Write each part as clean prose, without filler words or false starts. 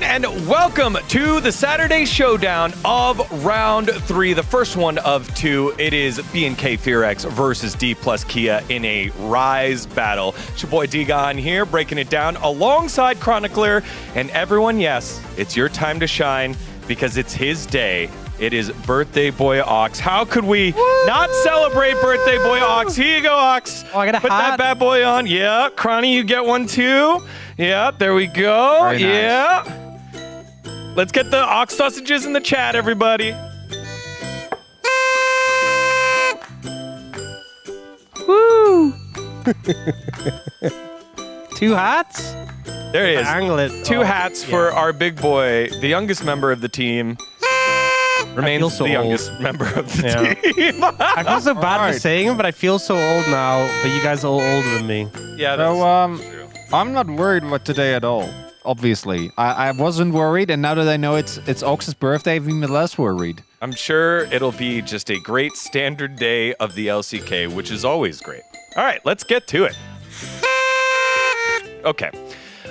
And welcome to the Saturday showdown of round 3, the first one of 2. It is BNK FearX versus D plus Kia in a Rise battle. It's your boy Digon here, breaking it down alongside Chronicler. And everyone, yes, it's your time to shine because it's his day. It is Birthday Boy Ox. How could we not celebrate Birthday Boy Ox? Here you go, Ox. Oh, I got a Put that hat. bad boy on. Yeah, Cronny, you get one too. Yeah, there we go. Very nice. Yeah. Let's get the ox sausages in the chat, everybody. Woo! 2 hats? There he is. Angle it. 2 hats for our big boy, the youngest member of the team. Remains so the old. youngest member of the team. I feel so bad for saying it, but I feel so old now. But you guys are all older than me. Yeah, that's true. I'm not worried about today at all. Obviously, I wasn't worried, and now that I know it's Ox's birthday, I'm even less worried. I'm sure it'll be just a great standard day of the LCK, which is always great. All right, let's get to it. Okay.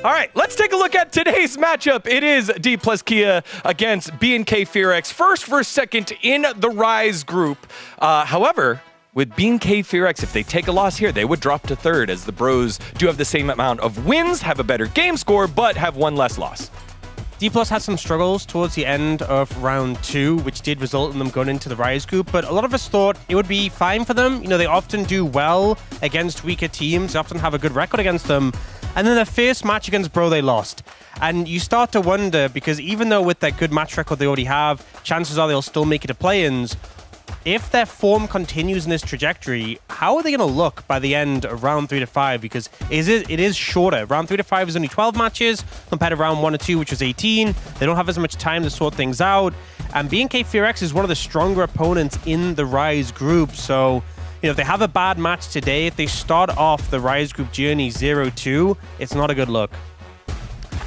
All right, let's take a look at today's matchup. It is D plus Kia against BNK FearX, first versus second in the Rise group. However, with BNK FearX, if they take a loss here, they would drop to third, as the Bros do have the same amount of wins, have a better game score, but have 1 less loss. D+ had some struggles towards the end of round 2, which did result in them going into the Rise group, but a lot of us thought it would be fine for them. You know, they often do well against weaker teams. They often have a good record against them. And then their first match against Bro, they lost. And you start to wonder, because even though with that good match record they already have, chances are they'll still make it to play-ins. If their form continues in this trajectory, how are they going to look by the end of round 3 to 5? Because it is shorter. Round 3 to 5 is only 12 matches compared to round 1 to 2, which was 18. They don't have as much time to sort things out. And BNK FearX is one of the stronger opponents in the Rise group. So You know, if they have a bad match today, if they start off the Rise Group journey 0-2, it's not a good look.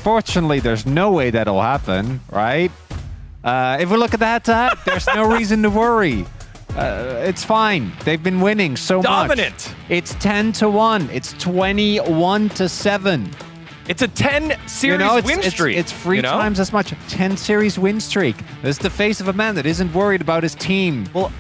Fortunately, there's no way that'll happen, right? If we look at that, there's no reason to worry. It's fine. They've been winning so Dominant. much. It's 10-1. It's 21-7. It's a 10-series win streak. It's 3 times as much. 10-series win streak. This is the face of a man that isn't worried about his team. Well,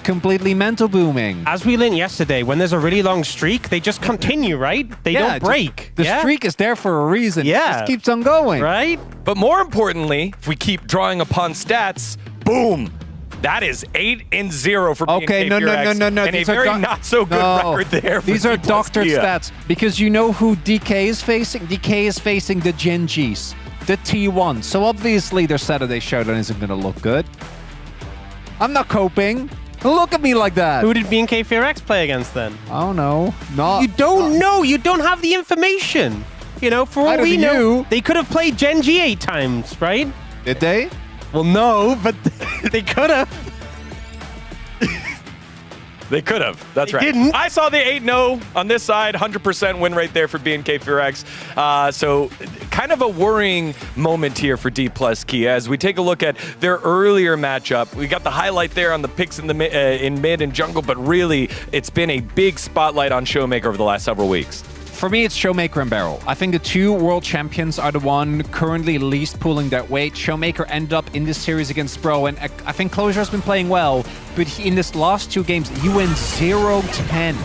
completely mental booming. as we learned yesterday, when there's a really long streak, they just continue, right? They don't break. The streak is there for a reason. Yeah. It just keeps on going. Right? But more importantly, if we keep drawing upon stats, boom. That is 8-0 for BNK Okay, no. And a very not so good record there. For These are D+ doctored Kia. stats because you know who DK is facing? DK is facing the Genjis, the T1. So obviously their Saturday Showdown isn't going to look good. I'm not coping. Look at me like that. Who did BNK FearX play against then? Oh no, no. You don't know. You don't have the information. You know, for all Neither we do know, you. they could have played Genji 8 times, right? Did they? Well, no, but they could have. They could have. That's They right. didn't. I saw the 8-0 on this side. 100% win rate there for BNK FearX. So kind of a worrying moment here for D+ Kia as we take a look at their earlier matchup. We got the highlight there on the picks in the in mid and jungle, but really it's been a big spotlight on Showmaker over the last several weeks. For me, it's Showmaker and Beryl. I think the two world champions are the one currently least pulling that weight. Showmaker ended up in this series against Bro, and I think Closure has been playing well, but in this last 2 games, he went 0-10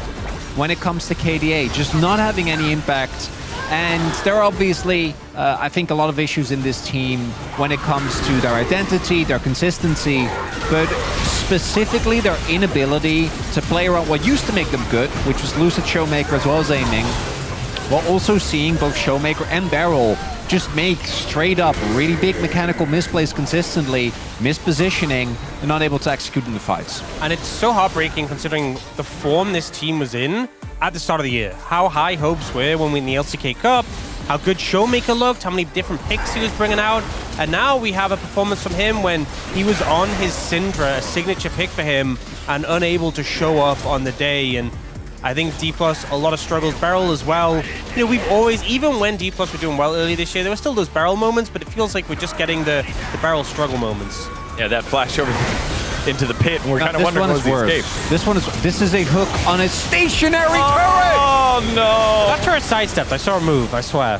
when it comes to KDA, just not having any impact. And there are obviously, I think, a lot of issues in this team when it comes to their identity, their consistency, but specifically their inability to play around what used to make them good, which was Lucid Showmaker as well as aiming, while also seeing both Showmaker and Beryl just make straight up really big mechanical misplays consistently, mispositioning, and not able to execute in the fights. And it's so heartbreaking considering the form this team was in at the start of the year. How high hopes were when we in the LCK Cup, how good Showmaker looked, how many different picks he was bringing out. And now we have a performance from him when he was on his Syndra, a signature pick for him, and unable to show up on the day. And I think D+, a lot of struggles. Beryl as well. You know, we've always, even when D+ were doing well early this year, there were still those Beryl moments, but it feels like we're just getting the Beryl struggle moments. Yeah, that flash over into the pit, and we're kind of wondering what was the escape. This is a hook on a stationary turret! Oh, no! That turret sidestepped. I saw her move, I swear.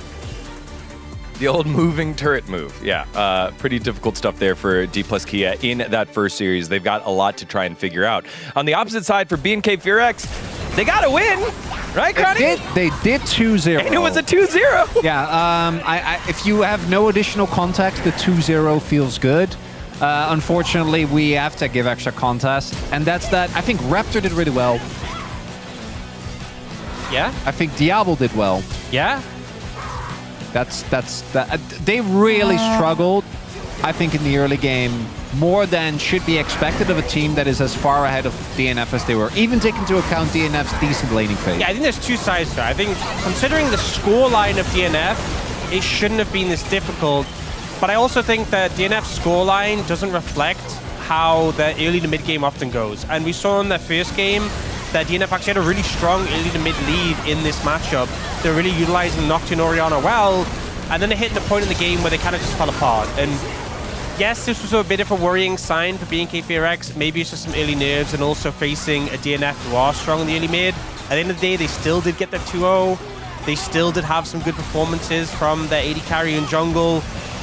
The old moving turret move. Yeah, pretty difficult stuff there for D+ Kia in that first series. They've got a lot to try and figure out. On the opposite side for BNK FearX, they got to win, right, Connie? They did 2-0. And it was a 2-0. Yeah, if you have no additional context, the 2-0 feels good. Unfortunately, we have to give extra context, and that's that. I think Raptor did really well. Yeah? I think Diablo did well. Yeah? That's that. They really struggled, I think, in the early game, more than should be expected of a team that is as far ahead of DNF as they were, even taking into account DNF's decent laning phase. Yeah, I think there's 2 sides to it. I think considering the scoreline of DNF, it shouldn't have been this difficult. But I also think that DNF's scoreline doesn't reflect how the early to mid game often goes. And we saw in their first game that DNF actually had a really strong early to mid lead in this matchup. They're really utilizing Nocturne Orianna well, and then they hit the point in the game where they kind of just fell apart. And yes, this was a bit of a worrying sign for BNK FearX. Maybe it's just some early nerves and also facing a DNF who are strong in the early mid. At the end of the day, they still did get their 2-0. They still did have some good performances from their AD carry in jungle,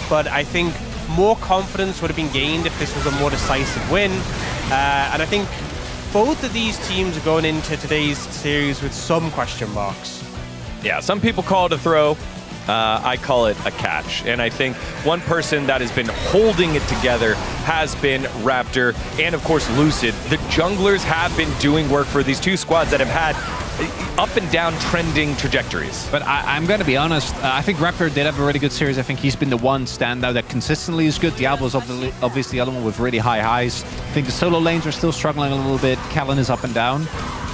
but I think more confidence would have been gained if this was a more decisive win. And I think both of these teams are going into today's series with some question marks. Yeah, some people call it a throw. I call it a catch. And I think one person that has been holding it together has been Raptor and, of course, Lucid. The junglers have been doing work for these two squads that have had up and down trending trajectories. But I'm going to be honest, I think Raptor did have a really good series. I think he's been the one standout that consistently is good. Diablo's obviously the other one with really high highs. I think the solo lanes are still struggling a little bit. Kellen is up and down.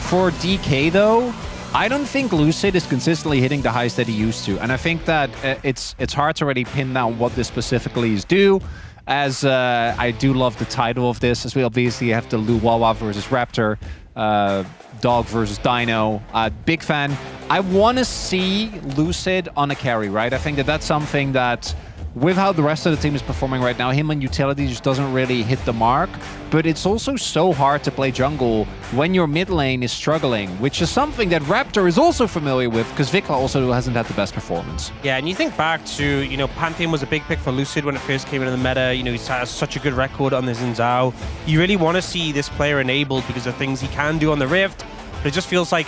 For DK, though, I don't think Lucid is consistently hitting the highs that he used to. And I think that it's hard to already pin down what this specifically is due, as I do love the title of this, as we obviously have the Luwawa versus Raptor. Dog versus Dino. Big fan. I want to see Lucid on a carry, right? I think that that's something that, with how the rest of the team is performing right now, him on utility just doesn't really hit the mark. But it's also so hard to play jungle when your mid lane is struggling, which is something that Raptor is also familiar with, because Vikla also hasn't had the best performance. Yeah, and you think back to, Pantheon was a big pick for Lucid when it first came into the meta. He has such a good record on the Xin Zhao. You really want to see this player enabled because of things he can do on the Rift. But it just feels like,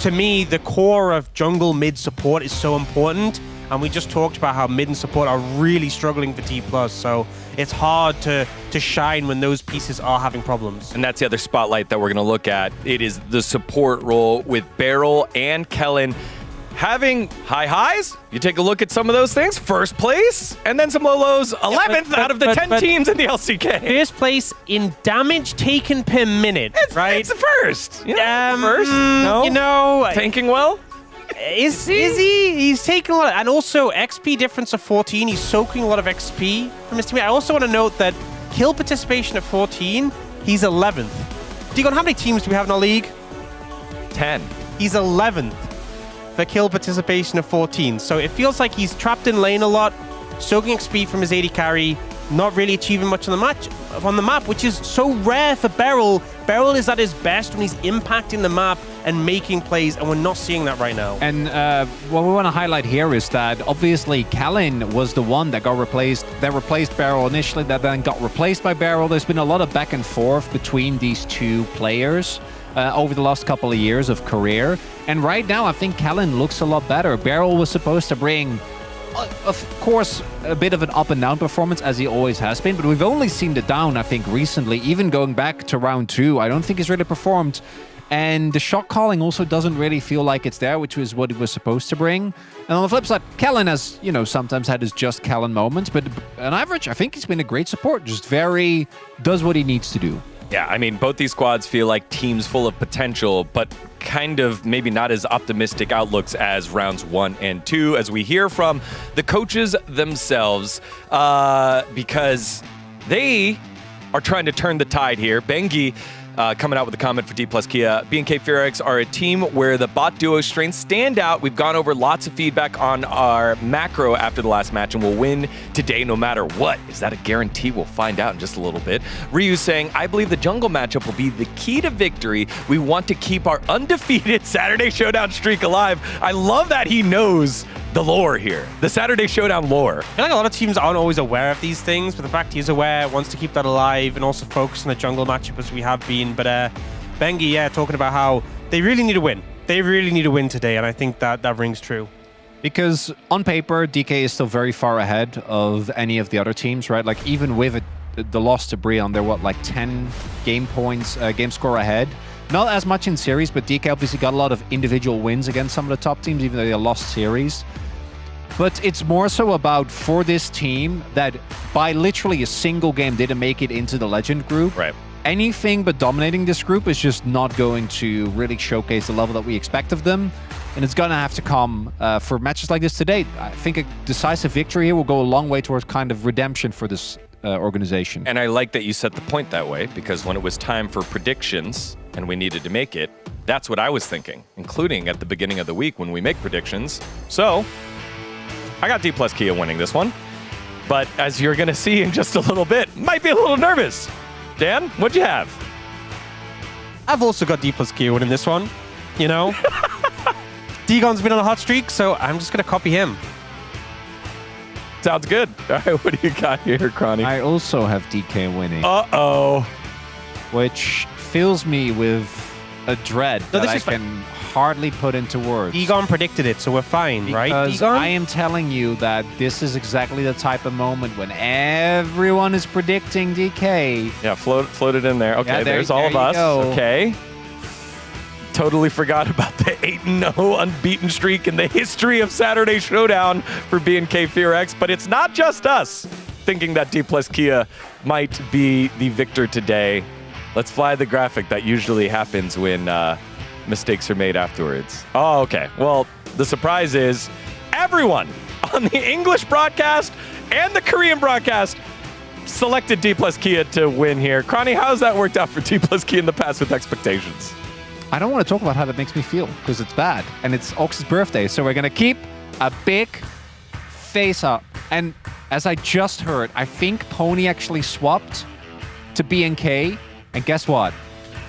to me, the core of jungle mid support is so important. And we just talked about how mid and support are really struggling for T+, so it's hard to shine when those pieces are having problems. And that's the other spotlight that we're going to look at. It is the support role with Beryl and Kellen having high highs. You take a look at some of those things. First place, and then some low lows. 11th out of the 10 teams in the LCK. First place in damage taken per minute, right? It's the first. First? No? Tanking well? Is he? He's taking a lot, and also XP difference of 14. He's soaking a lot of XP from his teammate. I also want to note that kill participation at 14, he's 11th. Degon, how many teams do we have in our league? 10. He's 11th for kill participation of 14. So it feels like he's trapped in lane a lot, soaking XP from his AD carry, not really achieving much on the map, which is so rare for Beryl. Beryl is at his best when he's impacting the map and making plays, and we're not seeing that right now. And what we want to highlight here is that obviously Kellen was the one that got replaced, that replaced Beryl initially, that then got replaced by Beryl. There's been a lot of back and forth between these two players over the last couple of years of career. And right now, I think Kellen looks a lot better. Beryl was supposed to bring, of course, a bit of an up and down performance, as he always has been, but we've only seen the down, I think, recently. Even going back to round 2, I don't think he's really performed. And the shot calling also doesn't really feel like it's there, which was what he was supposed to bring. And on the flip side, Kellen has, sometimes had his just Kellen moments, but on average, I think he's been a great support. Just does what he needs to do. Yeah, I mean, both these squads feel like teams full of potential, but kind of maybe not as optimistic outlooks as rounds 1 and 2, as we hear from the coaches themselves, because they are trying to turn the tide here. Bengi coming out with a comment for D+Kia. BNK FearX are a team where the bot duo strengths stand out. We've gone over lots of feedback on our macro after the last match, and we'll win today no matter what. Is that a guarantee? We'll find out in just a little bit. Ryu saying, I believe the jungle matchup will be the key to victory. We want to keep our undefeated Saturday Showdown streak alive. I love that he knows the lore here, the Saturday Showdown lore. I feel like a lot of teams aren't always aware of these things, but the fact he's aware, wants to keep that alive, and also focus on the jungle matchup as we have been. But Bengi, talking about how they really need to win. They really need to win today, and I think that rings true. Because on paper, DK is still very far ahead of any of the other teams, right? Like, even with the loss to Breon, they're 10 game points, game score ahead. Not as much in series, but DK obviously got a lot of individual wins against some of the top teams, even though they lost series. But it's more so about, for this team, that by literally a single game didn't make it into the Legend group. Right. Anything but dominating this group is just not going to really showcase the level that we expect of them. And it's going to have to come for matches like this today. I think a decisive victory here will go a long way towards kind of redemption for this organization. And I like that you set the point that way, because when it was time for predictions and we needed to make it, that's what I was thinking, including at the beginning of the week when we make predictions. So I got D+Kia winning this one, but as you're going to see in just a little bit, might be a little nervous. Dan, what'd you have? I've also got D+Kia winning this one, Degon's been on a hot streak, so I'm just going to copy him. Sounds good. All right, what do you got here, Cronny? I also have DK winning. Uh-oh. Which fills me with a dread that I can hardly put into words. Degon predicted it, so we're fine, right, Because Degon? I am telling you that this is exactly the type of moment when everyone is predicting DK. Yeah, float it in there. Okay, Yeah, there's all of us. Okay. Totally forgot about the 8-0 unbeaten streak in the history of Saturday Showdown for BNK FearX, but it's not just us thinking that D+Kia might be the victor today. Let's fly the graphic that usually happens when mistakes are made afterwards. Oh, okay. Well, the surprise is everyone on the English broadcast and the Korean broadcast selected D plus Kia to win here. Cronny, how's that worked out for D plus Kia in the past with expectations? I don't want to talk about how that makes me feel because it's bad. And it's Ox's birthday. So we're going to keep a big face up. And as I just heard, I think Pony actually swapped to BNK. And guess what?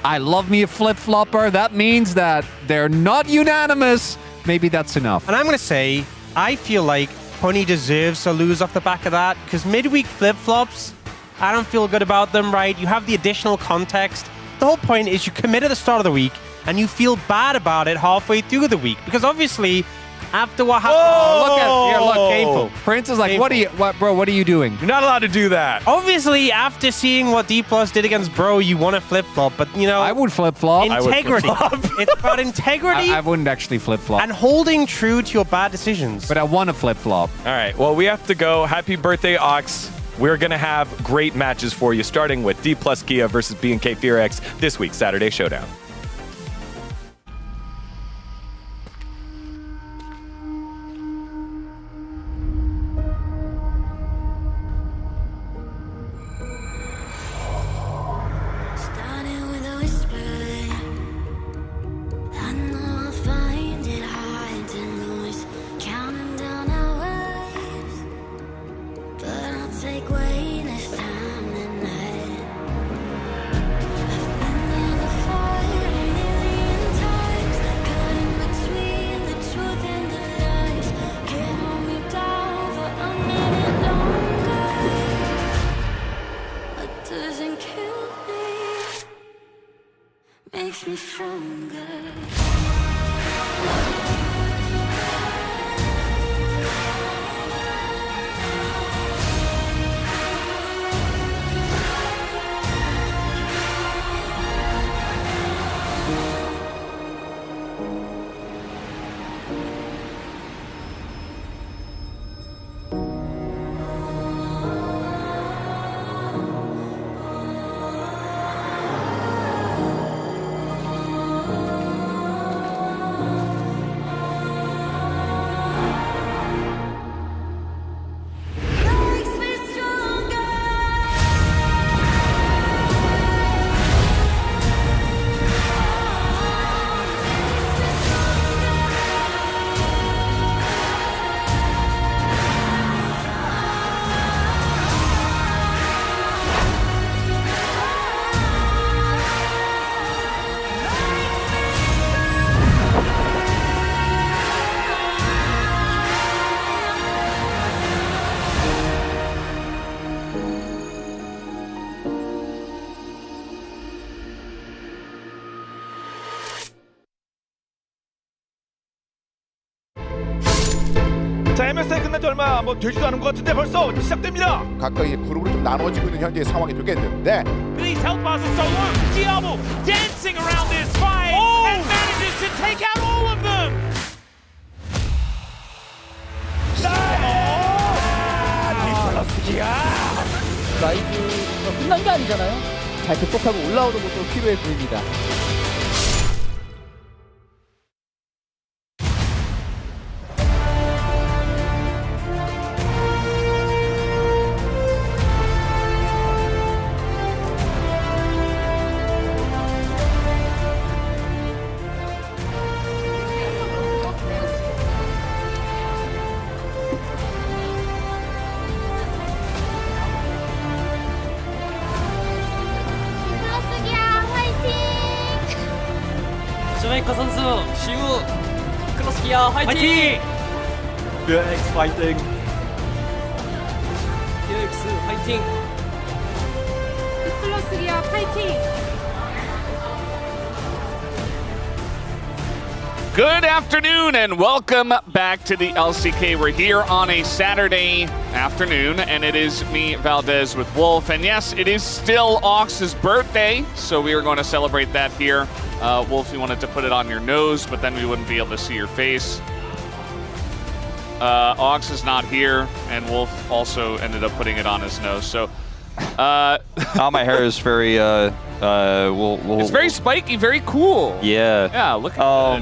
I love me a flip-flopper. That means that they're not unanimous. Maybe that's enough. And I'm going to say, I feel like Pony deserves to lose off the back of that because midweek flip-flops, I don't feel good about them, right? You have the additional context. The whole point is you commit at the start of the week and you feel bad about it halfway through the week because obviously after what happened, Look at here, look, painful. Prince is like, Painful. Bro, what are you doing? You're not allowed to do that. Obviously, after seeing what D Plus did against Bro, you want to flip-flop, but you know, I would flip-flop. integrity. It's about integrity I wouldn't actually flip-flop. and holding true to your bad decisions. But I want to flip-flop. All right, well, we have to go. Happy birthday, Ox. We're going to have great matches for you, starting with D plus Kia versus BNK FearX this week, Saturday Showdown. Starting with a whisper, I know I'll find it hard to lose, counting down hours, but I'll take way less time than that. I've been there before a million times, caught in between the truth and the lies. Can't hold me down for a minute longer. What doesn't kill me makes me stronger. Makes me stronger. 자, MSI 끝난 지 얼마 되지도 않은 것 같은데 벌써 시작됩니다. 각각의 그룹으로 좀 나눠지고 있는 현재의 상황이 되겠는데 Please help us so long. Diabo dancing around this fight and manages to take out all of them. 라이브가 끝난 게 아니잖아요. 잘 극복하고 올라오는 것도 필요해 보입니다. 저메이커 선수 시우 클로스기아 화이팅! BFX 파이팅. PRX 화이팅! 플러스기아 파이팅! Good afternoon and welcome back to the LCK. We're here on a Saturday afternoon and it is me, Valdez, with Wolf. And yes, it is still Ox's birthday, so we are going to celebrate that here. Wolf, you wanted to put it on your nose, but then we wouldn't be able to see your face. Ox is not here, and Wolf also ended up putting it on his nose. So, now my hair is very it's very spiky, very cool. yeah. Yeah, look at that.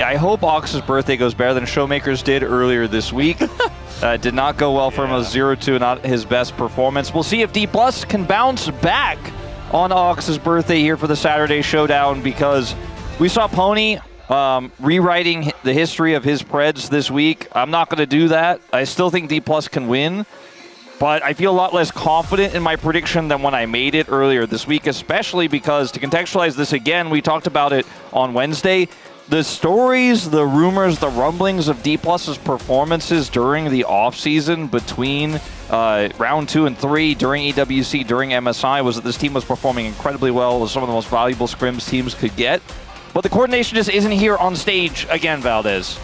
I hope Ox's birthday goes better than Showmaker's did earlier this week. Did not go well for him. A 0-2, not his best performance. We'll see if D+ can bounce back on Ox's birthday here for the Saturday Showdown, because we saw Pony rewriting the history of his Preds this week. I'm not going to do that. I still think D+ can win, but I feel a lot less confident in my prediction than when I made it earlier this week, especially because, to contextualize this again, we talked about it on Wednesday. The stories, the rumors, the rumblings of D+'s performances during the offseason between round 2 and 3, during EWC, during MSI, was that this team was performing incredibly well, was some of the most valuable scrims teams could get. But the coordination just isn't here on stage again, Valdez.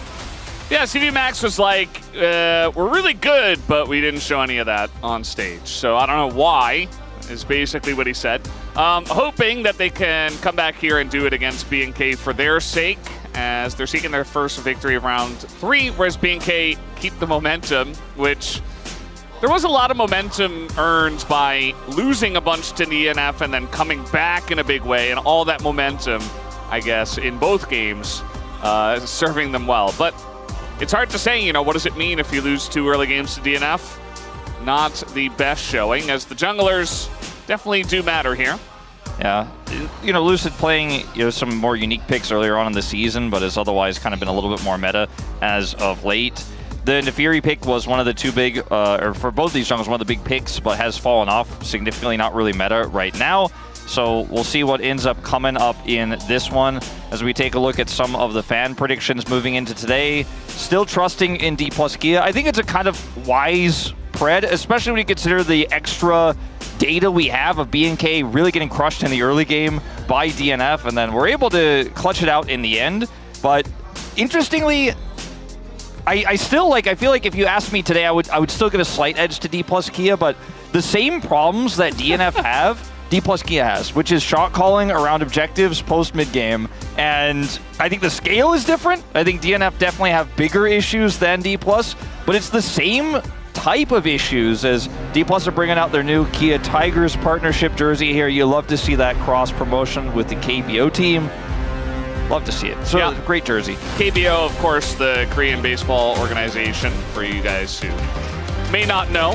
Yeah, CV Max was like, we're really good, but we didn't show any of that on stage. So I don't know why, is basically what he said. Hoping that they can come back here and do it against BNK for their sake, as they're seeking their first victory of round 3, whereas BNK keep the momentum, which there was a lot of momentum earned by losing a bunch to DNF and then coming back in a big way, and all that momentum, I guess, in both games, serving them well. But it's hard to say, what does it mean if you lose 2 early games to DNF? Not the best showing, as the junglers definitely do matter here. Yeah, Lucid playing some more unique picks earlier on in the season, but has otherwise kind of been a little bit more meta as of late. The Nefiri pick was one of the 2 big, or for both these junglers, one of the big picks, but has fallen off significantly, not really meta right now. So we'll see what ends up coming up in this one as we take a look at some of the fan predictions moving into today. Still trusting in D+ Kia. I think it's a kind of wise Pred, especially when you consider the extra data we have of BNK really getting crushed in the early game by DNF, and then we're able to clutch it out in the end. But interestingly, I still I feel like if you asked me today, I would still give a slight edge to D+ Kia, but the same problems that DNF have, D+ Kia has, which is shot calling around objectives post mid-game. And I think the scale is different. I think DNF definitely have bigger issues than D+, but it's the same type of issues as D+ are bringing out their new Kia Tigers partnership jersey here. You love to see that cross promotion with the KBO team. Love to see it. So, yeah. Great jersey. KBO, of course, the Korean baseball organization, for you guys who may not know.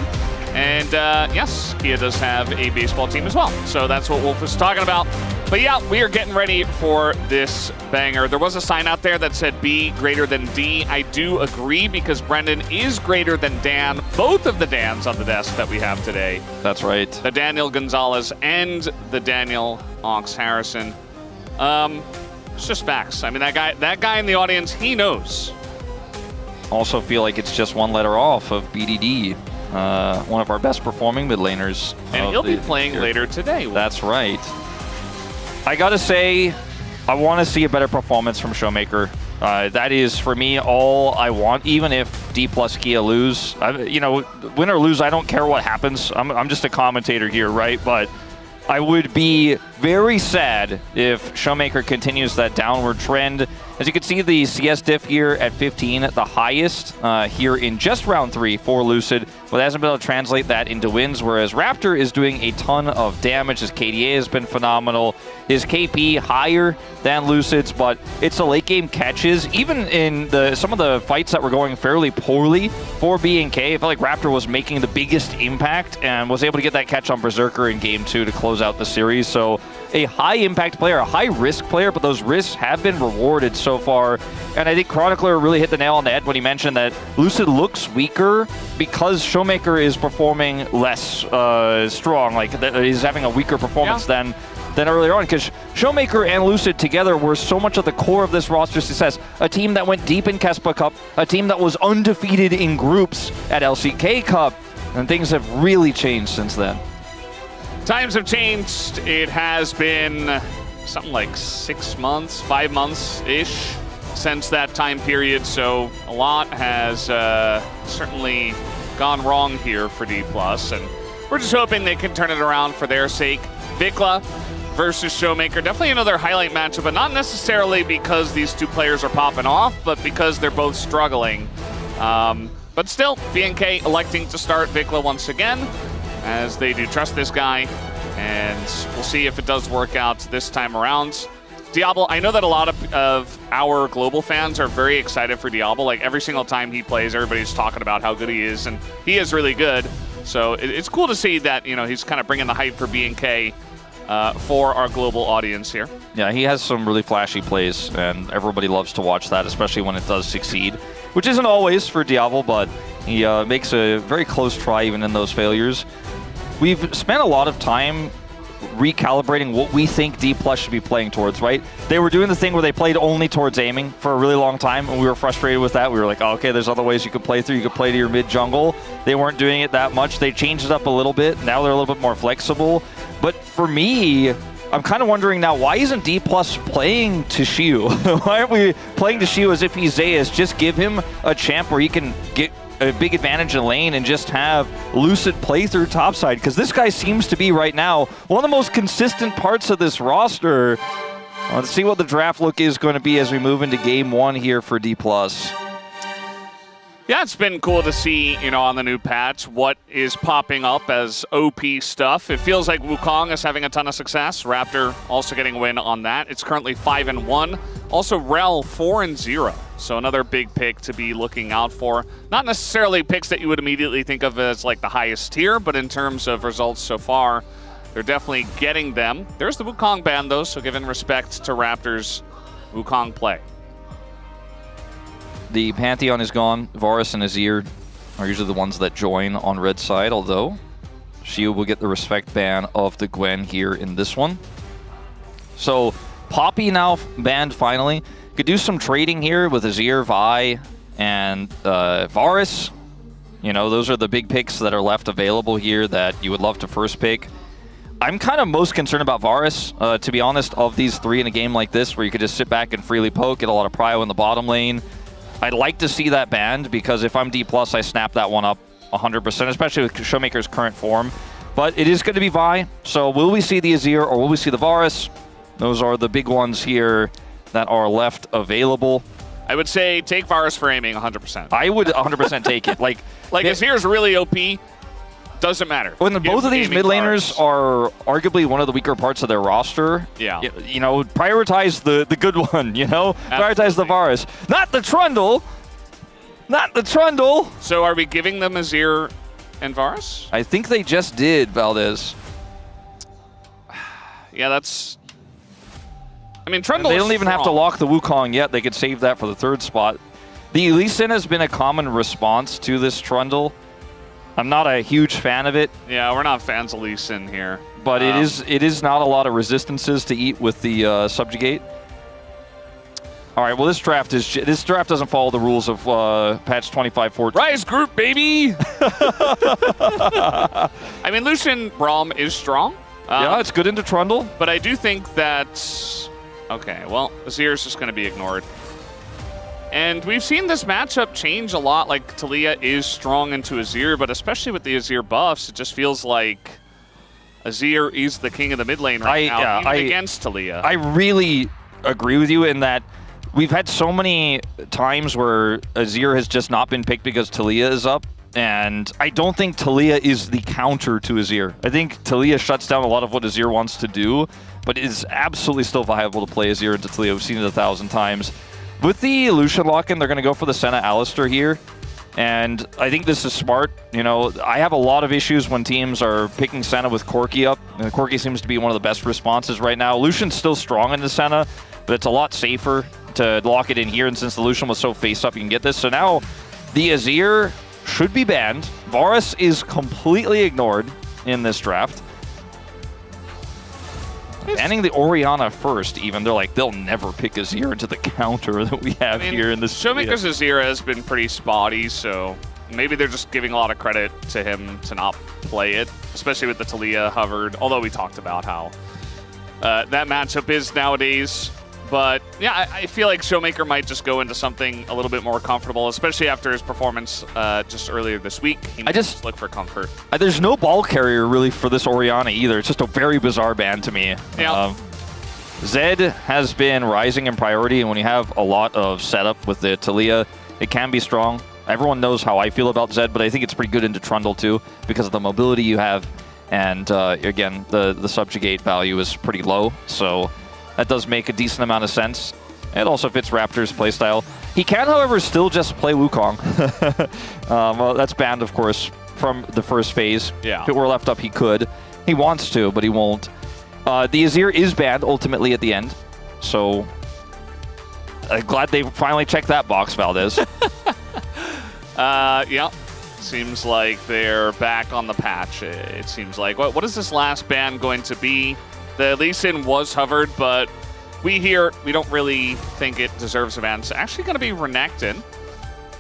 And yes, Kia does have a baseball team as well. So that's what Wolf was talking about. But yeah, we are getting ready for this banger. There was a sign out there that said B greater than D. I do agree, because Brendan is greater than Dan. Both of the Dans on the desk that we have today. That's right. The Daniel Gonzalez and the Daniel Ox Harrison. It's just facts. I mean, that guy in the audience, he knows. Also feel like it's just one letter off of BDD. One of our best performing mid laners. And he'll be playing later today. That's right. I gotta say, I want to see a better performance from Showmaker. That is, for me, all I want, even if D+ Kia lose. Win or lose, I don't care what happens. I'm just a commentator here, right? But I would be very sad if Showmaker continues that downward trend. As you can see, the CS diff here at 15, the highest here in just round 3 for Lucid, but hasn't been able to translate that into wins, whereas Raptor is doing a ton of damage. His KDA has been phenomenal. His KP higher than Lucid's, but it's the late game catches. Even in some of the fights that were going fairly poorly for BNK, I felt like Raptor was making the biggest impact and was able to get that catch on Berserker in game 2 to close out the series. So a high impact player, a high risk player, but those risks have been rewarded so far. And I think Chronicler really hit the nail on the head when he mentioned that Lucid looks weaker because Showmaker is performing less strong. Like, he's having a weaker performance than earlier on, because Showmaker and Lucid together were so much of the core of this roster success. A team that went deep in Kespa Cup, a team that was undefeated in groups at LCK Cup, and things have really changed since then. Times have changed. It has been something like 6 months, 5 months-ish since that time period, so a lot has certainly gone wrong here for D+, and we're just hoping they can turn it around for their sake. Vikla versus Showmaker, definitely another highlight matchup, but not necessarily because these two players are popping off, but because they're both struggling. But still, BNK electing to start Vikla once again, as they do trust this guy, and we'll see if it does work out this time around. Diablo, I know that a lot of our global fans are very excited for Diablo. Like, every single time he plays, everybody's talking about how good he is, and he is really good. So it's cool to see that, you know, he's kind of bringing the hype for BNK for our global audience here. Yeah, he has some really flashy plays, and everybody loves to watch that, especially when it does succeed, which isn't always for Diablo, but he makes a very close try even in those failures. We've spent a lot of time recalibrating what we think D+ should be playing towards, right? They were doing the thing where they played only towards aiming for a really long time, and we were frustrated with that. We were like, oh, okay, there's other ways you could play through. You could play to your mid-jungle. They weren't doing it that much. They changed it up a little bit. Now they're a little bit more flexible. But for me, I'm kind of wondering now, why isn't D+ playing Tashiu? Why aren't we playing Tashiu as if he's Zeus? Just give him a champ where he can get a big advantage in lane and just have Lucid play through topside, because this guy seems to be right now one of the most consistent parts of this roster. Let's see what the draft look is going to be as we move into game 1 here for D+. Yeah, it's been cool to see, you know, on the new patch what is popping up as OP stuff. It feels like Wukong is having a ton of success. Raptor also getting a win on that. It's currently 5-1. Also, Rel 4-0. So another big pick to be looking out for. Not necessarily picks that you would immediately think of as like the highest tier, but in terms of results so far, they're definitely getting them. There's the Wukong ban though, so giving respect to Raptors' Wukong play. The Pantheon is gone. Varus and Azir are usually the ones that join on red side, although Shield will get the respect ban of the Gwen here in this one. So Poppy now banned finally. Could do some trading here with Azir, Vi, and Varus. You know, those are the big picks that are left available here that you would love to first pick. I'm kind of most concerned about Varus, to be honest, of these three in a game like this where you could just sit back and freely poke, get a lot of prio in the bottom lane. I'd like to see that banned, because if I'm D+, I snap that one up 100%, especially with Showmaker's current form. But it is going to be Vi, so will we see the Azir or will we see the Varus? Those are the big ones here that are left available. I would say take Varus for aiming 100%. I would 100% take it. Like Azir's really OP. Doesn't matter. When both of these mid laners are arguably one of the weaker parts of their roster, yeah, you know, prioritize the good one, you know? Absolutely. Prioritize the Varus. Not the Trundle! Not the Trundle! So are we giving them Azir and Varus? I think they just did, Valdez. Yeah, that's... I mean, Trundle They don't even have to lock the Wukong yet. They could save that for the third spot. The Lee Sin has been a common response to this Trundle. I'm not a huge fan of it. Yeah, we're not fans of Lee Sin here. But it is not a lot of resistances to eat with the Subjugate. All right, well, this draft doesn't follow the rules of patch 25.14. Rise group, baby! I mean, Lucian Braum is strong. Yeah, it's good into Trundle. But I do think that... Okay, well, Azir's just going to be ignored. And we've seen this matchup change a lot. Like, Taliyah is strong into Azir, but especially with the Azir buffs, it just feels like Azir is the king of the mid lane right now, even against Taliyah. I really agree with you in that we've had so many times where Azir has just not been picked because Taliyah is up, and I don't think Taliyah is the counter to Azir. I think Taliyah shuts down a lot of what Azir wants to do, but it is absolutely still viable to play Azir into Taliyah. We've seen it 1,000 times. With the Lucian lock-in, they're going to go for the Senna Alistar here, and I think this is smart. You know, I have a lot of issues when teams are picking Senna with Corki up, and Corki seems to be one of the best responses right now. Lucian's still strong into Senna, but it's a lot safer to lock it in here, and since the Lucian was so face-up, you can get this. So now the Azir should be banned. Varus is completely ignored in this draft. Banning the Orianna first, even. They're like, they'll never pick Azir into the counter that we have here in this. Showmaker's Azir has been pretty spotty, so maybe they're just giving a lot of credit to him to not play it, especially with the Taliyah hovered, although we talked about how that matchup is nowadays. But yeah, I feel like Showmaker might just go into something a little bit more comfortable, especially after his performance just earlier this week. He might just look for comfort. There's no ball carrier really for this Orianna either. It's just a very bizarre ban to me. Yeah. Zed has been rising in priority, and when you have a lot of setup with the Taliyah, it can be strong. Everyone knows how I feel about Zed, but I think it's pretty good into Trundle too because of the mobility you have, and again, the subjugate value is pretty low, so That does make a decent amount of sense. It also fits Raptor's playstyle. He can, however, still just play Wukong. Well, that's banned, of course, from the first phase. Yeah. If it were left up, he could. He wants to, but he won't. The Azir is banned, ultimately, at the end. So, I'm glad they finally checked that box, Valdez. Yeah. Seems like they're back on the patch. It seems like. What is this last ban going to be? The Lee Sin was hovered, but we don't really think it deserves a ban. It's actually going to be Renekton,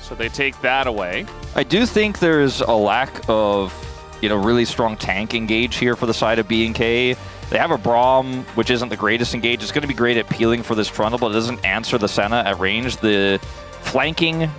so they take that away. I do think there's a lack of, really strong tank engage here for the side of BNK. They have a Braum, which isn't the greatest engage. It's going to be great at peeling for this Trundle, but it doesn't answer the Senna at range. The flanking,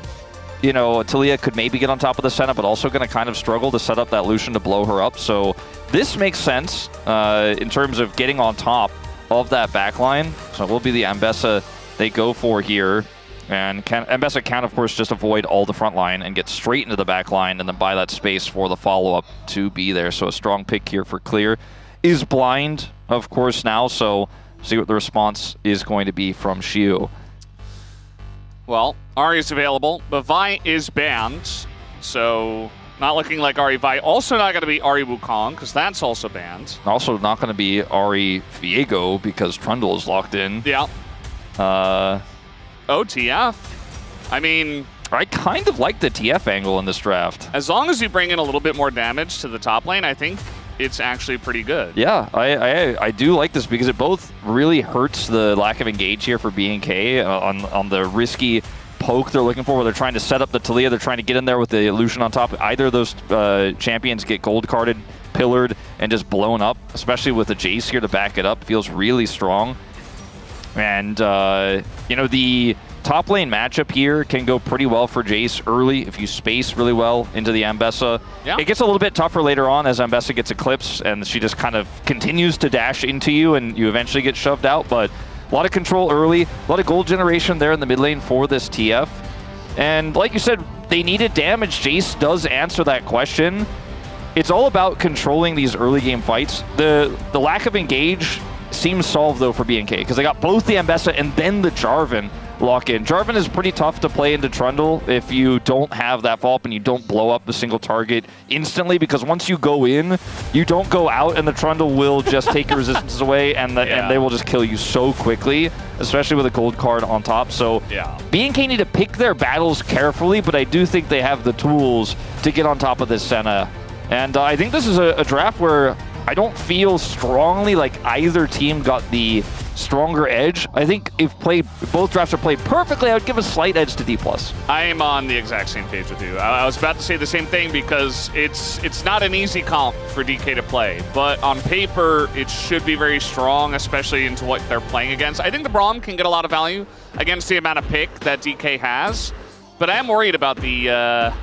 Talia could maybe get on top of the Senna, but also going to kind of struggle to set up that Lucian to blow her up. So this makes sense in terms of getting on top of that backline. So it will be the Ambessa they go for here. And Ambessa can, of course, just avoid all the front line and get straight into the back line and then buy that space for the follow-up to be there. So a strong pick here for Clear. Is blind, of course, now, so see what the response is going to be from Xiu. Well, Ahri is available, but Vi is banned, so not looking like Ahri Vi. Also not going to be Ahri Wukong, because that's also banned. Also not going to be Ahri Viego, because Trundle is locked in. Yeah. OTF. I mean, I kind of like the TF angle in this draft. As long as you bring in a little bit more damage to the top lane, I think it's actually pretty good. Yeah, I do like this because it both really hurts the lack of engage here for BNK on the risky poke they're looking for, where they're trying to set up the Talia, they're trying to get in there with the Lucian on top. Either of those champions get gold carded, pillared, and just blown up, especially with the Jace here to back it up. Feels really strong. And, the top lane matchup here can go pretty well for Jace early if you space really well into the Ambessa. Yeah. It gets a little bit tougher later on as Ambessa gets eclipsed and she just kind of continues to dash into you and you eventually get shoved out. But a lot of control early, a lot of gold generation there in the mid lane for this TF. And like you said, they needed damage. Jace does answer that question. It's all about controlling these early game fights. The lack of engage seems solved though for BNK because they got both the Ambessa and then the Jarvan lock in. Jarvan is pretty tough to play into Trundle if you don't have that follow-up and you don't blow up the single target instantly, because once you go in, you don't go out and the Trundle will just take your resistances away and they will just kill you so quickly, especially with a gold card on top. So BNK need to pick their battles carefully, but I do think they have the tools to get on top of this Senna. And I think this is a draft where I don't feel strongly like either team got the stronger edge. I think if both drafts are played perfectly, I would give a slight edge to D+. I am on the exact same page with you. I was about to say the same thing because it's not an easy comp for DK to play, but on paper, it should be very strong, especially into what they're playing against. I think the Braum can get a lot of value against the amount of pick that DK has, but I am worried about the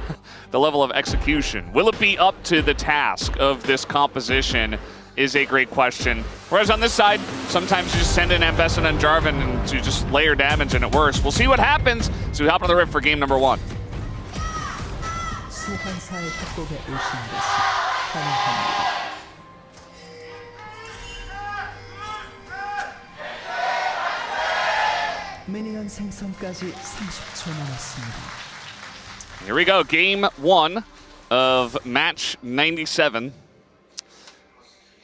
level of execution. Will it be up to the task of this composition is a great question. Whereas on this side, sometimes you just send in Ambessa and Jarvan and to just layer damage and it works. We'll see what happens as we hop on the rift for game number 1. Here we go, game 1 of match 97.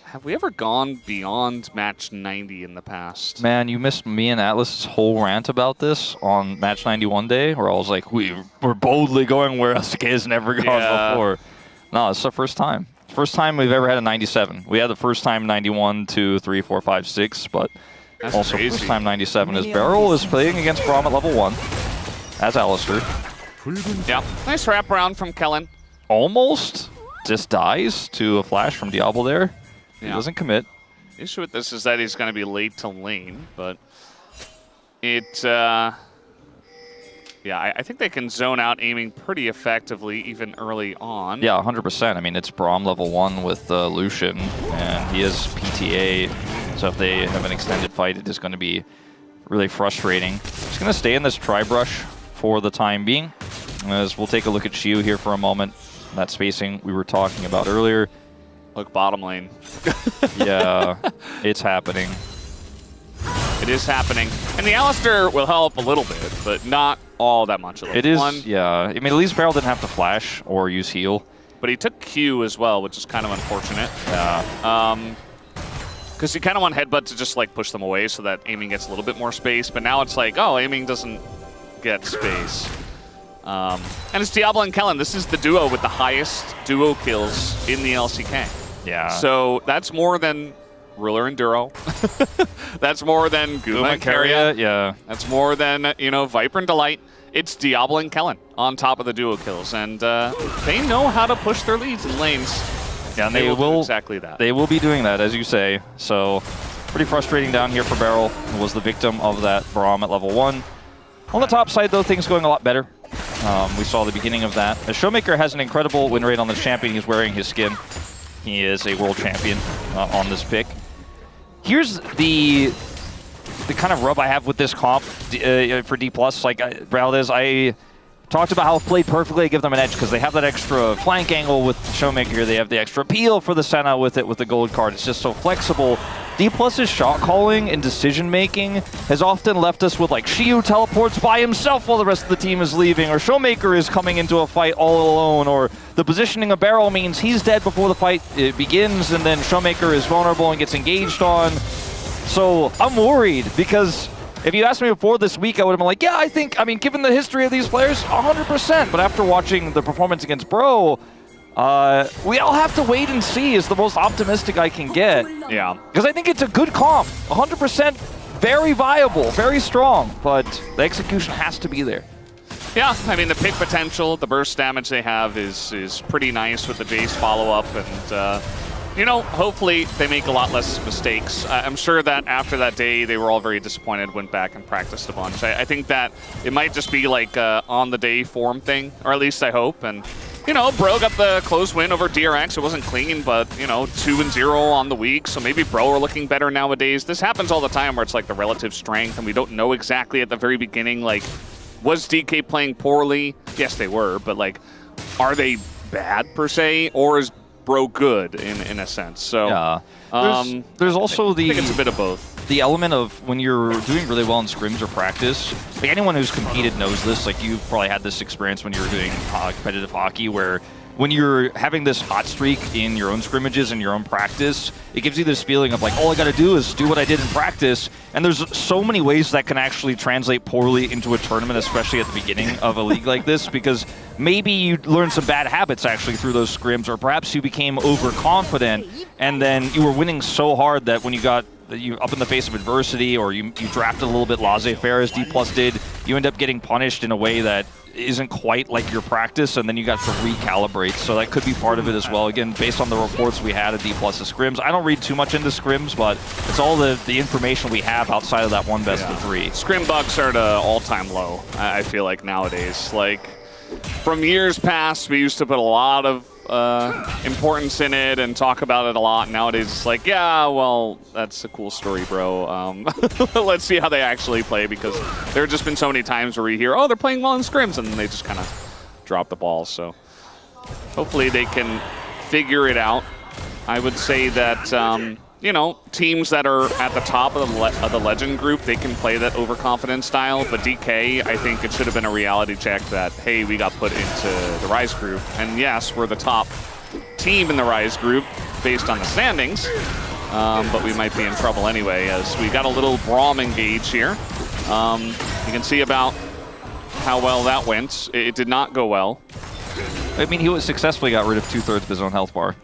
Have we ever gone beyond match 90 in the past? Man, you missed me and Atlas's whole rant about this on match 91 day, where I was like, we're boldly going where LCK has never gone before. No, it's the first time. First time we've ever had a 97. We had the first time 91, 2, 3, 4, 5, 6, but that's also crazy. First time 97 as Beryl is playing against Braum at level 1 as Alistair. Yeah, nice wraparound from Kellen. Almost just dies to a flash from Diablo there. He doesn't commit. The issue with this is that he's going to be late to lane, but I think they can zone out aiming pretty effectively even early on. Yeah, 100%. I mean, it's Braum level 1 with Lucian, and he is PTA, so if they have an extended fight, it is going to be really frustrating. Just going to stay in this tri-brush for the time being, as we'll take a look at Xiu here for a moment. That spacing we were talking about earlier. Look, bottom lane. Yeah, it's happening. It is happening. And the Alistair will help a little bit, but not all that much. It is, yeah. I mean, at least Beryl didn't have to flash or use heal. But he took Q as well, which is kind of unfortunate. Yeah. Because you kind of want Headbutt to just like push them away so that aiming gets a little bit more space. But now it's like, oh, aiming doesn't get space. And it's Diablo and Kellen. This is the duo with the highest duo kills in the LCK. Yeah. So that's more than Ruler and Duro. That's more than Guma and Keria. Yeah. That's more than, you know, Viper and Delight. It's Diablo and Kellen on top of the duo kills. And they know how to push their leads in lanes. Yeah, and they will do exactly that. They will be doing that, as you say. So pretty frustrating down here for Beryl, who was the victim of that Braum at level 1. On the top side, though, things going a lot better. We saw the beginning of that. The Showmaker has an incredible win rate on the champion. He's wearing his skin. He is a world champion on this pick. Here's the kind of rub I have with this comp for D+. Like, Valdez, I talked about how it's played perfectly. I give them an edge because they have that extra flank angle with Showmaker. They have the extra peel for the Senna with it with the gold card. It's just so flexible. D+'s shot calling and decision making has often left us with like Shiyu teleports by himself while the rest of the team is leaving, or Showmaker is coming into a fight all alone, or the positioning of Beryl means he's dead before the fight begins, and then Showmaker is vulnerable and gets engaged on. So I'm worried because if you asked me before this week, I would have been like, yeah, I mean, given the history of these players, 100%. But after watching the performance against Bro, we all have to wait and see is the most optimistic I can get. Yeah. Because I think it's a good comp. 100% very viable, very strong, but the execution has to be there. Yeah, I mean, the pick potential, the burst damage they have is pretty nice with the Jace follow-up, and, you know, hopefully they make a lot less mistakes. I'm sure that after that day, they were all very disappointed, went back and practiced a bunch. I think that it might just be like on-the-day form thing, or at least I hope, and you know, Bro got the close win over DRX. It wasn't clean, but, you know, 2-0 on the week, so maybe Bro are looking better nowadays. This happens all the time where it's like the relative strength, and we don't know exactly at the very beginning, like, was DK playing poorly? Yes, they were, but, like, are they bad, per se, or is Bro good, in a sense? So, yeah. There's also I think it's a bit of both. The element of when you're doing really well in scrims or practice, like anyone who's competed knows this, like you've probably had this experience when you were doing competitive hockey where when you're having this hot streak in your own scrimmages and your own practice, it gives you this feeling of like, all I gotta do is do what I did in practice. And there's so many ways that can actually translate poorly into a tournament, especially at the beginning of a league like this, because maybe you learned some bad habits actually through those scrims, or perhaps you became overconfident and then you were winning so hard that when you got up in the face of adversity, or you drafted a little bit laissez-faire as D+ did, you end up getting punished in a way that isn't quite like your practice, and then you got to recalibrate. So that could be part of it as well. Again, based on the reports we had of D+ scrims. I don't read too much into scrims, but it's all the information we have outside of that one best of 3. Scrim bugs are at an all-time low, I feel like, nowadays. Like, from years past, we used to put a lot of importance in it and talk about it a lot. Nowadays, it's like, yeah, well, that's a cool story, bro. Let's see how they actually play, because there have just been so many times where we hear, oh, they're playing well in scrims, and then they just kind of drop the ball. So hopefully they can figure it out. I would say that, you know, teams that are at the top of the Legend group, they can play that overconfident style, but DK, I think it should have been a reality check that, hey, we got put into the Rise group, and yes, we're the top team in the Rise group based on the standings, but we might be in trouble anyway, as we got a little Braum engage here. You can see about how well that went. It did not go well. I mean, he successfully got rid of 2/3 of his own health bar.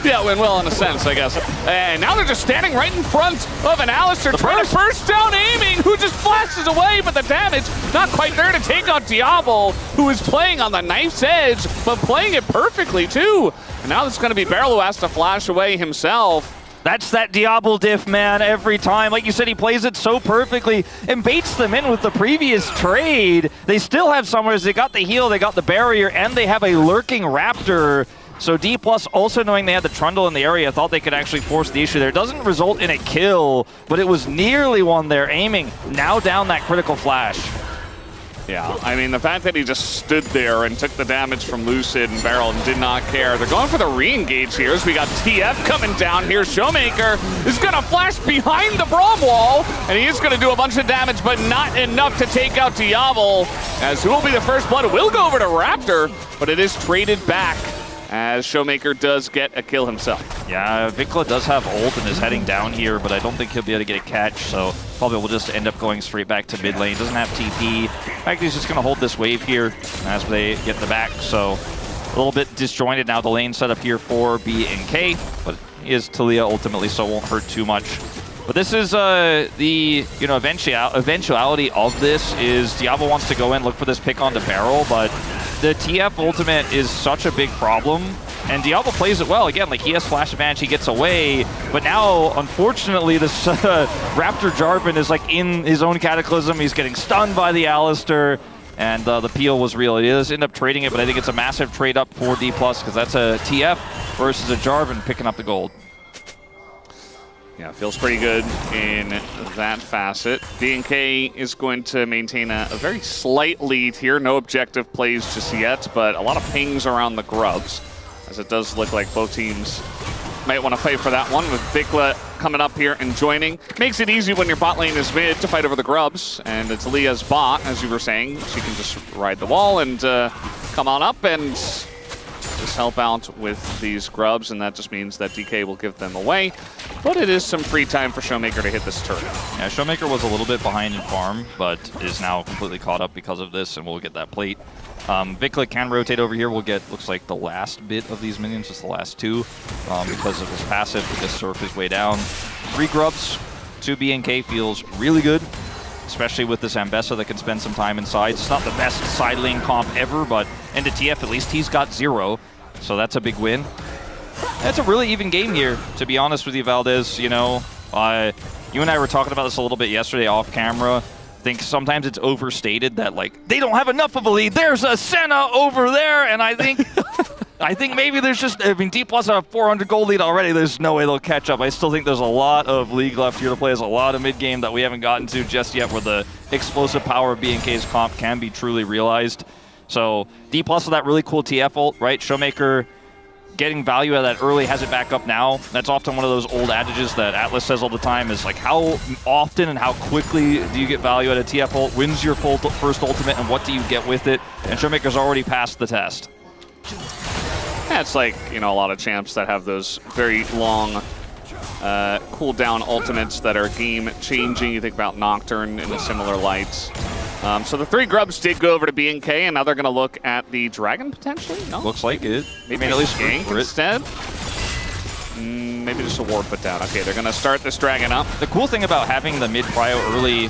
Yeah, it went well in a sense, I guess. And now they're just standing right in front of an Alistair trying to burst down aiming, who just flashes away, but the damage not quite there to take out Diablo, who is playing on the knife's edge, but playing it perfectly too. And now it's going to be Beryl who has to flash away himself. That's that Diablo diff, man, every time. Like you said, he plays it so perfectly and baits them in with the previous trade. They still have Summers. They got the heal, they got the barrier, and they have a lurking Raptor. So D+, also knowing they had the Trundle in the area, thought they could actually force the issue there. It doesn't result in a kill, but it was nearly one there. Aiming now down that critical flash. Yeah, I mean, the fact that he just stood there and took the damage from Lucid and Barrel and did not care. They're going for the re-engage here as we got TF coming down here. Showmaker is going to flash behind the Braum wall, and he is going to do a bunch of damage, but not enough to take out Diablo, as who will be the first blood? It will go over to Raptor, but it is traded back as Showmaker does get a kill himself. Yeah, Vikla does have ult and is heading down here, but I don't think he'll be able to get a catch, so probably will just end up going straight back to mid lane. Doesn't have TP. In fact, he's just going to hold this wave here as they get the back, so a little bit disjointed now, the lane set up here for BNK, but he is Taliyah ultimately, so it won't hurt too much. But this is the eventuality of this is Diablo wants to go in, look for this pick onto Barrel, but the TF ultimate is such a big problem, and Diablo plays it well. Again, like he has flash advantage, he gets away, but now, unfortunately, this Raptor Jarvan is like in his own Cataclysm. He's getting stunned by the Alistair, and the peel was real. He does end up trading it, but I think it's a massive trade up for D+, because that's a TF versus a Jarvan picking up the gold. Yeah, feels pretty good in that facet. BNK is going to maintain a very slight lead here. No objective plays just yet, but a lot of pings around the grubs, as it does look like both teams might want to fight for that one, with Vikla coming up here and joining. Makes it easy when your bot lane is mid to fight over the grubs, and it's Leah's bot, as you were saying. She can just ride the wall and come on up and just help out with these grubs, and that just means that DK will give them away. But it is some free time for Showmaker to hit this turret. Yeah, Showmaker was a little bit behind in farm, but is now completely caught up because of this, and we'll get that plate. Vikla can rotate over here. We'll get, looks like, the last bit of these minions, just the last two, because of his passive to just surf his way down. 3 grubs to BNK feels really good, especially with this Ambessa that can spend some time inside. It's not the best side lane comp ever, but into TF, at least he's got 0, so that's a big win. It's a really even game here, to be honest with you, Valdez. You know, you and I were talking about this a little bit yesterday off camera. I think sometimes it's overstated that, like, they don't have enough of a lead. There's a Senna over there, and I think I think maybe there's just, I mean, D+ a 400 gold lead already. There's no way they'll catch up. I still think there's a lot of league left here to play. There's a lot of mid-game that we haven't gotten to just yet, where the explosive power of BNK's comp can be truly realized. So D+ with that really cool TF ult, right? Showmaker getting value out of that early, has it back up now. That's often one of those old adages that Atlas says all the time, is like, how often and how quickly do you get value out of TF ult? When's your first ultimate, and what do you get with it? And Showmaker's already passed the test. Yeah, it's like, you know, a lot of champs that have those very long cooldown ultimates that are game changing. You think about Nocturne in a similar light. So the 3 grubs did go over to BNK, and now they're going to look at the dragon potentially. No? Looks like it. Maybe at least gank instead. Maybe just a ward put down. Okay, they're going to start this dragon up. The cool thing about having the mid prio early,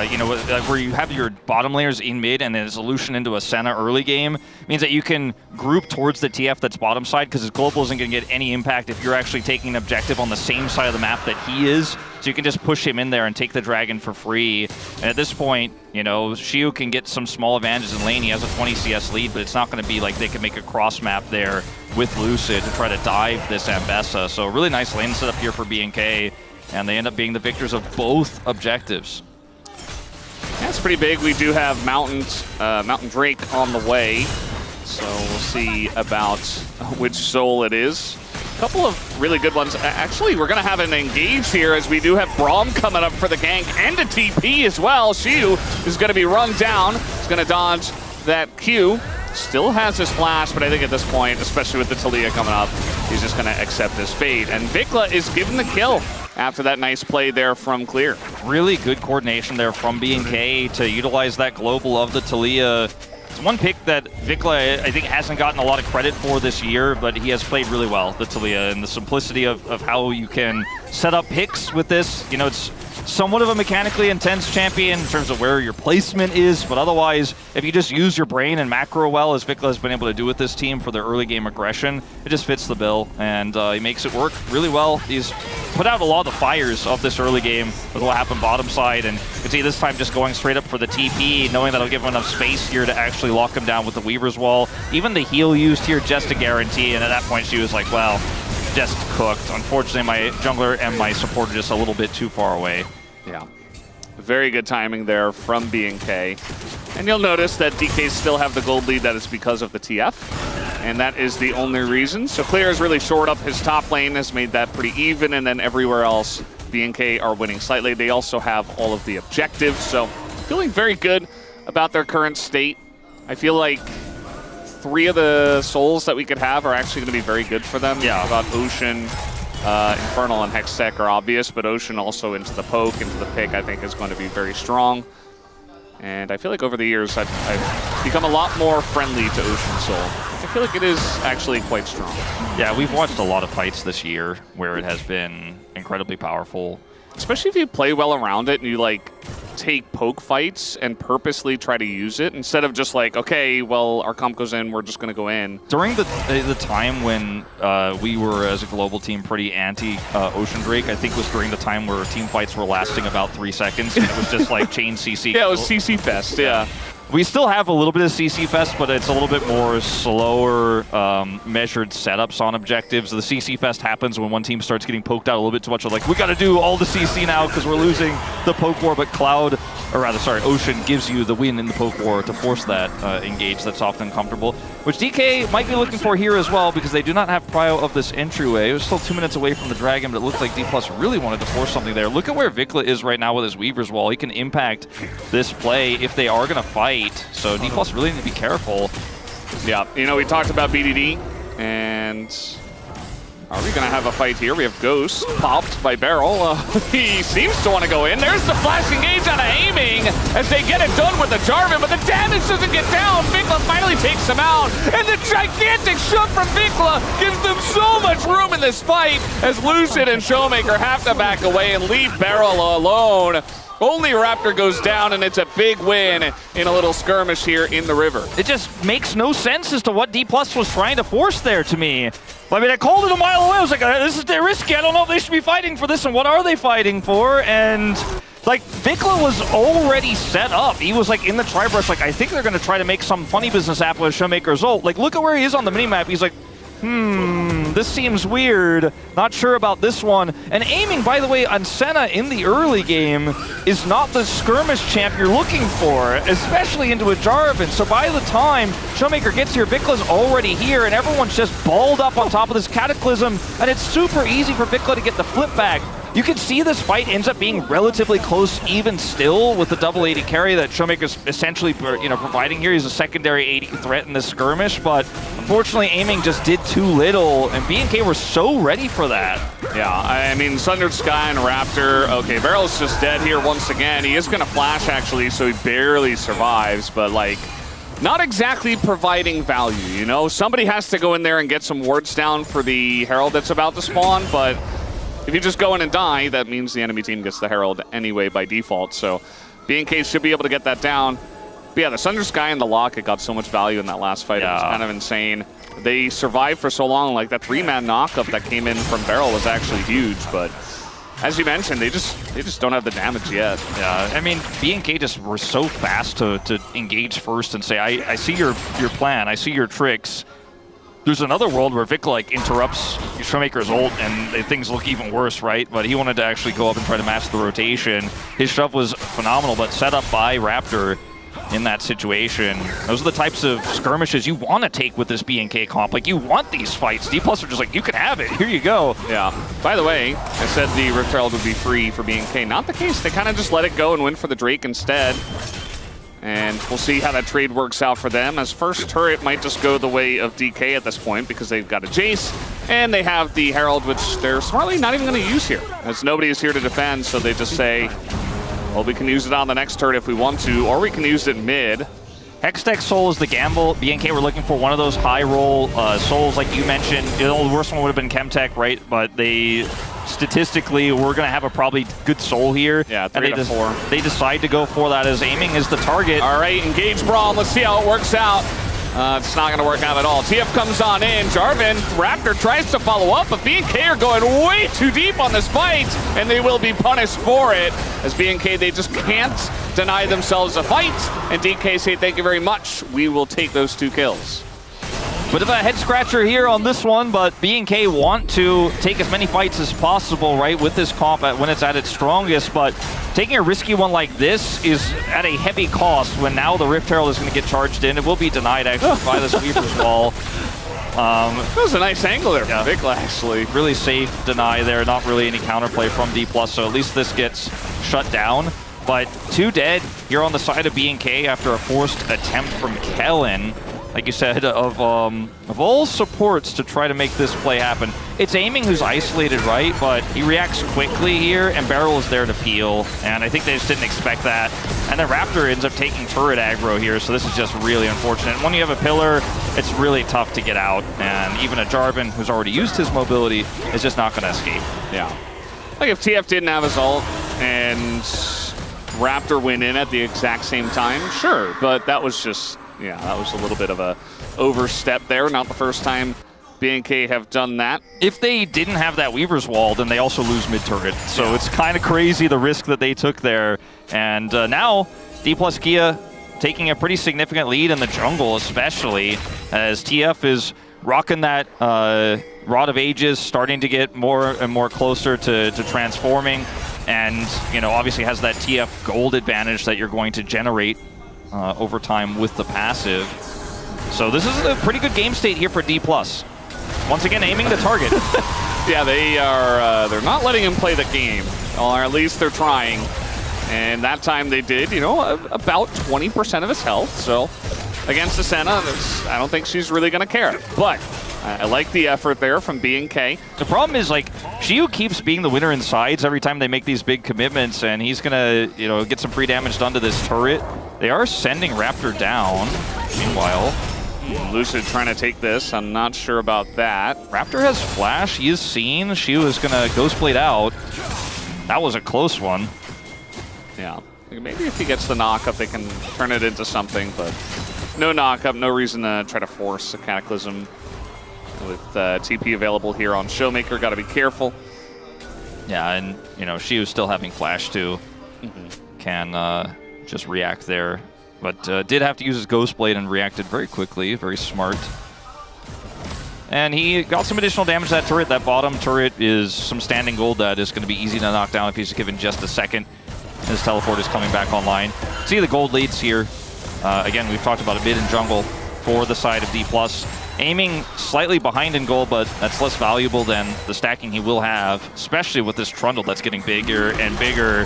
you know, where you have your bottom layers in mid and then a solution into a Senna early game, means that you can group towards the TF that's bottom side, because his global isn't going to get any impact if you're actually taking an objective on the same side of the map that he is. So you can just push him in there and take the dragon for free. And at this point, you know, Shiu can get some small advantages in lane. He has a 20 CS lead, but it's not going to be like they can make a cross map there with Lucid to try to dive this Ambessa. So really nice lane setup here for BNK, and they end up being the victors of both objectives. That's pretty big. We do have Mountain Drake on the way, so we'll see about which soul it is. A couple of really good ones. Actually, we're going to have an engage here, as we do have Braum coming up for the gank and a TP as well. Shiu is going to be run down. He's going to dodge that Q. Still has his flash, but I think at this point, especially with the Taliyah coming up, he's just going to accept his fate. And Vikla is given the kill after that nice play there from Clear. Really good coordination there from BNK to utilize that global of the Taliyah. It's one pick that Vikla, I think, hasn't gotten a lot of credit for this year, but he has played really well, the Taliyah, and the simplicity of how you can set up picks with this. You know, it's somewhat of a mechanically intense champion in terms of where your placement is, but otherwise, if you just use your brain and macro well, as Vikla has been able to do with this team for their early game aggression, it just fits the bill, and he makes it work really well. He's put out a lot of the fires of this early game with what happened bottom side, and you can see this time just going straight up for the TP, knowing that'll give him enough space here to actually lock him down with the Weaver's Wall. Even the heal used here just to guarantee, and at that point she was like, well, just cooked. Unfortunately, my jungler and my support are just a little bit too far away. Yeah. Very good timing there from BNK. And you'll notice that DK still have the gold lead. That is because of the TF. And that is the only reason. So Clear has really shored up his top lane, has made that pretty even, and then everywhere else, BNK are winning slightly. They also have all of the objectives, so feeling very good about their current state. I feel like 3 of the souls that we could have are actually going to be very good for them. Yeah. About Ocean, Infernal, and Hextech are obvious, but Ocean also into the poke, into the pick, I think is going to be very strong. And I feel like over the years, I've become a lot more friendly to Ocean Soul. I feel like it is actually quite strong. Yeah, we've watched a lot of fights this year where it has been incredibly powerful. Especially if you play well around it and you like take poke fights and purposely try to use it instead of just like, okay, well, our comp goes in, we're just going to go in. During the time when we were, as a global team, pretty anti-Ocean Drake, I think was during the time where team fights were lasting about 3 seconds, and it was just like chain CC. Yeah, it was CC Fest, yeah. We still have a little bit of CC Fest, but it's a little bit more slower, measured setups on objectives. The CC Fest happens when one team starts getting poked out a little bit too much. We're like, we got to do all the CC now because we're losing the poke war, but Ocean gives you the win in the poke war to force that engage that's often comfortable, which DK might be looking for here as well because they do not have prio of this entryway. It was still 2 minutes away from the Dragon, but it looked like D+ really wanted to force something there. Look at where Vikla is right now with his Weaver's Wall. He can impact this play if they are going to fight. So D+ really need to be careful. Yeah, you know, we talked about BDD, and are we going to have a fight here? We have Ghost popped by Barrel. He seems to want to go in. There's the flash engage on Aiming as they get it done with the Jarvan, but the damage doesn't get down. Vikla finally takes him out, and the gigantic shove from Vikla gives them so much room in this fight as Lucid and Showmaker have to back away and leave Barrel alone. Only Raptor goes down, and it's a big win in a little skirmish here in the river. It just makes no sense as to what D+ was trying to force there to me. I mean, I called it a mile away. I was like, this is risky. I don't know if they should be fighting for this, and what are they fighting for? And like, Vikla was already set up. He was like in the tri-brush, like, I think they're going to try to make some funny business happen with Showmaker's ult. Like, look at where he is on the minimap. He's like, this seems weird. Not sure about this one. And Aiming, by the way, on Senna in the early game is not the skirmish champ you're looking for, especially into a Jarvan. So by the time Showmaker gets here, Vikla's already here, and everyone's just balled up on top of this Cataclysm, and it's super easy for Vikla to get the flip back. You can see this fight ends up being relatively close even still with the double 80 carry that Showmaker's essentially providing here. He's a secondary 80 threat in this skirmish, but unfortunately Aiming just did too little, and BNK were so ready for that. Yeah, I mean, Sundered Sky and Raptor, okay, Barrel's just dead here once again. He is going to flash, actually, so he barely survives, but, like, not exactly providing value, you know? Somebody has to go in there and get some wards down for the Herald that's about to spawn, but if you just go in and die, that means the enemy team gets the Herald anyway by default, so BNK should be able to get that down. But yeah, the Sundered Sky and the Locket got so much value in that last fight. Yeah. It was kind of insane. They survived for so long. Like, that 3-man knockup that came in from Barrel was actually huge, but as you mentioned, they just don't have the damage yet. Yeah, I mean, BNK just were so fast to engage first and say, I see your plan, I see your tricks. There's another world where Vikla like interrupts Showmaker's ult and things look even worse, right? But he wanted to actually go up and try to match the rotation. His shove was phenomenal, but set up by Raptor in that situation. Those are the types of skirmishes you want to take with this BNK comp. Like, you want these fights. D+ are just like, you can have it. Here you go. Yeah. By the way, I said the Rift Herald would be free for BNK. Not the case. They kind of just let it go and went for the Drake instead. And we'll see how that trade works out for them, as first turret might just go the way of DK at this point because they've got a Jace and they have the Herald, which they're smartly not even going to use here, as nobody is here to defend, so they just say, well, we can use it on the next turret if we want to, or we can use it mid. Hextech Soul is the gamble. BNK were looking for one of those high roll souls like you mentioned. The worst one would have been Chemtech, right? But they statistically we're going to have a probably good soul here. Yeah, 3 to 4. They decide to go for that as Aiming is the target. All right, engage Brawl. Let's see how it works out. It's not going to work out at all. TF comes on in. Jarvan, Raptor tries to follow up, but BNK are going way too deep on this fight, and they will be punished for it. As BNK, they just can't deny themselves a fight, and DK say thank you very much. We will take those 2 kills. Bit of a head scratcher here on this one, but BNK want to take as many fights as possible, right, with this comp when it's at its strongest, but taking a risky one like this is at a heavy cost when now the Rift Herald is going to get charged in. It will be denied actually by this Weaver's Wall. That was a nice angle there from Vikla, actually. Really safe deny there, not really any counterplay from D+, so at least this gets shut down. But 2 dead here on the side of BNK after a forced attempt from Kellen. Like you said, of all supports to try to make this play happen. It's Aiming who's isolated, right? But he reacts quickly here, and Beryl is there to peel. And I think they just didn't expect that. And then Raptor ends up taking turret aggro here, so this is just really unfortunate. When you have a pillar, it's really tough to get out. And even a Jarvan, who's already used his mobility, is just not going to escape. Yeah. Like if TF didn't have his ult and Raptor went in at the exact same time, sure. But that was just... yeah, that was a little bit of a overstep there. Not the first time BNK have done that. If they didn't have that Weaver's Wall, then they also lose mid-turret. So it's kind of crazy the risk that they took there. And now, D+ Kia taking a pretty significant lead in the jungle, especially as TF is rocking that Rod of Ages, starting to get more and more closer to transforming. And, you know, obviously has that TF gold advantage that you're going to generate over time with the passive. So this is a pretty good game state here for D+. Once again, aiming the target. Yeah, they're not letting him play the game, or at least they're trying. And that time they did, you know, about 20% of his health. So against the Senna, I don't think she's really going to care. But I like the effort there from BNK. The problem is, like, Shiyu keeps being the winner in sides every time they make these big commitments, and he's going to, you know, get some free damage done to this turret. They are sending Raptor down, meanwhile. Lucid trying to take this. I'm not sure about that. Raptor has flash. He is seen. Shiyu is going to Ghostblade out. That was a close one. Yeah. Maybe if he gets the knock-up, they can turn it into something, but no knock-up, no reason to try to force a Cataclysm. With TP available here on Showmaker, got to be careful. Yeah, and, you know, Shiu's still having flash, too. Can just react there. But did have to use his Ghostblade and reacted very quickly. Very smart. And he got some additional damage to that turret. That bottom turret is some standing gold that is going to be easy to knock down if he's given just a second. His teleport is coming back online. See the gold leads here. Again, we've talked about a mid and jungle for the side of D+. Aiming slightly behind in gold, but that's less valuable than the stacking he will have, especially with this Trundle that's getting bigger and bigger.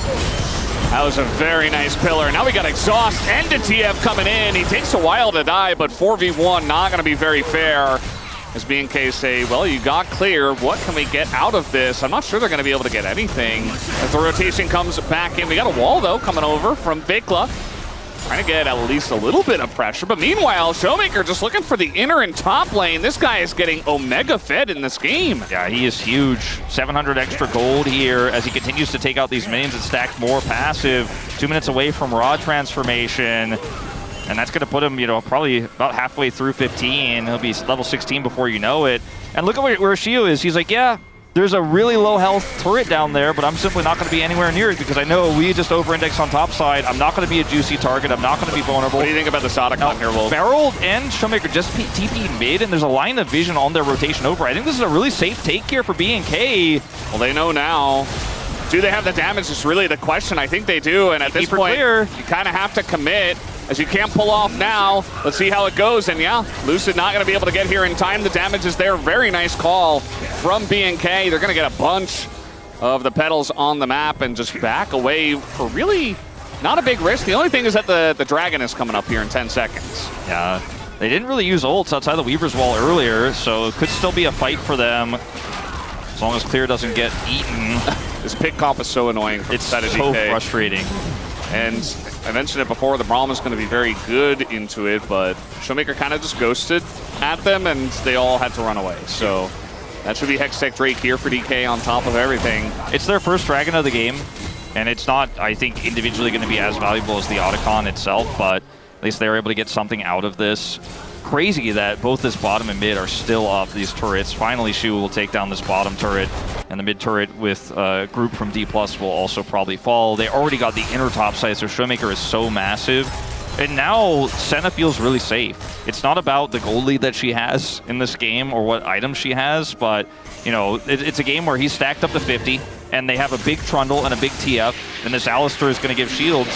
That was a very nice pillar. Now we got Exhaust and a TF coming in. He takes a while to die, but 4v1 not going to be very fair. As BNK say, well, you got clear. What can we get out of this? I'm not sure they're going to be able to get anything. As the rotation comes back in, we got a wall, though, coming over from Vikla. Trying to get at least a little bit of pressure. But meanwhile, Showmaker just looking for the inner and top lane. This guy is getting Omega fed in this game. Yeah, he is huge. 700 extra gold here as he continues to take out these minions and stack more passive. 2 minutes away from Rod transformation. And that's going to put him, you know, probably about halfway through 15. He'll be level 16 before you know it. And look at where Shiyu is. He's like, yeah, there's a really low health turret down there, but I'm simply not going to be anywhere near it because I know we just over-index on top side. I'm not going to be a juicy target. I'm not going to be vulnerable. What do you think about the Sadakon here, Wolf? Beryl and Showmaker just TP mid, and there's a line of vision on their rotation over. I think this is a really safe take here for BNK. Well, they know now. Do they have the damage is really the question. I think they do, and at this point, you kind of have to commit. As you can't pull off now. Let's see how it goes. And yeah, Lucid not going to be able to get here in time. The damage is there. Very nice call from BNK. They're going to get a bunch of the petals on the map and just back away for really not a big risk. The only thing is that the dragon is coming up here in 10 seconds. Yeah, they didn't really use ults outside the Weaver's Wall earlier, so it could still be a fight for them as long as Clear doesn't get eaten. This pick comp is so annoying for it's so frustrating. And I mentioned it before, the Braum is going to be very good into it, but Showmaker kind of just ghosted at them, and they all had to run away. So that should be Hextech Drake here for DK on top of everything. It's their first Dragon of the game, and it's not, I think, individually going to be as valuable as the Otacon itself, but at least they're able to get something out of this. Crazy that both this bottom and mid are still up, these turrets. Finally, Shu will take down this bottom turret, and the mid turret with a group from D+ will also probably fall. They already got the inner top side, so Showmaker is so massive And now Senna feels really safe. It's not about the gold lead that she has in this game or what items she has, but you know, it's a game where he's stacked up to 50, and they have a big Trundle and a big TF, and this Alistar is going to give shields.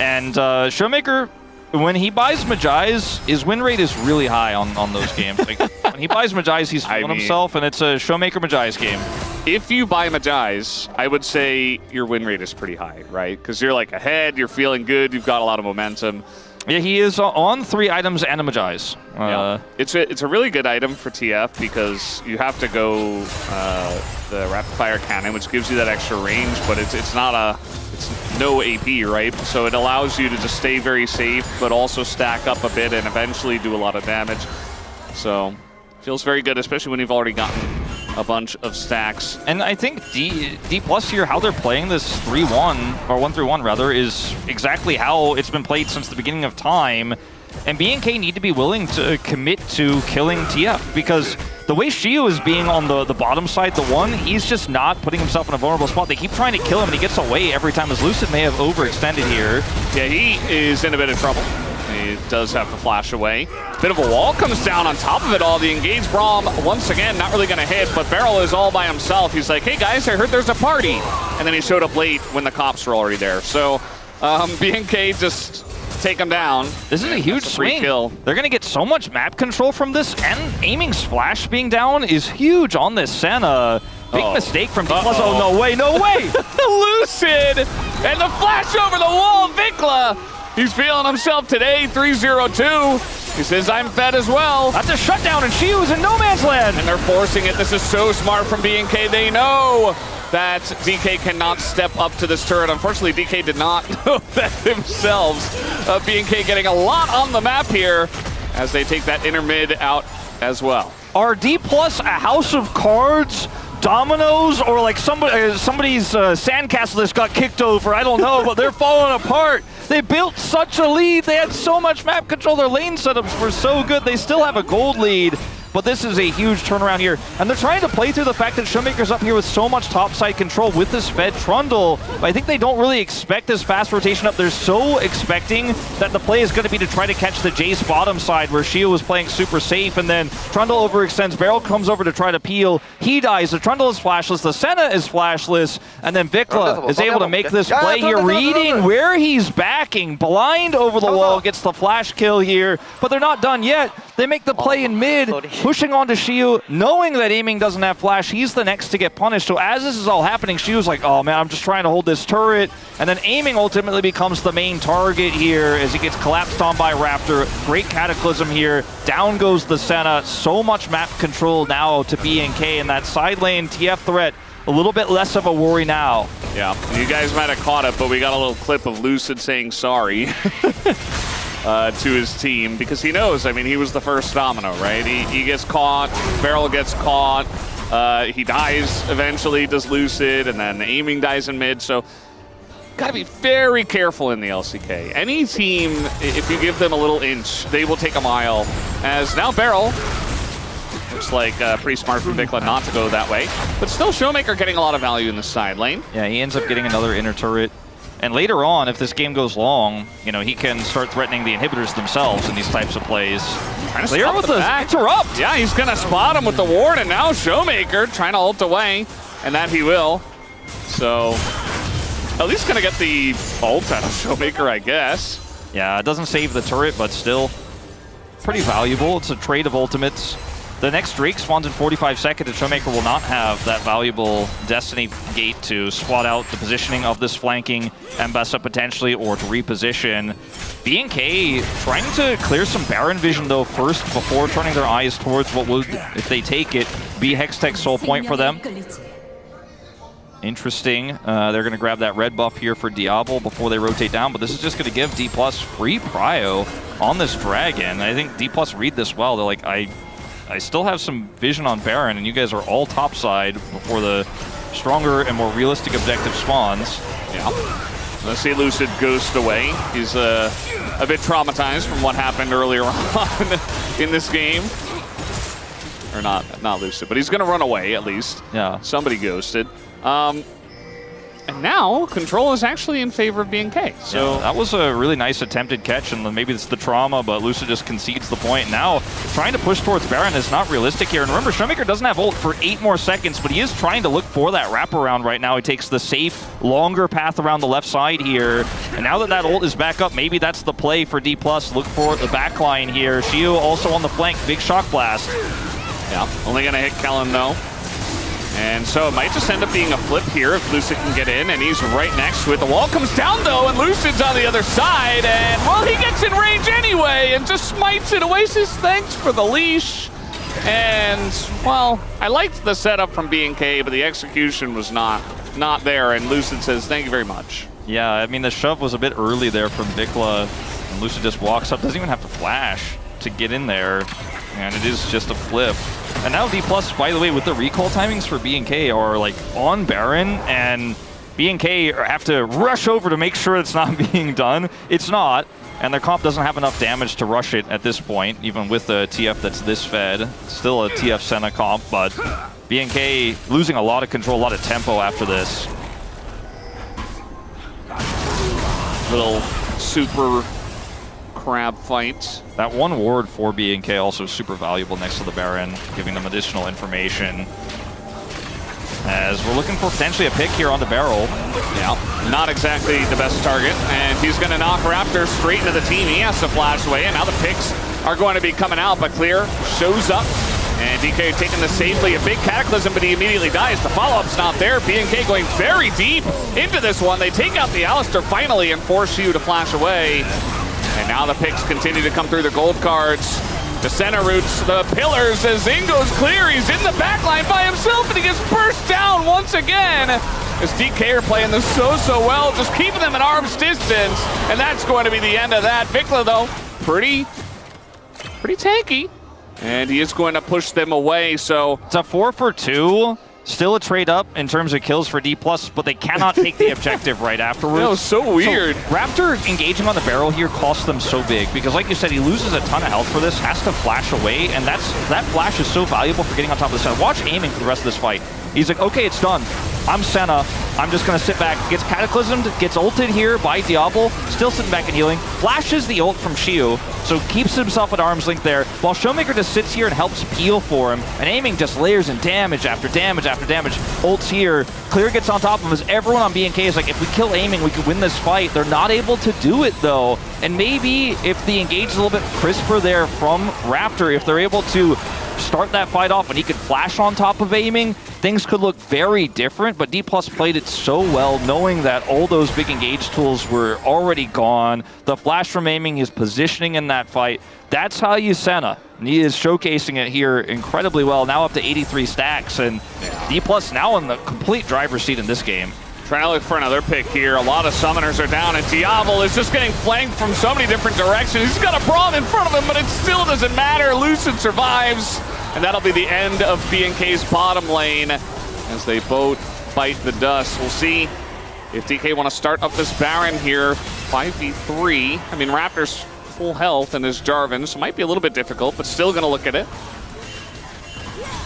And Showmaker, when he buys Majai's, his win rate is really high on those games. Like, when he buys Majai's, he's feeling himself, and it's a Showmaker Majai's game. If you buy Majai's, I would say your win rate is pretty high, right? Because you're like ahead, you're feeling good, you've got a lot of momentum. Yeah, he is on 3 items and a Majai's. Yeah. It's a really good item for TF because you have to go the rapid fire cannon, which gives you that extra range, but it's no AP, right? So it allows you to just stay very safe, but also stack up a bit and eventually do a lot of damage. So feels very good, especially when you've already gotten a bunch of stacks. And I think D+ here, how they're playing this 3-1, or 1-3-1 rather, is exactly how it's been played since the beginning of time. And BNK need to be willing to commit to killing TF, because the way Shio is being on the bottom side, the 1, he's just not putting himself in a vulnerable spot. They keep trying to kill him, and he gets away every time, as Lucid may have overextended here. Yeah, he is in a bit of trouble. He does have to flash away. Bit of a wall comes down on top of it all. The engaged Braum, once again, not really going to hit, but Beryl is all by himself. He's like, hey guys, I heard there's a party. And then he showed up late when the cops were already there. So BNK just take him down. This is a huge swing. Kill. They're going to get so much map control from this, and aiming's flash being down is huge on this Senna. Big mistake from D+. Oh, no way, no way! Lucid! And the flash over the wall, Vikla! He's feeling himself today, 3-0-2. He says, I'm fed as well. That's a shutdown, and Shio's in no man's land. And they're forcing it. This is so smart from BNK. They know that DK cannot step up to this turret. Unfortunately, DK did not know that themselves. BNK getting a lot on the map here as they take that inner mid out as well. Are D+ a house of cards? Dominoes, or like somebody's sandcastle that's got kicked over? I don't know, but they're falling apart. They built such a lead. They had so much map control. Their lane setups were so good. They still have a gold lead, but this is a huge turnaround here. And they're trying to play through the fact that Showmaker's up here with so much topside control with this fed Trundle. But I think they don't really expect this fast rotation up. They're so expecting that the play is going to be to try to catch the Jace bottom side, where Shio was playing super safe, and then Trundle overextends. Beryl comes over to try to peel. He dies. The Trundle is flashless. The Senna is flashless. And then Vikla is able to make this play here, reading where he's backing. Blind over the wall, gets the flash kill here. But they're not done yet. They make the play in mid, pushing onto Shio, knowing that aiming doesn't have flash. He's the next to get punished. So as this is all happening, Shio's like, oh man, I'm just trying to hold this turret. And then aiming ultimately becomes the main target here as he gets collapsed on by Raptor. Great Cataclysm here. Down goes the Senna. So much map control now to BNK, and that side lane TF threat a little bit less of a worry now. Yeah, you guys might have caught it, but we got a little clip of Lucid saying sorry. To his team, because he knows, I mean, he was the first domino, right? He gets caught, Beryl gets caught, he dies eventually, does Lucid, and then aiming dies in mid, so gotta be very careful in the LCK. Any team, if you give them a little inch, they will take a mile, as now Beryl, looks like pretty smart from Vikla not to go that way, but still Showmaker getting a lot of value in the side lane. Yeah, he ends up getting another inner turret. And later on, if this game goes long, you know, he can start threatening the inhibitors themselves in these types of plays. Clear with the interrupt. Yeah, he's gonna spot him with the ward, and now Showmaker trying to ult away, and that he will. So at least gonna get the ult out of Showmaker, I guess. Yeah, it doesn't save the turret, but still pretty valuable. It's a trade of ultimates. The next Drake spawns in 45 seconds, and Showmaker will not have that valuable Destiny gate to squat out the positioning of this flanking Mbessa potentially, or to reposition. BNK trying to clear some Baron vision though first before turning their eyes towards what would, if they take it, be Hextech soul point for them. Interesting. They're going to grab that red buff here for Diablo before they rotate down, but this is just going to give D+ free prio on this Dragon. I think D+ read this well. They're like, I still have some vision on Baron, and you guys are all topside before the stronger and more realistic objective spawns. Yeah. Let's see Lucid ghost away. He's a bit traumatized from what happened earlier on in this game. Or not Lucid, but he's going to run away at least. Yeah. Somebody ghosted. And now, control is actually in favor of BNK. So yeah, that was a really nice attempted catch, and maybe it's the trauma, but Lucid just concedes the point. Now, trying to push towards Baron is not realistic here. And remember, Showmaker doesn't have ult for 8 more seconds, but he is trying to look for that wraparound right now. He takes the safe, longer path around the left side here. And now that that ult is back up, maybe that's the play for D+. Look for the backline here. Shiu also on the flank, big shock blast. Yeah, only gonna hit Kellen though. And so it might just end up being a flip here if Lucid can get in, and he's right next to it. The wall comes down though, and Lucid's on the other side, and well, he gets in range anyway and just smites it. Oasis, thanks for the leash. And well, I liked the setup from BNK, but the execution was not there, and Lucid says thank you very much. Yeah, I mean, the shove was a bit early there from Vikla, and Lucid just walks up, doesn't even have to flash to get in there, and it is just a flip. And now D+, by the way, with the recall timings for BNK are like on Baron, and BNK have to rush over to make sure it's not being done. It's not, and their comp doesn't have enough damage to rush it at this point, even with the TF that's this fed. Still a TF Senna comp, but BNK losing a lot of control, a lot of tempo after this. Little super crab fight. That one ward for BNK also super valuable next to the Baron, giving them additional information. As we're looking for potentially a pick here on the barrel. Yeah, not exactly the best target. And he's going to knock Raptor straight into the team. He has to flash away, and now the picks are going to be coming out, but Clear shows up. And DK taking this safely, a big cataclysm, but he immediately dies. The follow-up's not there. BNK going very deep into this one. They take out the Alistar finally and force you to flash away. And now the picks continue to come through the gold cards. The center roots, the pillars, as Zing goes clear. He's in the backline by himself, and he gets burst down once again. As DK are playing this so well, just keeping them at arm's distance. And that's going to be the end of that. Vikla, though, pretty tanky. And he is going to push them away, so... It's a 4 for 2. Still a trade up in terms of kills for D+, but they cannot take the objective right afterwards. That was so weird. So Raptor engaging on the barrel here costs them so big, because like you said, he loses a ton of health for this, has to flash away, and that flash is so valuable for getting on top of the side. Watch aiming for the rest of this fight. He's like, okay, it's done. I'm Senna. I'm just going to sit back. Gets cataclysmed, gets ulted here by Diablo. Still sitting back and healing. Flashes the ult from Shiu, so keeps himself at arm's length there, while Showmaker just sits here and helps peel for him. And aiming just layers in damage after damage after damage. Ults here. Clear gets on top of him as everyone on BNK is like, if we kill aiming, we could win this fight. They're not able to do it, though. And maybe if the engage is a little bit crisper there from Raptor, if they're able to start that fight off and he could flash on top of aiming, things could look very different, but D+ played it so well, knowing that all those big engage tools were already gone. The flash from aiming, his positioning in that fight, that's how you Senna. And he is showcasing it here incredibly well, now up to 83 stacks, and D+ now in the complete driver's seat in this game. Trying to look for another pick here. A lot of summoners are down, and Diablo is just getting flanked from so many different directions. He's got a Braum in front of him, but it still doesn't matter. Lucid survives, and that'll be the end of BNK's bottom lane as they both bite the dust. We'll see if DK want to start up this Baron here. 5v3. I mean, Raptor's full health and his Jarvan, so it might be a little bit difficult, but still going to look at it.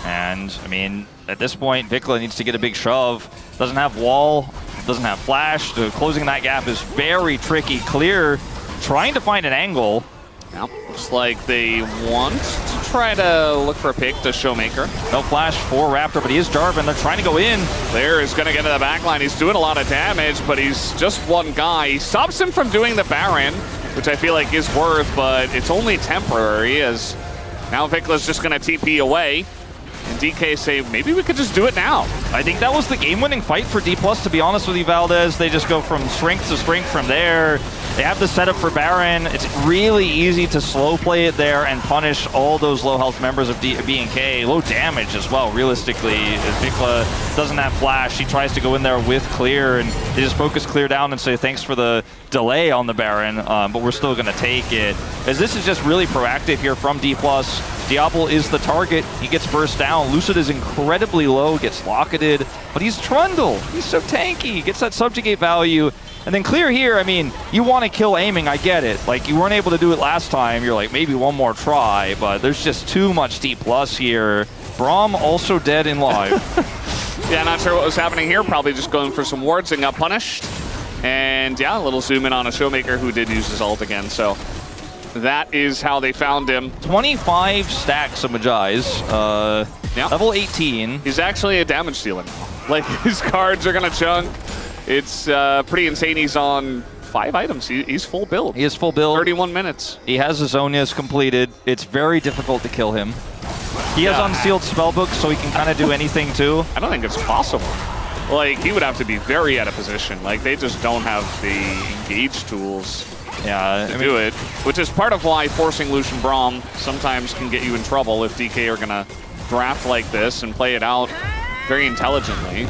And, I mean, at this point, Vikla needs to get a big shove. Doesn't have wall, doesn't have flash. So closing that gap is very tricky. Clear trying to find an angle. Now, looks like they want to try to look for a pick to Showmaker. No flash for Raptor, but he is Jarvan. They're trying to go in. Clear is going to get to the backline. He's doing a lot of damage, but he's just one guy. He stops him from doing the Baron, which I feel like is worth, but it's only temporary, as now Vikla's just going to TP away. And DK say, maybe we could just do it now. I think that was the game-winning fight for D+, to be honest with you, Valdez. They just go from strength to strength from there. They have the setup for Baron. It's really easy to slow play it there and punish all those low-health members of BNK. Low damage as well, realistically. As Vikla doesn't have flash, he tries to go in there with Clear, and they just focus Clear down and say, thanks for the delay on the Baron, but we're still going to take it. As this is just really proactive here from D+. Diablo is the target. He gets burst down. Lucid is incredibly low, gets locketed, but he's Trundle. He's so tanky. He gets that subjugate value. And then Clear here, I mean, you want to kill aiming, I get it. Like, you weren't able to do it last time. You're like, maybe one more try, but there's just too much D+ here. Braum also dead in live. Yeah, not sure what was happening here. Probably just going for some wards and got punished. And yeah, a little zoom in on a Showmaker who did use his ult again. So that is how they found him. 25 stacks of Majai's. Yeah. Level 18. He's actually a damage dealer now. Like, his cards are going to chunk. It's pretty insane. He's on 5 items. He's full build. He is full build. 31 minutes. He has his Zonias completed. It's very difficult to kill him. He has unsealed spellbook, so he can kind of do anything too. I don't think it's possible. Like, he would have to be very out of position. Like, they just don't have the engage tools to do it, which is part of why forcing Lucian Braum sometimes can get you in trouble if DK are going to draft like this and play it out very intelligently.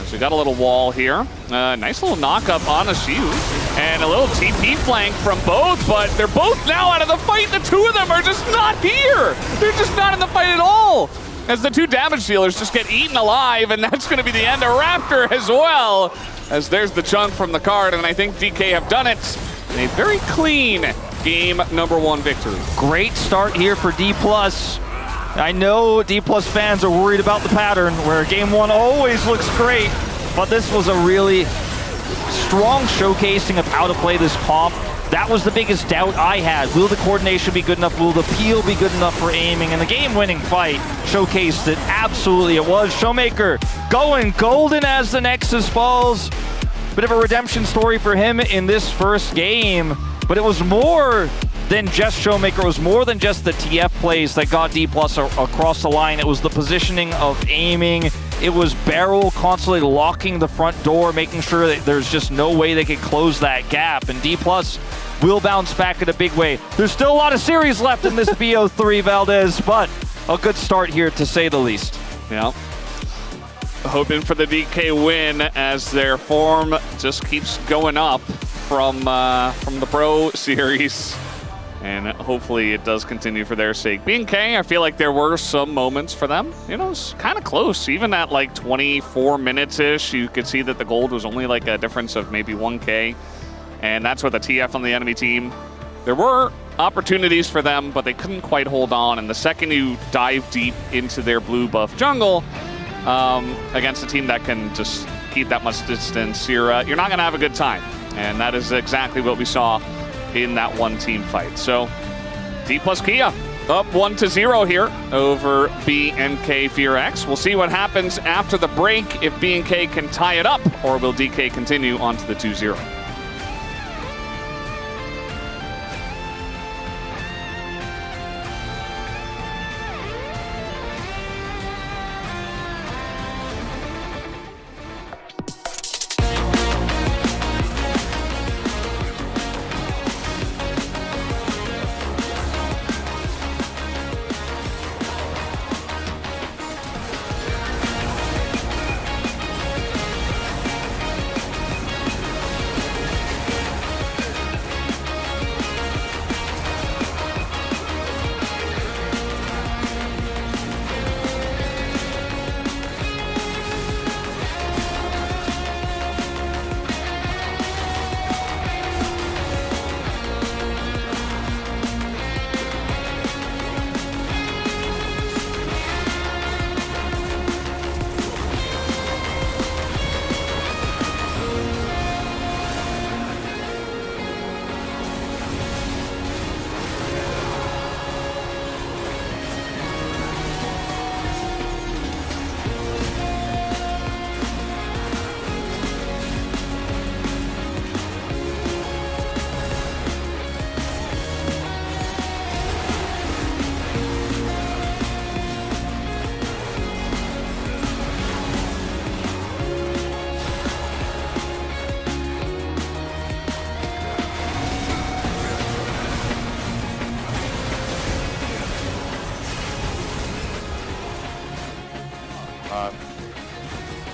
So we got a little wall here. Nice little knock up on a shield. And a little TP flank from both, but they're both now out of the fight. The two of them are just not here. They're just not in the fight at all. As the two damage dealers just get eaten alive, and that's going to be the end of Raptor as well. As there's the chunk from the card, and I think DK have done it in a very clean game number 1 victory. Great start here for D+. I know D+ fans are worried about the pattern where game 1 always looks great, but this was a really strong showcasing of how to play this comp. That was the biggest doubt I had. Will the coordination be good enough? Will the peel be good enough for aiming? And the game-winning fight showcased it. Absolutely it was. Showmaker going golden as the Nexus falls. Bit of a redemption story for him in this first game, but it was more than just Showmaker. It was more than just the TF plays that got D+ across the line. It was the positioning of aiming. It was Beryl constantly locking the front door, making sure that there's just no way they could close that gap. And D+ will bounce back in a big way. There's still a lot of series left in this BO3, Valdez, but a good start here to say the least. Yeah. Hoping for the DK win as their form just keeps going up from the Pro Series. And hopefully it does continue for their sake. BNK, I feel like there were some moments for them. You know, it's kind of close. Even at like 24 minutes-ish, you could see that the gold was only like a difference of maybe 1K. And that's with a TF on the enemy team. There were opportunities for them, but they couldn't quite hold on. And the second you dive deep into their blue buff jungle, against a team that can just keep that much distance, you're not going to have a good time. And that is exactly what we saw in that one team fight. So D+ Kia up 1-0 here over BNK FearX. We'll see what happens after the break if BNK can tie it up, or will DK continue onto the 2-0.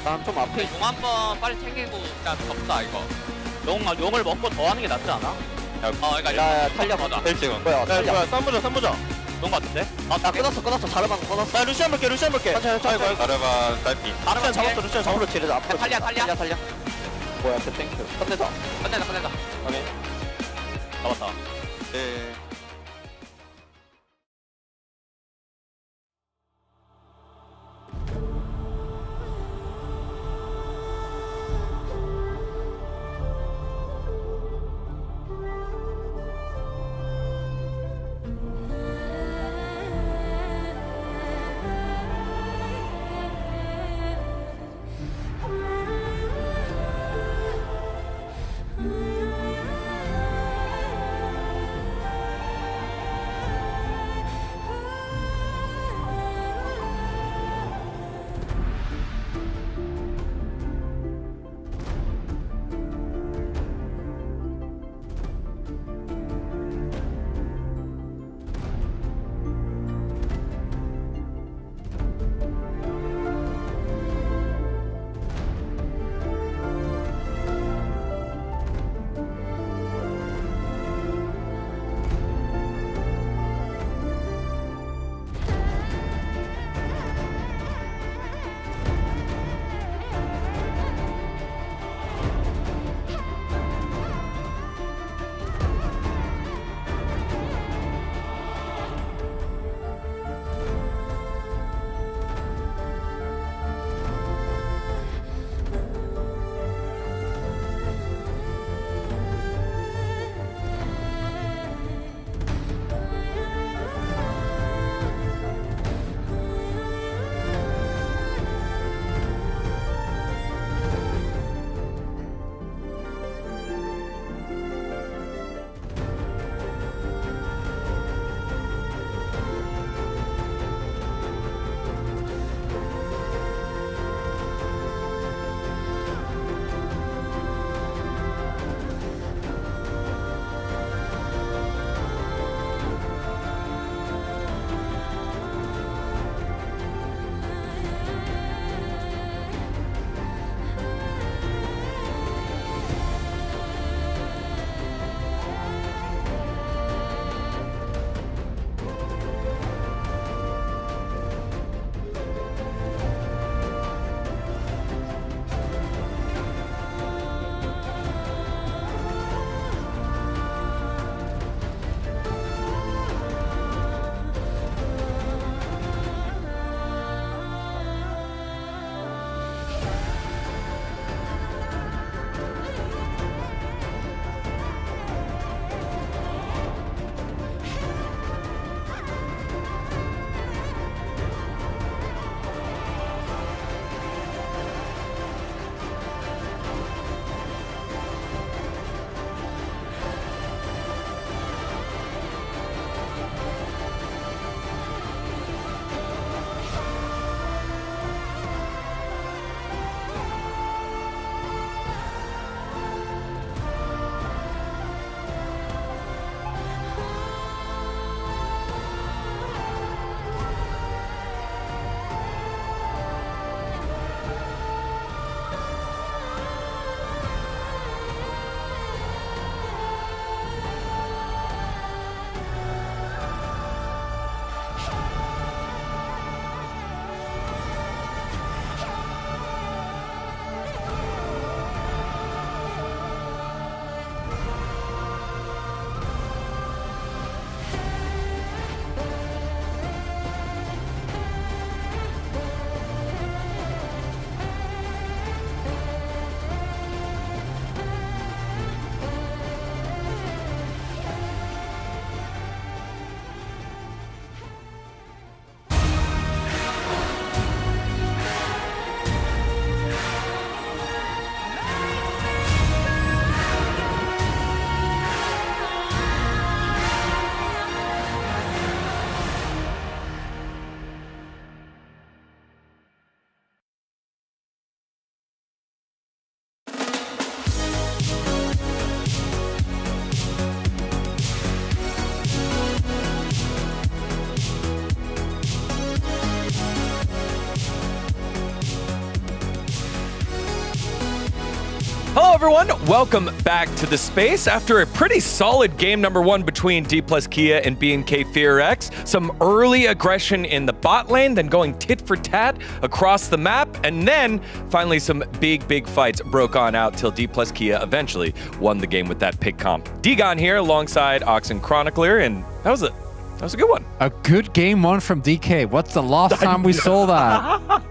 난 좀 앞에 용 한번 빨리 챙기고 일단 덥다 이거. 용을 먹고 더 하는 게 낫지 않아? 그러니까 야 탈려 맞아. 뭐야 탈려 뭐야 쌈보자 용 같은데? 나 끊었어 자르방 끊었어 나 루시안 볼게 천천히 자르반 딸피 루시안 잡았어 루시안 잡으러 지르자 앞으로 탈려 뭐야 그 탱크 끝내자 오케이 잡았다. everyone, welcome back to the space. After a pretty solid game number 1 between D plus Kia and BNK FearX, some early aggression in the bot lane, then going tit for tat across the map, and then finally some big fights broke on out till D plus Kia eventually won the game with that pick comp. D-Gon here alongside Ox and Chronicler, and that was a good one. A good game 1 from DK. What's the last time we saw that?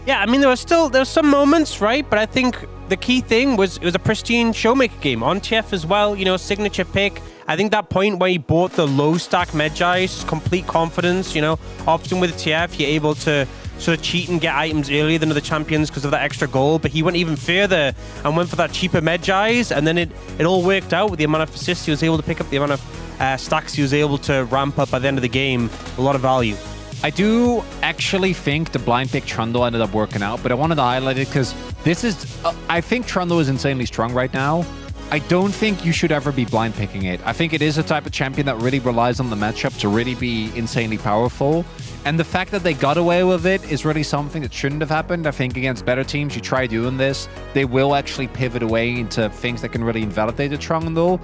Yeah, I mean, there was some moments, right? But I think the key thing was it was a pristine Showmaker game. On TF as well, you know, signature pick. I think that point where he bought the low stack Medjai, complete confidence, you know, often with TF, you're able to sort of cheat and get items earlier than other champions because of that extra gold, but he went even further and went for that cheaper Medjais, and then it all worked out with the amount of assists he was able to pick up, the amount of stacks he was able to ramp up by the end of the game. A lot of value. I do actually think the blind pick Trundle ended up working out, but I wanted to highlight it because this is... I think Trundle is insanely strong right now. I don't think you should ever be blind picking it. I think it is a type of champion that really relies on the matchup to really be insanely powerful. And the fact that they got away with it is really something that shouldn't have happened. I think against better teams, you try doing this, they will actually pivot away into things that can really invalidate the Trundle.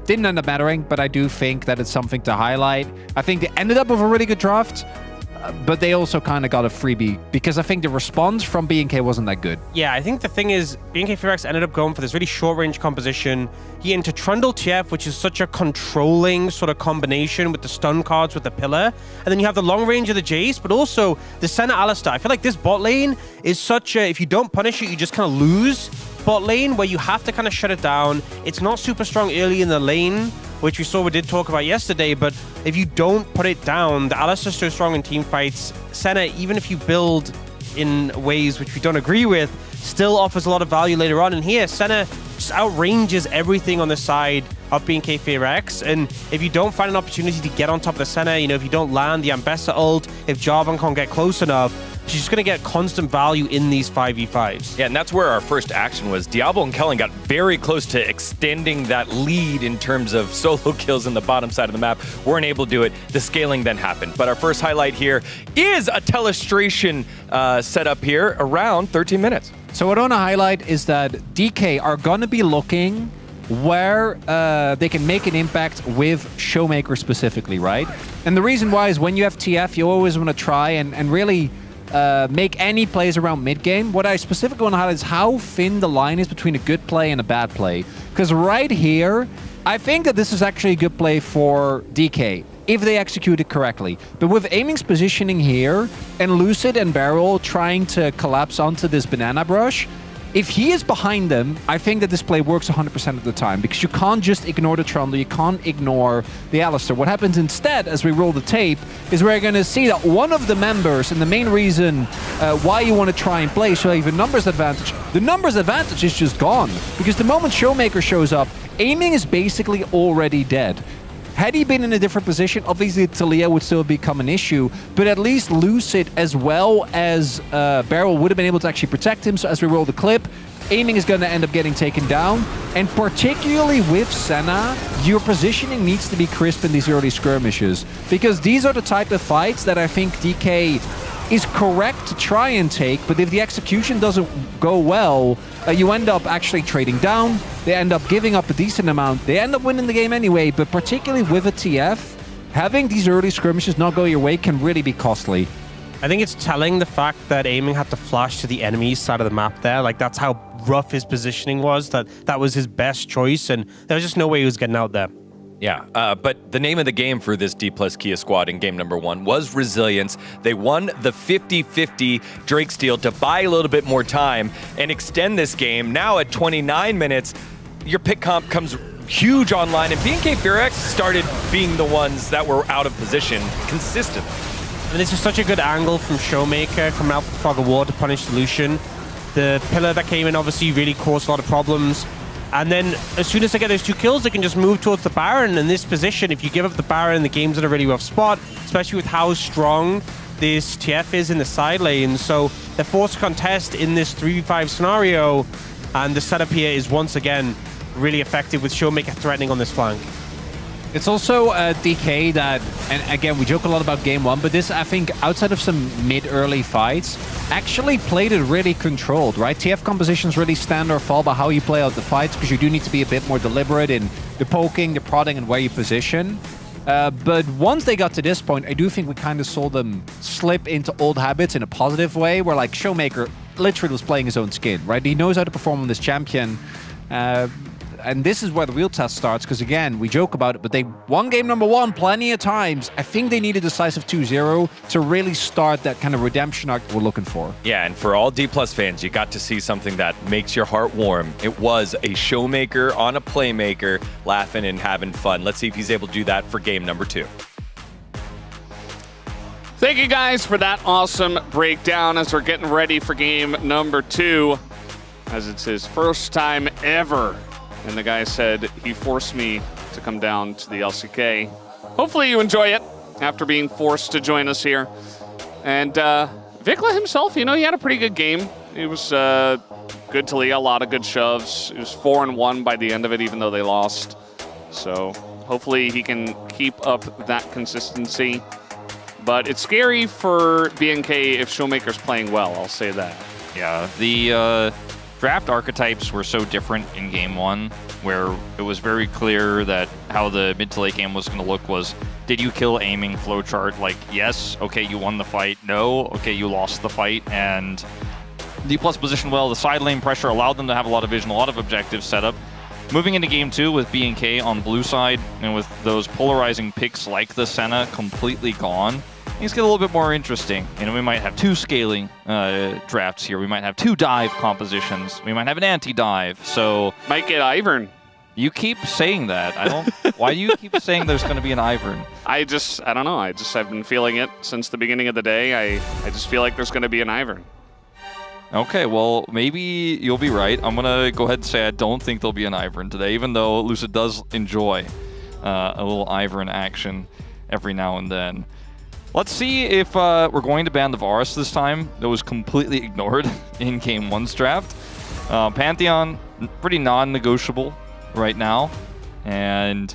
Didn't end up mattering, but I do think that it's something to highlight. I think they ended up with a really good draft, but they also kind of got a freebie because I think the response from BNK wasn't that good. Yeah, I think the thing is, BNK FearX ended up going for this really short-range composition. He into Trundle TF, which is such a controlling sort of combination with the stun cards with the pillar. And then you have the long range of the Jace, but also the Senna Alistar. I feel like this bot lane is such a, if you don't punish it, you just kind of lose bot lane where you have to kind of shut it down. It's not super strong early in the lane, which we saw we did talk about yesterday, but if you don't put it down, the Alistar's so strong in team fights. Senna, even if you build in ways which we don't agree with, still offers a lot of value later on. And here, Senna just outranges everything on the side of BNK FearX. And if you don't find an opportunity to get on top of the Senna, you know, if you don't land the Ambessa ult, if Jarvan can't get close enough, she's just going to get constant value in these 5v5s. Yeah, and that's where our first action was. Diablo and Kellen got very close to extending that lead in terms of solo kills in the bottom side of the map. Weren't able to do it. The scaling then happened. But our first highlight here is a telestration setup here around 13 minutes. So what I want to highlight is that DK are going to be looking where they can make an impact with Showmaker specifically, right? And the reason why is when you have TF, you always want to try and really make any plays around mid-game. What I specifically want to highlight is how thin the line is between a good play and a bad play. Because right here, I think that this is actually a good play for DK, if they execute it correctly. But with Aiming's positioning here, and Lucid and Beryl trying to collapse onto this banana brush, if he is behind them, I think that this play works 100% of the time, because you can't just ignore the Trundle, you can't ignore the Alistar. What happens instead, as we roll the tape, is we're going to see that one of the members, and the main reason why you want to try and play, so you have a numbers advantage, the numbers advantage is just gone. Because the moment Showmaker shows up, Aiming is basically already dead. Had he been in a different position, obviously Talia would still become an issue, but at least Lucid as well as Beryl would have been able to actually protect him. So as we roll the clip, Aiming is going to end up getting taken down. And particularly with Senna, your positioning needs to be crisp in these early skirmishes, because these are the type of fights that I think DK is correct to try and take, but if the execution doesn't go well, you end up actually trading down, they end up giving up a decent amount, they end up winning the game anyway, but particularly with a TF, having these early skirmishes not go your way can really be costly. I think it's telling the fact that Aiming had to flash to the enemy's side of the map there. Like, that's how rough his positioning was, that was his best choice, and there was just no way he was getting out there. Yeah, but the name of the game for this D plus Kia squad in game number 1 was resilience. They won the 50-50 Drake steal to buy a little bit more time and extend this game. Now at 29 minutes, your pick comp comes huge online, and BNK FearX started being the ones that were out of position consistently. And this is such a good angle from Showmaker coming out from Fog of War to punish Solution. The pillar that came in obviously really caused a lot of problems. And then as soon as they get those 2 kills, they can just move towards the Baron. In this position, if you give up the Baron, the game's in a really rough spot, especially with how strong this TF is in the side lane. So they're forced to contest in this 3v5 scenario, and the setup here is once again really effective with Showmaker threatening on this flank. It's also DK that, and again, we joke a lot about game one, but this, I think, outside of some mid-early fights, actually played it really controlled, right? TF compositions really stand or fall by how you play out the fights, because you do need to be a bit more deliberate in the poking, the prodding, and where you position. But once they got to this point, I do think we kind of saw them slip into old habits in a positive way, where like Showmaker literally was playing his own skin, right? He knows how to perform on this champion. And this is where the real test starts, because again, we joke about it, but they won game number one plenty of times. I think they need a decisive 2-0 to really start that kind of redemption arc we're looking for. Yeah, and for all D+ fans, you got to see something that makes your heart warm. It was a Showmaker on a Playmaker, laughing and having fun. Let's see if he's able to do that for game number 2. Thank you guys for that awesome breakdown as we're getting ready for game number 2, as it's his first time ever. And the guy said he forced me to come down to the LCK. Hopefully you enjoy it after being forced to join us here. And Vikla himself, you know, he had a pretty good game. He was good to lead, a lot of good shoves. It was 4-1 by the end of it, even though they lost. So hopefully he can keep up that consistency. But it's scary for BNK if Showmaker's playing well, I'll say that. Yeah, the draft archetypes were so different in game 1, where it was very clear that how the mid to late game was going to look was, did you kill aiming flowchart? Like, yes, okay, you won the fight. No, okay, you lost the fight. And D+ positioned well. The side lane pressure allowed them to have a lot of vision, a lot of objectives set up. Moving into game 2 with BNK on blue side, and with those polarizing picks like the Senna completely gone, things get a little bit more interesting. You know, we might have 2 scaling drafts here. We might have 2 dive compositions. We might have an anti-dive. So might get Ivern. You keep saying that. I don't. Why do you keep saying there's going to be an Ivern? I don't know. I've been feeling it since the beginning of the day. I just feel like there's going to be an Ivern. Okay, well, maybe you'll be right. I'm going to go ahead and say I don't think there'll be an Ivern today, even though Lucid does enjoy a little Ivern action every now and then. Let's see if we're going to ban the Varus this time. That was completely ignored in Game 1's draft. Pantheon, pretty non-negotiable right now. And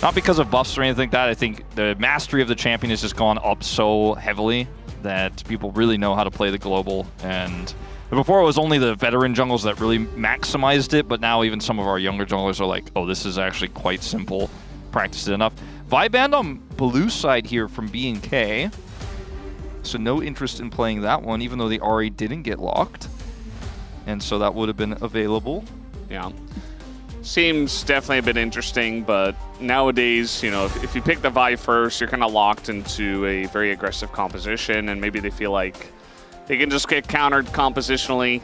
not because of buffs or anything like that. I think the mastery of the champion has just gone up so heavily that people really know how to play the global. And before it was only the veteran jungles that really maximized it, but now even some of our younger junglers are like, oh, this is actually quite simple. Practiced it enough. Viband on blue side here from BNK. So no interest in playing that one, even though the RE didn't get locked. And so that would have been available. Yeah. Seems definitely a bit interesting, but nowadays, you know, if you pick the Vi first, you're kind of locked into a very aggressive composition, and maybe they feel like they can just get countered compositionally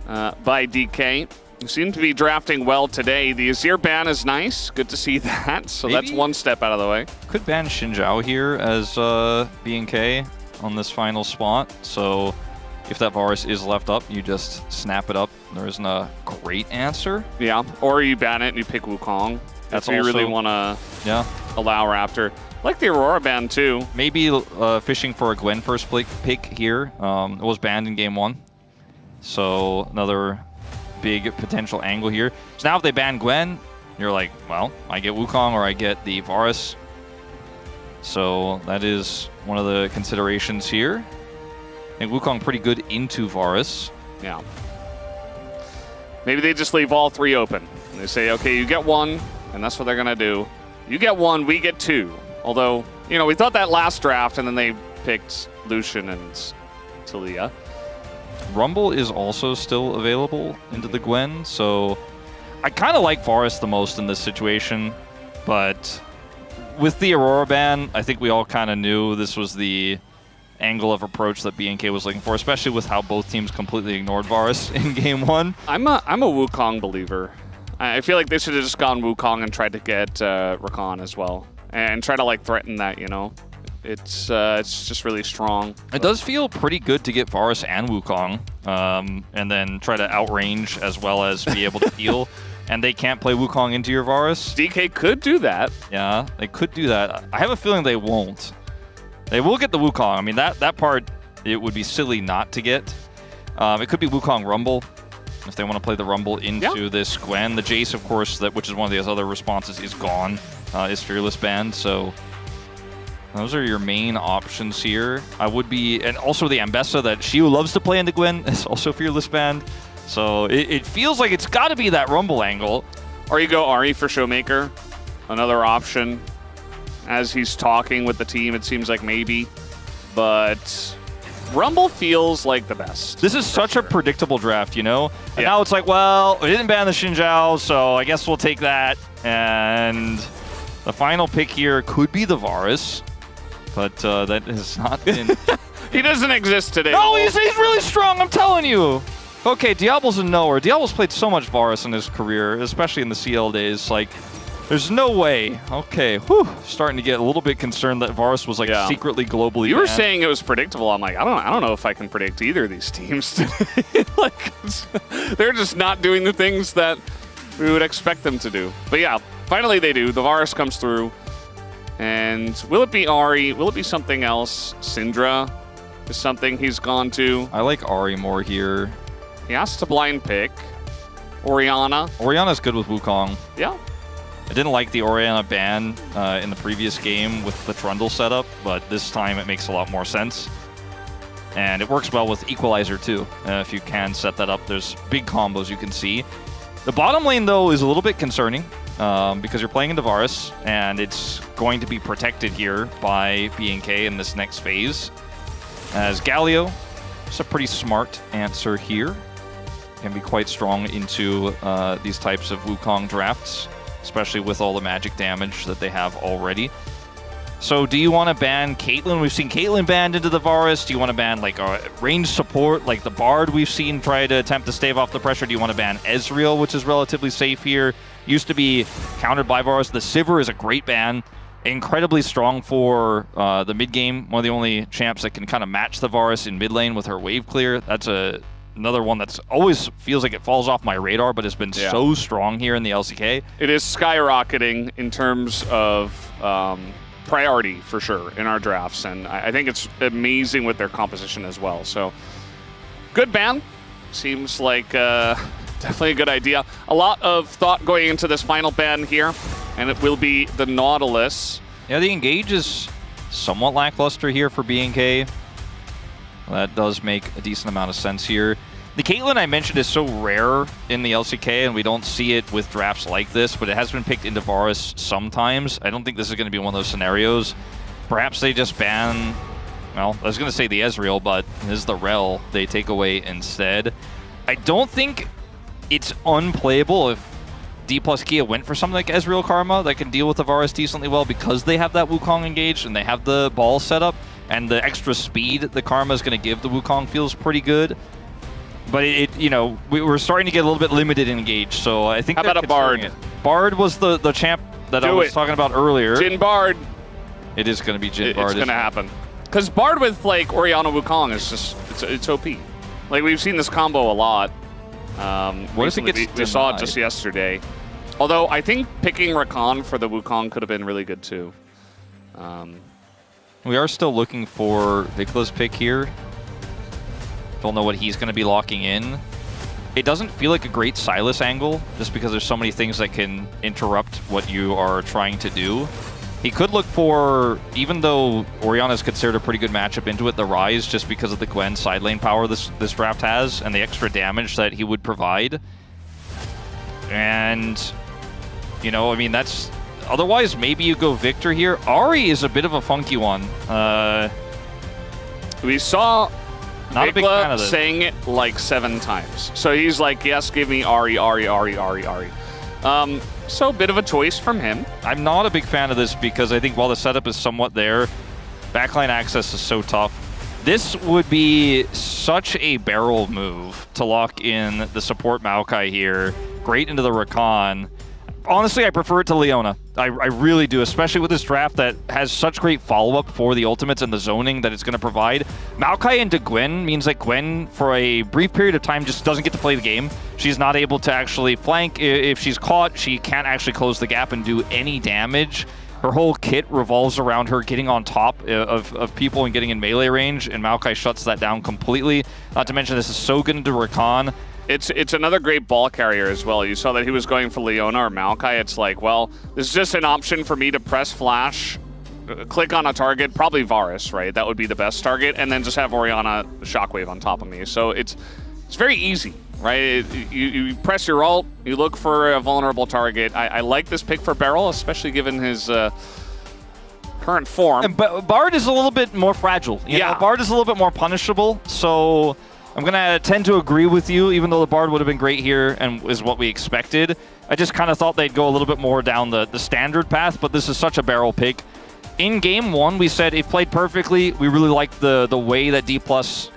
by DK. You seem to be drafting well today. The Azir ban is nice. Good to see that. So Maybe that's one step out of the way. Could ban Xinjiao here as BNK on this final spot. So if that Varus is left up, you just snap it up. There isn't a great answer. Yeah, or you ban it and you pick Wukong. That's what you really want to allow Raptor. Like the Aurora ban too. Maybe fishing for a Gwen first pick here. It was banned in game 1. So another big potential angle here. So now if they ban Gwen, you're like, well, I get Wukong or I get the Varus. So that is one of the considerations here. I think Wukong pretty good into Varus. Yeah. Maybe they just leave all 3 open. And they say, okay, you get 1, and that's what they're going to do. You get 1, we get 2. Although, you know, we thought that last draft, and then they picked Lucian and Talia. Rumble is also still available into the Gwen, so I kind of like Varus the most in this situation, but with the Aurora ban, I think we all kind of knew this was the angle of approach that BNK was looking for, especially with how both teams completely ignored Varus in game 1. I'm a Wukong believer. I feel like they should have just gone Wukong and tried to get Rakan as well, and try to like threaten that, you know. It's just really strong. It does feel pretty good to get Varus and Wukong, and then try to outrange as well as be able to heal. And they can't play Wukong into your Varus. DK could do that. Yeah, they could do that. I have a feeling they won't. They will get the Wukong. I mean, that part, it would be silly not to get. It could be Wukong Rumble, if they want to play the Rumble into this Gwen. The Jace, of course, which is one of the other responses, is gone. is Fearless banned, so those are your main options here. I would be, and also the Ambessa that Shiu loves to play into Gwen is also Fearless banned. So it feels like it's got to be that Rumble angle. Or you go Ari for Showmaker, another option. As he's talking with the team, it seems like maybe, but Rumble feels like the best. This is such a predictable draft, you know? And now it's like, well, we didn't ban the Xin Zhao, so I guess we'll take that. And the final pick here could be the Varus, but that has not been... He doesn't exist today. No, he's really strong, I'm telling you. Okay, Diablo's a knower. Diablo's played so much Varus in his career, especially in the CL days. Like, there's no way. Okay, whew. Starting to get a little bit concerned that Varus was like secretly globally You were banned. saying it was predictable. I'm like, I don't know if I can predict either of these teams today. Like, they're just not doing the things that we would expect them to do. But yeah, finally they do. The Varus comes through. And will it be Ari? Will it be something else? Syndra is something he's gone to. I like Ari more here. He has to blind pick. Orianna. Orianna's good with Wukong. Yeah. I didn't like the Orianna ban in the previous game with the Trundle setup, but this time it makes a lot more sense. And it works well with Equalizer too. If you can set that up, there's big combos you can see. The bottom lane though is a little bit concerning because you're playing into Varus and it's going to be protected here by BNK in this next phase. As Galio, it's a pretty smart answer here. Can be quite strong into these types of Wukong drafts, especially with all the magic damage that they have already. So do you want to ban Caitlyn? We've seen Caitlyn banned into the Varus. Do you want to ban like a range support like the Bard we've seen try to attempt to stave off the pressure? Do you want to ban Ezreal, which is relatively safe here? Used to be countered by Varus. The Sivir is a great ban. Incredibly strong for the mid game. One of the only champs that can kind of match the Varus in mid lane with her wave clear. That's another one that's always feels like it falls off my radar, but has been so strong here in the LCK. It is skyrocketing in terms of priority for sure in our drafts, and I think it's amazing with their composition as well. So good ban. Seems like definitely a good idea. A lot of thought going into this final ban here, and it will be the Nautilus. Yeah, the engage is somewhat lackluster here for BNK. That does make a decent amount of sense here. The Caitlyn I mentioned is so rare in the LCK, and we don't see it with drafts like this, but it has been picked into Varus sometimes. I don't think this is going to be one of those scenarios. Perhaps they just ban, well, I was going to say the Ezreal, but this is the Rel they take away instead. I don't think it's unplayable if D plus Kia went for something like Ezreal Karma that can deal with the Varus decently well because they have that Wukong engaged and they have the ball set up, and the extra speed the Karma is going to give the Wukong feels pretty good. But you know, we're starting to get a little bit limited in engage, so I think. How about a Bard? Bard was the champ that I was talking about earlier. Jhin Bard. It is going to be Jhin Bard. It's going to happen. Because Bard with like Orianna Wukong is just it's OP. Like we've seen this combo a lot. What if it gets we saw it just yesterday. Although I think picking Rakan for the Wukong could have been really good too. We are still looking for Vicla's pick here. Don't know what he's going to be locking in. It doesn't feel like a great Sylas angle, just because there's so many things that can interrupt what you are trying to do. He could look for, even though Orianna is considered a pretty good matchup into it, the Rise, just because of the Gwen side lane power this draft has, and the extra damage that he would provide. And, you know, I mean, that's... Otherwise, maybe you go Victor here. Ari is a bit of a funky one. We saw Not a big fan of this. saying it like 7 times. So he's like, yes, give me Ari, Ari, Ari, Ari, Ari. So a bit of a choice from him. I'm not a big fan of this because I think while the setup is somewhat there, backline access is so tough. This would be such a barrel move to lock in the support Maokai here. Great into the Rakan. Honestly, I prefer it to Leona. I really do, especially with this draft that has such great follow-up for the ultimates and the zoning that it's going to provide. Maokai into Gwen means that Gwen, for a brief period of time, just doesn't get to play the game. She's not able to actually flank. If she's caught, she can't actually close the gap and do any damage. Her whole kit revolves around her getting on top of people and getting in melee range, and Maokai shuts that down completely. Not to mention, this is so good into Rakan. It's another great ball carrier as well. You saw that he was going for Leona or Maokai. It's like, well, this is just an option for me to press flash, click on a target, probably Varus, right? That would be the best target, and then just have Orianna Shockwave on top of me. So it's very easy, right? You press your ult, you look for a vulnerable target. I like this pick for Beryl, especially given his current form. And Bard is a little bit more fragile. You know, Bard is a little bit more punishable, so I'm going to tend to agree with you, even though the Bard would have been great here and is what we expected. I just kind of thought they'd go a little bit more down the standard path, but this is such a Beryl pick. In Game 1, we said it played perfectly. We really liked the way that D+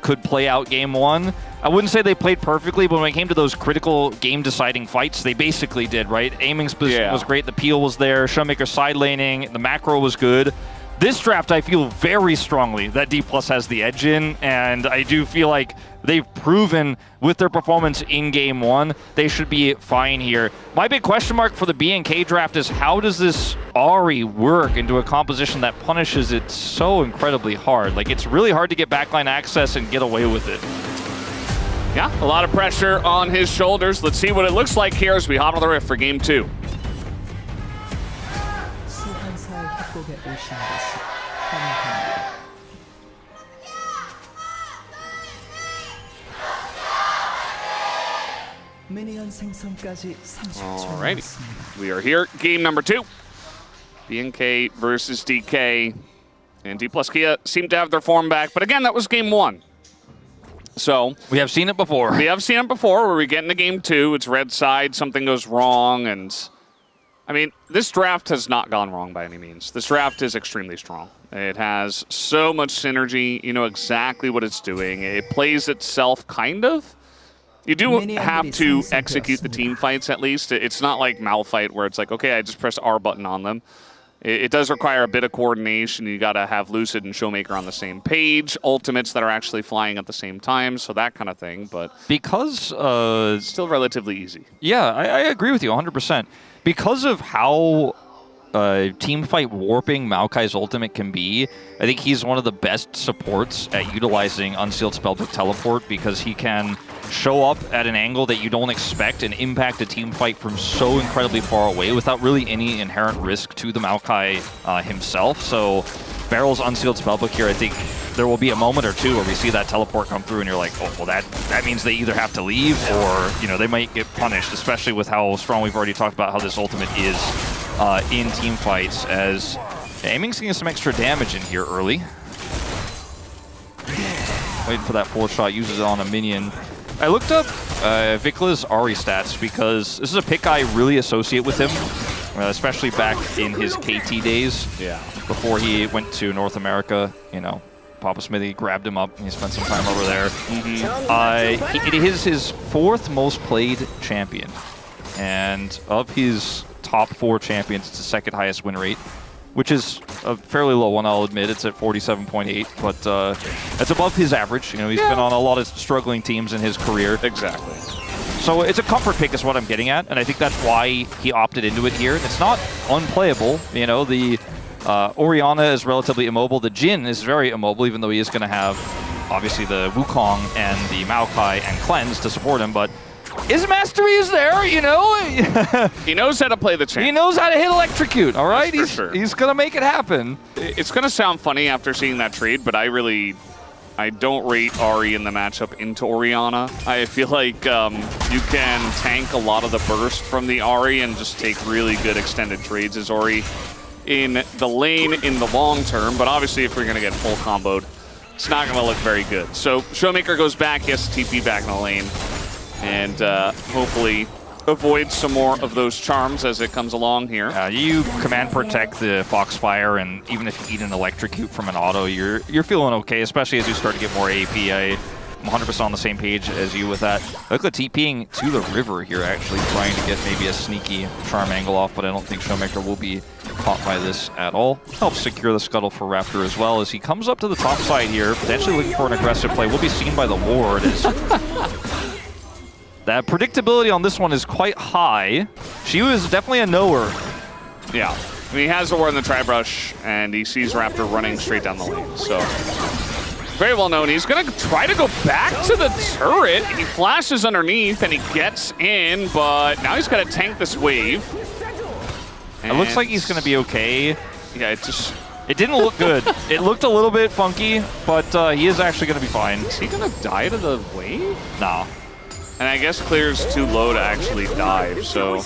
could play out Game 1. I wouldn't say they played perfectly, but when it came to those critical game-deciding fights, they basically did, right? Aiming was great, the peel was there, Showmaker side laning, the macro was good. This draft, I feel very strongly that D+ has the edge in, and I do feel like they've proven with their performance in Game 1, they should be fine here. My big question mark for the BNK draft is how does this Ahri work into a composition that punishes it so incredibly hard? Like, it's really hard to get backline access and get away with it. Yeah, a lot of pressure on his shoulders. Let's see what it looks like here as we hop on the rift for Game 2. Alrighty, we are here. Game number 2. BNK versus DK. And D+ Kia seem to have their form back, but again, that was Game 1. So we have seen it before. We have seen it before where we get into Game 2, it's red side, something goes wrong, and I mean, this draft has not gone wrong by any means. This draft is extremely strong. It has so much synergy, you know exactly what it's doing. It plays itself, kind of. You do have to execute the team fights at least. It's not like Malphite where it's like, okay, I just press R button on them. It does require a bit of coordination. You got to have Lucid and Showmaker on the same page, ultimates that are actually flying at the same time, so that kind of thing. But because it's still relatively easy. Yeah, I agree with you 100%. Because of how team fight warping Maokai's ultimate can be, I think he's one of the best supports at utilizing Unsealed Spellbook Teleport because he can show up at an angle that you don't expect and impact a team fight from so incredibly far away without really any inherent risk to the Maokai himself. So Beryl's Unsealed Spellbook here, I think there will be a moment or two where we see that teleport come through and you're like, oh, well, that means they either have to leave or, you know, they might get punished, especially with how strong we've already talked about how this ultimate is in team fights, as Aiming's getting some extra damage in here early. Waiting for that 4-shot, uses it on a minion. I looked up Vicla's Ahri stats because this is a pick I really associate with him, especially back in his KT days. Yeah. Before he went to North America, you know, Papa Smithy grabbed him up and he spent some time over there. It is his 4th most played champion. And of his top 4 champions, it's the 2nd highest win rate, which is a fairly low one, I'll admit. It's at 47.8, but it's above his average. You know, he's been on a lot of struggling teams in his career. Exactly. So it's a comfort pick is what I'm getting at, and I think that's why he opted into it here. It's not unplayable. You know, the Orianna is relatively immobile. The Jhin is very immobile, even though he is going to have, obviously, the Wukong and the Maokai and Cleanse to support him, but his mastery is there, you know? He knows how to play the champ. He knows how to hit Electrocute, all right? That's for sure. He's going to make it happen. It's going to sound funny after seeing that trade, but I don't rate Ahri in the matchup into Orianna. I feel like you can tank a lot of the burst from the Ahri and just take really good extended trades as Ahri in the lane in the long term, but obviously if we're going to get full comboed, it's not going to look very good. So Showmaker goes back, he has to TP back in the lane, and hopefully avoid some more of those charms as it comes along here. You command protect the Foxfire, and even if you eat an Electrocute from an auto, you're feeling okay, especially as you start to get more AP. I'm 100% on the same page as you with that. Look at TPing to the river here, actually trying to get maybe a sneaky charm angle off, but I don't think Showmaker will be caught by this at all. Helps secure the scuttle for Raptor as well as he comes up to the top side here, potentially looking for an aggressive play. Will be seen by the ward. That predictability on this one is quite high. She was definitely a knower. Yeah. I mean, he has the ward in the Tri-Brush, and he sees Raptor running straight down the lane, so very well known. He's going to try to go back to the turret. He flashes underneath and he gets in, but now he's got to tank this wave. It looks like he's going to be okay. Yeah, it didn't look good. It looked a little bit funky, but he is actually going to be fine. Is he going to die to the wave? Nah. And I guess Clear's too low to actually dive, so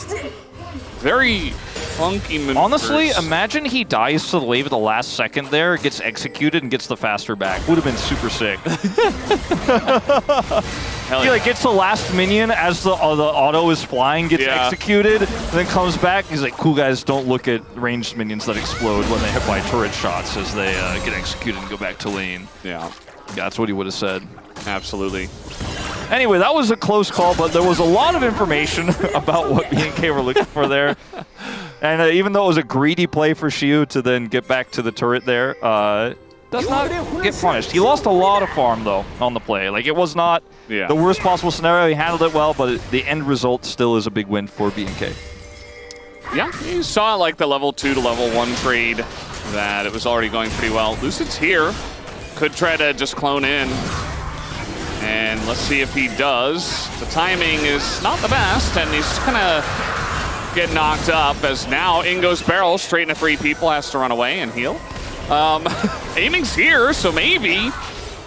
very funky maneuvers. Honestly, imagine he dies to the wave at the last second there, gets executed, and gets the faster back. Would have been super sick. He like gets the last minion as the auto is flying, gets executed, and then comes back. He's like, cool guys, don't look at ranged minions that explode when they hit by turret shots as they get executed and go back to lane. Yeah. That's what he would have said. Absolutely. Anyway, that was a close call, but there was a lot of information about what BNK were looking for there. And even though it was a greedy play for Xiu to then get back to the turret there, does not get punished. He lost a lot of farm, though, on the play. Like, it was not the worst possible scenario. He handled it well, but the end result still is a big win for BNK. Yeah, you saw like the level 2 to level 1 trade that it was already going pretty well. Lucid's here. Could try to just clone in. And let's see if he does. The timing is not the best, and he's gonna get knocked up as now in goes Barrel straight into 3 people, has to run away and heal. Aiming's here, so maybe,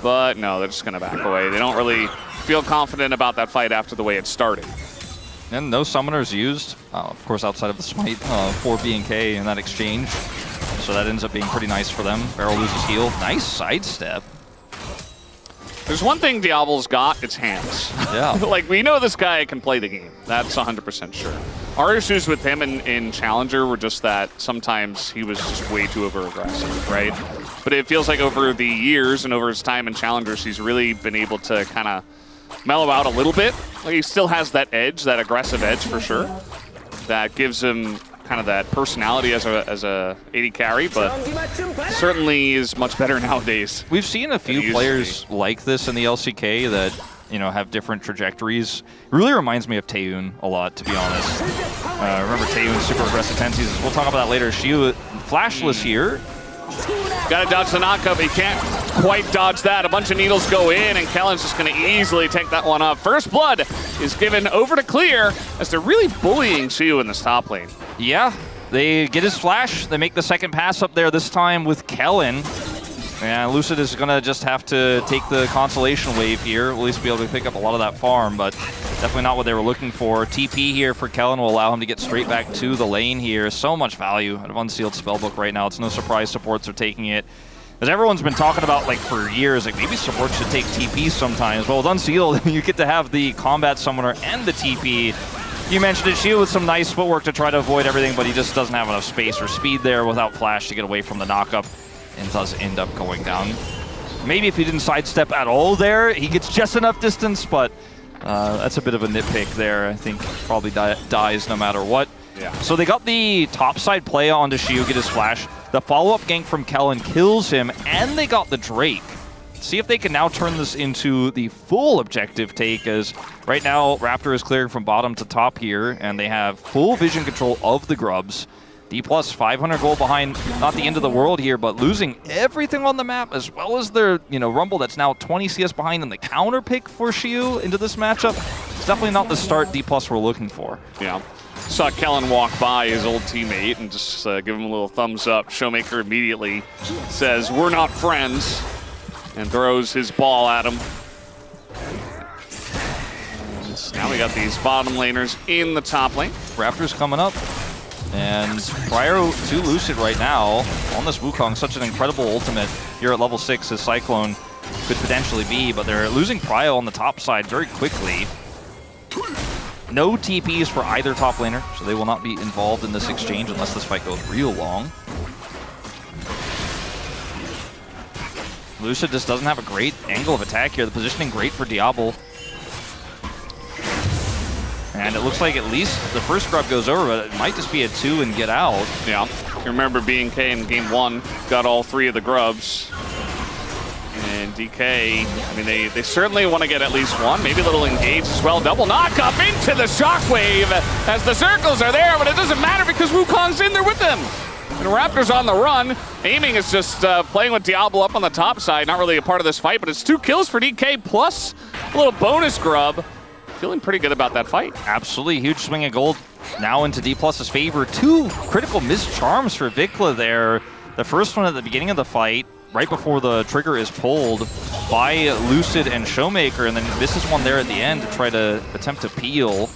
but no, they're just gonna back away. They don't really feel confident about that fight after the way it started. And no summoners used, of course, outside of the smite for BNK in that exchange. So that ends up being pretty nice for them. Barrel loses heal. Nice sidestep. There's one thing Diablo's got, it's hands. Yeah. Like, we know this guy can play the game. That's 100% sure. Our issues with him in Challenger were just that sometimes he was just way too over-aggressive, right? But it feels like over the years and over his time in Challengers, he's really been able to kind of mellow out a little bit. Like, he still has that edge, that aggressive edge for sure. That gives him kind of that personality as a AD carry, but certainly is much better nowadays. We've seen a few players like this in the LCK that, you know, have different trajectories. It really reminds me of Taeyoon a lot, to be honest. Remember Taeyoon's super aggressive tendencies. We'll talk about that later. Xiu flashless here. Gotta dodge the knockup. He can't quite dodge that. A bunch of needles go in, and Kellen's just gonna easily take that one up. First blood is given over to Clear as they're really bullying Xiu in this top lane. Yeah, they get his flash. They make the second pass up there, this time with Kellen. And Lucid is going to just have to take the consolation wave here, at least be able to pick up a lot of that farm, but definitely not what they were looking for. TP here for Kellen will allow him to get straight back to the lane here. So much value out of Unsealed Spellbook right now. It's no surprise supports are taking it. As everyone's been talking about like for years, like maybe support should take TP sometimes. Well, with Unsealed, you get to have the combat summoner and the TP. You mentioned it, Xiu with some nice footwork to try to avoid everything, but he just doesn't have enough space or speed there without flash to get away from the knockup, and does end up going down. Maybe if he didn't sidestep at all there, he gets just enough distance, but that's a bit of a nitpick there. I think probably dies no matter what. Yeah. So they got the topside play onto Xiu, get his flash. The follow-up gank from Kellen kills him, and they got the Drake. See if they can now turn this into the full objective take, as right now Raptor is clearing from bottom to top here, and they have full vision control of the Grubs. D plus 500 gold behind, not the end of the world here, but losing everything on the map, as well as their, Rumble that's now 20 CS behind in the counter pick for Xiu into this matchup. It's definitely not the start D plus we're looking for. Yeah. Saw Kellen walk by his old teammate and just give him a little thumbs up. Showmaker immediately says, "We're not friends," and throws his ball at him. And now we got these bottom laners in the top lane. Raptors coming up. And prior to Lucid right now, on this Wukong, such an incredible ultimate here at level 6 as Cyclone could potentially be, but they're losing Prio on the top side very quickly. No TPs for either top laner, so they will not be involved in this exchange unless this fight goes real long. Lucid just doesn't have a great angle of attack here. The positioning great for Diablo. And it looks like at least the first grub goes over, but it might just be a 2 and get out. Yeah. You remember BNK in game 1 got all 3 of the grubs. And DK, I mean, they certainly want to get at least one, maybe a little engaged as well. Double knock up into the shockwave as the circles are there, but it doesn't matter because Wukong's in there with them. And Raptors on the run. Aiming is just playing with Diablo up on the top side. Not really a part of this fight, but it's 2 kills for DK plus a little bonus grub. Feeling pretty good about that fight. Absolutely. Huge swing of gold now into D+'s favor. 2 critical missed charms for Vikla there. The first one at the beginning of the fight, right before the trigger is pulled by Lucid and Showmaker, and then misses one there at the end to try to attempt to peel,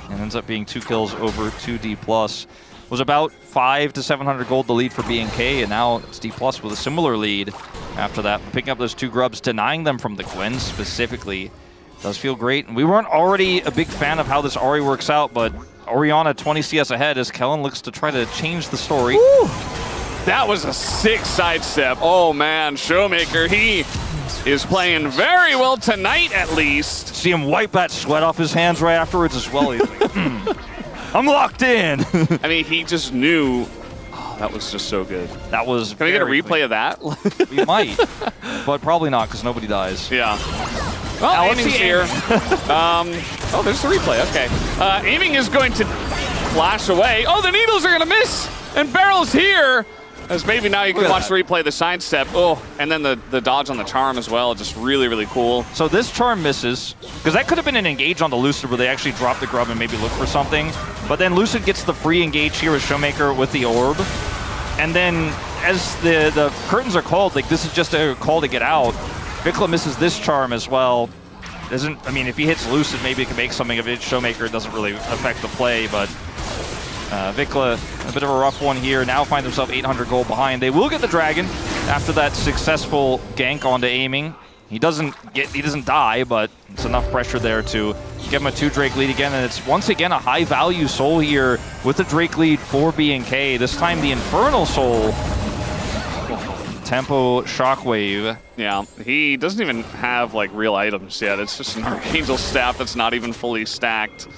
and ends up being 2 kills over 2D+. Was about 500 to 700 gold the lead for BNK, and now it's D+ with a similar lead after that. Picking up those 2 grubs, denying them from the Gwen specifically. Does feel great. And we weren't already a big fan of how this Ahri works out, but Orianna 20 CS ahead as Kellen looks to try to change the story. Woo! That was a sick sidestep. Oh man, Showmaker, he is playing very well tonight at least. See him wipe that sweat off his hands right afterwards as well. He's like, I'm locked in. I mean, he just knew. Oh, that was just so good. That was. Can we get a replay of that? We might, but probably not because nobody dies. Yeah. Well, Aiming's here. Oh, there's the replay. Okay. Aiming is going to flash away. Oh, the needles are going to miss. And Barrel's here. As maybe now you can watch the replay, the sidestep. Oh, and then the dodge on the charm as well. Just really, really cool. So this charm misses, because that could have been an engage on the Lucid where they actually drop the grub and maybe look for something. But then Lucid gets the free engage here with Showmaker with the orb. And then as the curtains are called, like this is just a call to get out. Vikla misses this charm as well. I mean, if he hits Lucid, maybe it can make something of it. Showmaker doesn't really affect the play, but Vikla, a bit of a rough one here. Now find himself 800 gold behind. They will get the dragon after that successful gank onto Aiming. He doesn't die, but it's enough pressure there to give him a 2 Drake lead again. And it's once again a high value soul here with the Drake lead for BNK. This time the Infernal Soul. Tempo Shockwave. Yeah, he doesn't even have like real items yet. It's just an Archangel staff that's not even fully stacked.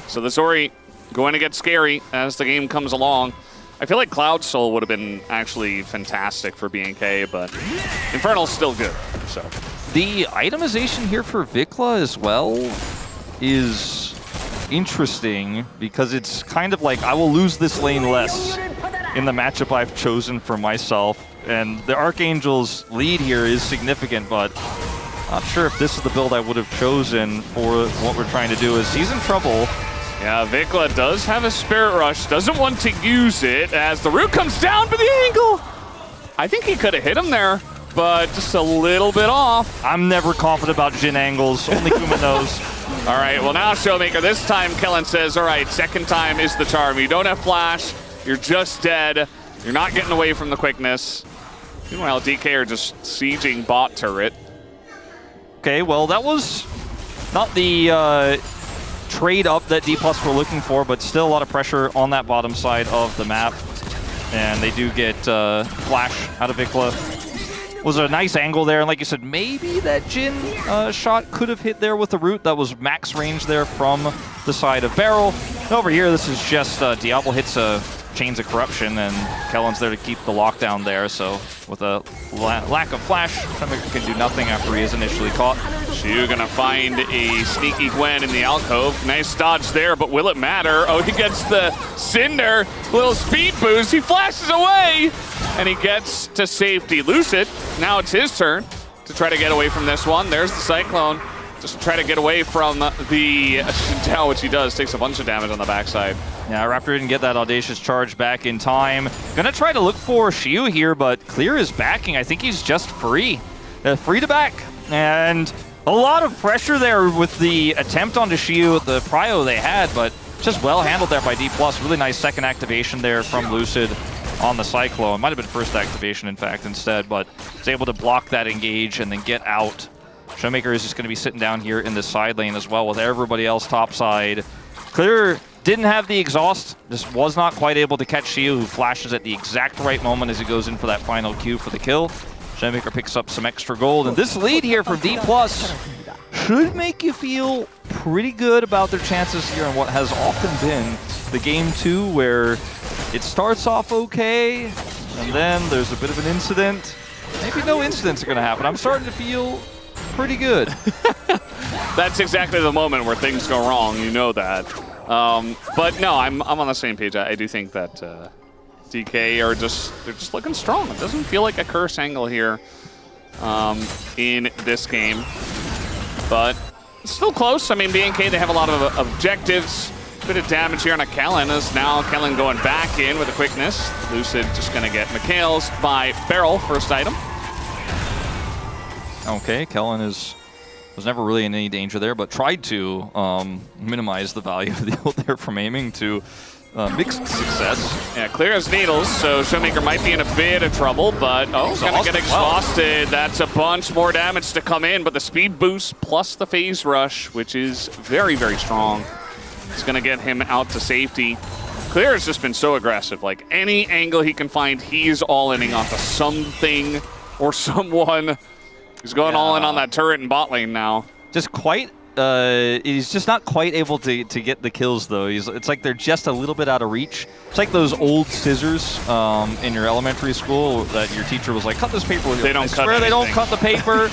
So the Zori going to get scary as the game comes along. I feel like Cloud Soul would have been actually fantastic for BNK, but Infernal's still good. So the itemization here for Vikla as well is interesting because it's kind of like I will lose this lane less in the matchup I've chosen for myself. And the Archangel's lead here is significant, but not sure if this is the build I would have chosen for what we're trying to do, as he's in trouble. Yeah, Vikla does have a Spirit Rush, doesn't want to use it as the root comes down for the angle. I think he could have hit him there, but just a little bit off. I'm never confident about Jhin angles, only Kuma knows. All right, well now Showmaker, this time Kellen says, all right, second time is the charm. You don't have flash, you're just dead, you're not getting away from the quickness. Meanwhile, DK are just sieging bot turret. Okay, well, that was not the trade up that D+ were looking for, but still a lot of pressure on that bottom side of the map. And they do get flash out of Vikla. Was a nice angle there, and like you said, maybe that Jhin shot could have hit there with the root. That was max range there from the side of Barrel. And over here, this is just Diablo hits a Chains of Corruption, and Kellen's there to keep the lockdown there. So with a lack of flash, Showmaker can do nothing after he is initially caught. Shu gonna find a sneaky Gwen in the alcove. Nice dodge there, but will it matter? Oh, he gets the Cinder, little speed boost. He flashes away, and he gets to safety. Lucid, now it's his turn to try to get away from this one. There's the Cyclone. Just to try to get away from the Dow, which he does. Takes a bunch of damage on the backside. Yeah, Raptor didn't get that Audacious charge back in time. Gonna try to look for Shiu here, but Clear is backing. I think he's just free. Free to back. And a lot of pressure there with the attempt onto Shiu, the prio they had, but just well handled there by D+. Really nice second activation there from Lucid on the Cyclone. Might have been first activation, in fact, instead, but was able to block that engage and then get out. Showmaker is just going to be sitting down here in the side lane as well with everybody else topside. Clear didn't have the exhaust, just was not quite able to catch Shiu, who flashes at the exact right moment as he goes in for that final Q for the kill. Showmaker picks up some extra gold, and this lead here from D+ should make you feel pretty good about their chances here in what has often been the game 2, where it starts off okay, and then there's a bit of an incident. Maybe no incidents are going to happen. I'm starting to feel pretty good. That's exactly the moment where things go wrong, you know that. But no, I'm on the same page. I do think that DK are they're just looking strong. It doesn't feel like a curse angle here in this game, but it's still close. I mean, BNK, they have a lot of objectives. Bit of damage here on a Kellen, as now Kellen going back in with a quickness. Lucid just gonna get McHale's by Barrel, first item. Okay, Kellen was never really in any danger there, but tried to minimize the value of the ult there from aiming to mixed success. Yeah, clear as needles, so Showmaker might be in a bit of trouble, but gonna get exhausted. That's a bunch more damage to come in, but the speed boost plus the phase rush, which is very, very strong, it's gonna get him out to safety. Clear has just been so aggressive. Like, any angle he can find, he's all-inning onto something or someone. He's going all in on that turret and bot lane now. Just quite, he's just not quite able to get the kills though. It's like they're just a little bit out of reach. It's like those old scissors in your elementary school that your teacher was like, cut this paper with you. They don't cut anything. They don't cut the paper.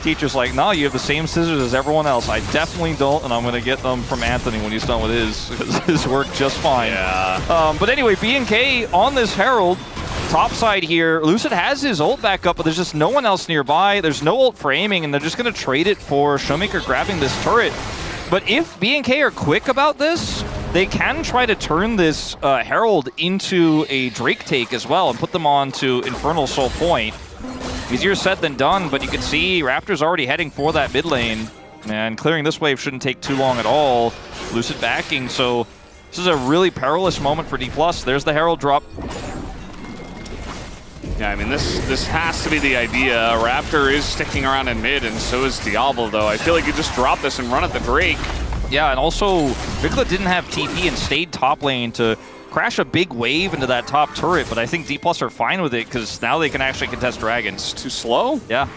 Teacher's like, no, you have the same scissors as everyone else. I definitely don't, and I'm going to get them from Anthony when he's done with his, because his work just fine. Yeah. But anyway, BNK on this Herald. Top side here, Lucid has his ult back up, but there's just no one else nearby. There's no ult for aiming, and they're just going to trade it for Showmaker grabbing this turret. But if BNK are quick about this, they can try to turn this Herald into a Drake take as well and put them on to Infernal Soul Point. Easier said than done, but you can see Raptor's already heading for that mid lane, and clearing this wave shouldn't take too long at all. Lucid backing, so this is a really perilous moment for D+. There's the Herald drop. Yeah, I mean, this has to be the idea. Raptor is sticking around in mid, and so is Diablo, though. I feel like you just drop this and run at the Drake. Yeah, and also, Vigla didn't have TP and stayed top lane to crash a big wave into that top turret, but I think D+ are fine with it, because now they can actually contest Dragons. Too slow? Yeah.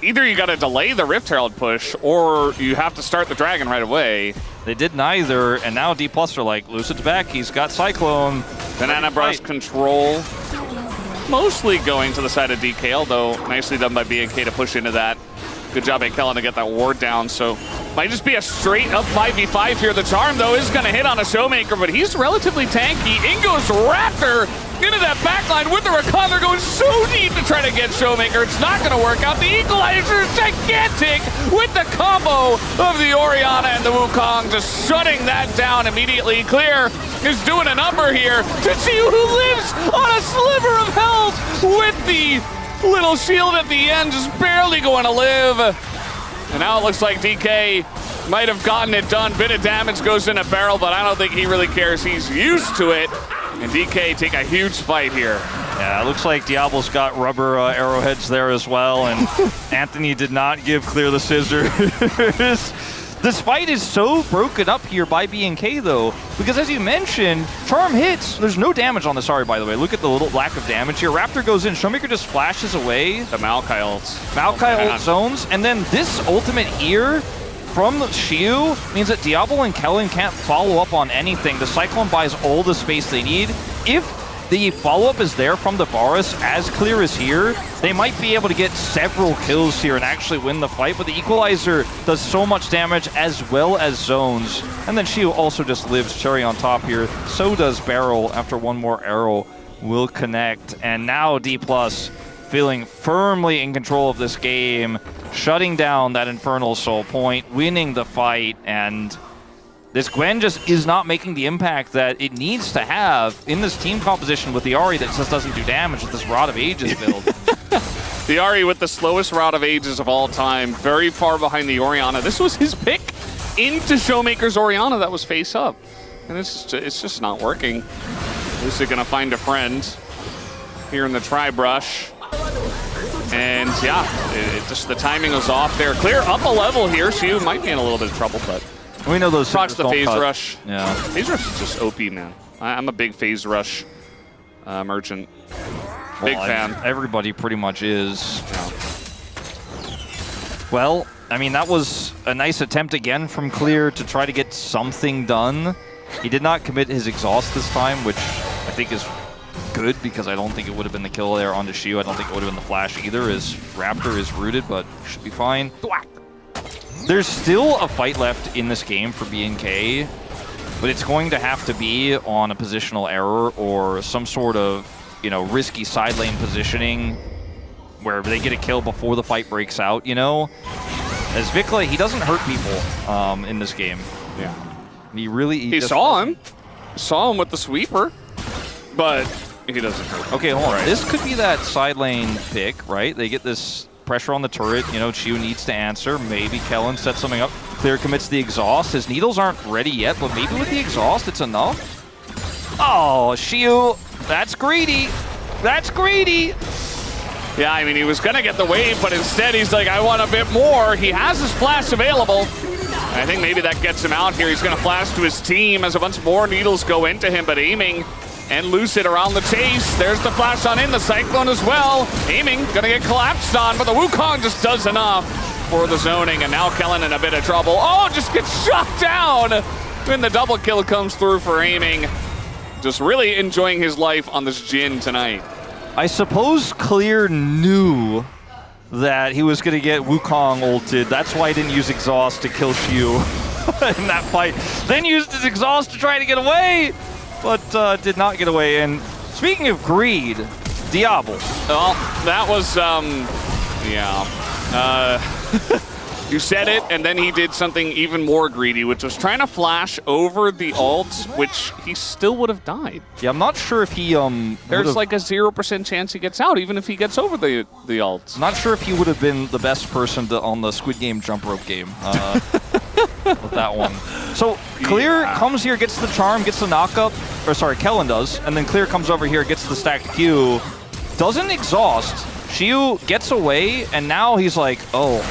Either you got to delay the Rift Herald push, or you have to start the Dragon right away. They did neither, and now D+ are like, Lucid's back, he's got Cyclone. Banana Brush control. Mostly going to the side of DK, although nicely done by BNK to push into that. Good job by Kellen to get that ward down, so might just be a straight up 5v5 here. The Charm, though, is going to hit on a Showmaker, but he's relatively tanky. In goes Raptor into that backline with the Rakan. They're going so deep to try to get Showmaker. It's not going to work out. The Equalizer is gigantic with the combo of the Orianna and the Wukong, just shutting that down immediately. Clear is doing a number here to see who lives on a sliver of health with the little shield at the end, just barely going to live. And now it looks like DK might have gotten it done. Bit of damage goes in a Barrel, but I don't think he really cares. He's used to it. And DK take a huge fight here. Yeah, it looks like Diablo's got rubber arrowheads there as well, and Anthony did not give Clear the scissors. This fight is so broken up here by BNK, though, because as you mentioned, Charm hits. There's no damage on this Ahri, by the way. Look at the little lack of damage here. Raptor goes in. Showmaker just flashes away. The Maokai ults. Maokai ult zones, and then this ultimate here from Shiu means that Diablo and Kellen can't follow up on anything. The Cyclone buys all the space they need. If the follow-up is there from the Varus, as Clear is here, they might be able to get several kills here and actually win the fight, but the Equalizer does so much damage as well as zones. And then Shiu also just lives cherry on top here. So does Barrel after one more arrow will connect. And now D+ feeling firmly in control of this game, shutting down that Infernal Soul Point, winning the fight, and this Gwen just is not making the impact that it needs to have in this team composition with the Ahri that just doesn't do damage with this Rod of Ages build. The Ahri with the slowest Rod of Ages of all time, very far behind the Orianna. This was his pick into Showmaker's Orianna that was face up. And it's just not working. Lucid gonna find a friend here in the Tri-Brush. And yeah, it just the timing was off there. Clear up a level here. Shiu might be in a little bit of trouble, but we know those procs the phase rush. Yeah, phase rush is just OP, man. I'm a big phase rush merchant. Big fan. Everybody pretty much is. Yeah. Well, I mean, that was a nice attempt again from Clear to try to get something done. He did not commit his exhaust this time, which I think is good, because I don't think it would have been the kill there onto Shiu. I don't think it would have been the flash either, as Raptor is rooted, but should be fine. There's still a fight left in this game for BNK. but it's going to have to be on a positional error or some sort of, you know, risky side lane positioning where they get a kill before the fight breaks out, you know? As Vikla, he doesn't hurt people in this game. Yeah. He saw him. Saw him with the sweeper, but he doesn't hurt. Okay, hold on. This could be that side lane pick, right? They get this pressure on the turret. You know, Chiu needs to answer. Maybe Kellen sets something up. Clear commits the exhaust. His needles aren't ready yet, but maybe with the exhaust, it's enough. Oh, Chiu, that's greedy. That's greedy. Yeah, I mean, he was going to get the wave, but instead he's like, I want a bit more. He has his flash available. And I think maybe that gets him out here. He's going to flash to his team as a bunch more needles go into him, but aiming and Lucid around the chase. There's the flash on in, the Cyclone as well. Aiming, gonna get collapsed on, but the Wukong just does enough for the zoning, and now Kellen in a bit of trouble. Oh, just gets shot down when the double kill comes through for aiming. Just really enjoying his life on this Jhin tonight. I suppose Clear knew that he was gonna get Wukong ulted. That's why he didn't use exhaust to kill Chiu in that fight. Then used his exhaust to try to get away, but did not get away. And speaking of greed, Diablo. Well, that was, you said it, and then he did something even more greedy, which was trying to flash over the ult, which he still would have died. Yeah, I'm not sure if he There's like a 0% chance he gets out, even if he gets over the ult. I'm not sure if he would have been the best person on the Squid Game jump rope game with that one. So Clear comes here, gets the charm, gets the knockup, or sorry, Kellen does, and then Clear comes over here, gets the stacked Q, doesn't exhaust. Shiu gets away, and now he's like, oh,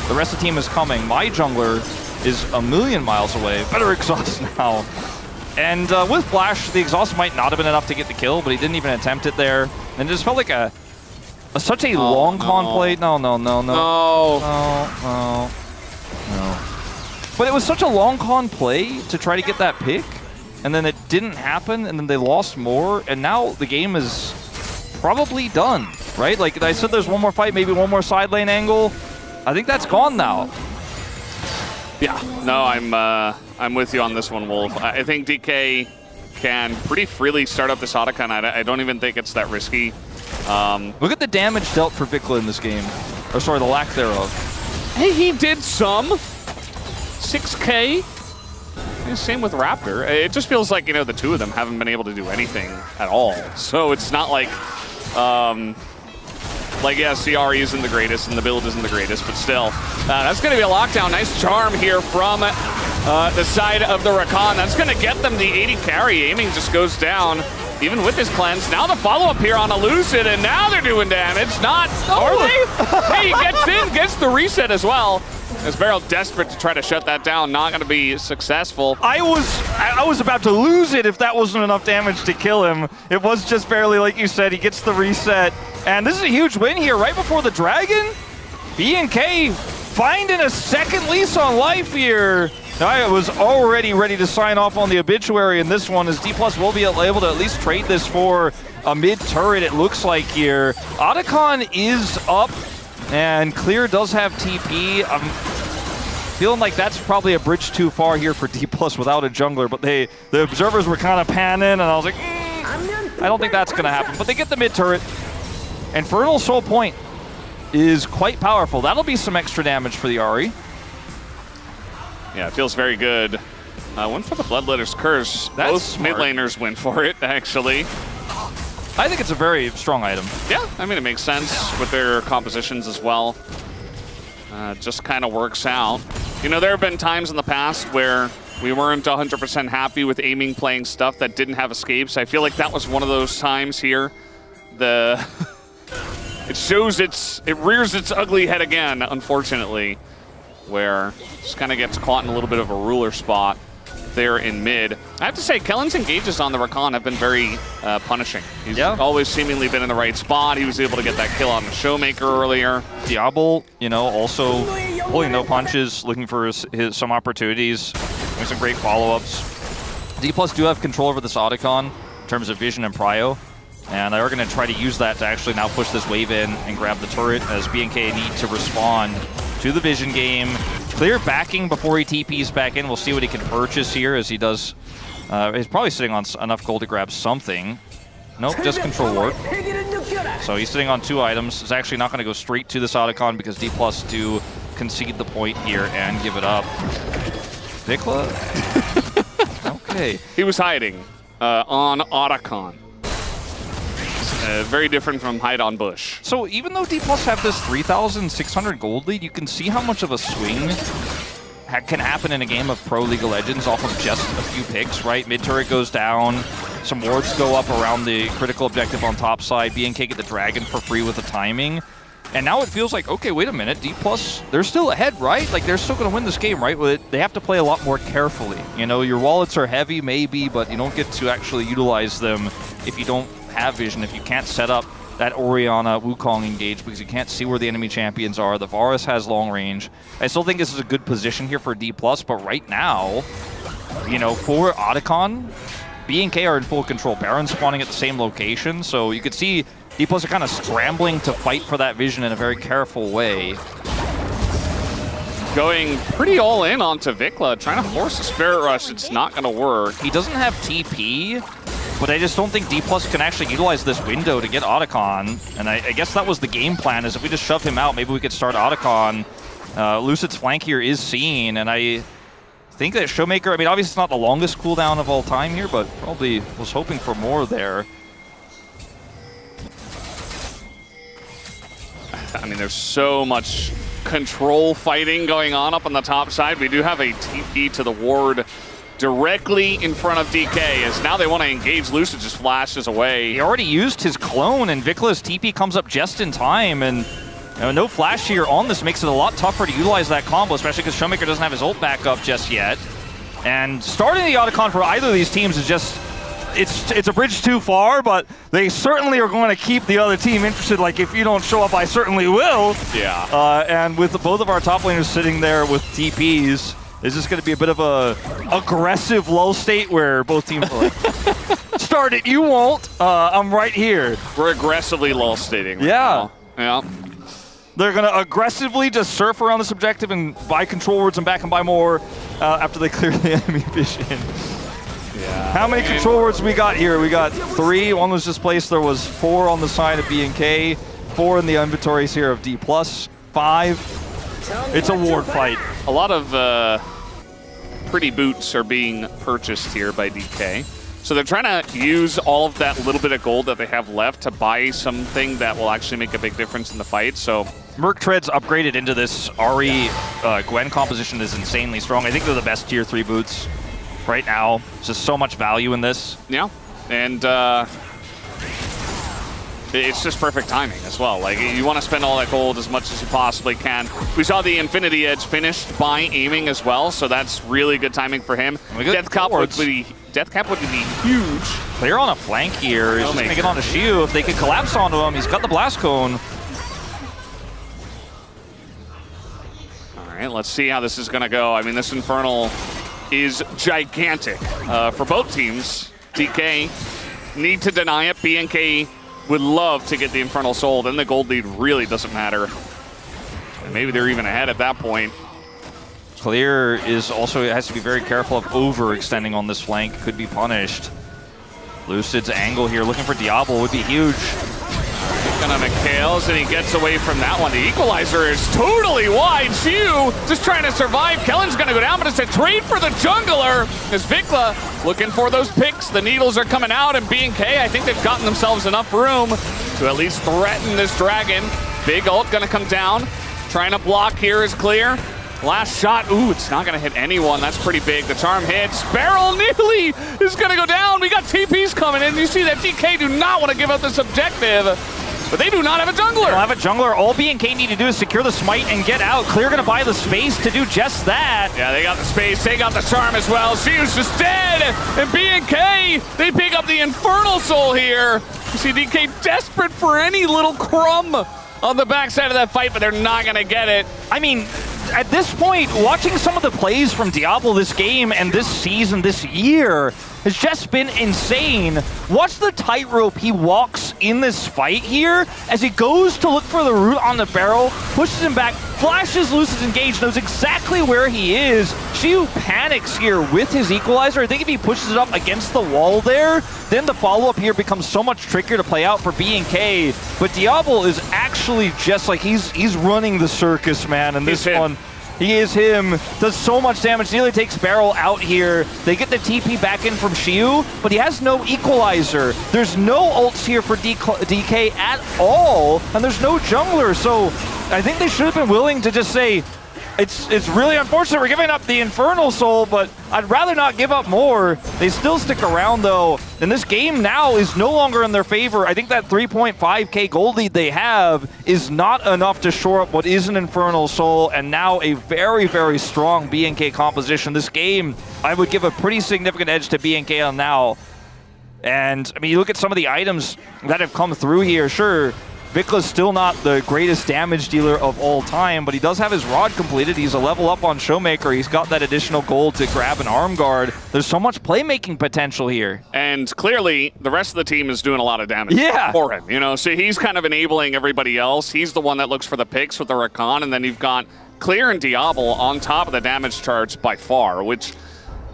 the rest of the team is coming. My jungler is a million miles away. Better exhaust now. And with Flash, the exhaust might not have been enough to get the kill, but he didn't even attempt it there. And it just felt like such a long con play. No. But it was such a long con play to try to get that pick, and then it didn't happen, and then they lost more, and now the game is probably done, right? Like I said, there's one more fight, maybe one more side lane angle. I think that's gone now. Yeah, no, I'm with you on this one, Wolf. I think DK can pretty freely start up this Otacon. I don't even think it's that risky. Look at the damage dealt for Vikla in this game. Or sorry, the lack thereof. Hey, he did some. 6K. Same with Raptor. It just feels like, the two of them haven't been able to do anything at all. So it's not like, yeah, CRE isn't the greatest and the build isn't the greatest, but still. That's going to be a lockdown. Nice charm here from the side of the Rakan. That's going to get them the 80 carry. Aiming just goes down, even with his cleanse. Now the follow-up here on a Lucid, and now they're doing damage. Not, are they? Hey, he gets in, gets the reset as well. As Barrel desperate to try to shut that down, not going to be successful. I was about to lose it if that wasn't enough damage to kill him. It was just barely, like you said, he gets the reset. And this is a huge win here right before the Dragon. BNK finding a second lease on life here. I was already ready to sign off on the obituary in this one, as D+ will be able to at least trade this for a mid-turret, it looks like here. Otacon is up, and Clear does have TP. I'm feeling like that's probably a bridge too far here for D+ without a jungler, but the observers were kind of panning, and I was like, I don't think that's going to happen. But they get the mid-turret. Infernal Soul Point is quite powerful. That'll be some extra damage for the Ahri. Yeah, it feels very good. Went for the Bloodletter's Curse. That's both smart. mid laners went for it, actually. I think it's a very strong item. Yeah, I mean, it makes sense with their compositions as well. Just kind of works out. There have been times in the past where we weren't 100% happy with aiming playing stuff that didn't have escapes. I feel like that was one of those times here. It rears its ugly head again, unfortunately, where just kind of gets caught in a little bit of a ruler spot there in mid. I have to say, Kellen's engages on the Rakan have been very punishing. He's always seemingly been in the right spot. He was able to get that kill on the Showmaker earlier. Diablo, also pulling no punches, looking for some opportunities, doing some great follow-ups. D+ do have control over this Otacon in terms of vision and prio, and they're going to try to use that to actually now push this wave in and grab the turret, as BNK need to respond to the vision game. Clear backing before he TPs back in. We'll see what he can purchase here, as he does He's probably sitting on enough gold to grab something. Nope, just control ward. So he's sitting on 2 items. He's actually not going to go straight to this Otacon because D+ do concede the point here and give it up. Vikla? Okay. He was hiding on Otacon. Very different from hide on bush. So even though D+ have this 3,600 gold lead, you can see how much of a swing can happen in a game of Pro League of Legends off of just a few picks, right? Mid turret goes down, some wards go up around the critical objective on top side, BNK get the dragon for free with the timing. And now it feels like, okay, wait a minute, D+, they're still ahead, right? Like, they're still going to win this game, right? They have to play a lot more carefully. You know, your wallets are heavy, maybe, but you don't get to actually utilize them if you don't have vision, if you can't set up that Orianna Wukong engage because you can't see where the enemy champions are. The Varus has long range. I still think this is a good position here for D+, but right now, you know, for Otacon, BNK are in full control. Baron spawning at the same location, so you could see D+ are kind of scrambling to fight for that vision in a very careful way. Going pretty all in onto Vikla, trying to force a Spirit Rush. It's not going to work. He doesn't have TP, but I just don't think D+ can actually utilize this window to get Otacon. And I guess that was the game plan, is if we just shove him out, maybe we could start Otacon. Lucid's flank here is seen, and I think that Showmaker, I mean, obviously it's not the longest cooldown of all time here, but probably was hoping for more there. I mean, there's so much control fighting going on up on the top side. We do have a TP to the ward directly in front of DK, as now they want to engage. Lucid just flashes away. He already used his clone, and Vikla's TP comes up just in time, and no flash here on this makes it a lot tougher to utilize that combo, especially because Showmaker doesn't have his ult back up just yet. And starting the Otacon for either of these teams is just, it's a bridge too far, but they certainly are going to keep the other team interested. Like, if you don't show up, I certainly will. Yeah. And with both of our top laners sitting there with TPs, is this going to be a bit of a aggressive lull state where both teams are like, start it, you won't. I'm right here. We're aggressively lull stating right now. Yeah. They're going to aggressively just surf around this objective and buy control words and back and buy more after they clear the enemy vision. Yeah. How many control words we got here? We got 3. One was displaced. There was 4 on the side of BNK. 4 in the inventories here of D+. 5. It's a ward fight. A lot of pretty boots are being purchased here by DK. So they're trying to use all of that little bit of gold that they have left to buy something that will actually make a big difference in the fight. So Merc Treads upgraded into this Ahri Gwen composition is insanely strong. I think they're the best tier 3 boots right now. There's just so much value in this. Yeah, and it's just perfect timing as well. Like, you want to spend all that gold as much as you possibly can. We saw the Infinity Edge finished by aiming as well, so that's really good timing for him. Death Cap would be huge. Clear on a flank here. He's just going to get onto Shiu. If they could collapse onto him, he's got the Blast Cone. All right, let's see how this is going to go. I mean, this Infernal is gigantic for both teams. DK need to deny it. BNK would love to get the Infernal Soul. Then the gold lead really doesn't matter. And maybe they're even ahead at that point. Clear is also has to be very careful of overextending on this flank. Could be punished. Lucid's angle here, looking for Diablo, would be huge. Gonna McHale's, and he gets away from that one. The equalizer is totally wide. Shiu just trying to survive. Kellen's gonna go down, but it's a trade for the jungler. As Vikla looking for those picks. The needles are coming out, and BNK, I think they've gotten themselves enough room to at least threaten this dragon. Big ult gonna come down. Trying to block here is Clear. Last shot, ooh, it's not gonna hit anyone. That's pretty big. The charm hits. Barrel nearly is gonna go down. We got TPs coming in. You see that DK do not want to give up this objective, but they do not have a jungler. They don't have a jungler. All BNK need to do is secure the smite and get out. Clear gonna buy the space to do just that. Yeah, they got the space. They got the charm as well. Shiu's just dead. And BNK, they pick up the Infernal Soul here. You see DK desperate for any little crumb on the backside of that fight, but they're not gonna get it. I mean, at this point, watching some of the plays from Diablo this game and this season, this year, has just been insane. Watch the tightrope he walks in this fight here as he goes to look for the root on the barrel, pushes him back, flashes Lucid's engage, knows exactly where he is. Xiu panics here with his equalizer. I think if he pushes it up against the wall there, then the follow-up here becomes so much trickier to play out for BNK. But Diablo is actually just like, he's running the circus, man, and this one. He is him. Does so much damage. Nearly takes Barrel out here. They get the TP back in from Xiu, but he has no equalizer. There's no ults here for DK at all, and there's no jungler. So I think they should have been willing to just say, it's really unfortunate we're giving up the Infernal Soul, but I'd rather not give up more. They still stick around, though, and this game now is no longer in their favor. I think that 3.5k gold lead they have is not enough to shore up what is an Infernal Soul, and now a very, very strong BNK composition. This game, I would give a pretty significant edge to BNK on now. And, I mean, you look at some of the items that have come through here, sure, Vikla's still not the greatest damage dealer of all time, but he does have his rod completed. He's a level up on Showmaker. He's got that additional gold to grab an arm guard. There's so much playmaking potential here. And clearly, the rest of the team is doing a lot of damage for him. You know, so he's kind of enabling everybody else. He's the one that looks for the picks with the Rakan, and then you've got Clear and Diablo on top of the damage charts by far, which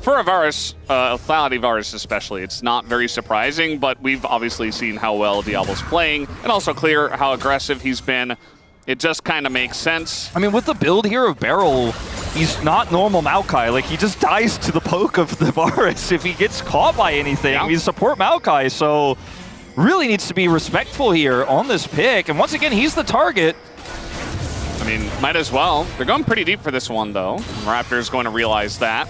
for a Varus, Lethality Varus especially, it's not very surprising, but we've obviously seen how well Diablo's playing, and also Clear, how aggressive he's been. It just kind of makes sense. I mean, with the build here of Beryl, he's not normal Maokai. Like, he just dies to the poke of the Varus if he gets caught by anything. He's support Maokai, so really needs to be respectful here on this pick. And once again, he's the target. I mean, might as well. They're going pretty deep for this one, though. Raptor's going to realize that.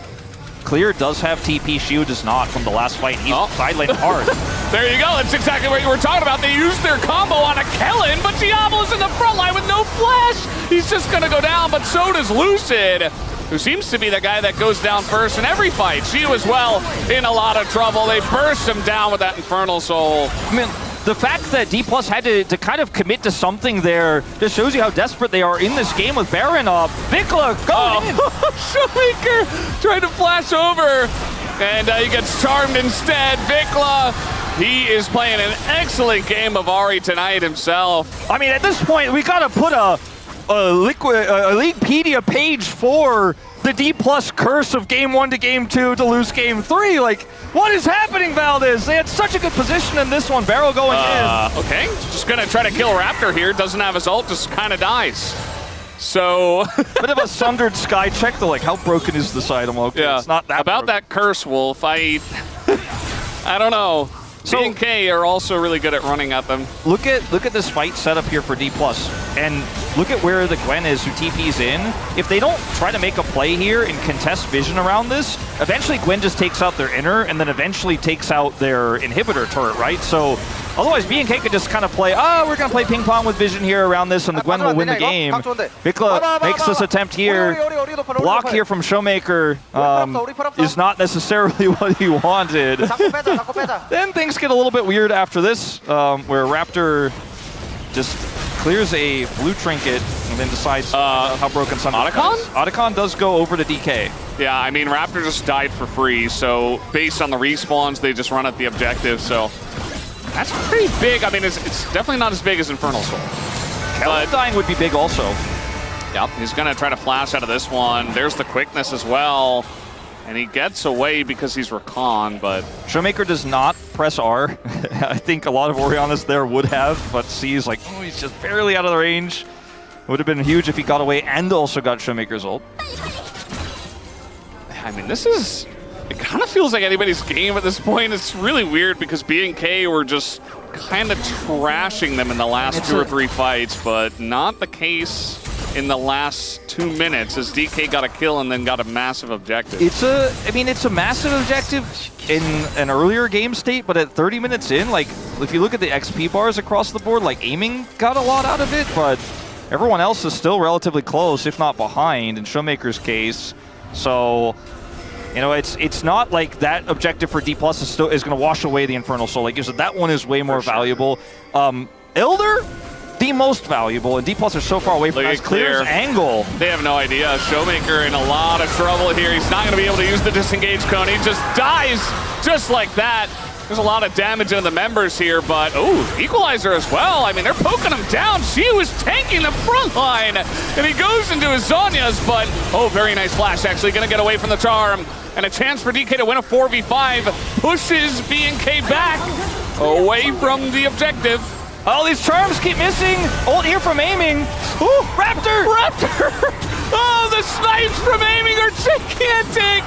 Clear does have TP, Xiu does not from the last fight. He's sidelined hard. There you go. That's exactly what you were talking about. They used their combo on a Kellen, but Diablo's in the front line with no flash. He's just going to go down, but so does Lucid, who seems to be the guy that goes down first in every fight. Xiu as well in a lot of trouble. They burst him down with that Infernal Soul. I mean, the fact that D+ had to kind of commit to something there just shows you how desperate they are in this game with Baron up. Vikla going in. Showmaker trying to flash over, and he gets charmed instead. Vikla, he is playing an excellent game of Ahri tonight himself. I mean, at this point, we gotta put a Leaguepedia page for the D+ curse of game 1 to game 2 to lose game 3. Like, what is happening, Valdez? They had such a good position in this one. Barrel going in. Okay, just gonna try to kill Raptor here. Doesn't have his ult, just kind of dies. So bit of a sundered sky check though. Like, how broken is this item? Okay, it's not that about broken. that curse, Wolf. I don't know. So, BNK are also really good at running at them. Look at this fight setup here for D+, and look at where the Gwen is who TP's in. If they don't try to make a play here and contest vision around this, eventually Gwen just takes out their inner and then eventually takes out their inhibitor turret, right? So otherwise BNK could just kind of play, we're going to play ping pong with vision here around this and the Gwen will win the game. Vikla makes this attempt here. Block here from Showmaker is not necessarily what he wanted. Then things get a little bit weird after this, where Raptor just clears a blue trinket and then decides how broken Sunder is. Otacon does go over to DK. Yeah, I mean, Raptor just died for free, so based on the respawns, they just run at the objective, so that's pretty big. I mean, it's definitely not as big as Infernal Soul. But dying would be big also. Yep, he's going to try to flash out of this one. There's the quickness as well. And he gets away because he's Rakan, but Showmaker does not press R. I think a lot of Oriannas there would have, but C is like, oh, he's just barely out of the range. Would have been huge if he got away and also got Showmaker's ult. I mean, this is... It kind of feels like anybody's game at this point. It's really weird because BNK were just kind of trashing them in the last 2 or 3 fights, but not the case in the last 2 minutes as DK got a kill and then got a massive objective. It's a massive objective in an earlier game state, but at 30 minutes in, like, if you look at the XP bars across the board, like, aiming got a lot out of it, but everyone else is still relatively close, if not behind, in Showmaker's case. So, you know, it's not like that objective for D+ is going to wash away the Infernal Soul. Like you said, that one is way more valuable. Elder, the most valuable, and D+ are so far away from that. Clear's angle. They have no idea. Showmaker in a lot of trouble here. He's not going to be able to use the disengage cone. He just dies just like that. There's a lot of damage in the members here, but equalizer as well. I mean, they're poking him down. Shiu is tanking the front line, and he goes into his Zhonya's, but very nice flash. Actually gonna get away from the charm, and a chance for DK to win a 4v5 pushes BNK back away from the objective. Oh, these charms keep missing. Ult here from aiming. Ooh, Raptor! Oh, the snipes from aiming are gigantic!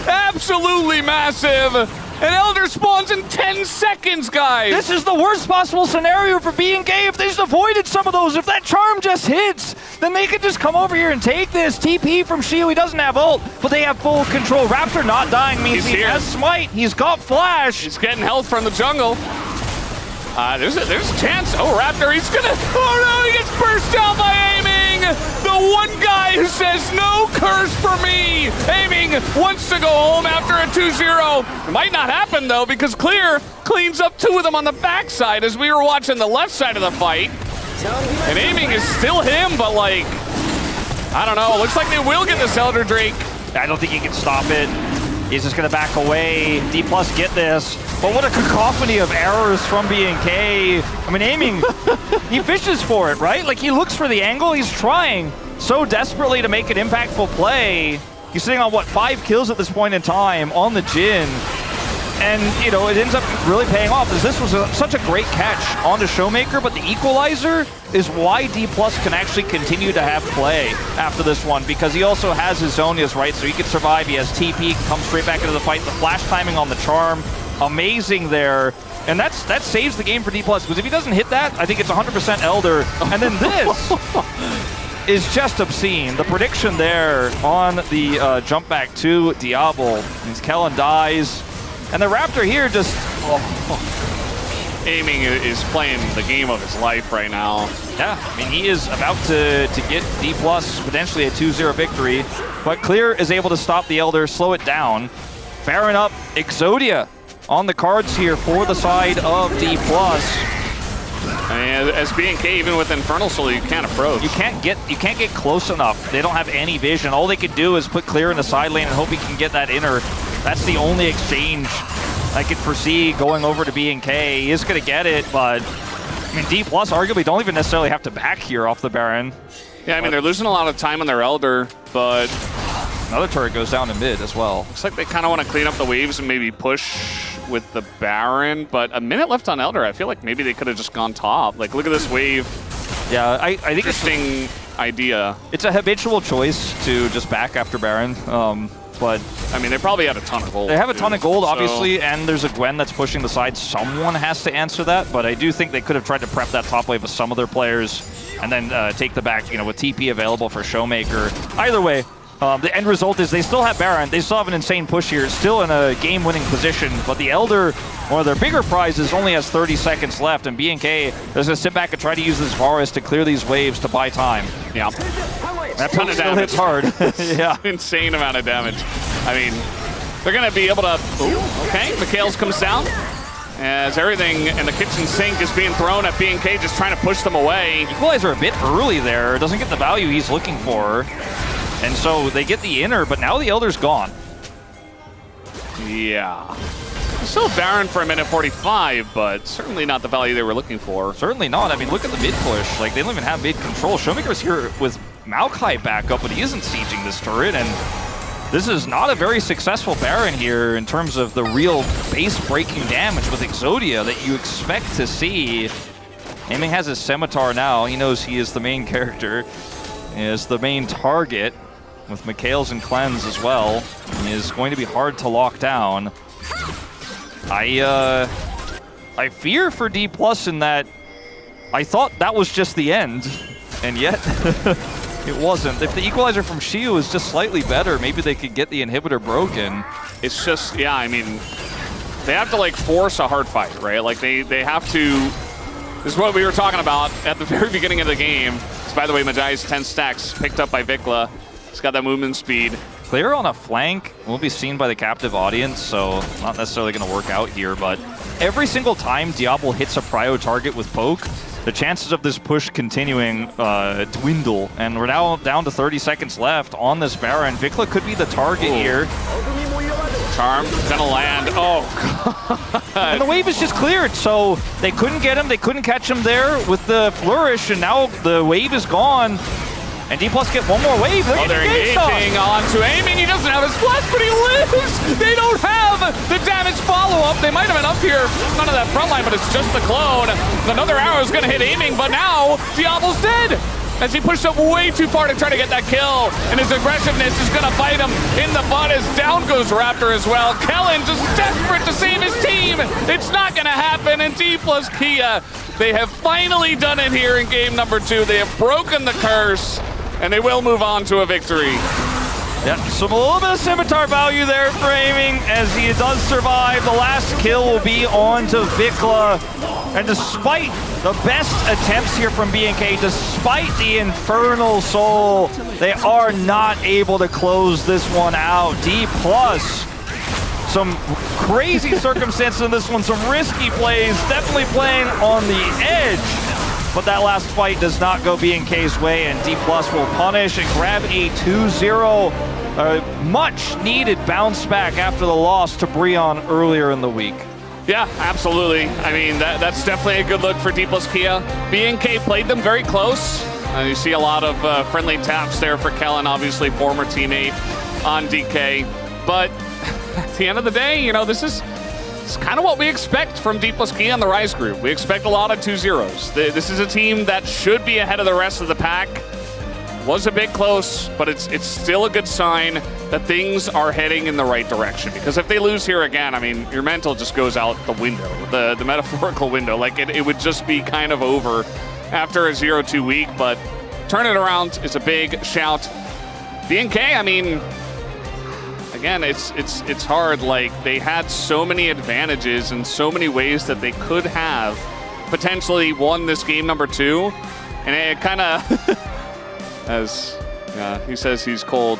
Absolutely massive. And Elder spawns in 10 seconds, guys. This is the worst possible scenario for BNK. If they just avoided some of those, if that charm just hits, then they could just come over here and take this. TP from Shiu, he doesn't have ult, but they have full control. Raptor not dying means he has smite. He's got flash. He's getting health from the jungle. There's a chance. Oh, Raptor, he's gonna. Oh no, he gets burst down by aiming. The one guy who says no curse for me. Aiming wants to go home after a 2-0. It might not happen though, because Clear cleans up 2 of them on the backside as we were watching the left side of the fight. And aiming is still him, but like, I don't know. It looks like they will get this Elder Drake. I don't think he can stop it. He's just going to back away. D+ get this. But what a cacophony of errors from BNK. I mean, aiming, he fishes for it, right? Like, he looks for the angle. He's trying so desperately to make an impactful play. He's sitting on, what, 5 kills at this point in time on the Jhin. And, you know, it ends up really paying off, as this was such a great catch onto Showmaker, but the equalizer is why D+ can actually continue to have play after this one, because he also has his Zhonya's, right? So he can survive, he has TP, can come straight back into the fight. The flash timing on the charm, amazing there. And that saves the game for D+, because if he doesn't hit that, I think it's 100% Elder. And then this is just obscene. The prediction there on the jump back to Diablo. Kellen dies. And the Raptor here just... Aiming is playing the game of his life right now. Yeah, I mean, he is about to get D+, potentially a 2-0 victory. But Clear is able to stop the Elder, slow it down. Baron up, Exodia on the cards here for the side of D+. And as BNK, even with Infernal Soul, you can't approach. You can't get close enough. They don't have any vision. All they could do is put Clear in the side lane and hope he can get that inner. That's the only exchange I could foresee going over to BNK. He is going to get it, but I mean, D+ arguably don't even necessarily have to back here off the Baron. Yeah, I mean, they're losing a lot of time on their Elder, but... Another turret goes down to mid as well. Looks like they kind of want to clean up the waves and maybe push with the Baron, but a minute left on Elder. I feel like maybe they could have just gone top. Like, look at this wave. Yeah, I think interesting idea. It's a habitual choice to just back after Baron, but... I mean, they probably had a ton of gold. They have a ton of gold, obviously, and there's a Gwen that's pushing the side. Someone has to answer that, but I do think they could have tried to prep that top wave with some of their players and then take the back, you know, with TP available for Showmaker. Either way, the end result is they still have Baron. They still have an insane push here. Still in a game-winning position, but the Elder, one of their bigger prizes, only has 30 seconds left, and BNK is going to sit back and try to use this Varus to clear these waves to buy time. Yeah. That ton of still hits hard. Yeah. Insane amount of damage. I mean, they're going to be able to... Ooh, okay, Mikhails comes down. As everything in the kitchen sink is being thrown at BNK, just trying to push them away. Equalizer a bit early there. Doesn't get the value he's looking for. And so they get the inner, but now the Elder's gone. Yeah. Still Baron for a minute 45, but certainly not the value they were looking for. Certainly not. I mean, look at the mid push. Like, they don't even have mid control. Showmaker's here with Maokai back up, but he isn't sieging this turret, and this is not a very successful Baron here in terms of the real base-breaking damage with Exodia that you expect to see. Aiming has his Scimitar now. He knows he is the main character. He is the main target with Mikhails and Cleanse as well. He is going to be hard to lock down. I fear for D+ in that I thought that was just the end, and yet it wasn't. If the equalizer from Shiu is just slightly better, maybe they could get the inhibitor broken. It's just, yeah, I mean, they have to like force a hard fight, right? Like they have to, this is what we were talking about at the very beginning of the game. So, by the way, Majai's 10 stacks picked up by Vikla. He's got that movement speed. Clear on a flank will be seen by the captive audience, so not necessarily going to work out here, but every single time Diablo hits a prio target with poke, the chances of this push continuing dwindle, and we're now down to 30 seconds left on this Baron. Vikla could be the target here. Charm gonna land. Oh, God. And the wave is just cleared, so they couldn't get him. They couldn't catch him there with the flourish, and now the wave is gone. And D+ get one more wave. They're engaging onto aiming. He doesn't have his flash, but he lives. They don't have the damage follow-up. They might have been up here. None of that front line, but it's just the clone. Another arrow is going to hit aiming, but now Diablo's dead. As he pushed up way too far to try to get that kill. And his aggressiveness is going to bite him in the butt as down goes Raptor as well. Kellen just desperate to save his team. It's not going to happen. And D+ Kia, they have finally done it here in game number 2. They have broken the curse. And they will move on to a victory. Yeah, so a little bit of scimitar value there for aiming as he does survive. The last kill will be on to Vikla. And despite the best attempts here from BNK, despite the Infernal Soul, they are not able to close this one out. D+, some crazy circumstances in this one, some risky plays, definitely playing on the edge. But that last fight does not go BNK's way, and D+ will punish and grab a 2-0. A much-needed bounce back after the loss to Breon earlier in the week. Yeah, absolutely. I mean, that's definitely a good look for D+ Kia. BNK played them very close. You see a lot of friendly taps there for Kellen, obviously former teammate on DK. But at the end of the day, you know, this is kind of what we expect from D+ Kia and the Rise group. We expect a lot of 2-0s. This is a team that should be ahead of the rest of the pack. Was a bit close, but it's still a good sign that things are heading in the right direction. Because if they lose here again, I mean, your mental just goes out the window, the metaphorical window. Like, it would just be kind of over after a 0-2 week, but turn it around is a big shout. BNK, I mean, again, it's hard. Like, they had so many advantages and so many ways that they could have potentially won this game number 2, and it kind of, as he says he's cold,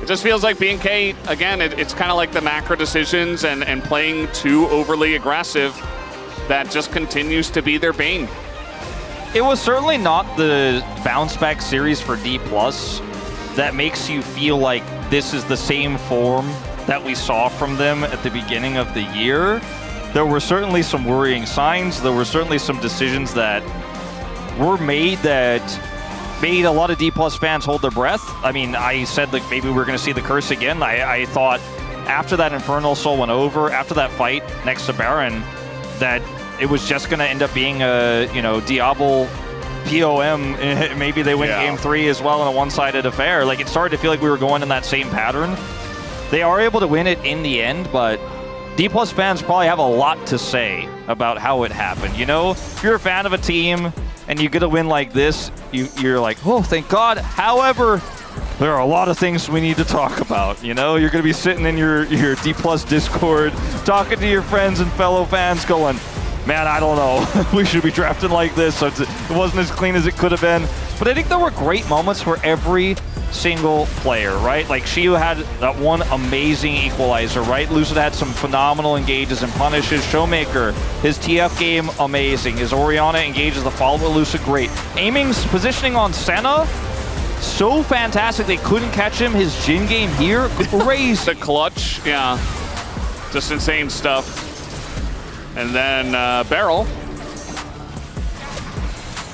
it just feels like BNK, again, it's kind of like the macro decisions and playing too overly aggressive that just continues to be their bane. It was certainly not the bounce back series for D+ that makes you feel like this is the same form that we saw from them at the beginning of the year. There were certainly some worrying signs. There were certainly some decisions that were made that made a lot of D+ fans hold their breath. I mean, I said that maybe we were going to see the curse again. I thought after that Infernal Soul went over, after that fight next to Baron, that it was just going to end up being a, you know, Diablo POM, maybe they win game 3 as well in a one-sided affair. Like, it started to feel like we were going in that same pattern. They are able to win it in the end, but D+ fans probably have a lot to say about how it happened. You know, if you're a fan of a team and you get a win like this, you're like, oh, thank God. However, there are a lot of things we need to talk about. You know, you're going to be sitting in your D+ Discord, talking to your friends and fellow fans going, man, I don't know. We should be drafting like this. So it wasn't as clean as it could have been. But I think there were great moments for every single player, right? Like, Shiyu had that one amazing equalizer, right? Lucid had some phenomenal engages and punishes. Showmaker, his TF game, amazing. His Orianna engages the follow with Lucid, great. Aiming's positioning on Senna, so fantastic. They couldn't catch him. His Jhin game here, crazy. The clutch, yeah. Just insane stuff. And then Beryl.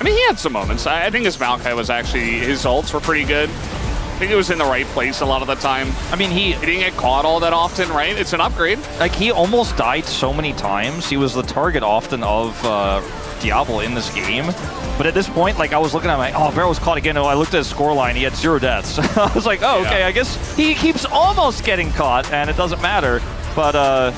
I mean, he had some moments. I think his Maokai was actually, his ults were pretty good. I think it was in the right place a lot of the time. I mean, he didn't get caught all that often, right? It's an upgrade. Like, he almost died so many times. He was the target often of Diablo in this game. But at this point, like, I was looking at him like, oh, Beryl was caught again. Oh, I looked at his scoreline. He had 0 deaths. I was like, oh, okay, I guess he keeps almost getting caught, and it doesn't matter. But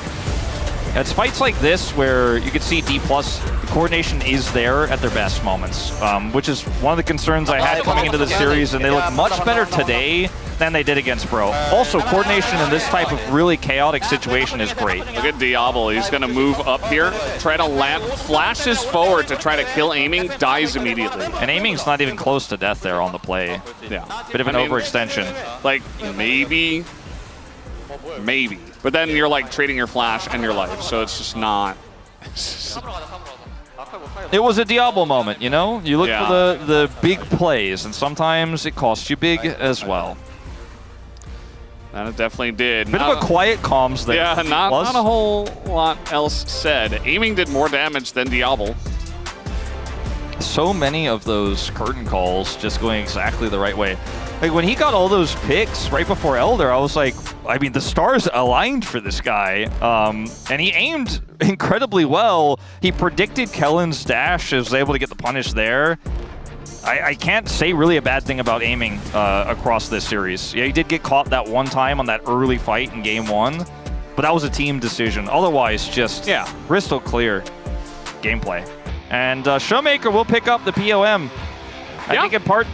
it's fights like this where you can see D+, the coordination is there at their best moments, which is one of the concerns I had coming into the series, and they look much better today than they did against Bro. Also, coordination in this type of really chaotic situation is great. Look at Diablo. He's going to move up here, try to land, flashes forward to try to kill Aiming, dies immediately. And Aiming's not even close to death there on the play. Yeah. Bit of an overextension. Like, maybe. But then you're like trading your flash and your life, so it's just not. It was a Diablo moment, you know? You look for the big plays, and sometimes it costs you big as well. That it definitely did. Bit of a quiet comms there. Yeah, not a whole lot else said. Aiming did more damage than Diablo. So many of those curtain calls just going exactly the right way. Like when he got all those picks right before Elder, I was like, I mean, the stars aligned for this guy. And he aimed incredibly well. He predicted Kellen's dash, was able to get the punish there. I can't say really a bad thing about aiming across this series. Yeah, he did get caught that one time on that early fight in game 1, but that was a team decision. Otherwise, just crystal clear gameplay. And Showmaker will pick up the POM. I think in part,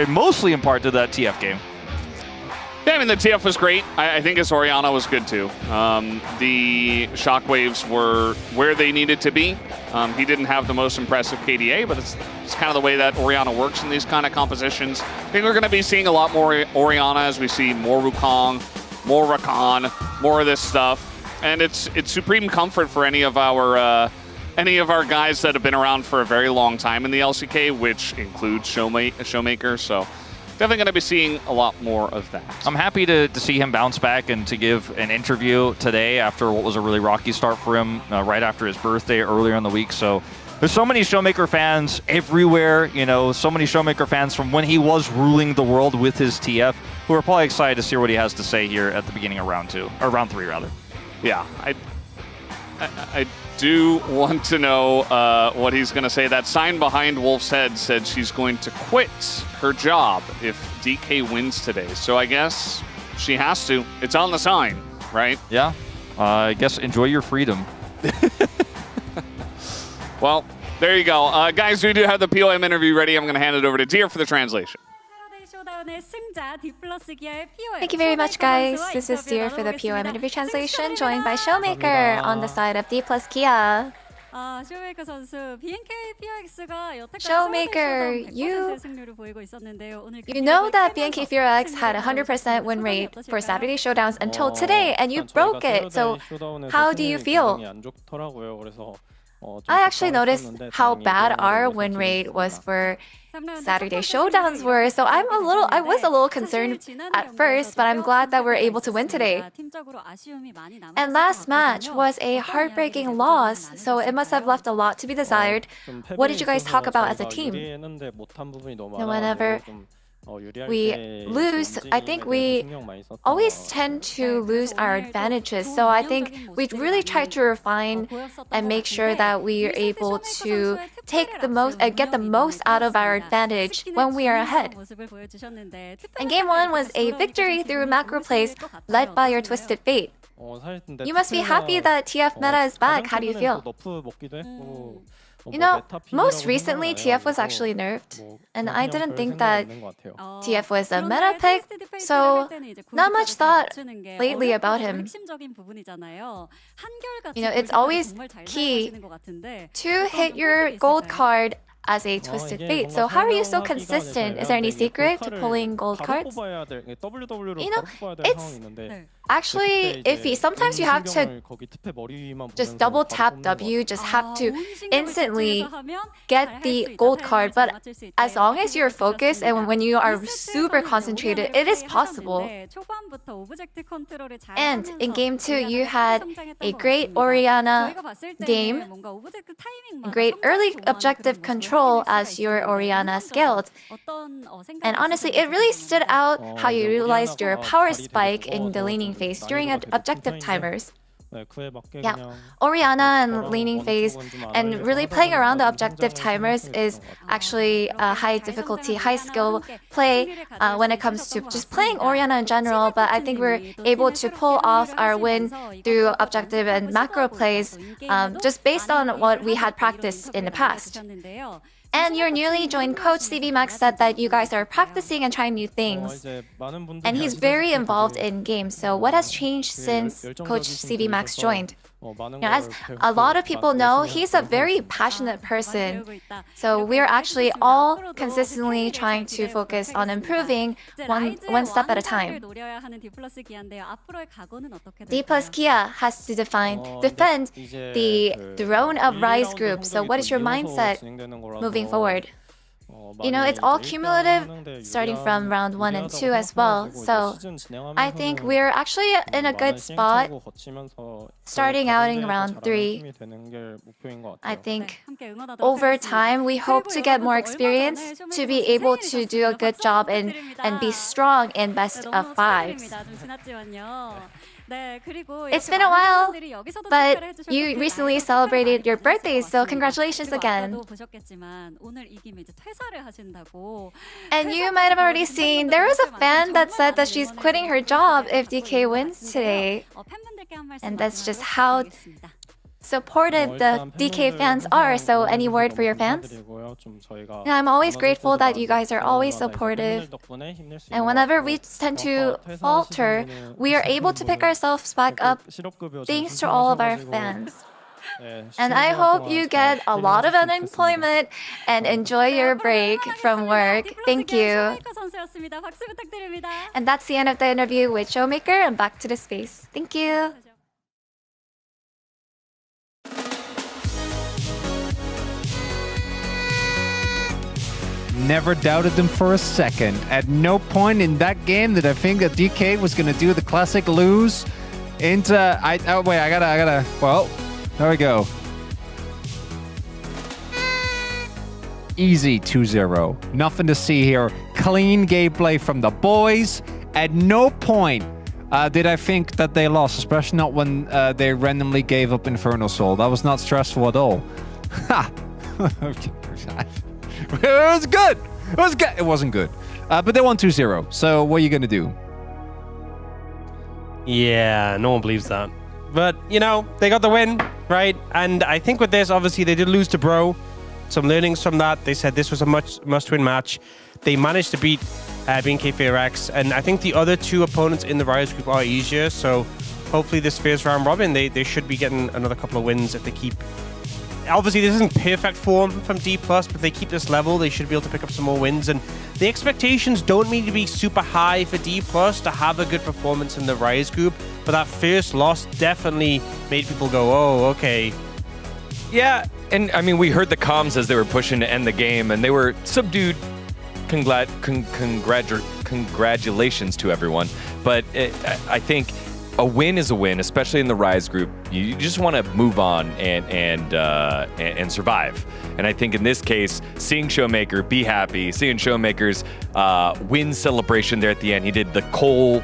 mostly in part to that TF game. Yeah, I mean, the TF was great. I think his Orianna was good too. The shockwaves were where they needed to be. He didn't have the most impressive KDA, but it's kind of the way that Orianna works in these kind of compositions. I think we're going to be seeing a lot more Orianna as we see more Wukong, more Rakan, more of this stuff. And it's supreme comfort for any of our guys that have been around for a very long time in the LCK, which includes Showmaker. So definitely going to be seeing a lot more of that. I'm happy to see him bounce back and to give an interview today after what was a really rocky start for him right after his birthday earlier in the week. So there's so many Showmaker fans everywhere, you know, so many Showmaker fans from when he was ruling the world with his TF who are probably excited to see what he has to say here at the beginning of round 2, or round 3 rather. Yeah, I do want to know what he's going to say. That sign behind Wolf's head said she's going to quit her job if DK wins today. So I guess she has to. It's on the sign, right? Yeah. I guess enjoy your freedom. Well, there you go. Guys, we do have the POM interview ready. I'm going to hand it over to Deer for the translation. Thank you very much, guys. This is Deer for the POM interview translation, joined by Showmaker on the side of D plus Kia. Showmaker, you know that BNK FearX had 100% win rate for Saturday showdowns until today, and you broke it. So how do you feel? I actually noticed how bad our win rate was for Saturday showdowns were, so I was a little concerned at first, but I'm glad that we're able to win today. And last match was a heartbreaking loss, so it must have left a lot to be desired. What did you guys talk about as a team? Whenever we lose, I think we always tend to lose our advantages. So I think we really try to refine and make sure that we are able to take the most, get the most out of our advantage when we are ahead. And game 1 was a victory through macro plays led by your Twisted Fate. You must be happy that TF meta is back. How do you feel? You know, most recently TF was actually nerfed, and I didn't think that TF was a meta pick, so not much thought lately about him. You know, it's always key to hit your gold card as a Twisted Fate. So how are you so consistent? Is there any secret to pulling gold cards? You know, it's actually iffy. Sometimes you have to just double tap W, just have to instantly get the gold card. But as long as you're focused and when you are super concentrated, it is possible. And in game 2, you had a great Orianna game, great early objective control as your Orianna scaled. And honestly, it really stood out how you utilized your power spike in the laning phase during objective timers. Yeah, Orianna and laning phase and really playing around the objective timers is actually a high difficulty, high skill play when it comes to just playing Orianna in general, but I think we're able to pull off our win through objective and macro plays just based on what we had practiced in the past. And your newly joined coach, CV Max, said that you guys are practicing and trying new things. And he's very involved in games. So what has changed since Coach CV Max joined? You know, as a lot of people know, he's a very passionate person. So we're actually all consistently trying to focus on improving one step at a time. D plus Kia has to defend the throne of Rise group. So what is your mindset moving forward? you know, it's all cumulative starting from round 1 and 2 as well. So I think we're actually in a good spot starting out in round 3. I think over time we hope to get more experience to be able to do a good job and be strong in best of 5s. It's been a while, but you recently celebrated your birthday, so congratulations again. And you might have already seen, there was a fan that said that she's quitting her job if DK wins today. And that's just how supportive the DK fans are. So any word for your fans? Yeah, I'm always grateful that you guys are always supportive. And whenever we tend to falter, we are able to pick ourselves back up thanks to all of our fans. And I hope you get a lot of unemployment and enjoy your break from work. Thank you. And that's the end of the interview with Showmaker, and back to the space. Thank you. Never doubted them for a second. At no point in that game did I think that DK was gonna do the classic lose into. Well, there we go. Easy 2-0. Nothing to see here. Clean gameplay from the boys. At no point did I think that they lost, especially not when they randomly gave up Infernal Soul. That was not stressful at all. Ha! It was good. It was good. It wasn't good. But they won 2-0. So what are you going to do? Yeah, no one believes that. But, you know, they got the win, right? And I think with this, obviously, they did lose to Bro. Some learnings from that. They said this was a must-win match. They managed to beat BNK FearX. And I think the other two opponents in the Rise group are easier. So hopefully this first round robin, they should be getting another couple of wins if they keep... Obviously, this isn't perfect form from D+, but if they keep this level, they should be able to pick up some more wins. And the expectations don't need to be super high for D+, to have a good performance in the Rise group. But that first loss definitely made people go, oh, okay. Yeah, and I mean, we heard the comms as they were pushing to end the game, and they were subdued. Congratulations to everyone. But I think a win is a win, especially in the Rise group. You just want to move on and survive. And I think in this case, seeing Showmaker be happy, seeing Showmaker's win celebration there at the end. He did the Cole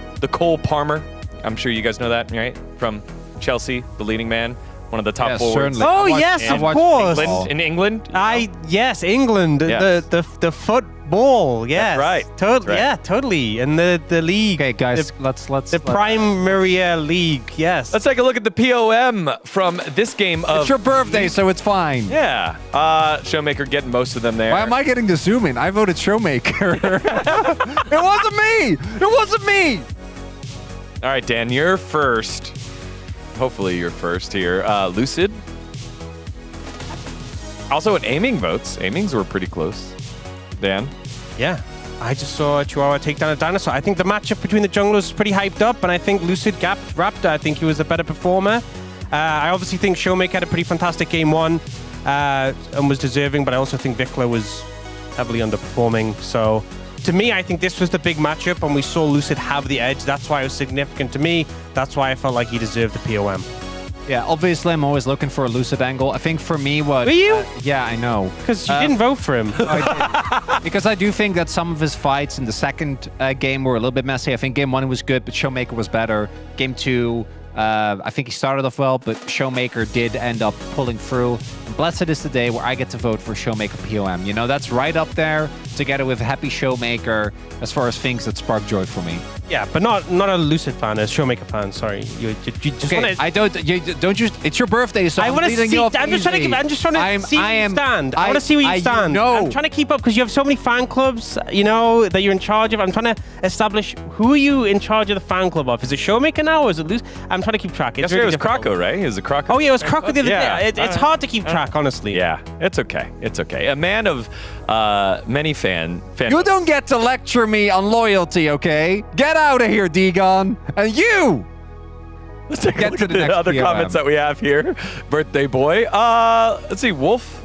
Palmer. I'm sure you guys know that, right? From Chelsea, the leading man, one of the top forwards. Certainly. Oh yes, of course. In England. Yes, England. Yes. The football. Yes, that's right. Totally. Right. Yeah, totally. And the league. Okay, guys, let's the Premier League. Yes. Let's take a look at the POM from this game of. It's your birthday, so it's fine. Yeah. Showmaker getting most of them there. Why am I getting to zoom in? I voted Showmaker. It wasn't me. It wasn't me. All right, Dan, you're first. Hopefully you're first here. Lucid. Also in aiming votes. Aimings were pretty close. Dan? Yeah. I just saw Chihuahua take down a dinosaur. I think the matchup between the junglers was pretty hyped up, and I think Lucid gapped Raptor. I think he was the better performer. I obviously think Showmaker had a pretty fantastic game 1 and was deserving, but I also think Vikla was heavily underperforming. So to me, I think this was the big matchup, and we saw Lucid have the edge. That's why it was significant to me. That's why I felt like he deserved the POM. Yeah, obviously I'm always looking for a Lucid angle. I think for me what... Were you? Yeah, I know. Because you didn't vote for him. Because I do think that some of his fights in the second game were a little bit messy. I think game 1 was good, but Showmaker was better. Game 2, I think he started off well, but Showmaker did end up pulling through. Blessed is the day where I get to vote for Showmaker POM. You know, that's right up there together with Happy Showmaker as far as things that spark joy for me. Yeah, but not a Lucid fan, a Showmaker fan. Sorry, you just okay, want to. I don't. You. It's your birthday, so I want to see. I'm just trying to see where you stand. I want to see where you stand. No. I'm trying to keep up because you have so many fan clubs. You know that you're in charge of. I'm trying to establish who are you in charge of the fan club of. Is it Showmaker now, or is it Lucid? I'm trying to keep track. Yesterday it was Croco, right? It was a Croco. Oh yeah, it was Croco the other day. It's hard to keep track, honestly. Yeah, it's okay. It's okay. A man of many fan. You don't get to lecture me on loyalty, okay? Get out of here, Degon. And you! Let's take a Get look to at the next other POM. comments that we have here. Birthday boy. Let's see. Wolf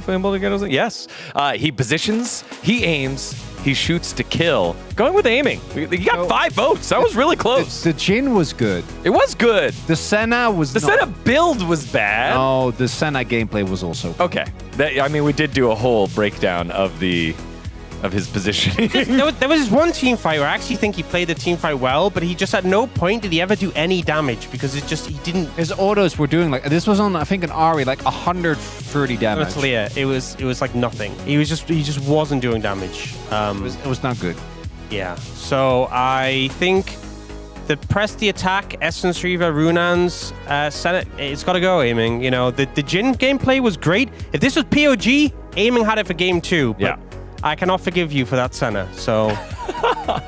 able to get us? Yes. He positions. He aims. He shoots to kill. Going with aiming. He got 5 votes. That was really close. The Jhin was good. It was good. The Senna was The Senna build was bad. No, the Senna gameplay was also good. Okay. I mean, we did do a whole breakdown of his positioning. There was one team fight where I actually think he played the team fight well, but he just at no point did he ever do any damage because he didn't. His autos were doing this was on I think an Ari like 130 damage. That's Leah. It was like nothing. He just wasn't doing damage. It was not good. Yeah. So I think press the attack, Essence Reaver, Runan's, Senate, it's got to go aiming. You know, the Jhin gameplay was great. If this was POG, aiming had it for game 2. But yeah. I cannot forgive you for that, Senna. So. All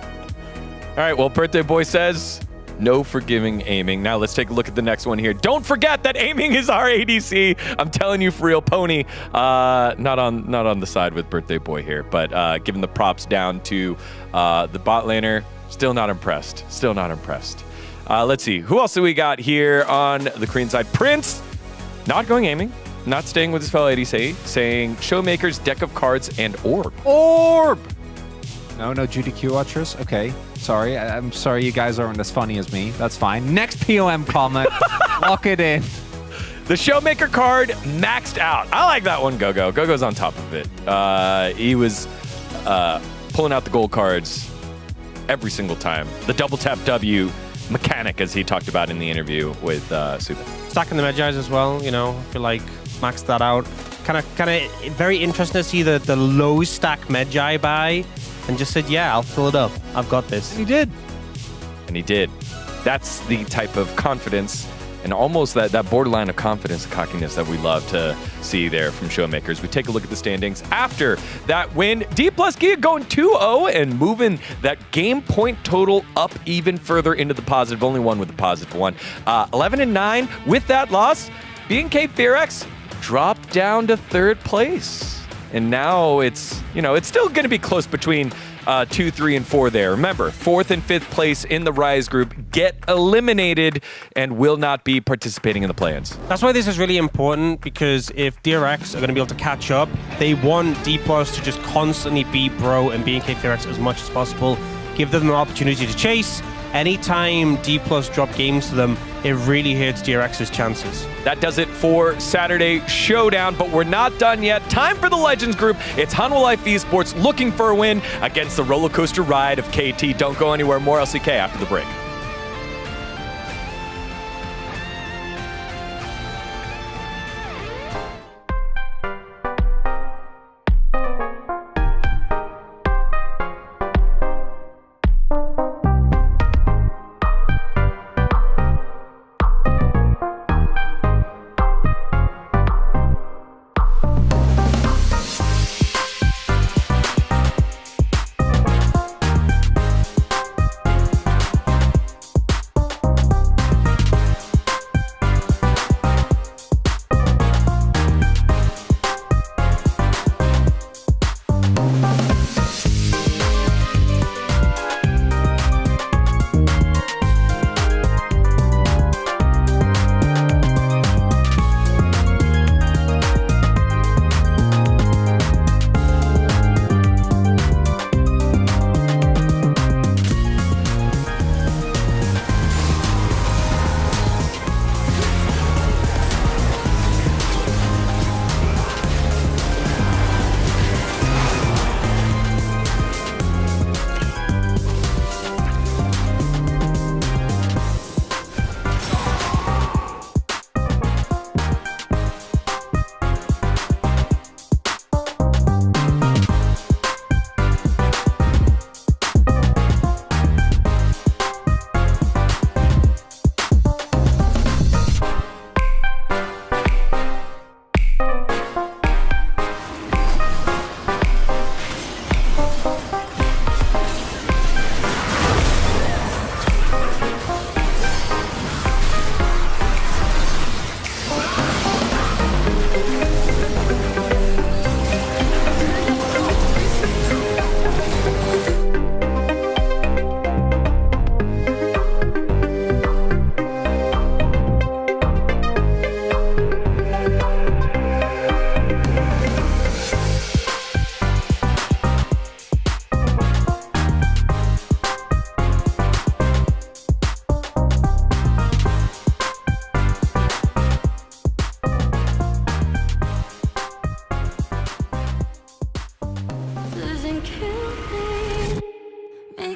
right. Well, Birthday Boy says no forgiving aiming. Now let's take a look at the next one here. Don't forget that aiming is our ADC. I'm telling you, for real, Pony. Not on the side with Birthday Boy here, but giving the props down to the bot laner. Still not impressed. Still not impressed. Let's see. Who else do we got here on the Korean side? Prince, not going aiming. Not staying with his fellow ADC, saying Showmaker's deck of cards and orb. Orb! No GDQ watchers? Okay. Sorry. I'm sorry you guys aren't as funny as me. That's fine. Next POM comment. Lock it in. The Showmaker card maxed out. I like that one, Gogo. Gogo's on top of it. He was pulling out the gold cards every single time. The double tap W mechanic, as he talked about in the interview with Suba. Stacking the Medjais as well, you know, I feel like maxed that out. Kind of very interesting to see the low stack Medjai buy and just said, yeah, I'll fill it up. I've got this. And he did. And he did. That's the type of confidence and almost that borderline of confidence and cockiness that we love to see there from Showmakers. We take a look at the standings after that win. D plus Gia going 2-0 and moving that game point total up even further into the positive. Only one with the positive one. 11-9 with that loss. BNK FearX dropped down to 3rd place. And now it's still going to be close between 2, 3, and 4 there. Remember, 4th and 5th place in the Rise group get eliminated and will not be participating in the play-ins. That's why this is really important, because if DRX are going to be able to catch up, they want D+ to just constantly beat Bro and BNK FearX as much as possible. Give them an opportunity to chase. Anytime D+ drop games to them, it really hurts DRX's chances. That does it for Saturday Showdown, but we're not done yet. Time for the Legends group. It's Hanwha Life Esports looking for a win against the roller coaster ride of KT. Don't go anywhere. More LCK after the break.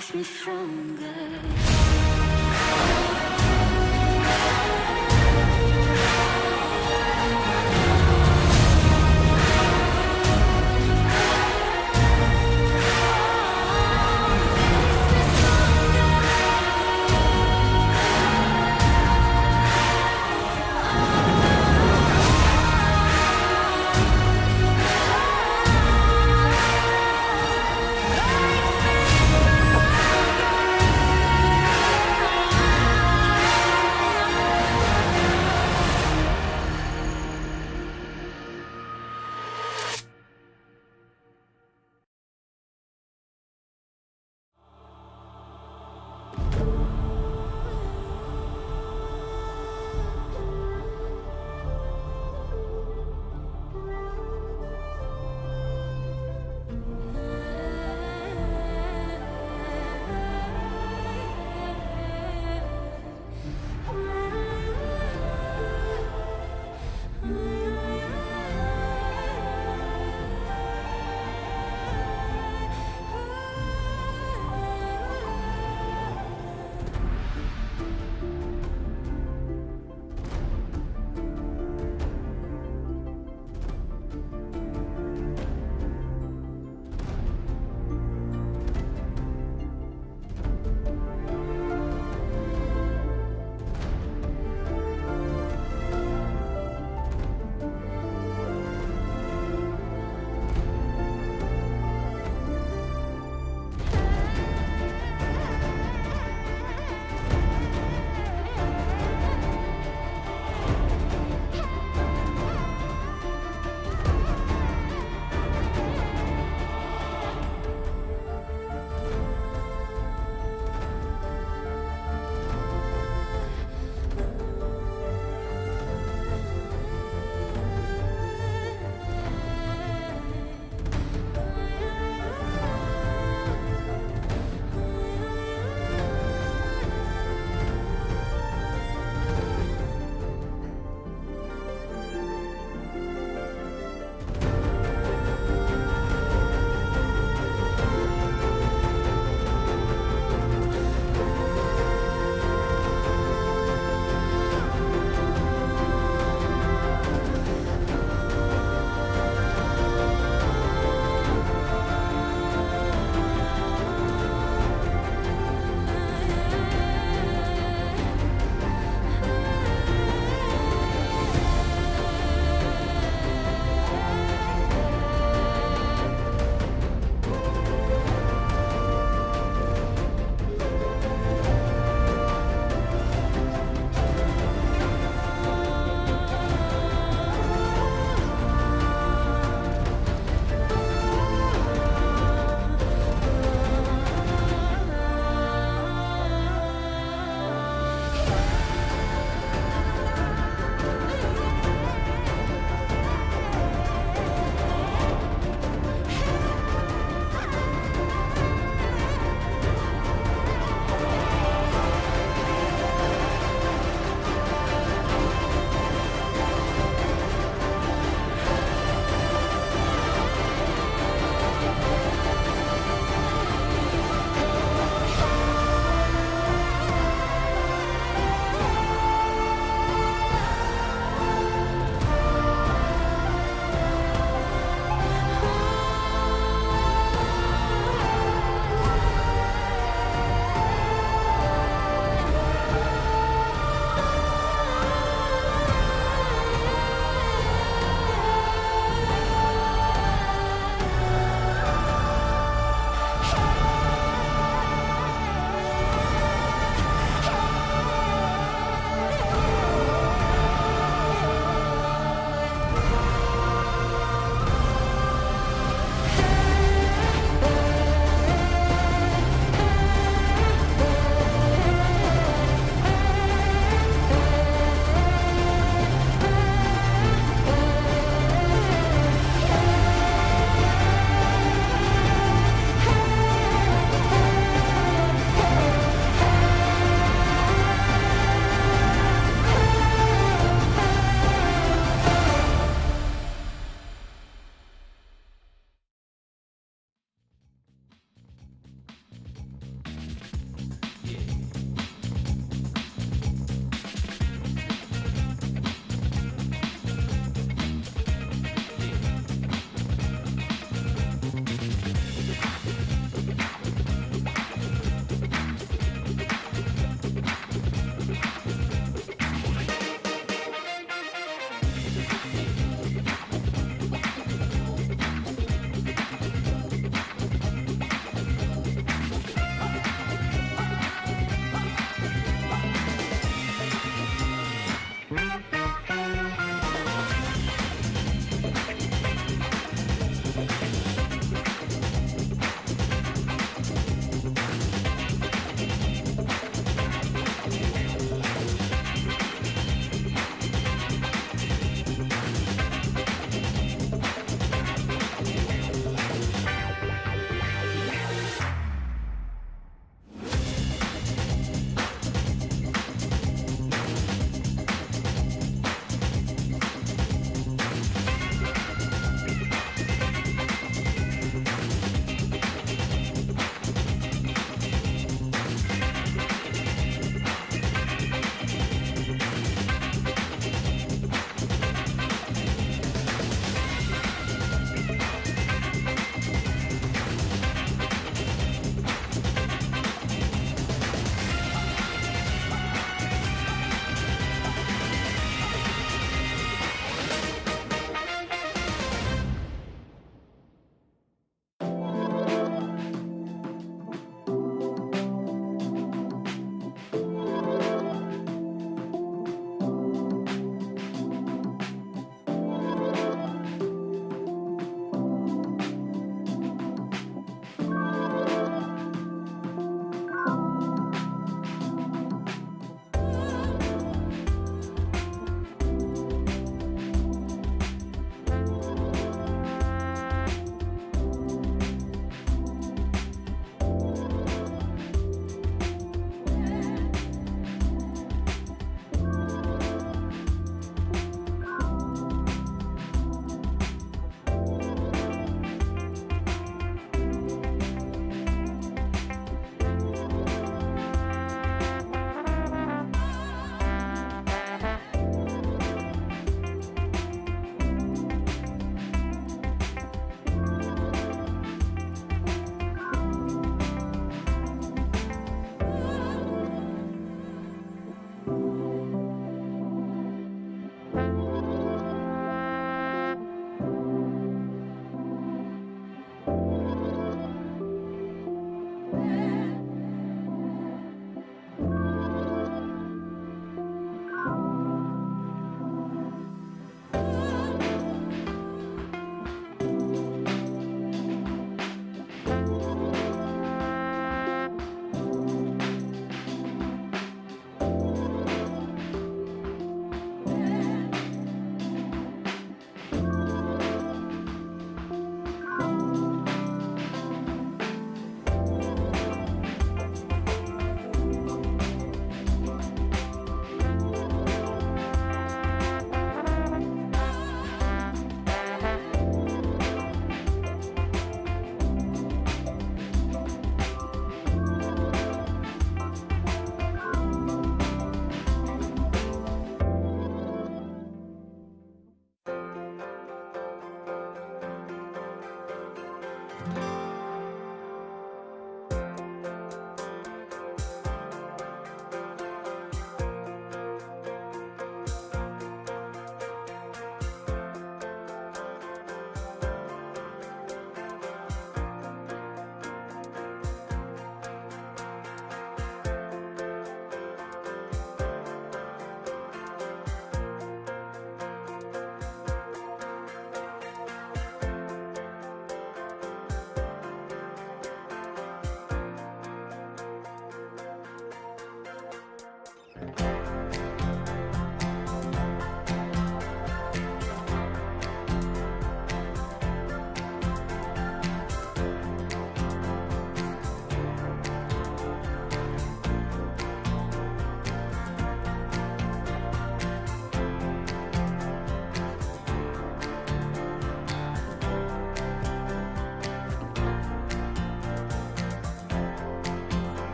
makes me stronger.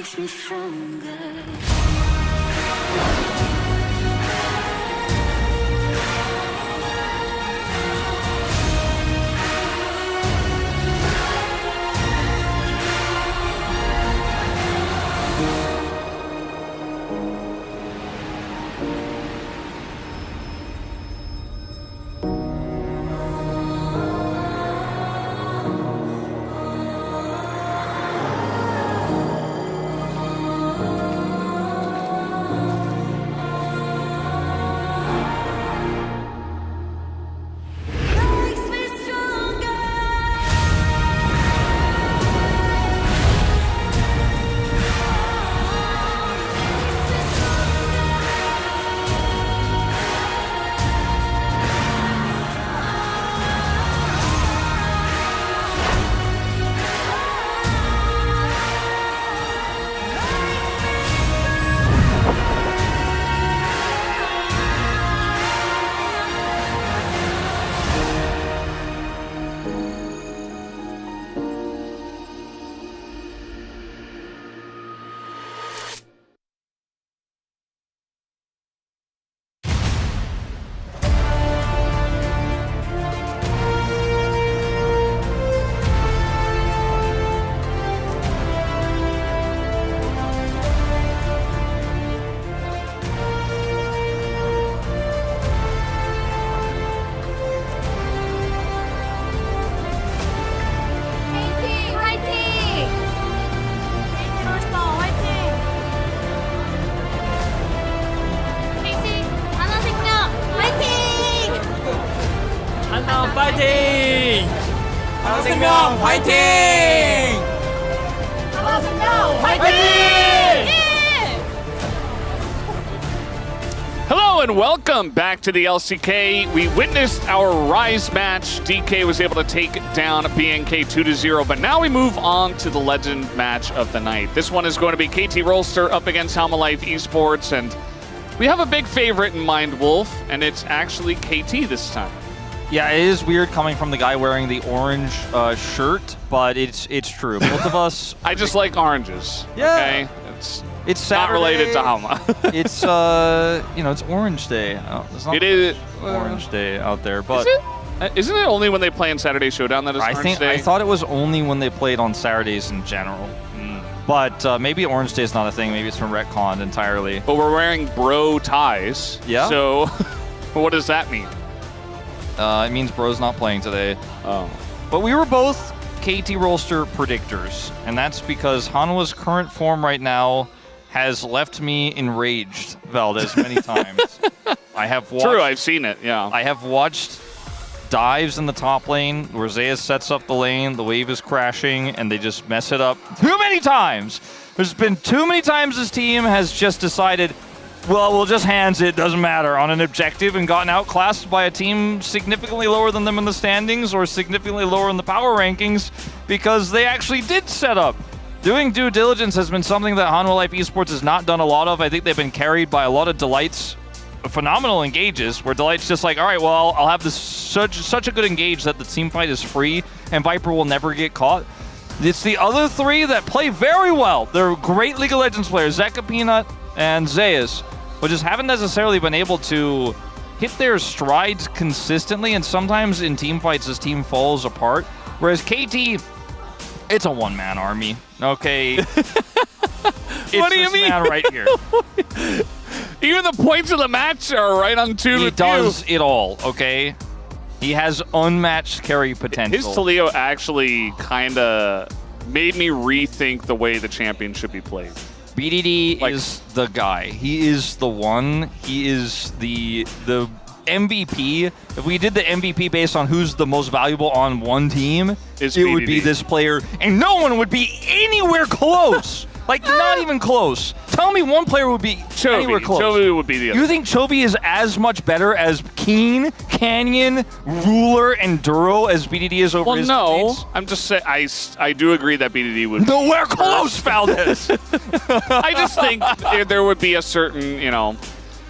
makes me stronger. 파이팅! 하나생명 파이팅! 하나생명 파이팅! and welcome back to the LCK. We witnessed our Rise match. DK was able to take down BNK 2-0, but now we move on to the legend match of the night. This one is going to be KT Rolster up against Halma-Life Esports, and we have a big favorite in mind, Wolf, and it's actually KT this time. Yeah, it is weird coming from the guy wearing the orange shirt, but it's true. Both of us. I just like oranges. Yeah. Okay? It's Saturday. Not related to Halma. It's it's Orange Day. It's not It is Orange Day out there, but Isn't it only when they play in Saturday Showdown that it's Orange Day? I thought it was only when they played on Saturdays in general. But maybe Orange Day is not a thing. Maybe it's from retconned entirely. But we're wearing bro ties. Yeah. So what does that mean? It means bro's not playing today. Oh. But we were both KT Rolster predictors, and that's because Hanwha's current form right now has left me enraged, Valdez, many times. I have watched. True, I've seen it. Yeah. I have watched dives in the top lane where Zeus sets up the lane, the wave is crashing, and they just mess it up too many times. There's been too many times this team has just decided, well, we'll just hands it, doesn't matter, on an objective and gotten outclassed by a team significantly lower than them in the standings or significantly lower in the power rankings because they actually did set up. Doing due diligence has been something that Halma-Life Esports has not done a lot of. I think they've been carried by a lot of Delight's phenomenal engages, where Delight's just like, all right, well, I'll have this such a good engage that the team fight is free and Viper will never get caught. It's the other three that play very well. They're great League of Legends players, Zeka Peanut and Zeus, but just haven't necessarily been able to hit their strides consistently, and sometimes in team fights this team falls apart. Whereas KT, it's a one-man army. Okay. What do you mean? Man right here. Even the points of the match are right on tune He with does it all, okay? He has unmatched carry potential. His Talio actually kind of made me rethink the way the champion should be played. BDD is the guy. He is the one. He is the MVP. If we did the MVP based on who's the most valuable on one team, it would be this player, and no one would be anywhere close. Like, not even close. Tell me one player would be anywhere close. Chovy would be the other. You think Chovy is as much better as Keen, Canyon, Ruler, and Duro as BDD is over his teammates? I'm just saying, I do agree that BDD would be nowhere close, Valdez. I just think there would be a certain,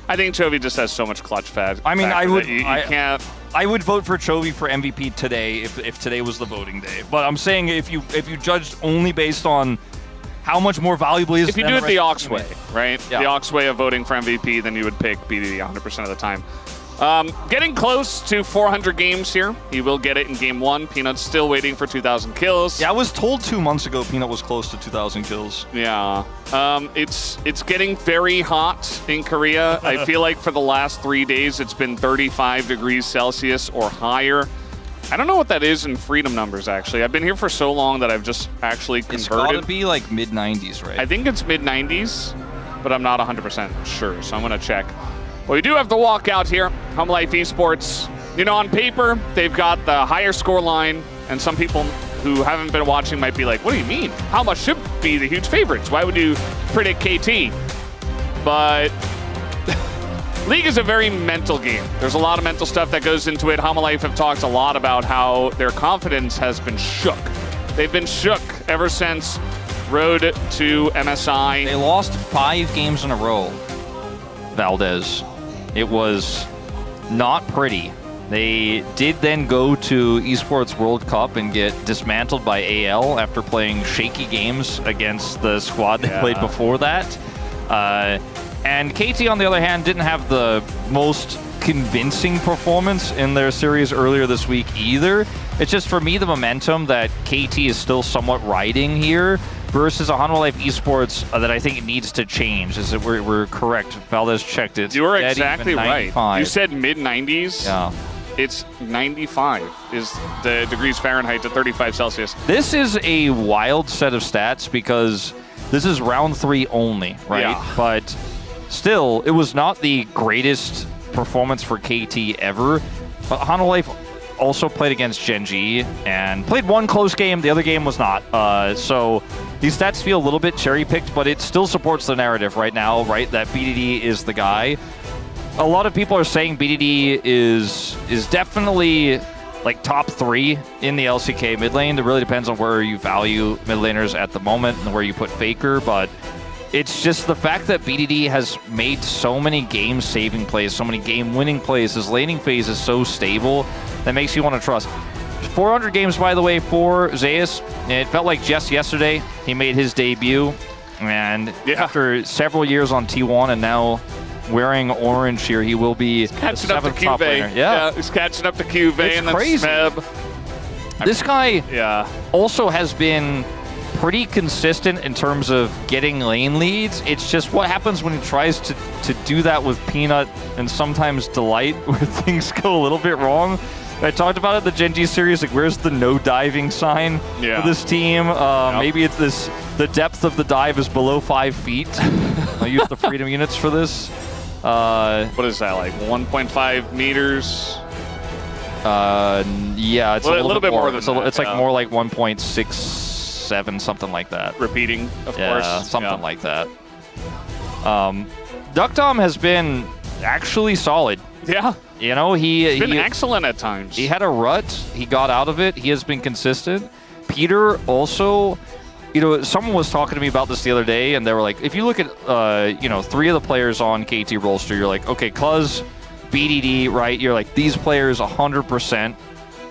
I think Chovy just has so much clutch fad. I mean, I would. You can't. I would vote for Chovy for MVP today if today was the voting day. But I'm saying if you judged only based on how much more valuable he is. If you do it the Ox way, right? Yeah. The Ox way of voting for MVP, then you would pick BDD 100% of the time. Getting close to 400 games here. He will get it in game 1. Peanut's still waiting for 2,000 kills. Yeah, I was told 2 months ago Peanut was close to 2,000 kills. Yeah. It's getting very hot in Korea. I feel like for the last 3 days it's been 35 degrees Celsius or higher. I don't know what that is in freedom numbers, actually. I've been here for so long that I've just actually converted. It's gotta be like mid-90s, right? I think it's mid-90s, but I'm not 100% sure, so I'm gonna check. Well, we do have the walkout here. Halma-Life Esports, on paper, they've got the higher score line, and some people who haven't been watching might be like, what do you mean? Halma should be the huge favorites. Why would you predict KT? But League is a very mental game. There's a lot of mental stuff that goes into it. Halma-Life have talked a lot about how their confidence has been shook. They've been shook ever since road to MSI. They lost 5 games in a row, Valdez. It was not pretty. They did then go to Esports World Cup and get dismantled by AL after playing shaky games against the squad they played before that. And KT, on the other hand, didn't have the most convincing performance in their series earlier this week either. It's just, for me, the momentum that KT is still somewhat riding here versus a Halma-Life Esports that I think needs to change. Is that we're correct? Valdez checked it. You were exactly right. You said mid-90s. Yeah. It's 95 is the degrees Fahrenheit to 35 Celsius. This is a wild set of stats because this is round 3 only, right? Yeah. But still, it was not the greatest performance for KT ever. But Halma-Life also played against Genji and played one close game. The other game was not. So these stats feel a little bit cherry-picked, but it still supports the narrative right now, right? That BDD is the guy. a lot of people are saying BDD is definitely like top 3 in the LCK mid lane. It really depends on where you value mid laners at the moment and where you put Faker, but it's just the fact that BDD has made so many game-saving plays, so many game-winning plays. His laning phase is so stable that makes you want to trust. 400 games, by the way, for Zeus. It felt like just yesterday he made his debut, and after several years on T1 and now wearing orange here, he will be catching up to top laner. Yeah, he's catching up to QV and then crazy. Smeb. This guy also has been pretty consistent in terms of getting lane leads. It's just what happens when he tries to do that with Peanut and sometimes Delight, where things go a little bit wrong. I talked about it in the Gen G series, like where's the no diving sign for this team? Maybe it's the depth of the dive is below 5 feet. I'll use the freedom units for this. What is that, like 1.5 meters? Yeah, it's a little bit more than that. It's like more like 1.67, something like that. Repeating, of course. Something like that. Duckdom has been actually solid. Yeah. You know, he's been excellent at times. He had a rut. He got out of it. He has been consistent. Peter also, you know, someone was talking to me about this the other day, and they were like, if you look at, you know, 3 of the players on KT roster, you're like, okay, Cuz, BDD, right? You're like, these players 100%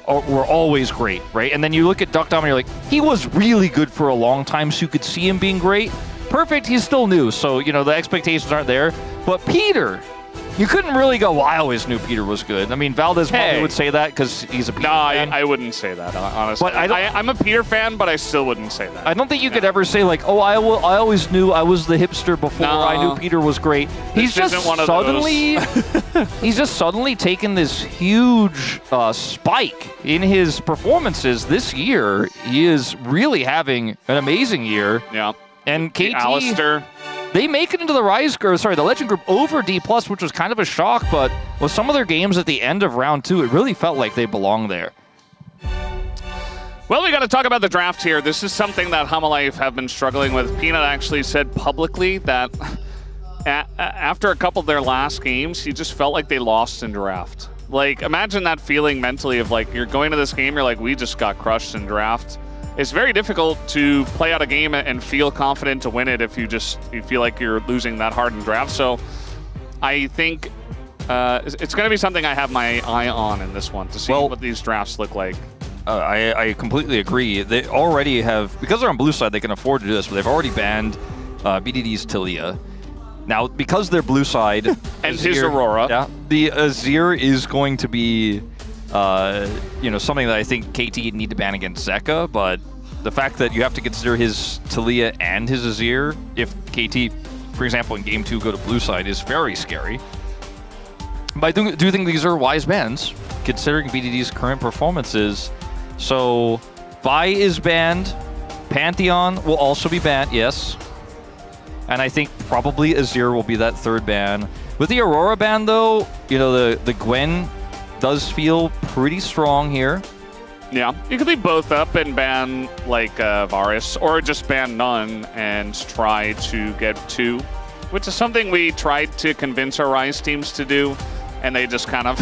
were always great, right? And then you look at Duckdom and you're like, he was really good for a long time, so you could see him being great. Perfect, he's still new, so, you know, the expectations aren't there. But Peter, you couldn't really go, well, I always knew Peter was good. I mean, Valdez probably would say that because he's a Peter fan. I wouldn't say that, honestly. But I'm a Peter fan, but I still wouldn't say that. I don't think you could ever say, like, oh, I always knew I was the hipster before I knew Peter was great. He's just suddenly he's just suddenly taken this huge spike in his performances this year. He is really having an amazing year. Yeah. And KT, Alistair, they make it into the the Legend group over D+, which was kind of a shock, but with some of their games at the end of round 2, it really felt like they belonged there. Well, we got to talk about the draft here. This is something that Hamalife have been struggling with. Peanut actually said publicly that after a couple of their last games, he just felt like they lost in draft. Like, imagine that feeling mentally of like, you're going to this game, you're like, we just got crushed in draft. It's very difficult to play out a game and feel confident to win it if you feel like you're losing that hard in draft. So I think it's going to be something I have my eye on in this one to see what these drafts look like. I completely agree. They already have, because they're on blue side, they can afford to do this, but they've already banned BDD's Talia. Now, because they're blue side, and his Aurora, the Azir is going to be you know, something that I think KT need to ban against Zeka, but the fact that you have to consider his Talia and his Azir if KT, for example, in game 2 go to blue side is very scary. But I do think these are wise bans, considering BDD's current performances. So, Vi is banned. Pantheon will also be banned, yes. And I think probably Azir will be that 3rd ban. With the Aurora ban, though, you know, the Gwen does feel pretty strong here. Yeah, you could leave both up and ban like Varus, or just ban none and try to get 2, which is something we tried to convince our Rise teams to do, and they just kind of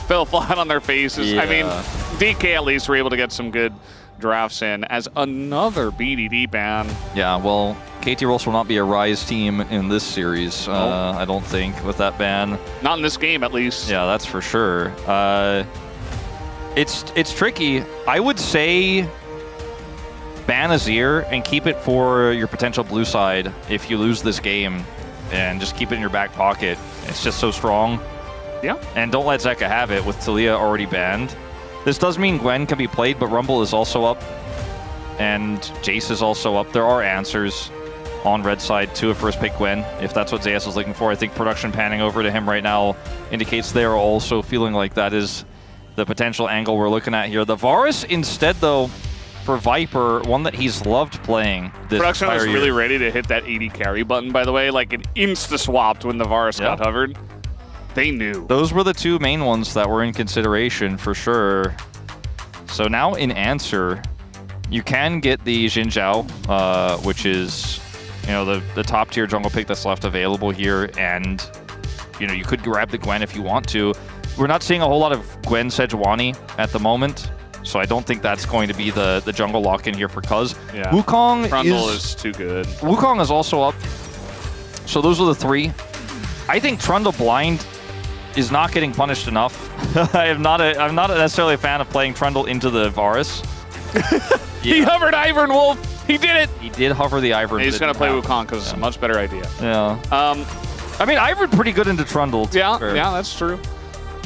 fell flat on their faces. Yeah. I mean, DK at least were able to get some good drafts in as another BDD ban. Yeah, well, KT Rolls will not be a Rise team in this series, I don't think, with that ban. Not in this game, at least. Yeah, that's for sure. It's tricky. I would say ban Azir and keep it for your potential blue side if you lose this game, and just keep it in your back pocket. It's just so strong. Yeah. And don't let Zeka have it with Talia already banned. This does mean Gwen can be played, but Rumble is also up, and Jace is also up. There are answers on red side to a first pick Gwen, if that's what Zayas was looking for. I think production panning over to him right now indicates they are also feeling like that is the potential angle we're looking at here. The Varus instead, though, for Viper, one that he's loved playing this Production was year. really ready to hit that 80 carry button, by the way. Like, it insta-swapped when the Varus got hovered. They knew. Those were the 2 main ones that were in consideration for sure. So now in answer, you can get the Xin Zhao, which is, you know, the top tier jungle pick that's left available here, and you could grab the Gwen if you want to. We're not seeing a whole lot of Gwen Sejuani at the moment, so I don't think that's going to be the jungle lock-in here for Cuz. Yeah. Wukong Trundle is too good. Wukong is also up. So those are the 3. I think Trundle blind is not getting punished enough. I'm not necessarily a fan of playing Trundle into the Varus. He hovered Ivern Wolf. He did it. He did hover the Ivern. He's going to play Wukong because it's a much better idea. Yeah. I mean, Ivern pretty good into Trundle. Yeah, that's true.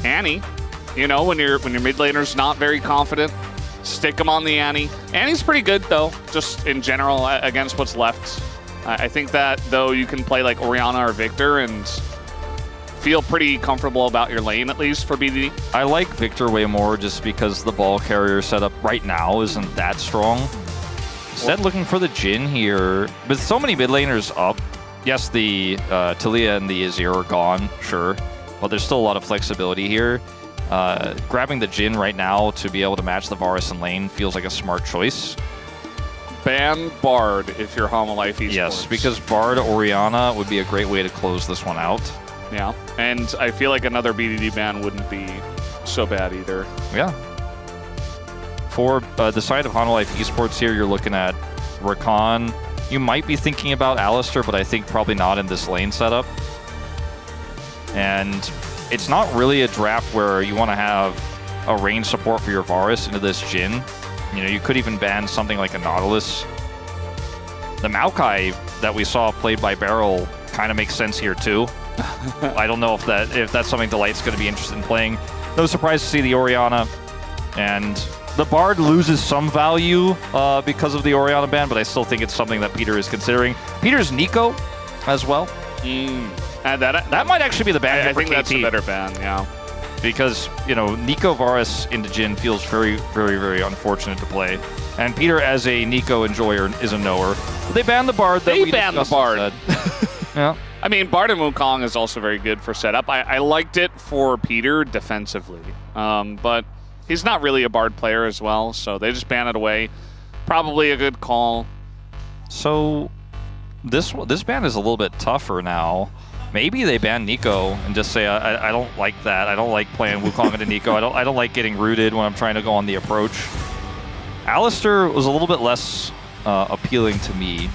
Annie, when your mid laner's not very confident, stick him on the Annie. Annie's pretty good though, just in general against what's left. I think that though you can play like Orianna or Victor and feel pretty comfortable about your lane, at least for BDD. I like Victor way more just because the ball carrier setup right now isn't that strong. Instead, looking for the Jhin here. With so many mid laners up, yes, the Talia and the Azir are gone, sure, but there's still a lot of flexibility here. Grabbing the Jhin right now to be able to match the Varus in lane feels like a smart choice. Ban Bard if you're Homolife Esports. Yes, because Bard Orianna would be a great way to close this one out. Yeah, and I feel like another BDD ban wouldn't be so bad either. Yeah. For the side of Homolife Esports here, you're looking at Rakan. You might be thinking about Alistar, but I think probably not in this lane setup. And it's not really a draft where you want to have a range support for your Varus into this Jhin. You could even ban something like a Nautilus. The Maokai that we saw played by Beryl kind of makes sense here too. I don't know if that's something Delight's going to be interested in playing. No surprise to see the Orianna. And the Bard loses some value because of the Orianna ban, but I still think it's something that Peter is considering. Peter's Nico as well. That might actually be the ban. I think that's a better ban, yeah. Because, Nico Varus into Jhin feels very, very, very unfortunate to play. And Peter, as a Nico enjoyer, is a knower. But they banned the Bard. They banned the Bard. Yeah. I mean, Bard and Wukong is also very good for setup. I liked it for Peter defensively. But he's not really a Bard player as well, so they just ban it away. Probably a good call. So this ban is a little bit tougher now. Maybe they ban Nico and just say, I don't like that. I don't like playing Wukong into Nico. I don't like getting rooted when I'm trying to go on the approach. Alistar was a little bit less appealing to me.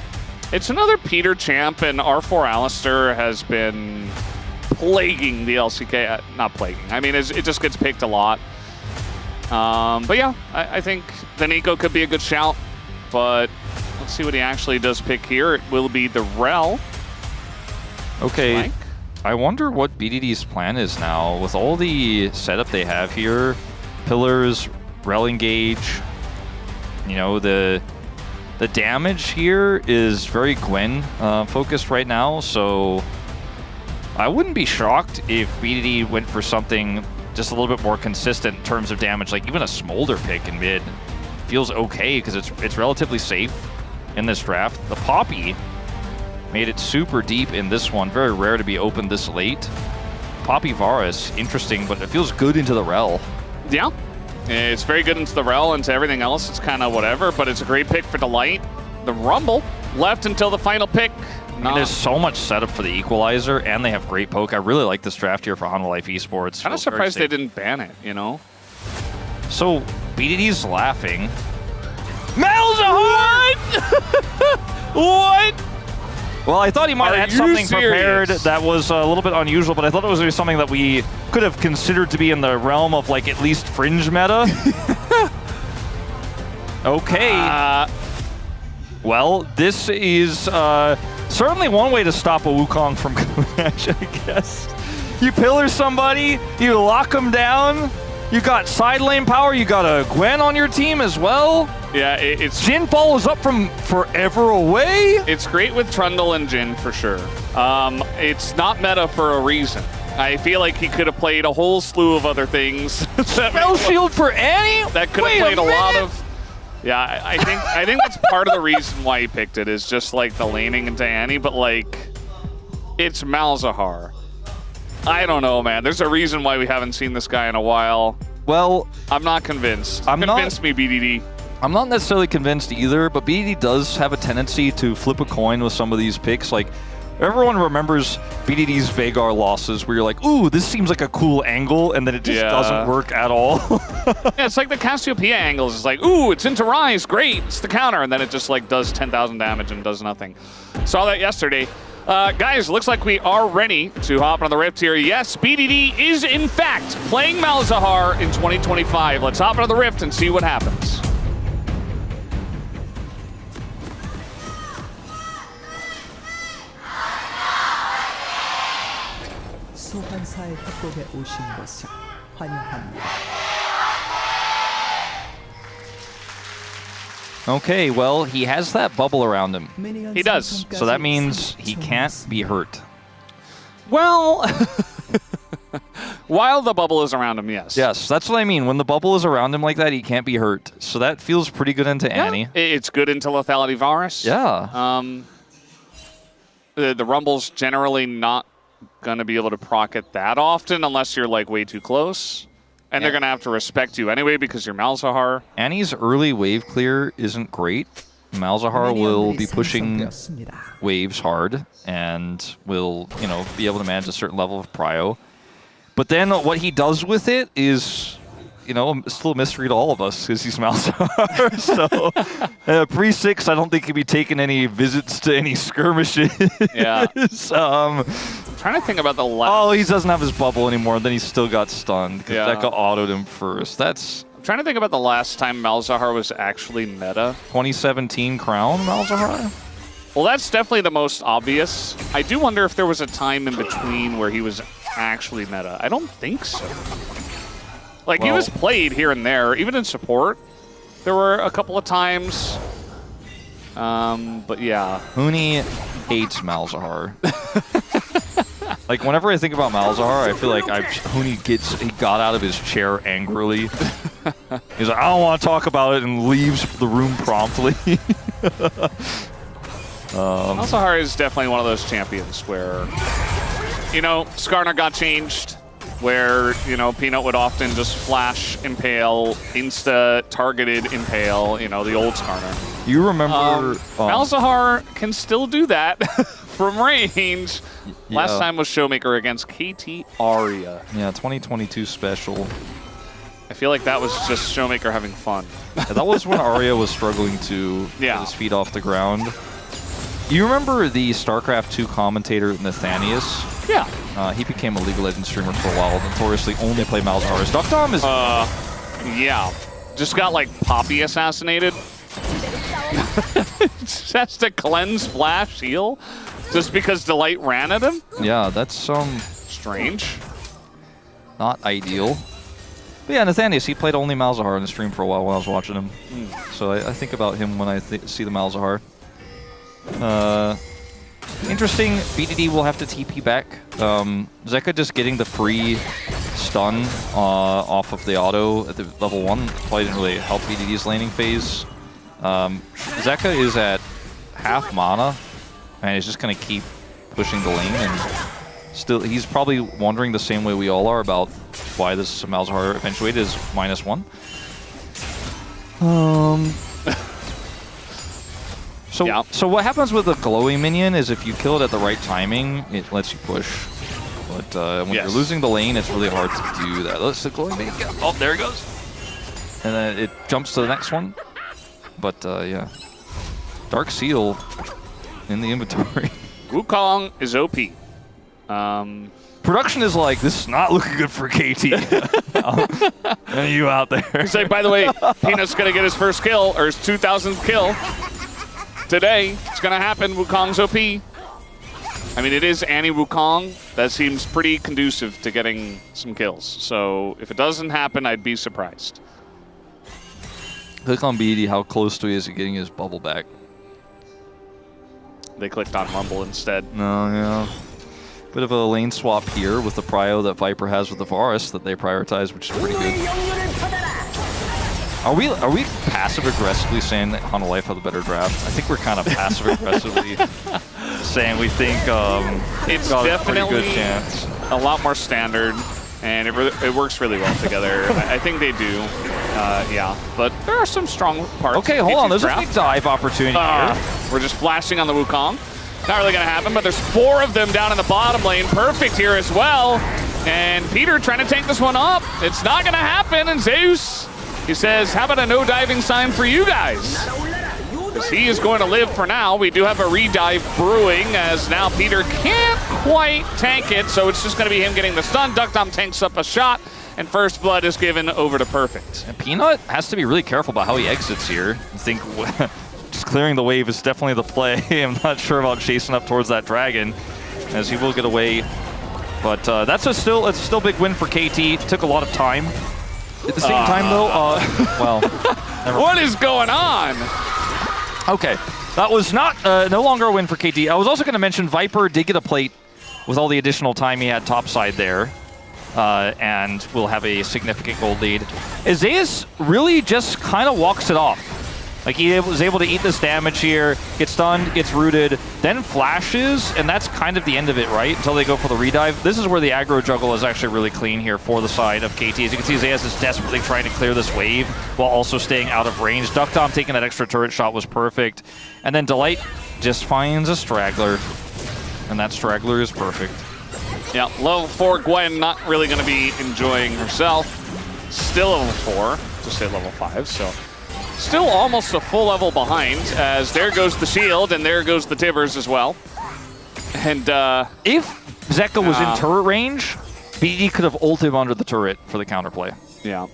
It's another Peter champ, and R4 Alistar has been plaguing the LCK. Not plaguing. I mean, it just gets picked a lot. But yeah, I think the Nico could be a good shout. But let's see what he actually does pick here. It will be the Rel. Okay, Flank. I wonder what BDD's plan is now. With all the setup they have here, pillars, Rel engage, the damage here is very Gwen focused right now, so I wouldn't be shocked if BDD went for something just a little bit more consistent in terms of damage, like even a Smolder pick in mid feels okay because it's relatively safe in this draft. The Poppy made it super deep in this one. Very rare to be opened this late. Poppy Varus, interesting, but it feels good into the Rel. Yeah, it's very good into the Rel. Into everything else, it's kind of whatever, but it's a great pick for Delight. The Rumble left until the final pick. I mean, there's so much setup for the Equalizer, and they have great poke. I really like this draft here for Homolife Esports. Kind of surprised they didn't ban it, So, BDD's laughing. Malzahar! What? Well, I thought he might have had something serious? prepared that was a little bit unusual, but I thought it was going to be something that we could have considered to be in the realm of, like, at least fringe meta. Okay. Well, this is certainly one way to stop a Wukong from match, I guess. You pillar somebody, you lock them down, you got side lane power, you got a Gwen on your team as well. Yeah, it's Jhin follows up from forever away. It's great with Trundle and Jhin for sure. It's not meta for a reason. I feel like he could have played a whole slew of other things. Spell shield for Annie? That could have played a lot of. Yeah, I think that's part of the reason why he picked it is just like the laning into Annie, but like it's Malzahar. I don't know, man. There's a reason why we haven't seen this guy in a while. Well, I'm not convinced. Convince me, BDD. I'm not necessarily convinced either, but BDD does have a tendency to flip a coin with some of these picks. Like, Everyone remembers BDD's Vagar losses where you're like, ooh, this seems like a cool angle, and then it just doesn't work at all. Yeah, it's like the Cassiopeia angles. It's like, ooh, it's into Rise, great, it's the counter, and then it just like does 10,000 damage and does nothing. Saw that yesterday. Guys, looks like we are ready to hop on the Rift here. Yes, BDD is in fact playing Malzahar in 2025. Let's hop on the Rift and see what happens. 소환사의 협곡에 오신 것을 환영합니다. Okay, well, he has that bubble around him. He does. So that means he can't be hurt. Well, while the bubble is around him, yes. Yes, that's what I mean. When the bubble is around him like that, he can't be hurt. So that feels pretty good into Annie. It's good into Lethality Varus. Yeah. The Rumble's generally not going to be able to proc it that often unless you're like way too close. And they're going to have to respect you anyway because you're Malzahar. Annie's early wave clear isn't great. Malzahar will be pushing waves hard and will, you know, be able to manage a certain level of prio. But then what he does with it is, you know, still a mystery to all of us because he's Malzahar. So pre-6, I don't think he'd be taking any visits to any skirmishes. Yeah. Trying to think about the last. Oh, he doesn't have his bubble anymore. Then he still got stunned because Zeka autoed him first. That's. I'm trying to think about the last time Malzahar was actually meta. 2017 Crown Malzahar? Well, that's definitely the most obvious. I do wonder if there was a time in between where he was actually meta. I don't think so. Like, he was played here and there, even in support. There were a couple of times. But yeah. Huni hates Malzahar. Like, whenever I think about Malzahar, I feel like he got out of his chair angrily. He's like, I don't want to talk about it, and leaves the room promptly. Malzahar is definitely one of those champions where, you know, Skarner got changed, where, you know, Peanut would often just flash Impale, insta-targeted Impale, you know, the old Skarner. You remember... Malzahar can still do that from range. Yeah. Last time was Showmaker against KT Aria. Yeah, 2022 special. I feel like that was just Showmaker having fun. Yeah, that was when Aria was struggling to get his feet off the ground. You remember the StarCraft 2 commentator Nathanius? Yeah. He became a League of Legends streamer for a while, notoriously only played Malzahar. His Duck Dom is... yeah. Just got, like, Poppy assassinated. Just has to cleanse Flash heal just because Delight ran at him? Yeah, that's strange. Not ideal. But yeah, Nathanius, he played only Malzahar in the stream for a while when I was watching him. So I think about him when I see the Malzahar. Interesting, BDD will have to TP back. Zeka just getting the free stun off of the auto at the level 1 probably didn't really help BDD's laning phase. Zeka is at half mana, and he's just going to keep pushing the lane. And still, he's probably wondering the same way we all are about why this Malzahar eventuated is -1. So what happens with the glowing minion is if you kill it at the right timing, it lets you push. But when you're losing the lane, it's really hard to do that. Let's the glowing minion go. Oh, there it goes. And then it jumps to the next one. But yeah. Dark Seal in the inventory. Wukong is OP. Production is like, this is not looking good for KT. And you out there. He's like, by the way, Peanut's going to get his first kill, or his 2,000th kill. Today, it's going to happen. Wukong's OP. I mean, it is Annie Wukong. That seems pretty conducive to getting some kills. So if it doesn't happen, I'd be surprised. Click on BD, how close to he is to getting his bubble back? They clicked on Rumble instead. No, yeah. Bit of a lane swap here with the prio that Viper has with the Varus that they prioritize, which is pretty good. Are we passive-aggressively saying that Hanalife had the better draft? I think we're kind of passive-aggressively saying we think it's got definitely a pretty good chance. A lot more standard, and it works really well together. I think they do, yeah. But there are some strong parts. Okay, hold on. There's a big dive opportunity here. We're just flashing on the Wukong. Not really going to happen, but there's 4 of them down in the bottom lane. Perfect here as well. And Peter trying to tank this one up. It's not going to happen. And Zeus, he says, how about a no diving sign for you guys? Because he is going to live for now. We do have a redive brewing, as now Peter can't quite tank it. So it's just going to be him getting the stun. Duckdom tanks up a shot, and first blood is given over to Perfect. And Peanut has to be really careful about how he exits here. I think just clearing the wave is definitely the play. I'm not sure about chasing up towards that dragon, as he will get away. But that's still a big win for KT. Took a lot of time. At the same time, though, well, what is going on? Okay, that was no longer a win for KT. I was also going to mention Viper did get a plate with all the additional time he had topside there. And will have a significant gold lead. Isaias really just kind of walks it off. Like, he was able to eat this damage here, gets stunned, gets rooted, then flashes, and that's kind of the end of it, right? Until they go for the redive. This is where the aggro juggle is actually really clean here for the side of KT. As you can see, Isaias is desperately trying to clear this wave while also staying out of range. Duckdom taking that extra turret shot was perfect. And then Delight just finds a straggler, and that straggler is perfect. Yeah, level 4 Gwen not really going to be enjoying herself. Still level 4, just say level 5, so still almost a full level behind, as there goes the shield and there goes the Tivers as well. And if Zeka was in turret range, BD could have ulted under the turret for the counterplay. Yeah.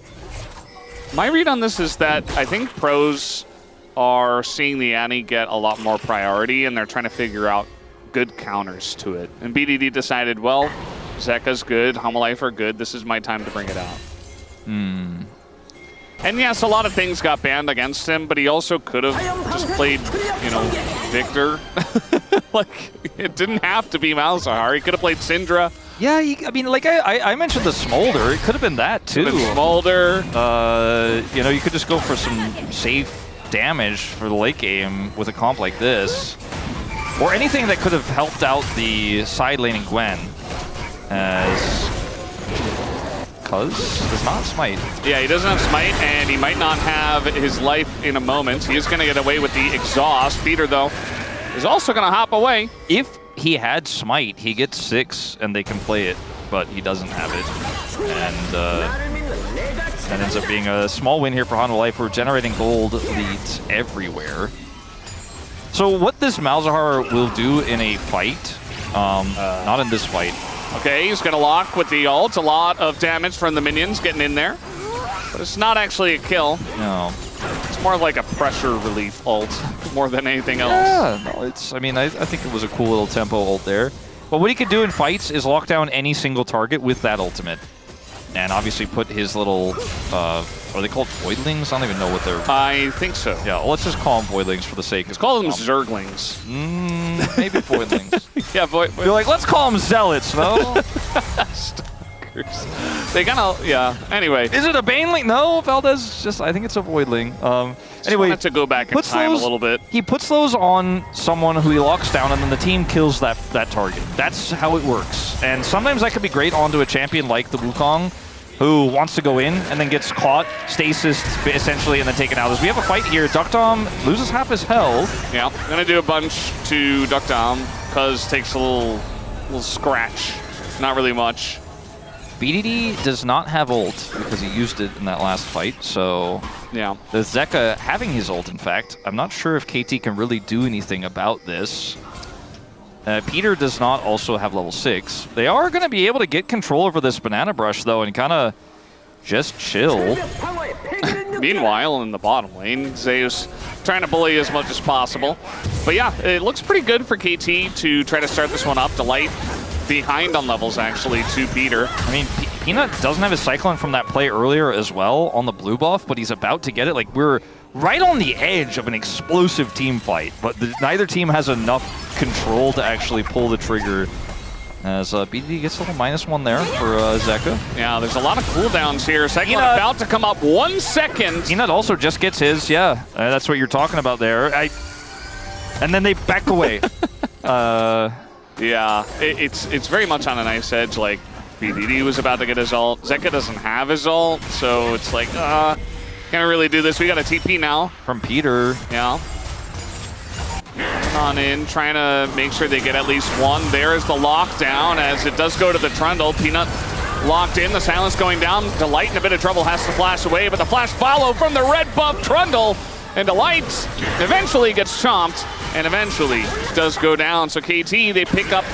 My read on this is that I think pros are seeing the Annie get a lot more priority, and they're trying to figure out good counters to it. And BDD decided, well, Zeka's good, Homalife are good, this is my time to bring it out. And yes, a lot of things got banned against him, but he also could have just played, you know, Victor. Like, it didn't have to be Malzahar. He could have played Syndra. Yeah, I mean, like I mentioned the Smolder. It could have been that, too. Smolder. You know, you could just go for some safe damage for the late game with a comp like this. Or anything that could have helped out the side laning Gwen, as Cuz does not smite. Yeah, he doesn't have smite, and he might not have his life in a moment. He is going to get away with the exhaust. Peter, though, is also going to hop away. If he had smite, he gets 6, and they can play it, but he doesn't have it. And that ends up being a small win here for Homalife. We're generating gold leads everywhere. So what this Malzahar will do in a fight, not in this fight. Okay, he's going to lock with the ult. A lot of damage from the minions getting in there. But it's not actually a kill. No. It's more like a pressure relief ult more than anything else. Yeah, no, I mean, I think it was a cool little tempo ult there. But what he could do in fights is lock down any single target with that ultimate. And obviously put his little, are they called voidlings? I don't even know what they're... I think so. Yeah, well, let's just call them voidlings for the sake of... Let's call them zerglings. Maybe voidlings. Yeah, You're like, let's call them zealots, no? They kind of, yeah. Anyway. Is it a baneling? No, Valdez, just, I think it's a voidling. Anyway, wanted to go back in time a little bit. He puts those on someone who he locks down, and then the team kills that target. That's how it works. And sometimes that could be great onto a champion like the Wukong, who wants to go in and then gets caught, stasis essentially, and then taken out. As we have a fight here, Duckdom loses half his health. Yeah, gonna do a bunch to Duckdom. Cuz takes a little scratch. Not really much. BDD does not have ult because he used it in that last fight, so yeah. The Zeka having his ult, in fact, I'm not sure if KT can really do anything about this. Peter does not also have level 6. They are going to be able to get control over this banana brush, though, and kind of just chill. Meanwhile, in the bottom lane, Zeus trying to bully as much as possible. But yeah, it looks pretty good for KT to try to start this one up. Delight behind on levels, actually, to Peter. I mean, Peanut doesn't have his Cyclone from that play earlier as well on the blue buff, but he's about to get it. Like, we're right on the edge of an explosive team fight, but neither team has enough control to actually pull the trigger. As BDD gets a little -1 there for Zeka. Yeah, there's a lot of cooldowns here. Cyclone about to come up 1 second. Peanut also just gets his, yeah. That's what you're talking about there. And then they back away. Yeah, it's very much on a nice edge. Like, BDD was about to get his ult. Zeka doesn't have his ult, so it's like, can't really do this. We got a TP now. From Peter. Yeah. Coming on in, trying to make sure they get at least one. There is the lockdown as it does go to the Trundle. Peanut locked in, the silence going down. Delight in a bit of trouble, has to flash away, but the flash follow from the red buff Trundle. And Delight eventually gets chomped and eventually does go down. So KT, they pick up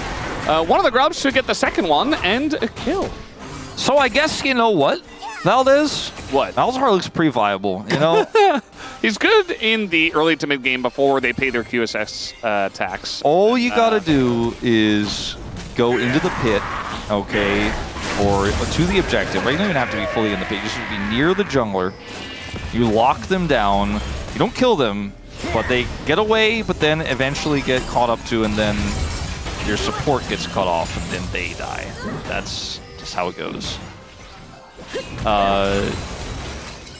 one of the grubs to get the second one and a kill. So I guess, you know what, Valdez? What? Malzahar looks pretty viable, you know? He's good in the early to mid game before they pay their QSS tax. All you gotta do is go into the pit, okay, or to the objective. Right? You don't even have to be fully in the pit. You just have to be near the jungler. You lock them down. You don't kill them, but they get away, but then eventually get caught up to, and then your support gets cut off, and then they die. That's just how it goes.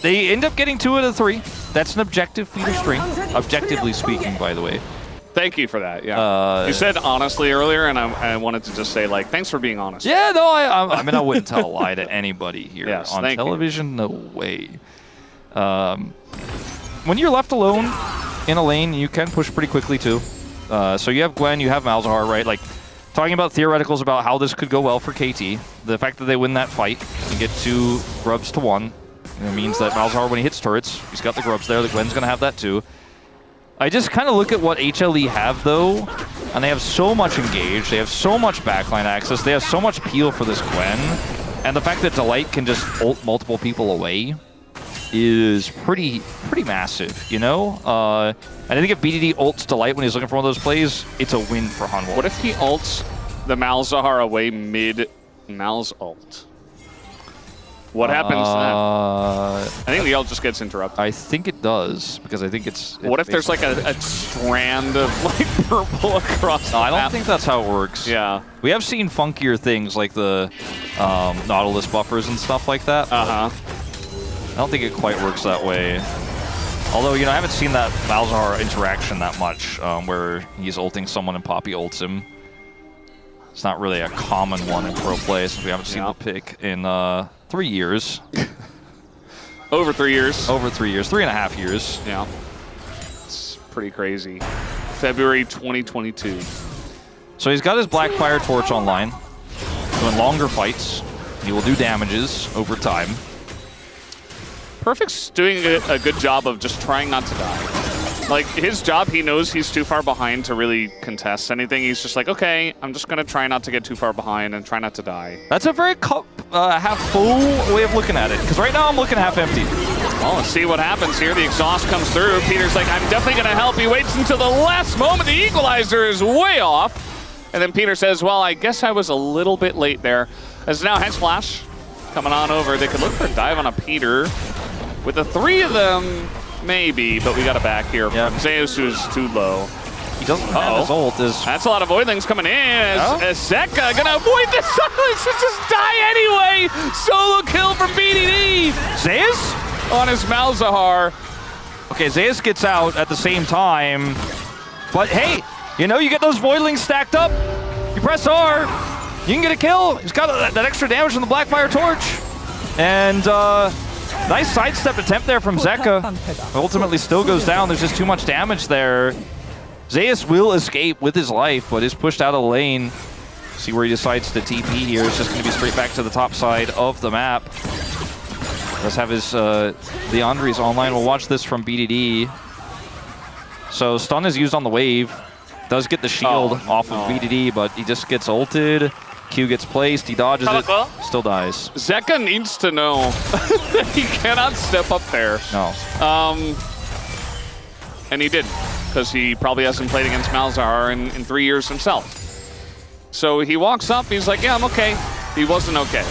They end up getting 2 out of 3. That's an objective feat of strength. Objectively speaking, by the way. Thank you for that, yeah. You said honestly earlier, and I wanted to just say, like, thanks for being honest. Yeah, no, I mean, I wouldn't tell a lie to anybody here. Yes, on thank television, no way. When you're left alone in a lane, you can push pretty quickly, too. So you have Gwen, you have Malzahar, right? Like, talking about theoreticals about how this could go well for KT. The fact that they win that fight and get 2 grubs to 1, it means that Malzahar, when he hits turrets, he's got the grubs there. The Gwen's going to have that, too. I just kind of look at what HLE have, though, and they have so much engage. They have so much backline access. They have so much peel for this Gwen. And the fact that Delight can just ult multiple people away is pretty massive, you know? And I think if BDD ults Delight when he's looking for one of those plays, it's a win for Hanwha. What if he ults the Malzahar away mid-Mal's ult? What happens then? I think the ult just gets interrupted. I think it does, because I think it's what if there's like a strand of like purple across the I don't map? think that's how it works. Yeah. We have seen funkier things like the Nautilus buffers and stuff like that. Uh-huh. I don't think it quite works that way. Although, you know, I haven't seen that Malzahar interaction that much, where he's ulting someone and Poppy ults him. It's not really a common one in pro play, since we haven't seen the pick in 3 years. Over 3 years. Over 3 years. 3.5 years. Yeah. It's pretty crazy. February 2022. So he's got his Blackfire Torch online, doing longer fights. He will do damages over time. Perfect's doing a good job of just trying not to die. Like, his job, he knows he's too far behind to really contest anything. He's just like, okay, I'm just going to try not to get too far behind and try not to die. That's a very half full way of looking at it, because right now I'm looking half empty. Well, let's see what happens here. The exhaust comes through. Peter's like, I'm definitely going to help. He waits until the last moment. The equalizer is way off. And then Peter says, well, I guess I was a little bit late there. As now Hex Flash coming on over. They could look for a dive on a Peter. With the 3 of them, maybe, but we got a back here from Zeus, who's too low. He doesn't have his ult. That's a lot of Voidlings coming in as Zeka gonna avoid the silence and just die anyway. Solo kill from BDD. Zeus? On his Malzahar. Okay, Zeus gets out at the same time. But hey, you know, you get those Voidlings stacked up. You press R, you can get a kill. He's got that extra damage from the Blackfire Torch. And nice sidestep attempt there from Zeka. Ultimately still goes down. There's just too much damage there. Zeus will escape with his life, but is pushed out of the lane. See where he decides to TP here. It's just going to be straight back to the top side of the map. Does have his Leandri's online. We'll watch this from BDD. So stun is used on the wave. Does get the shield off of BDD, but he just gets ulted. Q gets placed, he dodges it, still dies. Zeka needs to know that he cannot step up there. No. And he didn't, because he probably hasn't played against Malzahar in 3 years himself. So he walks up, he's like, yeah, I'm okay. He wasn't okay.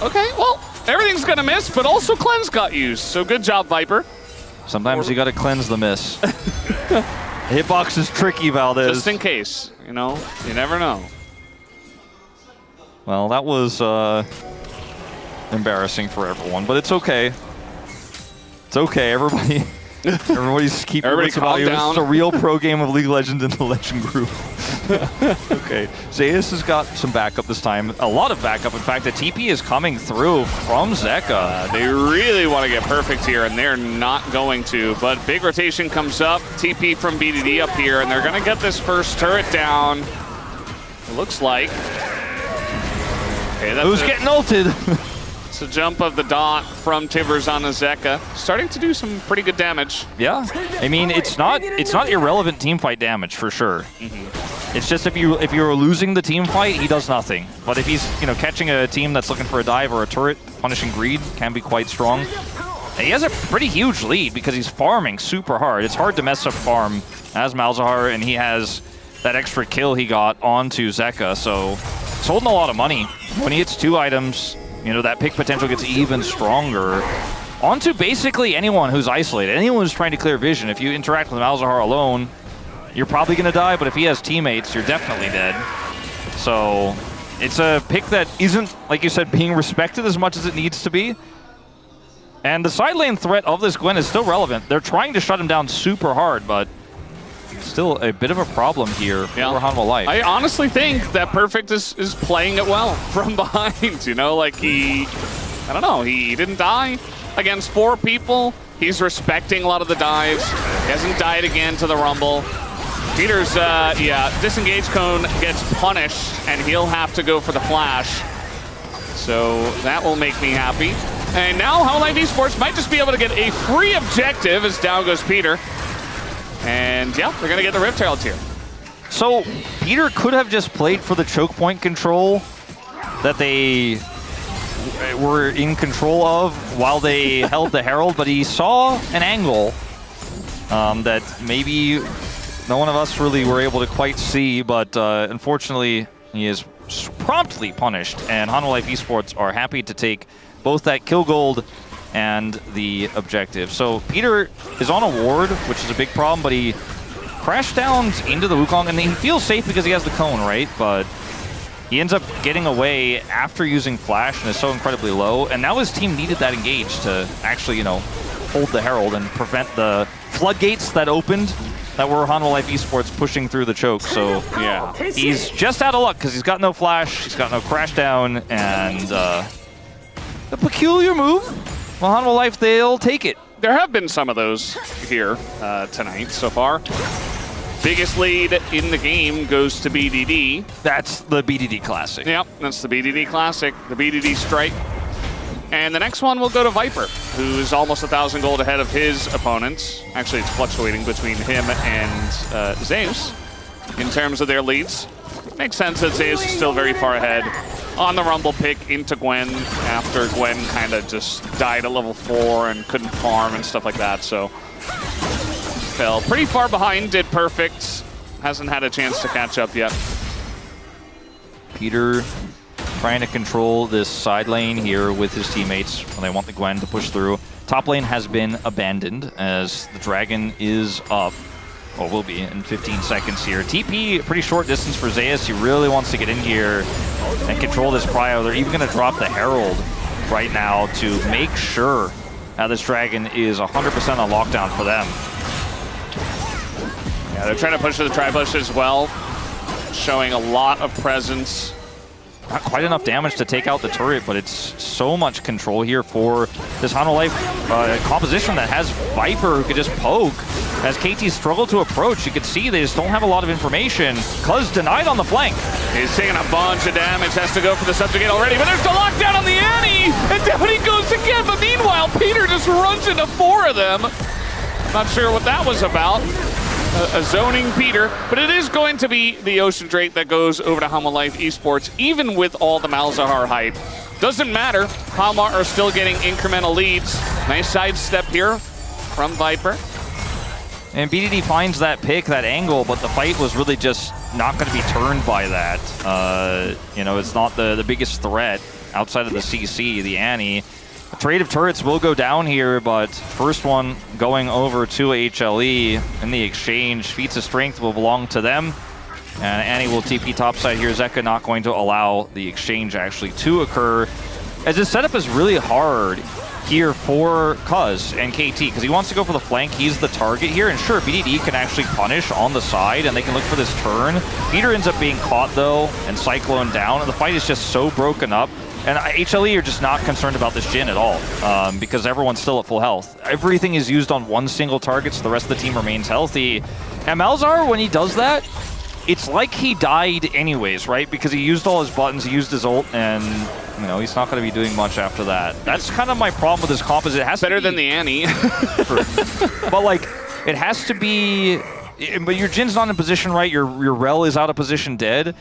Okay, well, everything's gonna miss, but also Cleanse got used. So good job, Viper. Sometimes you gotta cleanse the miss. Hitbox is tricky, Valdez. Just in case, you know, you never know. Well, that was embarrassing for everyone, but it's okay. It's okay, everybody. Everybody's keeping Everybody calm down. This is a real pro game of League of Legends in the Legend group. Okay, Zeus has got some backup this time. A lot of backup. In fact, the TP is coming through from Zeka. They really want to get perfect here, and they're not going to. But big rotation comes up. TP from BDD up here, and they're going to get this first turret down. It looks like. Okay, that's Who's getting ulted? It's a jump of the dot from Tivers on Zeka. Starting to do some pretty good damage. Yeah, I mean it's not irrelevant team fight damage for sure. It's just if you're losing the team fight, he does nothing. But if he's catching a team that's looking for a dive or a turret, punishing greed can be quite strong. And he has a pretty huge lead because he's farming super hard. It's hard to mess up farm as Malzahar, and he has that extra kill he got onto Zeka, so it's holding a lot of money. When he hits 2 items, that pick potential gets even stronger. Onto basically anyone who's isolated, anyone who's trying to clear vision. If you interact with Malzahar alone, you're probably going to die, but if he has teammates, you're definitely dead. So it's a pick that isn't, like you said, being respected as much as it needs to be. And the side lane threat of this Gwen is still relevant. They're trying to shut him down super hard, but still a bit of a problem here for Hanwha Life. I honestly think that Perfect is playing it well from behind. Like he didn't die against 4 people. He's respecting a lot of the dives. He hasn't died again to the Rumble. Peter's, disengage cone gets punished, and he'll have to go for the flash. So that will make me happy. And now Hololive Esports might just be able to get a free objective as down goes Peter. And yeah, they're going to get the Rift Herald here. So Peter could have just played for the choke point control that they were in control of while they held the Herald, but he saw an angle that maybe no one of us really were able to quite see, but unfortunately he is promptly punished, and Hololive Esports are happy to take both that kill gold and the objective. So Peter is on a ward, which is a big problem, but he crashed down into the Wukong, and he feels safe because he has the cone, right? But he ends up getting away after using flash and is so incredibly low, and now his team needed that engage to actually, hold the Herald and prevent the floodgates that opened that were Hololive Esports pushing through the choke. So yeah, he's just out of luck because he's got no flash, he's got no crash down, and a peculiar move. Well, Hololive, they'll take it. There have been some of those here tonight so far. Biggest lead in the game goes to BDD. That's the BDD Classic. Yep, that's the BDD Classic, the BDD Strike. And the next one will go to Viper, who is almost 1,000 gold ahead of his opponents. Actually, it's fluctuating between him and Zeus in terms of their leads. Makes sense that Zeus is still very far ahead on the Rumble pick into Gwen after Gwen kind of just died at level 4 and couldn't farm and stuff like that. So fell pretty far behind, did perfect. Hasn't had a chance to catch up yet. Peter trying to control this side lane here with his teammates when they want the Gwen to push through. Top lane has been abandoned as the Dragon is up. Well, will be in 15 seconds here. TP, pretty short distance for Zeus. He really wants to get in here and control this prio. They're even going to drop the Herald right now to make sure this Dragon is 100% on lockdown for them. Yeah, they're trying to push to the tri-bush as well, showing a lot of presence. Not quite enough damage to take out the turret, but it's so much control here for this Hololive composition that has Viper who could just poke. As KT struggle to approach, you can see they just don't have a lot of information. Cuz denied on the flank. He's taking a bunch of damage, has to go for the subjugate already, but there's the lockdown on the Annie! And down he goes again, but meanwhile, Peter just runs into 4 of them. Not sure what that was about. A zoning Peter, but it is going to be the Ocean Drake that goes over to Hololive Esports, even with all the Malzahar hype. Doesn't matter, Hanwha are still getting incremental leads. Nice sidestep here from Viper. And BDD finds that pick, that angle, but the fight was really just not going to be turned by that. It's not the biggest threat outside of the CC, the Annie. A trade of turrets will go down here, but first one going over to HLE in the exchange. Feats of strength will belong to them, and Annie will TP topside here. Zeka not going to allow the exchange actually to occur, as this setup is really hard. here for Cuz and KT, because he wants to go for the flank. He's the target here, and sure, BDD can actually punish on the side, and they can look for this turn. Peter ends up being caught, though, and Cyclone down, and the fight is just so broken up. And HLE are just not concerned about this Jhin at all, because everyone's still at full health. Everything is used on one single target, so the rest of the team remains healthy. And Malzahar, when he does that, it's like he died anyways, right? Because he used all his buttons, he used his ult, and you know, he's not going to be doing much after that. That's kind of my problem with this comp, is it has better to be than the Annie. But like, it has to be, but your Jin's not in position, right? Your Rel is out of position dead.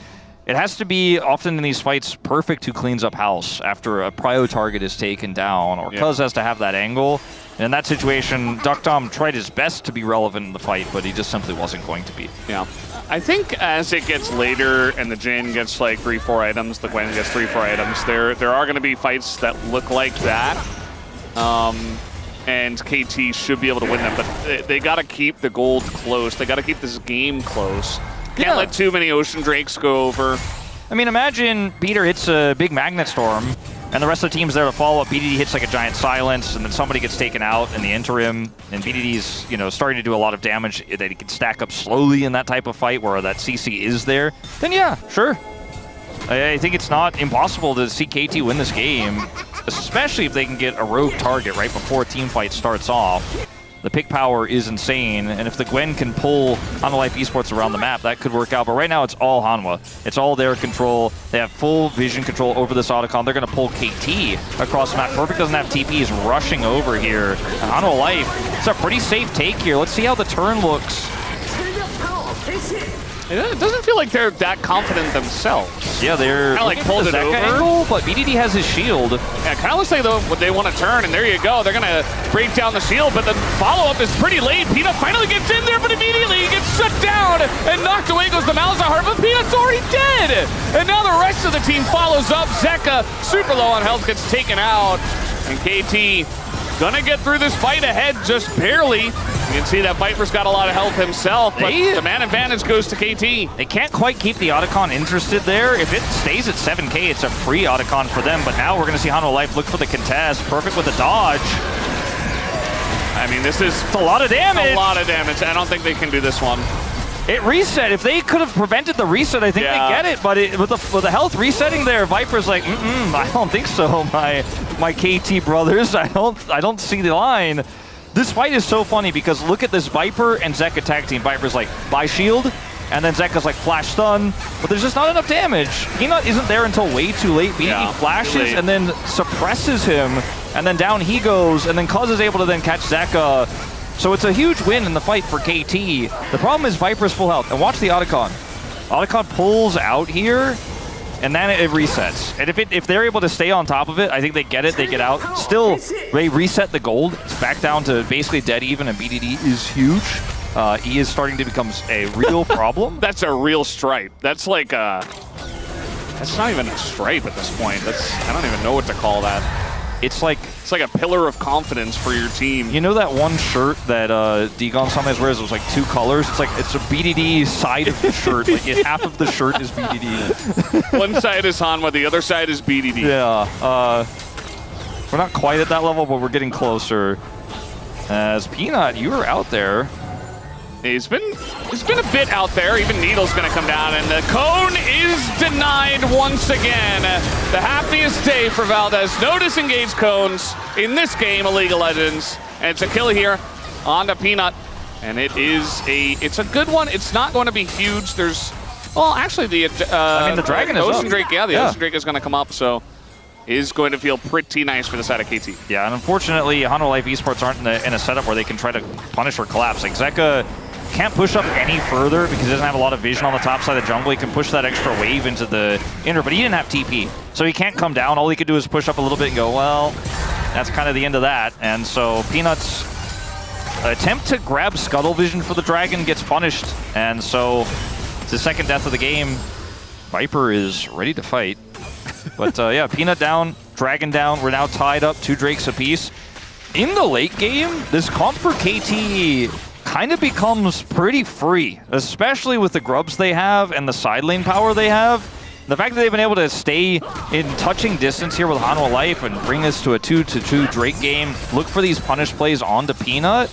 It has to be, often in these fights, Perfect who cleans up house after a prio target is taken down, or Cuz has to have that angle. And in that situation, Duckdom tried his best to be relevant in the fight, but he just simply wasn't going to be. Yeah. I think as it gets later and the Jhin gets like 3-4 items, the Gwen gets 3-4 items, there are going to be fights that look like that. And KT should be able to win them, but they got to keep the gold close. They got to keep this game close. Can't let too many Ocean Drakes go over. I mean, imagine Peter hits a big Magnet Storm, and the rest of the team's there to follow up. BDD hits like a giant silence, and then somebody gets taken out in the interim, and BDD's, you know, starting to do a lot of damage that he can stack up slowly in that type of fight where that CC is there. Then yeah, sure. I think it's not impossible to see KT win this game, especially if they can get a rogue target right before a team fight starts off. The pick power is insane, and if the Gwen can pull Hanwha Life Esports around the map, that could work out. But right now, it's all Hanwha. It's all their control. They have full vision control over this Otacon. They're going to pull KT across the map. Perfect doesn't have TP. He's rushing over here. And Hanwha Life, it's a pretty safe take here. Let's see how the turn looks. It doesn't feel like they're that confident themselves. Yeah, they're kind of like pulled it over. Angle, but BDD has his shield. Yeah, kind of looks like they want to turn, and there you go. They're going to break down the shield, but the follow-up is pretty late. Peanut finally gets in there, but immediately he gets shut down, and knocked away goes the Malzahar, but Peanut's already dead! And now the rest of the team follows up. Zeka, super low on health, gets taken out, and KT gonna get through this fight ahead just barely. You can see that Viper's got a lot of health himself, but the man advantage goes to KT. They can't quite keep the Otacon interested there. If it stays at 7k, it's a free Otacon for them, but now we're gonna see Hanwha Life look for the contest. Perfect with a dodge. I mean, this is a lot of damage. A lot of damage. I don't think they can do this one. It reset. If they could have prevented the reset, I think they get it. But with the health resetting there, Viper's like, I don't think so, my KT brothers. I don't see the line. This fight is so funny because look at this Viper and Zeka tag team. Viper's like, buy shield, and then Zeka's like, flash stun, but there's just not enough damage. Peanut isn't there until way too late. BDD flashes and then suppresses him, and then down he goes, and then Cuz is able to then catch Zeka. So it's a huge win in the fight for KT. The problem is Viper's full health. And watch the Otacon. Otacon pulls out here, and then it resets. And if they're able to stay on top of it, I think they get it, they get out. Still, they reset the gold. It's back down to basically dead even, and BDD is huge. He is starting to become a real problem. That's a real stripe. That's like a... That's not even a stripe at this point. I don't even know what to call that. It's like a pillar of confidence for your team. You know that one shirt that Digon sometimes wears? It was like two colors. It's a BDD side of the shirt. Like half of the shirt is BDD. One side is Hanwha, the other side is BDD. Yeah. We're not quite at that level, but we're getting closer. As Peanut, you were out there. He's been a bit out there. Even Needle's going to come down, and the cone is denied once again. The happiest day for Valdez. No disengaged cones in this game of League of Legends. And it's a kill here on the Peanut. And it's a good one. It's not going to be huge. Well, actually, the Dragon is Ocean up. Drake, the Ocean Drake is going to come up, so is going to feel pretty nice for the side of KT. Yeah, and unfortunately, Hanwha Life Esports aren't in a setup where they can try to punish or collapse. Like Zeka can't push up any further because he doesn't have a lot of vision on the top side of the jungle. He can push that extra wave into the inner, but he didn't have TP. So he can't come down. All he could do is push up a little bit and go, well, that's kind of the end of that. And so Peanut's attempt to grab Scuttle Vision for the Dragon gets punished. And so it's the second death of the game. Viper is ready to fight. But yeah, Peanut down, Dragon down. We're now tied up 2 Drakes apiece. In the late game, this comp for KT kind of becomes pretty free, especially with the grubs they have and the side lane power they have. The fact that they've been able to stay in touching distance here with Hanwha Life and bring this to a 2-2 Drake game, look for these punish plays onto Peanut,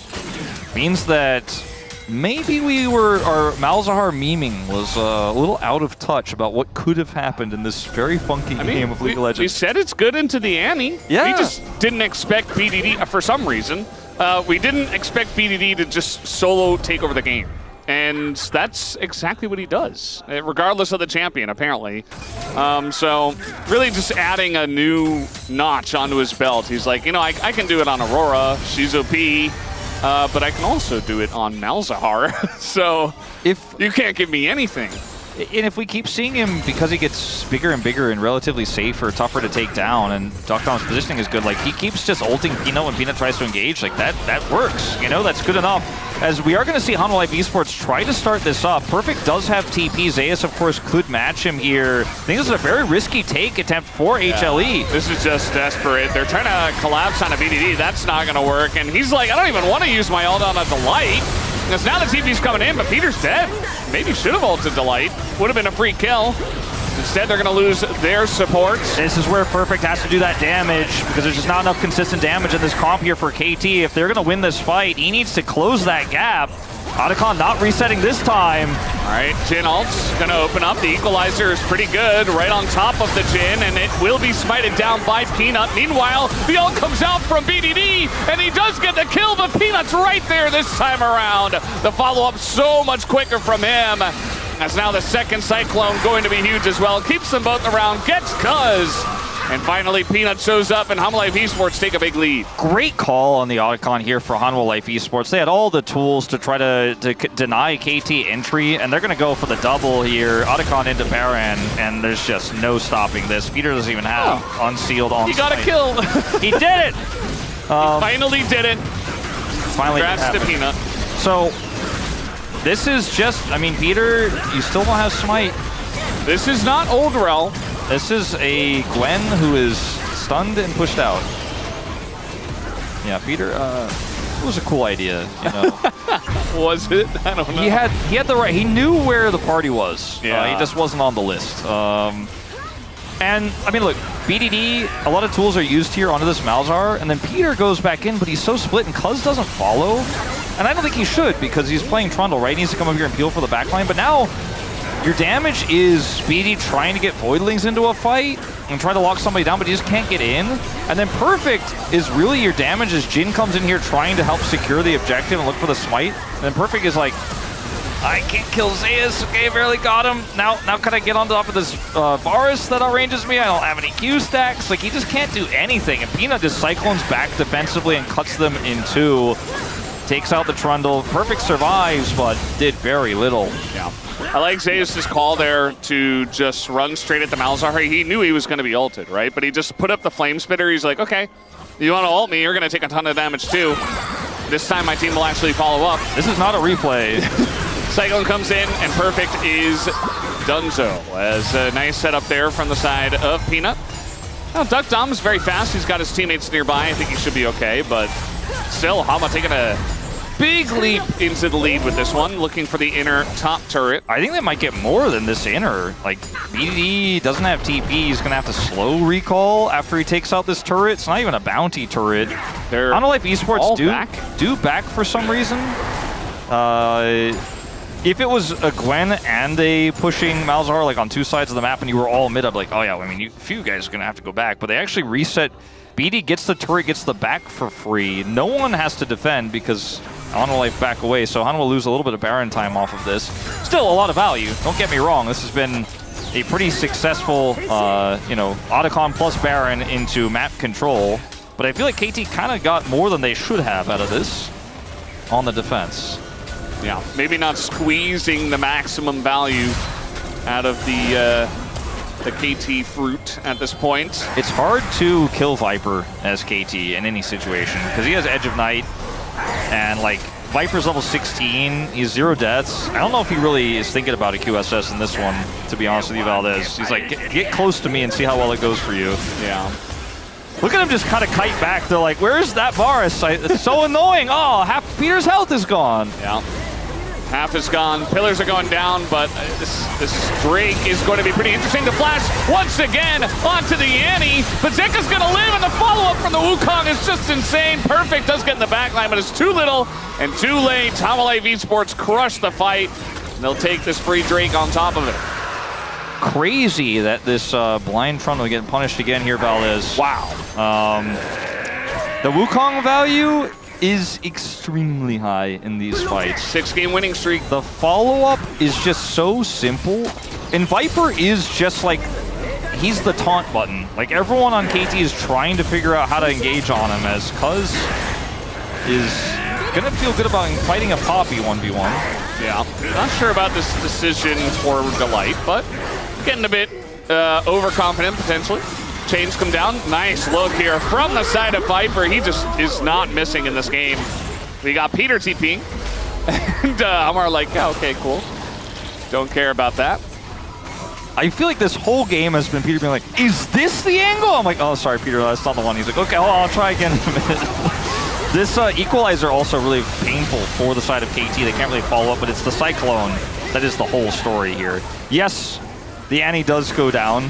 means that maybe our Malzahar memeing was a little out of touch about what could have happened in this very funky game of League of Legends. We said it's good into the ante. Yeah. We just didn't expect BDD, for some reason, we didn't expect BDD to just solo take over the game. And that's exactly what he does, regardless of the champion, apparently. So really just adding a new notch onto his belt. He's like, you know, I can do it on Aurora. She's OP. But I can also do it on Malzahar. So if you can't give me anything. And if we keep seeing him, because he gets bigger and bigger and relatively safer, tougher to take down, and Doctom's positioning is good, like he keeps just ulting Peanut when Peanut tries to engage, like that works, you know, that's good enough. As we are going to see Hanwha Life Esports try to start this up. Perfect does have TP. Zeus, of course, could match him here. I think this is a very risky take attempt for HLE. This is just desperate. They're trying to collapse on a BDD. That's not going to work. And he's like, I don't even want to use my ult on a Delight. Because now the TP's coming in, but Peter's dead. Maybe should have ulted Delight. Would have been a free kill. Instead, they're going to lose their support. This is where Perfect has to do that damage, because there's just not enough consistent damage in this comp here for KT. If they're going to win this fight, he needs to close that gap. Otacon not resetting this time. All right, Jhin ult's going to open up. The equalizer is pretty good, right on top of the Jhin, and it will be smited down by Peanut. Meanwhile, the ult comes out from BDD, and he does get the kill, but Peanut's right there this time around. The follow-up so much quicker from him. As now the second Cyclone going to be huge as well. Keeps them both around, gets Cuz. And finally, Peanut shows up, and Hanwha Life Esports take a big lead. Great call on the Otacon here for Hanwha Life Esports. They had all the tools to try to deny KT entry, and they're going to go for the double here. Otacon into Baron, and there's just no stopping this. Peter doesn't even have unsealed on He got a kill. He did it! He finally did it. Finally Congrats to Peanut. So, this is just, I mean, Peter, you still don't have Smite. This is not Old Rel. This is a Gwen who is stunned and pushed out. Yeah, Peter, it was a cool idea, you know. Was it? I don't know. He had the right, he knew where the party was. Yeah. He just wasn't on the list. And, I mean, look, BDD, a lot of tools are used here onto this Malzahar, and then Peter goes back in, but he's so split, and Cuz doesn't follow. And I don't think he should, because he's playing Trundle, right? He needs to come up here and peel for the backline, but now your damage is Speedy trying to get Voidlings into a fight and try to lock somebody down, but he just can't get in. And then Perfect is really your damage as Jhin comes in here trying to help secure the objective and look for the smite. And then Perfect is like, I can't kill Zeus. Okay, barely got him. Now can I get on top of this Varus that outranges me? I don't have any Q stacks. Like, he just can't do anything. And Peanut just cyclones back defensively and cuts them in two. Takes out the Trundle. Perfect survives, but did very little. Yeah. I like Zeus' call there to just run straight at the Malzahar. He knew he was going to be ulted, right? But he just put up the Flame Spitter. He's like, okay, you want to ult me, you're going to take a ton of damage too. This time my team will actually follow up. This is not a replay. Cyclone comes in, and Perfect is donezo. As a nice setup there from the side of Peanut. Now, Duck Dom's very fast. He's got his teammates nearby. I think he should be okay, but still, Hama taking a big leap into the lead with this one, looking for the inner top turret. I think they might get more than this inner. Like, BDD doesn't have TP. He's going to have to slow recall after he takes out this turret. It's not even a bounty turret. Hanwha Life Esports do back for some reason. If it was a Gwen and a pushing Malzahar, like on two sides of the map, and you were all mid, I'd be like, oh yeah, I mean, a few guys are going to have to go back. But they actually reset. BD gets the turret, gets the back for free. No one has to defend because Hanwha Life back away, so Hanwha will lose a little bit of Baron time off of this. Still a lot of value. Don't get me wrong. This has been a pretty successful, you know, Otacon plus Baron into map control. But I feel like KT kind of got more than they should have out of this on the defense. Yeah, maybe not squeezing the maximum value out of the KT fruit at this point. It's hard to kill Viper as KT in any situation because he has Edge of Night, and like Viper's level 16, he's 0 deaths. I don't know if he really is thinking about a QSS in this one, to be honest with you, Valdez. He's like, get close to me and see how well it goes for you. Yeah. Look at him just kind of kite back. They're like, where's that Varus? It's so annoying. Oh, half Peter's health is gone. Yeah. Half is gone. Pillars are going down, but this Drake is going to be pretty interesting. The flash once again onto the Annie, but Zeka's going to live, and the follow-up from the Wukong is just insane. Perfect does get in the backline, but it's too little and too late. HLE Esports crush the fight. And they'll take this free Drake on top of it. Crazy that this blind front will get punished again here, Valdez. Wow. The Wukong value is extremely high in these fights. 6-game winning streak. The follow-up is just so simple. And Viper is just like, he's the taunt button. Like, everyone on KT is trying to figure out how to engage on him, as Cuz is gonna feel good about fighting a Poppy 1v1. Yeah, not sure about this decision for Delight, but getting a bit overconfident potentially. Chains come down. Nice look here from the side of Viper. He just is not missing in this game. We got Peter TPing. And Amar like, yeah, okay, cool. Don't care about that. I feel like this whole game has been Peter being like, is this the angle? I'm like, oh, sorry, Peter, that's not the one. He's like, okay, I'll try again in a minute. This equalizer also really painful for the side of KT. They can't really follow up, but it's the Cyclone that is the whole story here. Yes, the Annie does go down.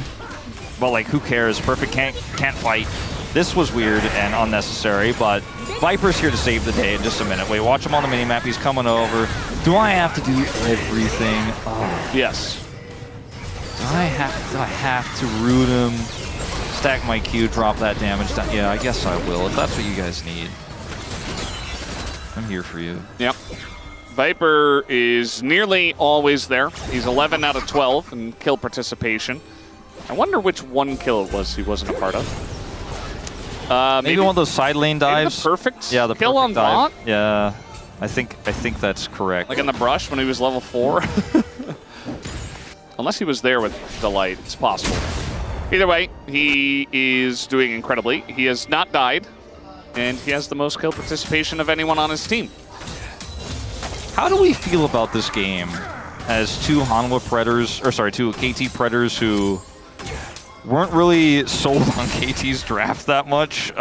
But like, who cares? Perfect can't fight. This was weird and unnecessary, but Viper's here to save the day in just a minute. Wait, watch him on the minimap. He's coming over. Do I have to do everything? Oh. Yes. Do I have to root him? Stack my Q, drop that damage down. Yeah, I guess I will, if that's what you guys need. I'm here for you. Yep. Viper is nearly always there. He's 11 out of 12 in kill participation. I wonder which one kill it was he wasn't a part of. Maybe one of those side lane dives. The perfect. Yeah, the kill perfect on dive. Yeah, I think that's correct. Like in the brush when he was level 4. Unless he was there with Delight, it's possible. Either way, he is doing incredibly. He has not died, and he has the most kill participation of anyone on his team. How do we feel about this game as two Hanwha Predators, or sorry, two KT Predators who weren't really sold on KT's draft that much,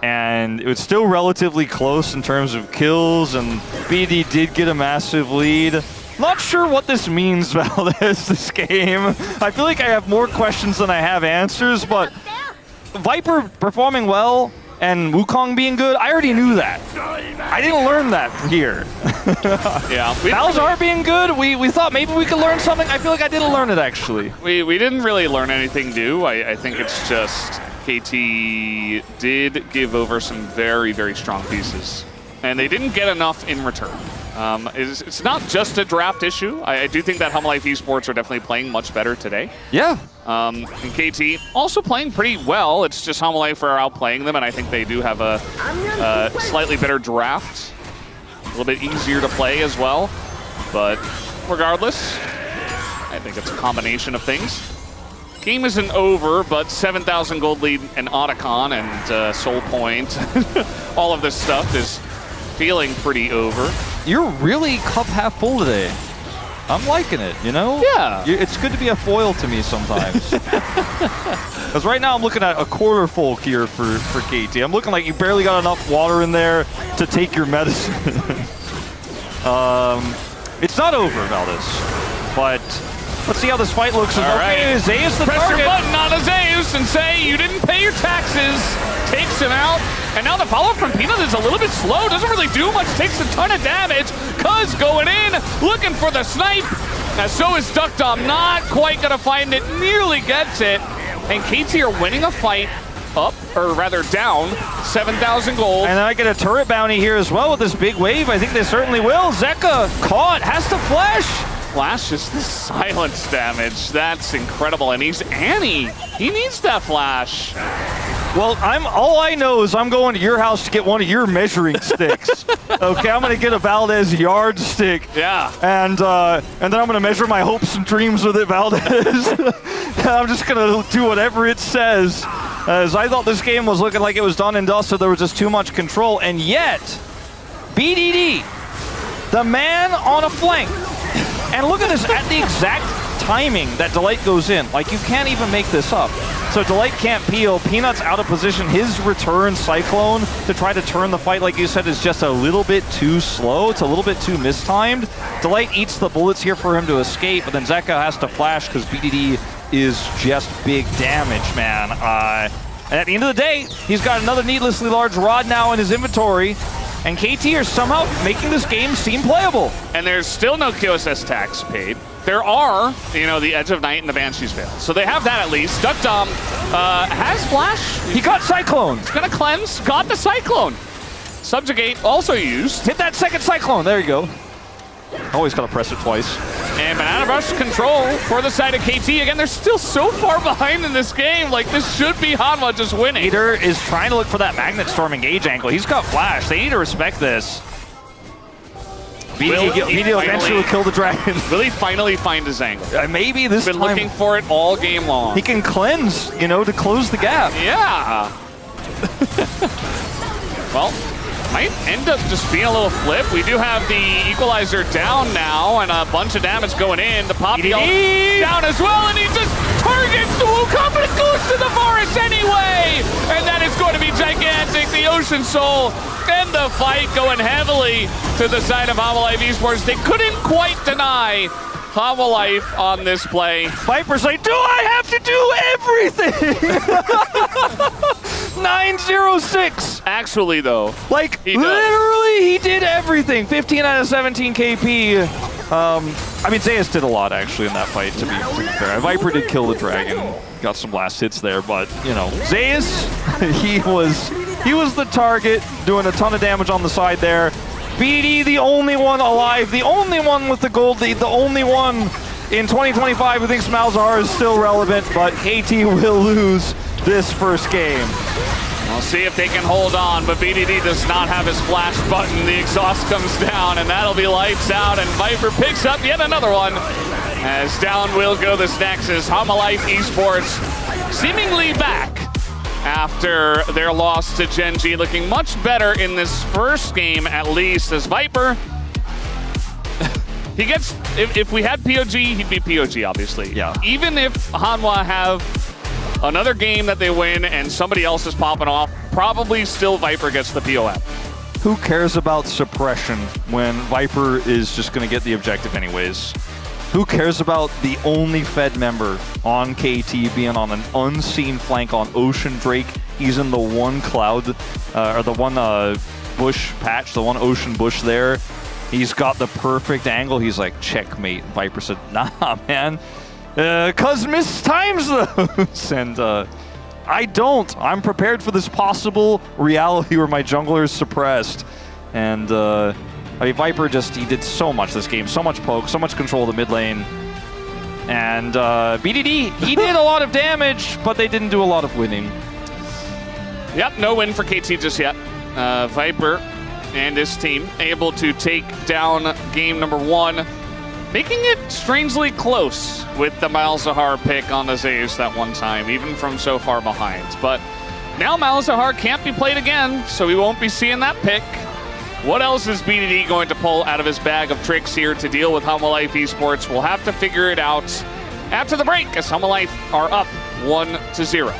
and it was still relatively close in terms of kills, and BD did get a massive lead. Not sure what this means, Valdez, this game. I feel like I have more questions than I have answers, but Viper performing well and Wukong being good, I already knew that. I didn't learn that here. Yeah. Balzar being good, we thought maybe we could learn something. I feel like I didn't learn it, actually. We didn't really learn anything new. I think it's just KT did give over some very, very strong pieces. And they didn't get enough in return. It's not just a draft issue. I do think that HLE Esports are definitely playing much better today. Yeah. And KT also playing pretty well. It's just HLE for outplaying them, and I think they do have a slightly better draft. A little bit easier to play as well. But regardless, I think it's a combination of things. Game isn't over, but 7,000 gold lead and Otacon and Soul Point, all of this stuff is feeling pretty over. You're really cup half full today. I'm liking it, you know? Yeah. It's good to be a foil to me sometimes. Because right now I'm looking at a quarter full here for KT. I'm looking like you barely got enough water in there to take your medicine. It's not over, Valdez. But let's see how this fight looks. All okay, right. Zeus the Press target. your button on Zeus and say you didn't pay your taxes. Takes him out. And now the follow-up from Peanut is a little bit slow. Doesn't really do much. Takes a ton of damage. Cuz going in, looking for the snipe. And so is Duckdom. Not quite going to find it. Nearly gets it. And KT are winning a fight up, or rather down, 7,000 gold. And then I get a turret bounty here as well with this big wave. I think they certainly will. Zeka caught, has to flash. Flashes the silence damage. That's incredible. And he's Annie. He needs that flash. Well, all I know is I'm going to your house to get one of your measuring sticks. Okay, I'm gonna get a Valdez yardstick. Yeah. And then I'm gonna measure my hopes and dreams with it, Valdez. I'm just gonna do whatever it says. As I thought this game was looking like it was done and dusted, there was just too much control, and yet, BDD, the man on a flank. And look at this, at the exact timing that Delight goes in. Like, you can't even make this up. So Delight can't peel. Peanut's out of position. His return Cyclone to try to turn the fight, like you said, is just a little bit too slow. It's a little bit too mistimed. Delight eats the bullets here for him to escape, but then Zeka has to flash because BDD is just big damage, man. And at the end of the day, he's got another needlessly large rod now in his inventory. And KT are somehow making this game seem playable. And there's still no QSS tax paid. There are, the Edge of Night and the Banshee's Veil. So they have that at least. Duck Dom has Flash. He got Cyclone. He's going to cleanse. Got the Cyclone. Subjugate also used. Hit that second Cyclone. There you go. Always got to press it twice. And Banana Rush control for the side of KT. Again, they're still so far behind in this game. Like, this should be Hanwha just winning. Leader is trying to look for that Magnet Storm engage angle. He's got Flash. They need to respect this. BDD eventually will kill the dragon. Will he finally find his angle? Maybe this time. Been looking for it all game long. He can cleanse, to close the gap. Yeah. Well, might end up just being a little flip. We do have the equalizer down now and a bunch of damage going in. The Poppy down as well, and he just targets the Wukong, but it goes to the forest anyway! And that is going to be gigantic. The Ocean Soul and the fight going heavily to the side of Hanwha Life Esports. They couldn't quite deny Hanwha Life on this play. Viper's like, do I have to do everything? 906. Actually, though. Like, literally, he did everything. 15 out of 17 KP. I mean, Zeus did a lot, actually, in that fight, to be fair. Viper did kill the dragon. Got some last hits there, but, Zeus, he was the target, doing a ton of damage on the side there. BD, the only one alive, the only one with the gold lead, the only one in 2025 who thinks Malzahar is still relevant, but KT will lose this first game. We'll see if they can hold on, but BDD does not have his flash button. The exhaust comes down, and that'll be lights out, and Viper picks up yet another one. As down will go this Nexus. Hanwha Life Esports seemingly back after their loss to Gen.G, looking much better in this first game, at least, as Viper, he gets, if we had POG, he'd be POG, obviously. Yeah. Even if Hanwha have another game that they win and somebody else is popping off, probably still Viper gets the POM. Who cares about suppression when Viper is just going to get the objective anyways? Who cares about the only Fed member on KT being on an unseen flank on Ocean Drake? He's in the one cloud, or the one bush patch, the one ocean bush there. He's got the perfect angle. He's like, checkmate. Viper said, nah, man. Cuz mistimes those. And I don't. I'm prepared for this possible reality where my jungler is suppressed. And I mean, Viper he did so much this game. So much poke, so much control of the mid lane. And BDD, he did a lot of damage, but they didn't do a lot of winning. Yep, no win for KT just yet. Viper and his team able to take down game number 1. Making it strangely close with the Malzahar pick on the Zeus that one time, even from so far behind. But now Malzahar can't be played again, so we won't be seeing that pick. What else is BDD going to pull out of his bag of tricks here to deal with Hanwha Life Esports? We'll have to figure it out after the break, as Hanwha Life are up 1-0.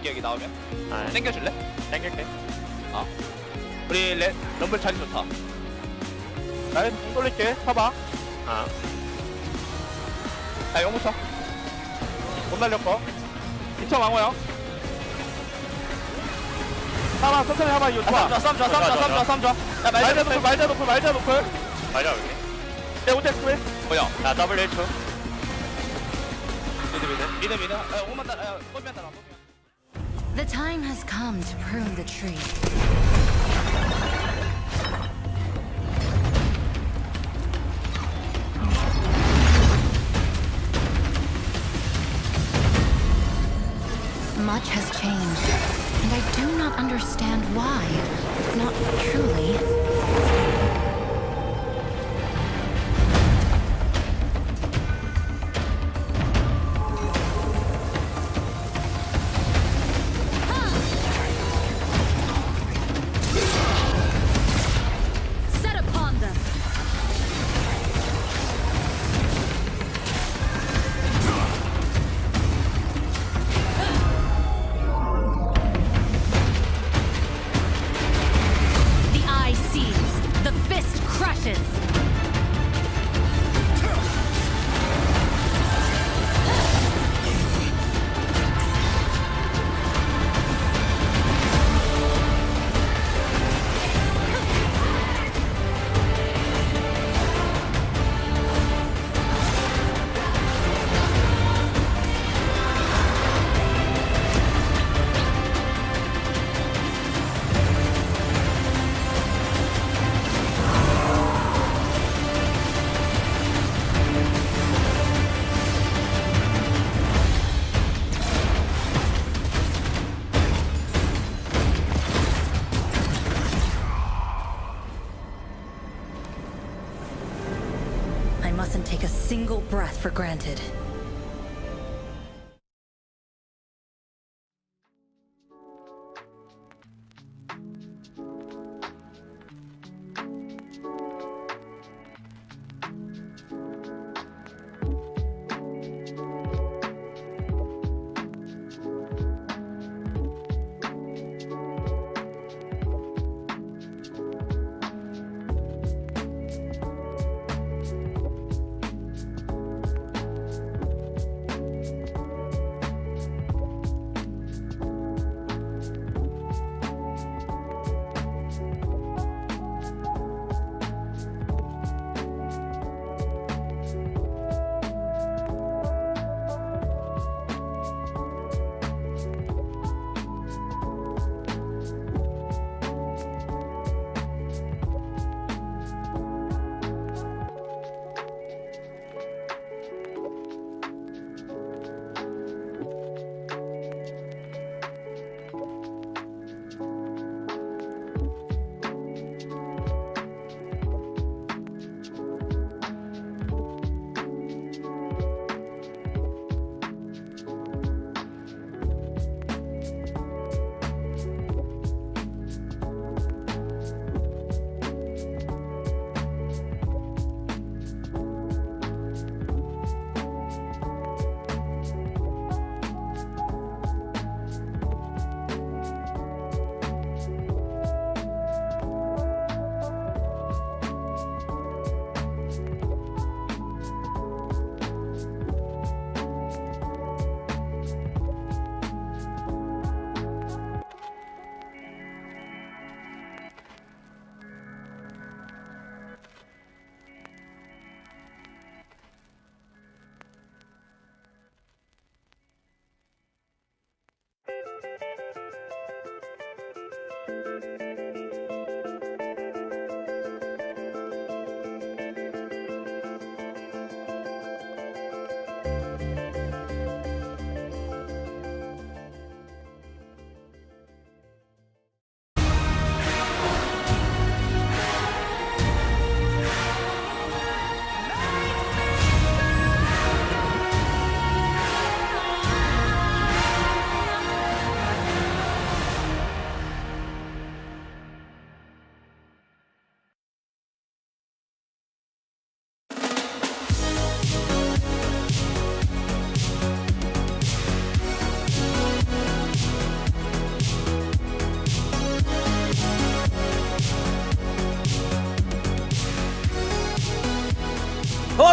갈게 여기 나오면. 아, 땡겨줄래? 땡길게. 우리 럼블 자리 좋다. 나 돌릴게. 봐봐. 아, 야 용부터. 못 날렸고. 2차 왕호야. 봐봐 천천히 해봐 이거 좋아. 쌈 좋아. 야 말자 노플. 맞아 여기. 야 오텍 왜? 뭐야? 나 더블 1초. 미드. 야 5만 따라. 야 뽀미만 따라. The time has come to prune the tree. Much has changed, and I do not understand why. Not truly. Set upon them. The eye sees, the fist crushes. I mustn't take a single breath for granted.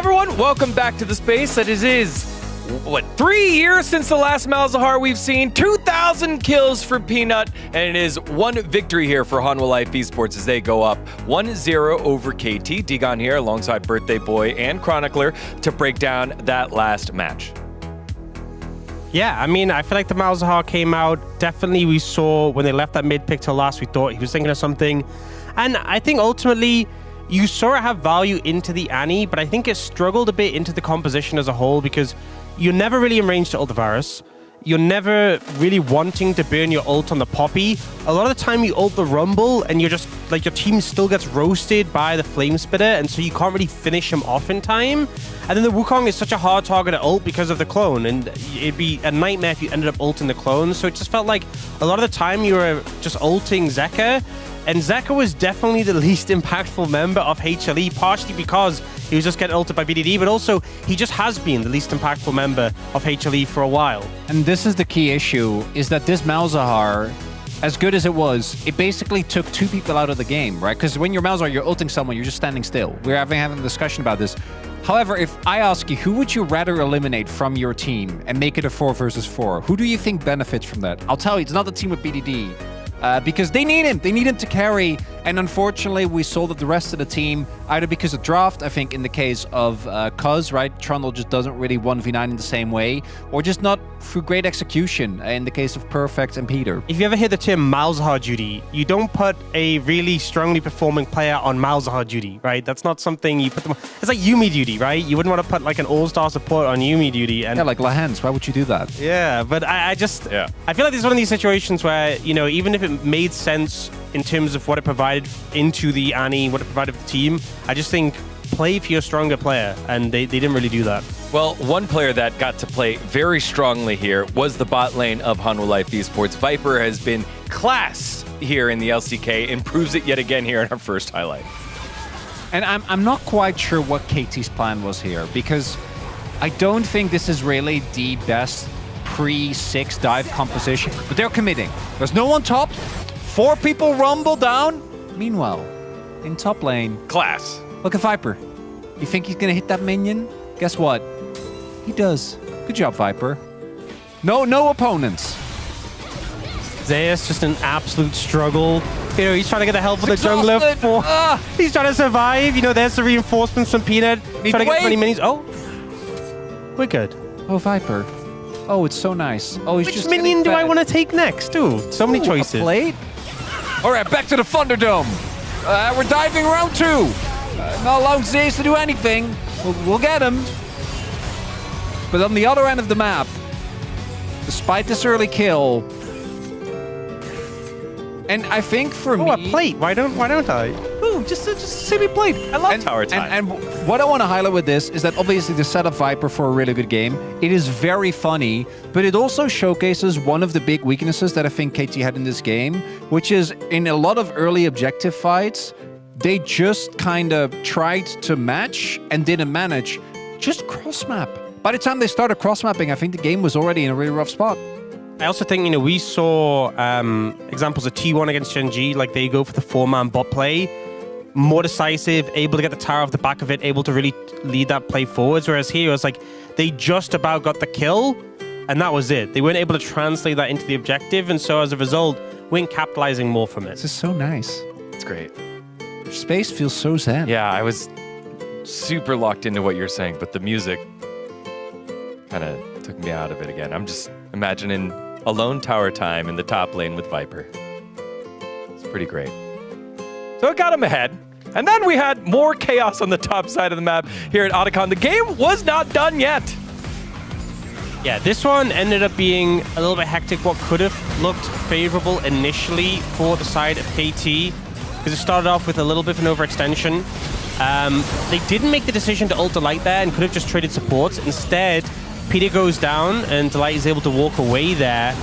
everyone, welcome back to the space that is what, 3 years since the last Malzahar we've seen, 2,000 kills for Peanut, and it is one victory here for Hanwha Life Esports as they go up 1-0 over KT. Digon here alongside Birthday Boy and Chronicler to break down that last match. Yeah, I mean, I feel like the Malzahar came out. Definitely we saw when they left that mid pick till last, we thought he was thinking of something. And I think ultimately, you saw it have value into the Annie, but I think it struggled a bit into the composition as a whole because you're never really in range to ult the Varus. You're never really wanting to burn your ult on the Poppy. A lot of the time you ult the Rumble and you're just, like, your team still gets roasted by the Flame Spitter, and so you can't really finish him off in time. And then the Wukong is such a hard target to ult because of the clone, and it'd be a nightmare if you ended up ulting the clone. So it just felt like a lot of the time you were just ulting Zeka, and Zeka was definitely the least impactful member of HLE, partially because he was just getting ulted by BDD, but also he just has been the least impactful member of HLE for a while. And this is the key issue, is that this Malzahar, as good as it was, it basically took two people out of the game, right? Because when you're Malzahar, you're ulting someone, you're just standing still. We're having a discussion about this. However, if I ask you, who would you rather eliminate from your team and make it a 4 versus 4? Who do you think benefits from that? I'll tell you, it's not the team with BDD. Because they need him. They need him to carry. And unfortunately, we saw that the rest of the team, either because of draft, I think in the case of Cuz, right? Trundle just doesn't really 1v9 in the same way, or just not through great execution in the case of Perfect and Peter. If you ever hear the term Malzahar duty, you don't put a really strongly performing player on Malzahar duty, right? That's not something you put them on. It's like Yuumi duty, right? You wouldn't want to put like an all-star support on Yuumi duty. And yeah, like Lahens. Why would you do that? Yeah, but I just... Yeah. I feel like this is one of these situations where, you know, even if it made sense in terms of what it provided into the Annie, what it provided for the team, I just think play for your stronger player, and they didn't really do that. Well, one player that got to play very strongly here was the bot lane of Hanwha Life Esports. Viper has been class here in the LCK and proves it yet again here in our first highlight. And I'm not quite sure what KT's plan was here, because I don't think this is really the best pre-6 dive composition, but they're committing. There's no one top. 4 people rumble down. Meanwhile, in top lane, class. Look at Viper. You think he's gonna hit that minion? Guess what? He does. Good job, Viper. No opponents. Zeus just an absolute struggle. You know, he's trying to get the help of the jungler. He's trying to survive. You know, there's the reinforcements from Peanut. Trying to get as many minis. Oh, we're good. Oh, Viper. Oh, it's so nice. Oh, he's Which just minion do I want to take next? Ooh, so many choices. A plate? All right, back to the Thunderdome. We're diving round 2. Not allowing Zeus to do anything. We'll get him. But on the other end of the map, despite this early kill, and I think for me, a plate. Why don't I? Ooh, just a silly plate. I love tower time. And what I want to highlight with this is that obviously the setup Viper for a really good game. It is very funny, but it also showcases one of the big weaknesses that I think KT had in this game, which is in a lot of early objective fights, they just kind of tried to match and didn't manage. Just cross-map. By the time they started cross-mapping, I think the game was already in a really rough spot. I also think, you know, we saw examples of T1 against Gen G, like they go for the 4-man bot play, more decisive, able to get the tower off the back of it, able to really lead that play forwards, whereas here it was like they just about got the kill, and that was it. They weren't able to translate that into the objective, and so as a result, we weren't capitalizing more from it. This is so nice. It's great. Space feels so zen. Yeah, I was super locked into what you're saying, but the music kind of took me out of it again. I'm just imagining alone tower time in the top lane with Viper. It's pretty great. So it got him ahead. And then we had more chaos on the top side of the map here at Otacon. The game was not done yet. Yeah, this one ended up being a little bit hectic. What could have looked favorable initially for the side of KT, because it started off with a little bit of an overextension. They didn't make the decision to ult Delight there and could have just traded supports. Instead, Peter goes down and Delight is able to walk away there.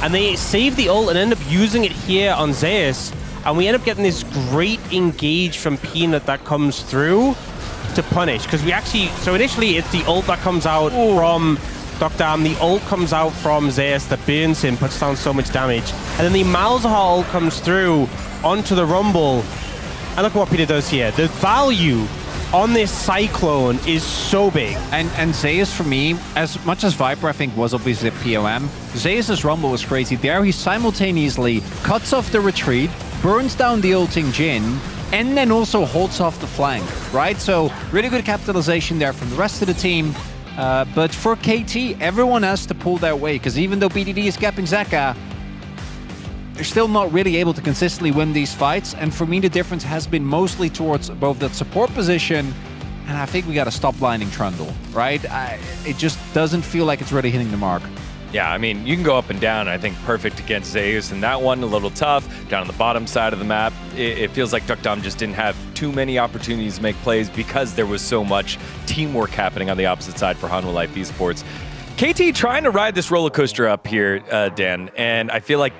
And they save the ult and end up using it here on Zeus. And we end up getting this great engage from Peanut that comes through to punish. Because we actually, so initially it's the ult that comes out from Dr. Am. The ult comes out from Zeus that burns him, puts down so much damage. And then the Malzahar ult comes through onto the Rumble. And look at what Peter does here. The value on this Cyclone is so big. And Zeus, for me, as much as Viper, I think, was obviously a POM, Zeus' Rumble was crazy. There he simultaneously cuts off the retreat, burns down the ulting Jhin, and then also holds off the flank, right? So really good capitalization there from the rest of the team. But for KT, everyone has to pull their weight, because even though BDD is gapping Zeka, they're still not really able to consistently win these fights. And for me, the difference has been mostly towards both that support position, and I think we got to stop blinding Trundle, right? It just doesn't feel like it's really hitting the mark. Yeah, I mean, you can go up and down. I think perfect against Zeus, and that one a little tough. Down on the bottom side of the map, it feels like Dukdom just didn't have too many opportunities to make plays because there was so much teamwork happening on the opposite side for Hanwha Life Esports. KT trying to ride this roller coaster up here, Dan, and I feel like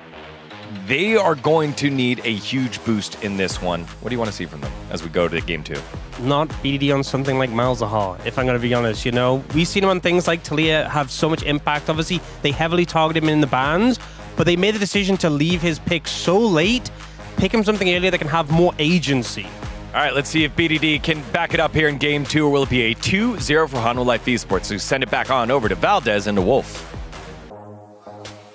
they are going to need a huge boost in this one. What do you want to see from them as we go to game 2? Not BDD on something like Malzahar, if I'm going to be honest. You know, we've seen him on things like Talia have so much impact. Obviously, they heavily target him in the bans, but they made the decision to leave his pick so late, pick him something earlier that can have more agency. All right, let's see if BDD can back it up here in game 2, or will it be a 2-0 for Hanwha Life Esports? So send it back on over to Valdez and to Wolf.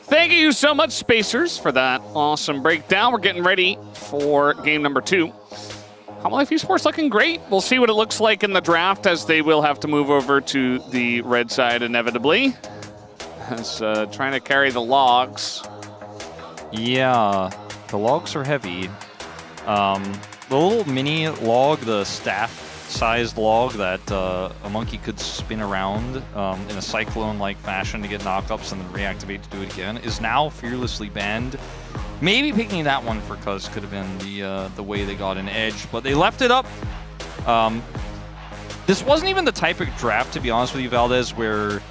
Thank you so much, Spacers, for that awesome breakdown. We're getting ready for game number 2. Hanwha Life Esports looking great. We'll see what it looks like in the draft, as they will have to move over to the red side inevitably. As trying to carry the logs. Yeah, the logs are heavy. The little mini log, the staff-sized log that a monkey could spin around in a cyclone-like fashion to get knockups and then reactivate to do it again, is now fearlessly banned. Maybe picking that one for Cuz could have been the way they got an edge, but they left it up. This wasn't even the type of draft, to be honest with you, Valdez, where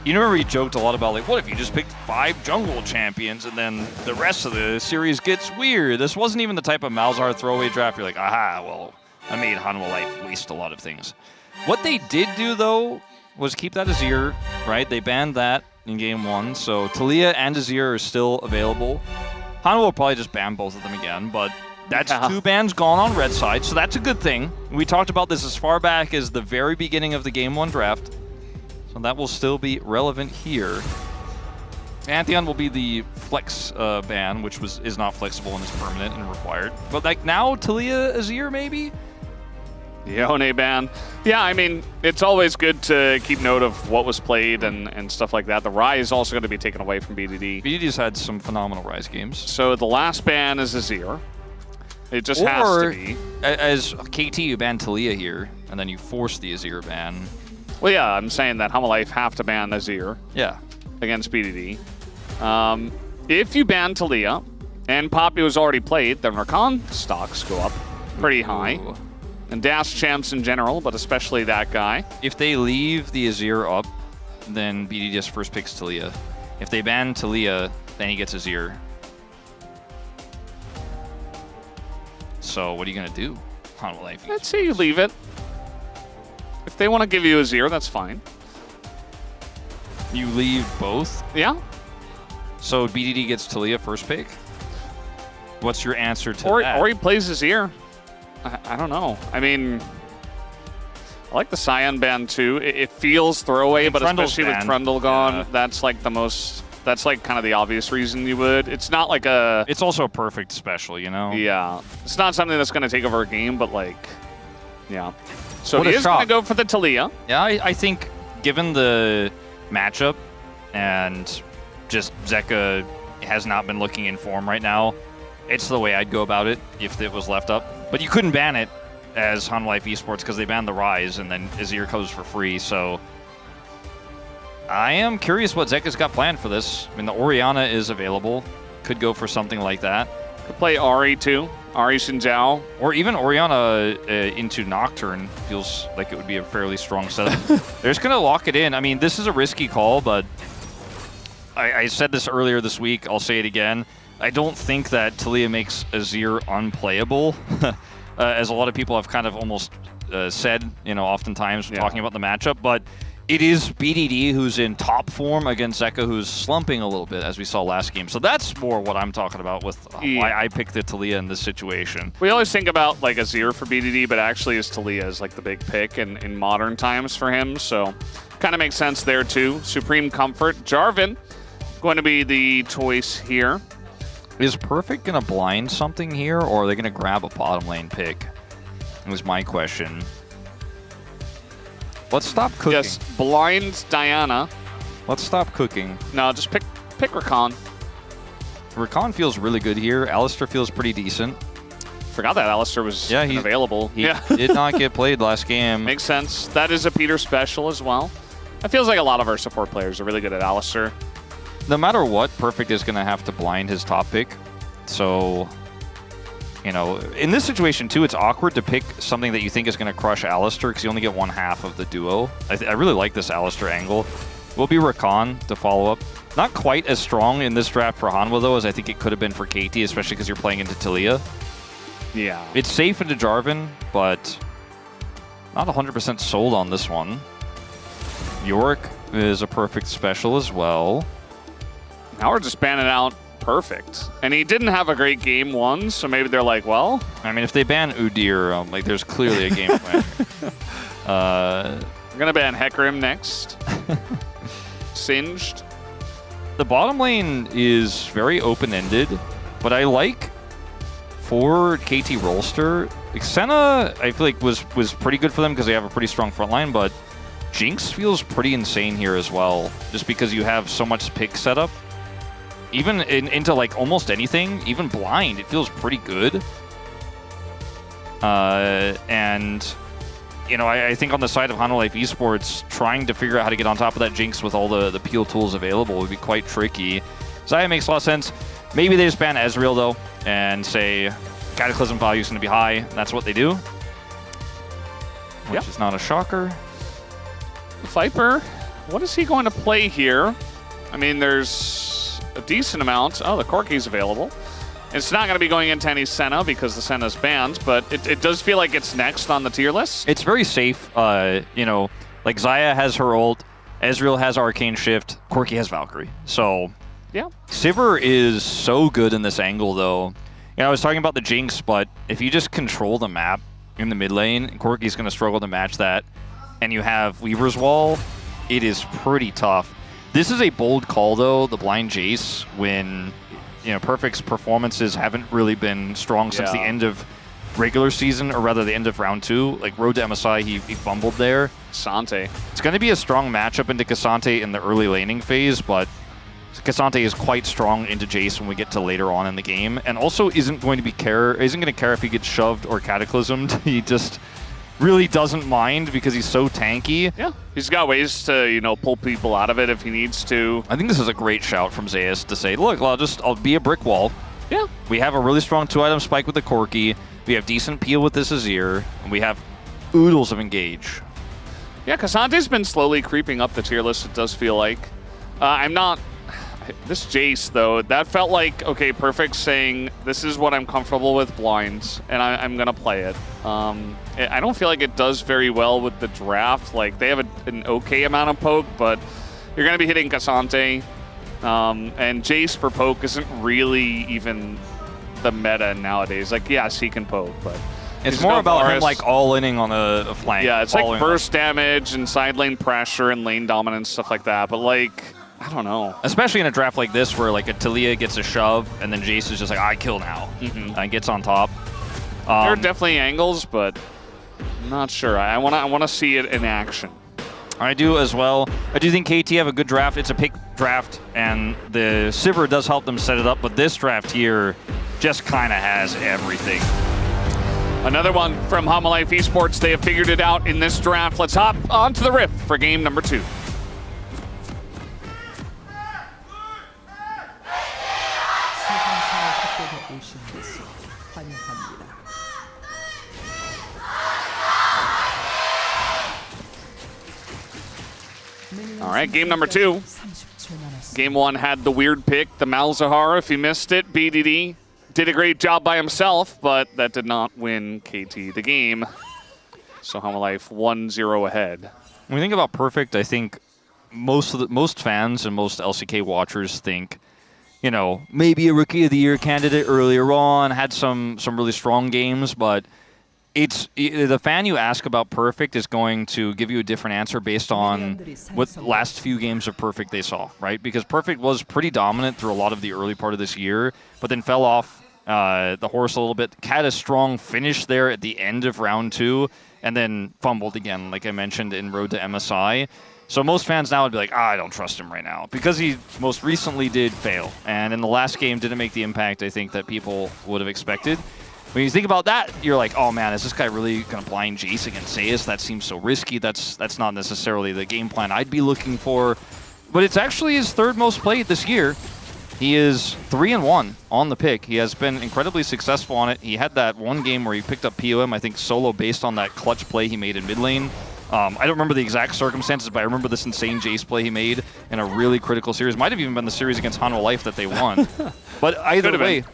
you remember you joked a lot about, like, what if you just picked 5 jungle champions and then the rest of the series gets weird? This wasn't even the type of Malzahar throwaway draft. You're like, aha, well, I made Hanwha Life waste a lot of things. What they did do, though, was keep that Azir, right? They banned that in game 1, so Talia and Azir are still available. Hanwha will probably just ban both of them again, but that's 2 bans gone on red side, so that's a good thing. We talked about this as far back as the very beginning of the game 1 draft, so that will still be relevant here. Pantheon will be the flex ban, which is not flexible and is permanent and required. But like now, Talia Azir maybe? Yone ban. Yeah, I mean, it's always good to keep note of what was played and stuff like that. The Rise is also going to be taken away from BDD. BDD's had some phenomenal Rise games. So the last ban is Azir. It just has to be. As KT, you ban Talia here, and then you force the Azir ban. Well, yeah, I'm saying that Hanwha Life have to ban Azir. Yeah. Against BDD. If you ban Talia, and Poppy was already played, then Rakan stocks go up pretty high. And Dash champs in general, but especially that guy. If they leave the Azir up, then BDD just first picks Talia. If they ban Talia, then he gets Azir. So what are you going to do, Hanwha Life? I'd say you leave it. If they want to give you Azir, that's fine. You leave both? Yeah. So BDD gets Talia first pick? What's your answer to that? Or he plays Azir. I don't know. I mean, I like the Scion ban too. It feels throwaway, but especially with Trundle gone, that's like the most. That's like kind of the obvious reason you would. It's not like a. It's also a perfect special, you know. Yeah, it's not something that's going to take over a game, but like, yeah. So he is going to go for the Talia. Yeah, I think given the matchup and just Zeka has not been looking in form right now, it's the way I'd go about it if it was left up. But you couldn't ban it as Hanwha Life Esports because they banned the Rise and then Azir goes for free. So I am curious what Zeka's got planned for this. I mean, the Orianna is available. Could go for something like that. Could play Ahri too. Ahri Xin. Or even Orianna into Nocturne feels like it would be a fairly strong setup. They're just going to lock it in. I mean, this is a risky call, but I said this earlier this week. I'll say it again. I don't think that Talia makes Azir unplayable, as a lot of people have kind of almost said, you know, oftentimes talking about the matchup. But it is BDD who's in top form against Zeka, who's slumping a little bit, as we saw last game. So that's more what I'm talking about with why I picked the Taliyah in this situation. We always think about like Azir for BDD, but actually is Taliyah is like the big pick in modern times for him. So kind of makes sense there too. Supreme Comfort. Jarvan going to be the choice here. Is Perfect going to blind something here, or are they going to grab a bottom lane pick? Was my question. Let's stop cooking. Yes, blind Diana. Let's stop cooking. No, just pick Rakan. Rakan feels really good here. Alistair feels pretty decent. Forgot that Alistair was available. He did not get played last game. Makes sense. That is a Peter special as well. It feels like a lot of our support players are really good at Alistair. No matter what, Perfect is going to have to blind his top pick. So, you know, in this situation, too, it's awkward to pick something that you think is going to crush Alistair because you only get one half of the duo. I really like this Alistair angle. Will be Rakan to follow up. Not quite as strong in this draft for Hanwha, though, as I think it could have been for KT, especially because you're playing into Taliyah. Yeah. It's safe into Jarvan, but not 100% sold on this one. Yorick is a Perfect special as well. Now we're just banning out Perfect. And he didn't have a great game one, so maybe they're like, well... I mean, if they ban Udyr, like, there's clearly a game plan. We're going to ban Hecarim next. Singed. The bottom lane is very open-ended, but I like for KT Rolster. Xena, I feel like, was pretty good for them because they have a pretty strong front line, but Jinx feels pretty insane here as well, just because you have so much pick setup. Even into like almost anything, even blind, it feels pretty good. And you know, I think on the side of Hanwha Life Esports, trying to figure out how to get on top of that Jinx with all the peel tools available would be quite tricky. Xayah makes a lot of sense. Maybe they just ban Ezreal though, and say Cataclysm value is going to be high. That's what they do, which is not a shocker. Viper, what is he going to play here? I mean, there's a decent amount. Oh, the Corki's available. It's not going to be going into any Senna because the Senna's banned, but it does feel like it's next on the tier list. It's very safe. You know, like Xayah has her ult, Ezreal has Arcane Shift, Corki has Valkyrie. So, yeah. Sivir is so good in this angle, though. You know, I was talking about the Jinx, but if you just control the map in the mid lane, Corki's going to struggle to match that, and you have Weaver's Wall, it is pretty tough. This is a bold call, though, the blind Jace, when, you know, Perfect's performances haven't really been strong since the end of regular season, or rather the end of round 2. Like, Road to MSI, he fumbled there. Cassante. It's going to be a strong matchup into Cassante in the early laning phase, but Cassante is quite strong into Jace when we get to later on in the game, and also isn't going to care if he gets shoved or cataclysmed. He just really doesn't mind because he's so tanky. Yeah, he's got ways to, you know, pull people out of it if he needs to. I think this is a great shout from Zayas to say, look, I'll be a brick wall. Yeah. We have a really strong 2-item spike with the Corki. We have decent peel with this Azir, and we have oodles of engage. Yeah, Cassante's been slowly creeping up the tier list, it does feel like. I'm not... This Jace, though, that felt like, okay, Perfect saying, this is what I'm comfortable with blinds, and I'm going to play it. I don't feel like it does very well with the draft. Like, they have an okay amount of poke, but you're going to be hitting Cassante. And Jace for poke isn't really even the meta nowadays. Like, yes, he can poke, but... It's more about him, like, all-inning on a flank. Yeah, it's like burst damage and side lane pressure and lane dominance, stuff like that. But, like... I don't know. Especially in a draft like this where like a Taliyah gets a shove and then Jace is just like, I kill now. And gets on top. There are definitely angles, but I'm not sure. I want to see it in action. I do as well. I do think KT have a good draft. It's a pick draft, and the Sivir does help them set it up, but this draft here just kind of has everything. Another one from Hanwha Life Esports. They have figured it out in this draft. Let's hop onto the Rift for game number 2. All right, game number 2. Game 1 had the weird pick, the Malzahar. If you missed it, BDD did a great job by himself, but that did not win KT the game. So Hanwha Life 1-0 ahead. when we think about Perfect, I think most fans and most LCK watchers think, you know, maybe a Rookie of the Year candidate earlier on, had some really strong games, but the fan you ask about Perfect is going to give you a different answer based on what last few games of Perfect they saw, right? Because Perfect was pretty dominant through a lot of the early part of this year, but then fell off the horse a little bit. Had a strong finish there at the end of round 2, and then fumbled again, like I mentioned, in Road to MSI. So most fans now would be like, I don't trust him right now, because he most recently did fail, and in the last game didn't make the impact I think that people would have expected. When you think about that, you're like, oh man, is this guy really going to blind Jace against Zeus? That seems so risky. That's not necessarily the game plan I'd be looking for. But it's actually his 3rd most played this year. He is 3-1 on the pick. He has been incredibly successful on it. He had that one game where he picked up POM, I think solo, based on that clutch play he made in mid lane. I don't remember the exact circumstances, but I remember this insane Jace play he made in a really critical series. Might have even been the series against Hanwha Life that they won. But either way,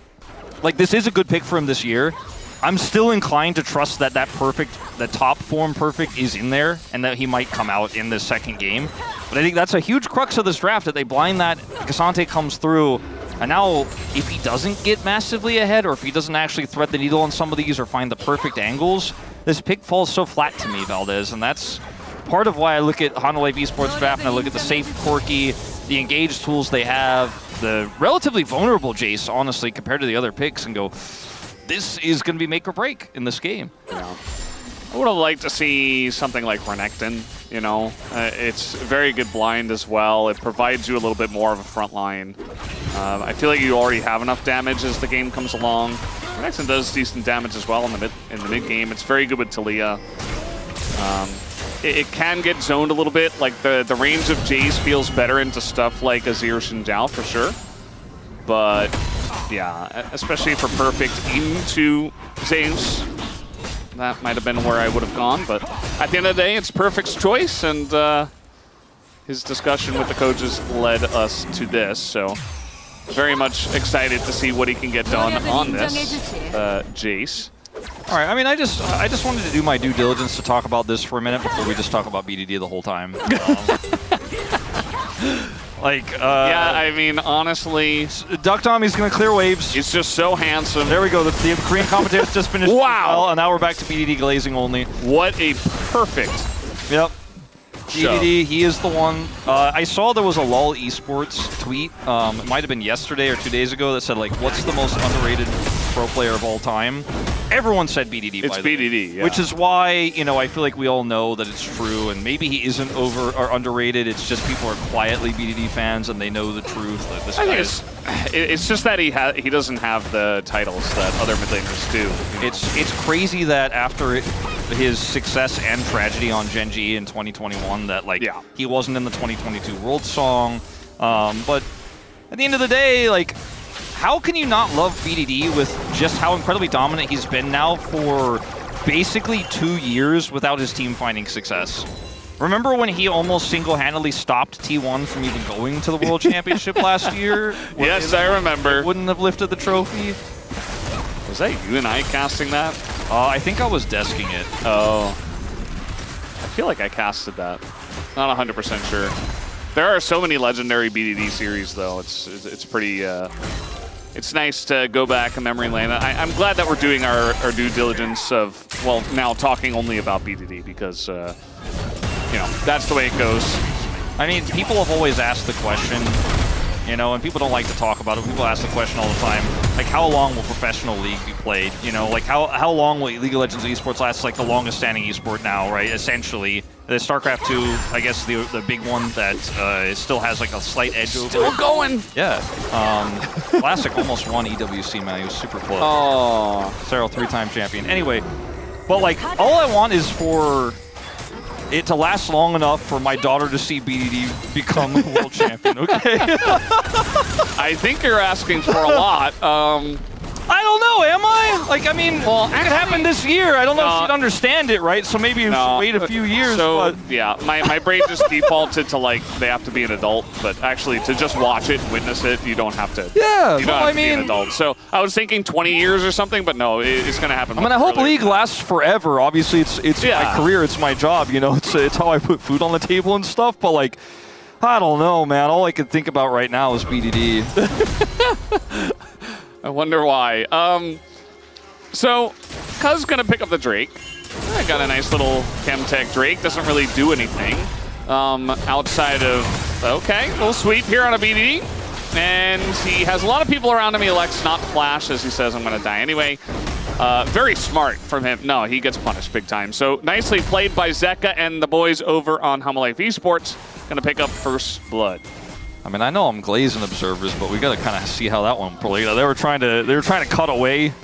like, this is a good pick for him this year. I'm still inclined to trust that the top form Perfect is in there, and that he might come out in this second game. But I think that's a huge crux of this draft, that they blind that, Cassante comes through, and now if he doesn't get massively ahead, or if he doesn't actually thread the needle on some of these or find the perfect angles, this pick falls so flat to me, Valdez, and that's part of why I look at Hanwha Life Esports draft and I look at the safe Corki, the engaged tools they have, the relatively vulnerable Jace, honestly, compared to the other picks, and go, this is going to be make or break in this game. Yeah. I would have liked to see something like Renekton, you know. It's a very good blind as well. It provides you a little bit more of a front line. I feel like you already have enough damage as the game comes along. Renekton does decent damage as well in the mid game. It's very good with Taliyah. It can get zoned a little bit. Like the range of Jace feels better into stuff like Azir Shinjao for sure. But yeah, especially for Perfect into Zeus, that might have been where I would have gone. But at the end of the day, it's Perfect's choice, and his discussion with the coaches led us to this. So very much excited to see what he can get done on this Jace. All right, I mean, I just wanted to do my due diligence to talk about this for a minute before we just talk about BDD the whole time. Yeah, I mean, honestly, Duck Tommy's going to clear waves. He's just so handsome. There we go. The Korean commentators just finished. Wow. And now we're back to BDD glazing only. What a perfect. Yep. BDD, he is the one. I saw there was a LOL Esports tweet. It might have been yesterday or 2 days ago that said, like, what's the most underrated pro player of all time? Everyone said BDD, it's by the BDD, way. yeah. Which is why, you know, I feel like we all know that it's true, and maybe he isn't over or underrated. It's just people are quietly BDD fans, and they know the truth. That this guy is. It's just that he doesn't have the titles that other mid laners do. It's crazy that after his success and tragedy on Gen G in 2021, that he wasn't in the 2022 World Song. But at the end of the day, like, how can you not love BDD with just how incredibly dominant he's been now for basically 2 years without his team finding success? Remember when he almost single-handedly stopped T1 from even going to the World Championship last year? Yes, I remember. Wouldn't have lifted the trophy. Was that you and I casting that? I think I was desking it. Oh. I feel like I casted that. Not 100% sure. There are so many legendary BDD series, though. It's pretty... It's nice to go back in memory lane. I'm glad that we're doing our due diligence of, well, now talking only about BDD because, you know, that's the way it goes. I mean, people have always asked the question, you know, and people don't like to talk about it. People ask the question all the time, like, how long will professional league be played? You know, like, how long will League of Legends esports last? It's like the longest standing esport now, right? Essentially. The StarCraft 2, I guess the big one that still has like a slight edge over it. Still going! Yeah. Classic almost won EWC, man. He was super close. Oh. Cyril, 3-time champion. Anyway, but like, all I want is for it to last long enough for my daughter to see BDD become world champion, okay? I think you're asking for a lot. I don't know, am I? Like, I mean, Well, it could happen this year. I don't know if No. she'd understand it, right? So maybe you should wait a few years. So, but yeah, my brain just defaulted to, like, they have to be an adult, but actually to just watch it and witness it, you don't have to. Yeah, you don't well, have I to be an mean- adult. So I was thinking 20 years or something, but no, it's going to happen. I mean, I hope earlier. League lasts forever. Obviously, it's Yeah. my career, it's my job. You know, it's how I put food on the table and stuff. But like, I don't know, man. All I can think about right now is BDD. I wonder why. So, Cuz gonna pick up the Drake. I got a nice little Chemtech Drake. Doesn't really do anything outside of, okay, little sweep here on a BDD. And he has a lot of people around him. He elects not to flash as he says, I'm gonna die anyway. Very smart from him. No, he gets punished big time. So nicely played by Zeka and the boys over on Humble Life Esports. Gonna pick up first blood. I mean, I know I'm glazing observers, but we got to kind of see how that one played. They were trying to cut away.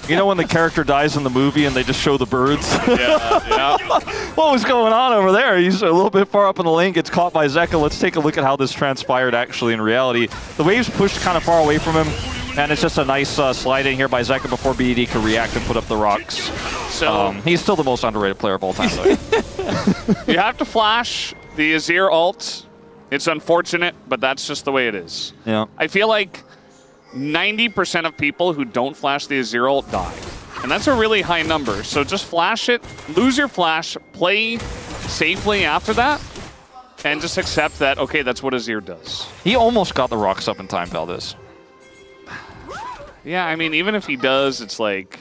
You know when the character dies in the movie and they just show the birds? Yeah. What was going on over there? He's a little bit far up in the lane, gets caught by Zeka. Let's take a look at how this transpired actually in reality. The waves pushed kind of far away from him, and it's just a nice slide in here by Zeka before BD could react and put up the rocks. So he's still the most underrated player of all time, though. you have to flash the Azir ult. It's unfortunate, but that's just the way it is. Yeah. I feel like 90% of people who don't flash the Azir ult die. And that's a really high number. So just flash it, lose your flash, play safely after that, and just accept that, okay, that's what Azir does. He almost got the rocks up in time, Valdez. Yeah, I mean, even if he does, it's like,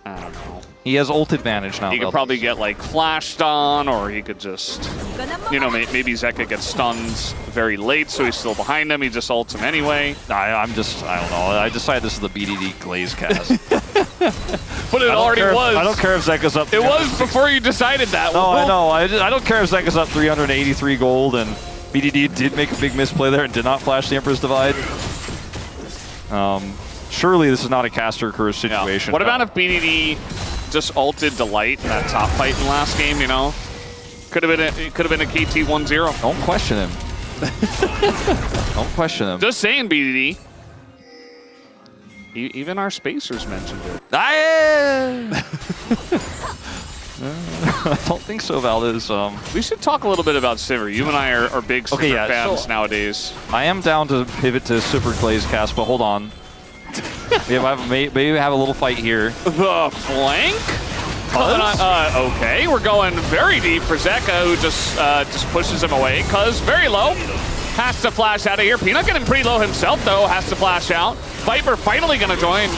I don't know. He has ult advantage now. He could probably get, like, flashed on, or he could just, you know, maybe Zeka gets stunned very late, so he's still behind him. He just ults him anyway. I don't know. I decided this is the BDD Glaze cast. But it already was. I don't care if Zeka's up. It was before you decided that. No, I know. I don't care if Zeka's up 383 gold, and BDD did make a big misplay there and did not flash the Emperor's Divide. Surely this is not a caster curse situation. Yeah. What about if BDD just ulted Delight in that top fight in the last game, you know? Could have been a KT 1-0. Don't question him. Don't question him. Just saying, BDD. Even our spacers mentioned it. I don't think so, Valdez. We should talk a little bit about Sivir. You and I are big Sivir fans so nowadays. I am down to pivot to Super Glaze cast, but hold on. Maybe we have a little fight here. The flank? Okay, we're going very deep for Zeka, who just pushes him away. Cuz very low. Has to flash out of here. Peanut getting pretty low himself, though. Has to flash out. Viper finally going to join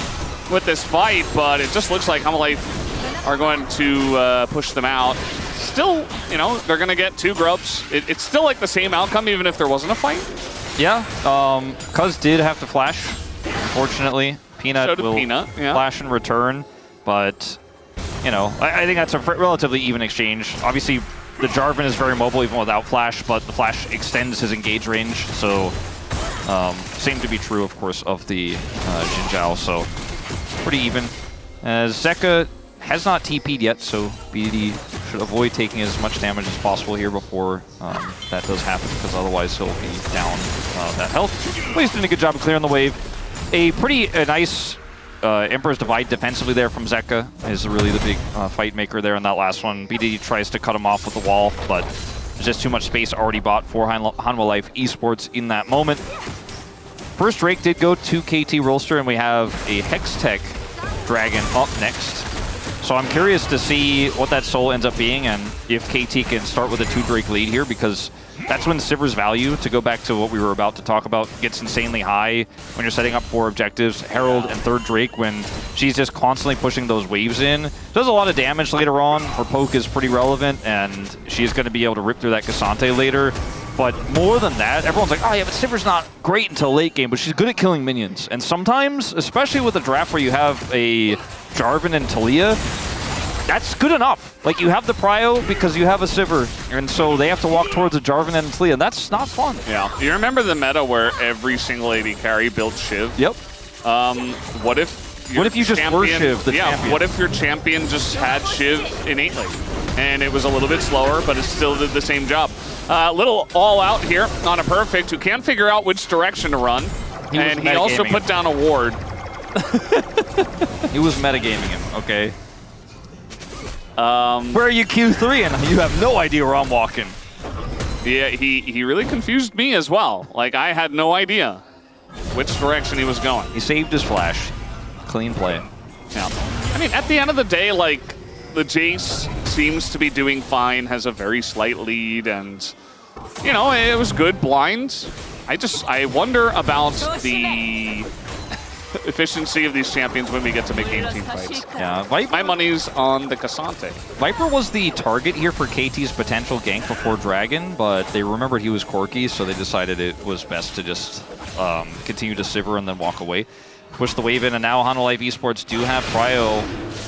with this fight, but it just looks like Humble Life are going to push them out. Still, you know, they're going to get 2 grubs. It's still like the same outcome, even if there wasn't a fight. Yeah, Cuz did have to flash, unfortunately. Peanut will flash in return, but, you know, I think that's a relatively even exchange. Obviously, the Jarvan is very mobile even without flash, but the flash extends his engage range, so same to be true, of course, of the Xin Zhao, so pretty even. Zeka has not TP'd yet, so BDD should avoid taking as much damage as possible here before that does happen, because otherwise he'll be down that health. But he's doing a good job of clearing the wave. A pretty nice Emperor's Divide defensively there from Zeka is really the big fight maker there in that last one. BDD tries to cut him off with the wall, but there's just too much space already bought for Hanwha Life Esports in that moment. First Drake did go to KT Rolster, and we have a Hextech Dragon up next. So I'm curious to see what that soul ends up being and if KT can start with a 2 Drake lead here, because that's when Sivir's value, to go back to what we were about to talk about, gets insanely high when you're setting up 4 objectives. Herald and 3rd Drake, when she's just constantly pushing those waves in, does a lot of damage later on. Her poke is pretty relevant, and she's going to be able to rip through that Cassante later. But more than that, everyone's like, oh yeah, but Sivir's not great until late game, but she's good at killing minions. And sometimes, especially with a draft where you have a Jarvan and Talia, that's good enough. Like, you have the prio because you have a Sivir, and so they have to walk towards a Jarvan and Talia. That's not fun. Yeah. You remember the meta where every single AD carry built Shiv? Yep. What if you just were Shiv, the champion? What if your champion just had Shiv innately? And it was a little bit slower, but it still did the same job. Little all out here on a Perfect, who can't figure out which direction to run. And he also put down a ward. He was metagaming him, okay? Where are you Q3? And you have no idea where I'm walking. Yeah, he really confused me as well. Like, I had no idea which direction he was going. He saved his flash. Clean play. Yeah. I mean, at the end of the day, like, the Jace seems to be doing fine, has a very slight lead, and, you know, it was good blind. I wonder about the efficiency of these champions when we get to mid-game team fights. Yeah, My money's on the Cassante. Viper was the target here for KT's potential gank before Dragon, but they remembered he was quirky, so they decided it was best to just continue to Sivir and then walk away. Push the wave in, and now Hanalife Esports do have Prio,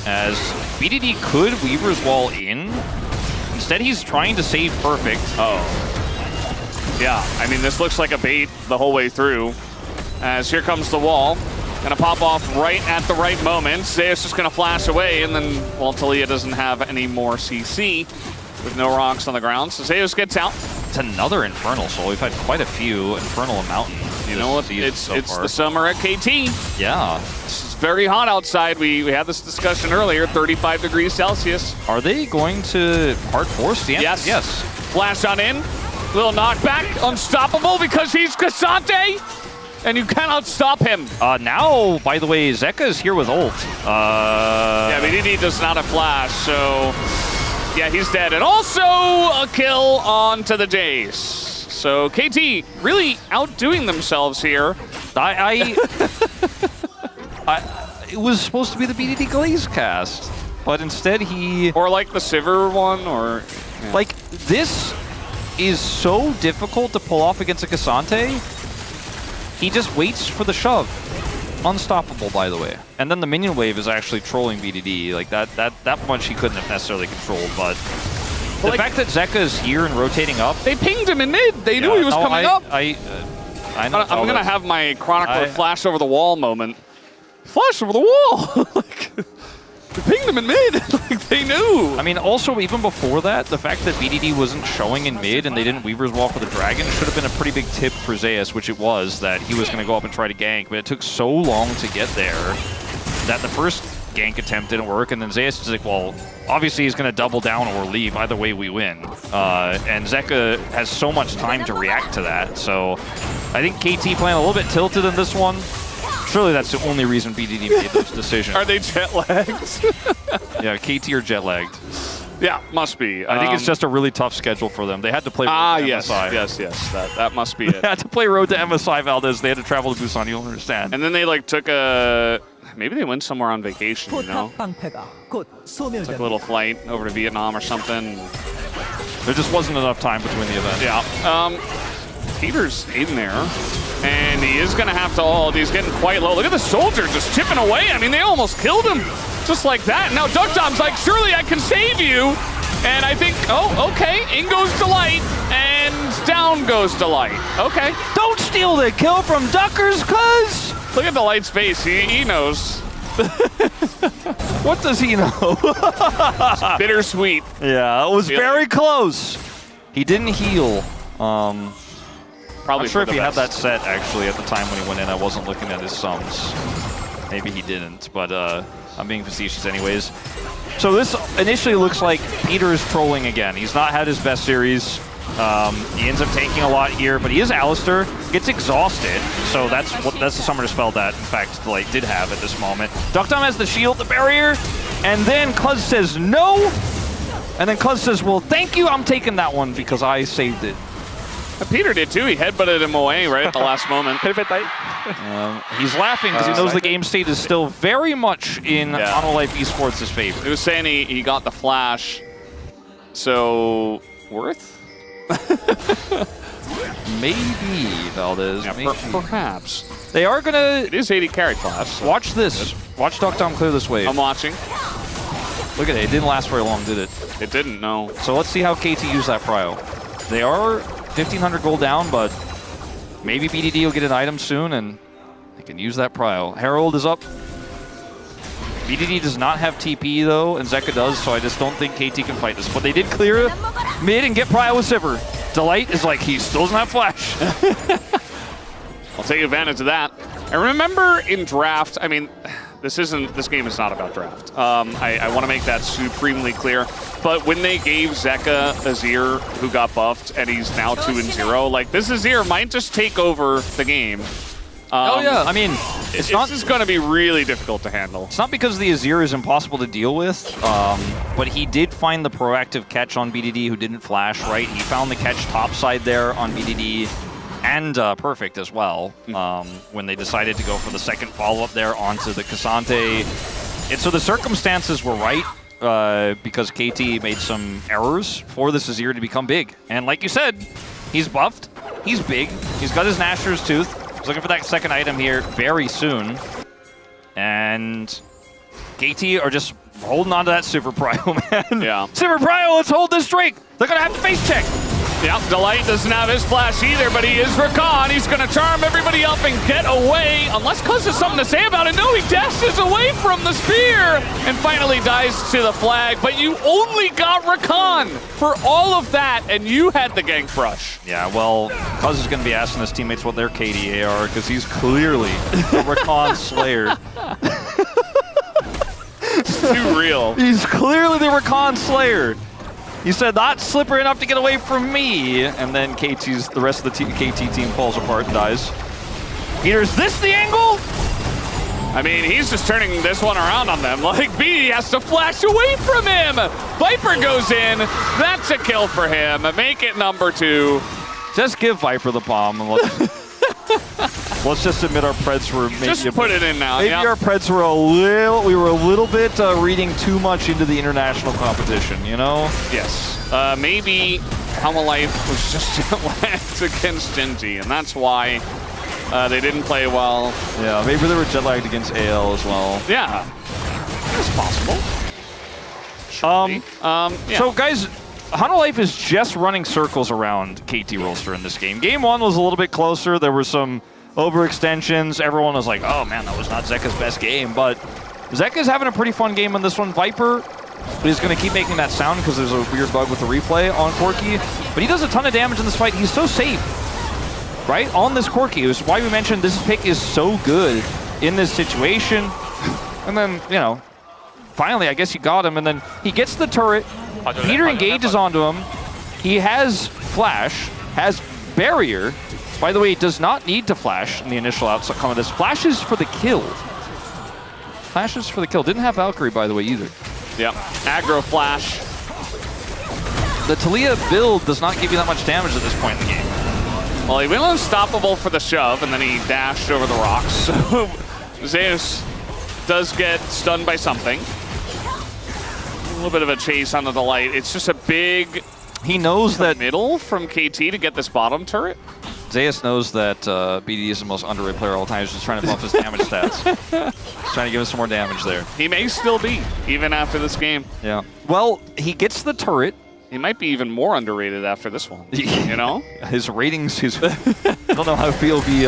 as BDD could Weaver's Wall in. Instead, he's trying to save Perfect. Oh. Yeah, I mean, this looks like a bait the whole way through, as here comes the wall. Gonna pop off right at the right moment. Zeus just gonna flash away, and then, well, Talia doesn't have any more CC with no rocks on the ground, so Zeus gets out. It's another Infernal Soul. We've had quite a few Infernal and Mountain. You know what? It's the summer at KT. Yeah. It's very hot outside. We had this discussion earlier, 35 degrees Celsius. Are they going to hard force the end? Yes. Yes. Flash on in. Little knockback. Unstoppable because he's Cassante. And you cannot stop him. Now, by the way, Zeka is here with ult. Yeah, BDD does not have flash, so yeah, he's dead. And also a kill onto the Jace. So KT really outdoing themselves here. It was supposed to be the BDD Glaze cast, but instead he... Or like the Sivir one, or... Yeah. Like, this is so difficult to pull off against a Cassante. He just waits for the shove. Unstoppable, by the way. And then the minion wave is actually trolling BDD. Like, that much he couldn't have necessarily controlled, but... The fact that Zeka is here and rotating up... They pinged him in mid! They knew he was coming up! I know I'm going to have my Chronicler flash over the wall moment. Flash over the wall! Like, they pinged him in mid! Like, they knew! I mean, also, even before that, the fact that BDD wasn't showing in mid and they didn't Weaver's Wall for the Dragon should have been a pretty big tip for Zeus, which it was, that he was going to go up and try to gank, but it took so long to get there that the first gank attempt didn't work, and then Zeus is like, well, obviously he's going to double down or leave. Either way, we win. And Zeka has so much time to react to that, so I think KT playing a little bit tilted in this one. Surely that's the only reason BDD made this decision. Are they jet-lagged? Yeah, KT are jet-lagged. Yeah, must be. I think it's just a really tough schedule for them. They had to play Road to MSI. Yes. That must be it. They had to play Road to MSI, Valdez. They had to travel to Busan. You'll understand. And then they like took a... Maybe they went somewhere on vacation, you know? It's like a little flight over to Vietnam or something. There just wasn't enough time between the events. Yeah. Peter's in there, and he is going to have to ult. He's getting quite low. Look at the soldier just chipping away. I mean, they almost killed him just like that. Now Duckdom's like, surely I can save you. And I think, oh, okay. In goes Delight, and down goes Delight. Okay. Don't steal the kill from Duckers, cuz! Look at Delight's face. He knows. What does he know? Bittersweet. Yeah, it was very close. He didn't heal. Probably I'm sure if he had that set, actually, at the time when he went in, I wasn't looking at his sums. Maybe he didn't, but I'm being facetious anyways. So this initially looks like Peter is trolling again. He's not had his best series. He ends up taking a lot here, but he is Alistair, gets exhausted, so that's the Summoner spell that, in fact, Delight did have at this moment. Duckdom has the shield, the barrier, and then Kluz says no, and then Kluz says, well, thank you, I'm taking that one because I saved it. Peter did too. He headbutted him away right at the last moment. He's laughing because he knows the game state is still very much in Hanalife Esports' favor. He was saying he got the flash, so worth? Maybe, Valdez. Yeah, maybe. Perhaps. They are gonna... It is 80 carry class. So watch this. Watch Duckdom clear this wave. I'm watching. Look at it. It didn't last very long, did it? It didn't, no. So let's see how KT use that prio. They are 1,500 gold down, but maybe BDD will get an item soon, and they can use that prio. Herald is up. BDD does not have TP, though, and Zeka does, so I just don't think KT can fight this. But they did clear mid and get prio with Sivir. Delight is like, he still doesn't have flash. I'll take advantage of that. I remember in draft, I mean, This game is not about draft. I want to make that supremely clear. But when they gave Zeka Azir, who got buffed, and he's now 2-0, like this Azir might just take over the game. Oh yeah, I mean, this is going to be really difficult to handle. It's not because the Azir is impossible to deal with, but he did find the proactive catch on BDD who didn't flash, right? He found the catch topside there on BDD, and Perfect as well, when they decided to go for the second follow-up there onto the Cassante. And so the circumstances were right, because KT made some errors for this Azir to become big. And like you said, he's buffed, he's big, he's got his Nashor's Tooth. He's looking for that second item here very soon. And KT are just holding on to that Super Prio, man. Yeah. Super Prio, let's hold this Drake. They're going to have to face check. Yeah, Delight doesn't have his flash either, but he is Rakan. He's going to charm everybody up and get away. Unless Cuz has something to say about it. No, he dashes away from the spear and finally dies to the flag. But you only got Rakan for all of that, and you had the gank brush. Yeah, well, Cuz is going to be asking his teammates what their KDA are, because he's clearly the Rakan Slayer. It's too real. He's clearly the Rakan Slayer. He said, not slippery enough to get away from me. And then the rest of the KT team falls apart and dies. Peter, is this the angle? I mean, he's just turning this one around on them. Like, B has to flash away from him. Viper goes in. That's a kill for him. Make it number 2. Just give Viper the bomb and let's just admit our Preds were maybe just put it in now. Maybe our Preds were we were a little bit reading too much into the international competition, you know? Yes. Maybe Helma Life was just lagged against Genji, and that's why they didn't play well. Yeah, maybe they were jet lagged against AL as well. Yeah, it's possible. Yeah. So guys, Hana Life is just running circles around KT Rolster in this game. Game 1 was a little bit closer. There were some overextensions. Everyone was like, oh man, that was not Zeka's best game. But Zeka's having a pretty fun game on this one. Viper is going to keep making that sound because there's a weird bug with the replay on Corki. But he does a ton of damage in this fight. He's so safe, right? On this Corki. It was why we mentioned this pick is so good in this situation. And then, you know, finally, I guess you got him. And then he gets the turret. Peter engages onto him. He has flash, has barrier. By the way, does not need to flash in the initial outcome of this. Flashes for the kill. Flashes for the kill. Didn't have Valkyrie, by the way, either. Yep. Aggro flash. The Talia build does not give you that much damage at this point in the game. Well, he went unstoppable for the shove, and then he dashed over the rocks. So Zeus does get stunned by something. A little bit of a chase on the Delight. It's just a big He knows that middle from KT to get this bottom turret. Zeus knows that BD is the most underrated player of all time. He's just trying to buff his damage stats. He's trying to give us some more damage there. He may still be, even after this game. Yeah. Well, he gets the turret. He might be even more underrated after this one, you know? His ratings, I don't know how he'll be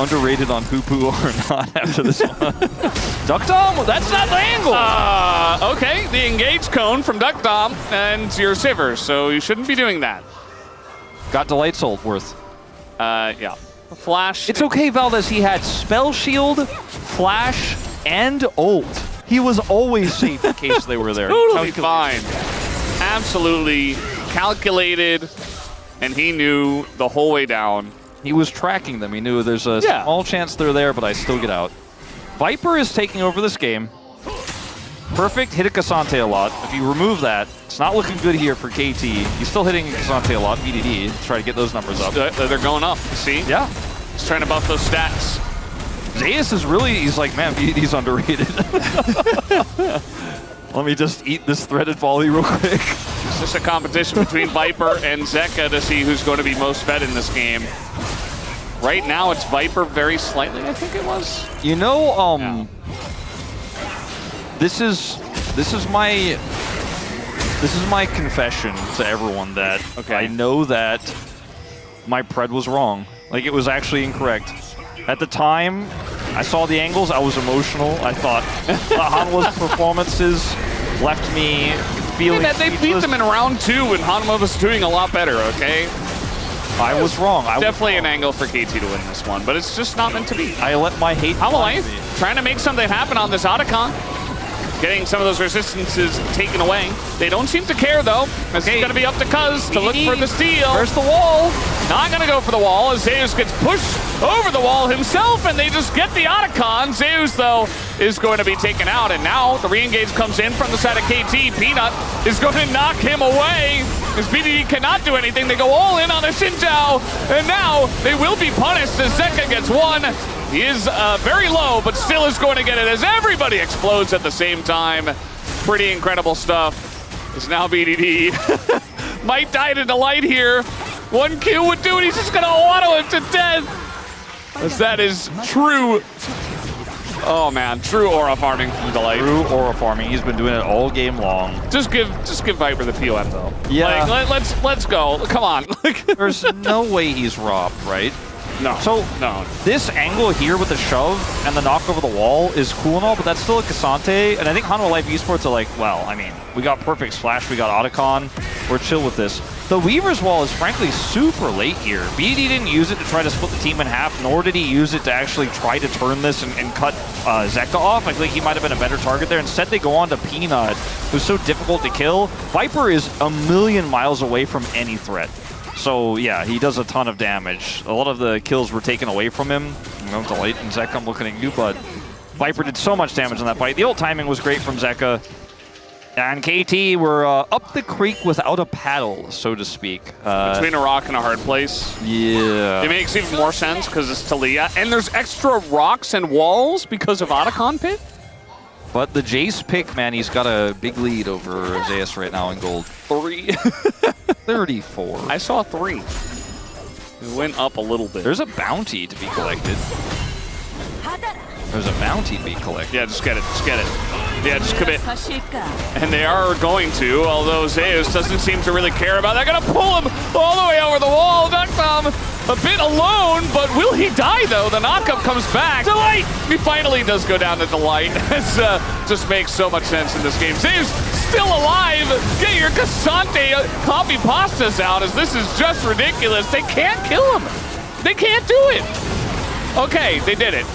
underrated on poo-poo or not after this one. Duck Dom, that's not the angle! Okay, the engage cone from Duck Dom and your Sivers, so you shouldn't be doing that. Got Delight Soul worth. Yeah. Flash. It's okay, Valdez. He had Spell Shield, Flash, and ult. He was always safe in case they were there. Totally fine. Absolutely calculated, and he knew the whole way down. He was tracking them. He knew there's a small chance they're there, but I still get out. Viper is taking over this game. Perfect hit a Cassante a lot. If you remove that, it's not looking good here for KT. He's still hitting Cassante a lot, BDD, to try to get those numbers up. They're going up, see? Yeah. He's trying to buff those stats. Zeus is really, he's like, man, BDD's underrated. Let me just eat this threaded volley real quick. It's just a competition between Viper and Zeka to see who's going to be most fed in this game. Right now, it's Viper very slightly, I think it was. You know, this is my confession to everyone that I know that my pred was wrong. Like, it was actually incorrect. At the time, I saw the angles, I was emotional. I thought Hanwha's performances left me feeling They beat them in round 2 when Hanwha was doing a lot better, okay? I was wrong. Definitely an angle for KT to win this one, but it's just not meant to be. I let my hate HLE trying to make something happen on this Otacon. Getting some of those resistances taken away. They don't seem to care, though. This is going to be up to Cuz to look for the steal. Where's the wall? Not going to go for the wall as Zeus gets pushed over the wall himself, and they just get the Otacon. Zeus, though, is going to be taken out, and now the re-engage comes in from the side of KT. Peanut is going to knock him away as BDD cannot do anything. They go all in on a Xinjiao, and now they will be punished as Zeka gets one. He is very low, but still is going to get it as everybody explodes at the same time. Pretty incredible stuff. It's now BDD. Might die to Delight here. One kill would do it. He's just going to auto him to death. As that is true. Oh man, true aura farming from Delight. True aura farming. He's been doing it all game long. Just give Viper the POM though. Yeah. Like, let's go. Come on. There's no way he's robbed, right? No. So no. This angle here with the shove and the knock over the wall is cool and all, but that's still a Cassante. And I think Hanwha Life Esports are like, well, I mean, we got Perfect Splash, we got Otacon, we're chill with this. The Weaver's Wall is frankly super late here. BD didn't use it to try to split the team in half, nor did he use it to actually try to turn this and cut Zeka off. I think he might have been a better target there. Instead, they go on to Peanut, who's so difficult to kill. Viper is a million miles away from any threat. So yeah, he does a ton of damage. A lot of the kills were taken away from him. You know, Delight and Zeka, I'm looking at you, but Viper did so much damage in that fight. The ult timing was great from Zeka. And KT were up the creek without a paddle, so to speak. Between a rock and a hard place. Yeah. It makes even more sense because it's Talia. And there's extra rocks and walls because of Otacon Pit. But the Jace pick, man, he's got a big lead over Zeus right now in gold. 3. 34. I saw 3. It went up a little bit. There's a bounty to be collected. There's a bounty to be collected. Yeah, just get it. Just get it. Yeah, just commit. And they are going to, although Zeus doesn't seem to really care about that. They're going to pull him all the way over the wall. Duckthumb a bit alone, but will he die, though? The knockup comes back. Delight! He finally does go down to Delight. This just makes so much sense in this game. Zeus still alive. Get your Cassante copy pastas out, as this is just ridiculous. They can't kill him. They can't do it. Okay, they did it.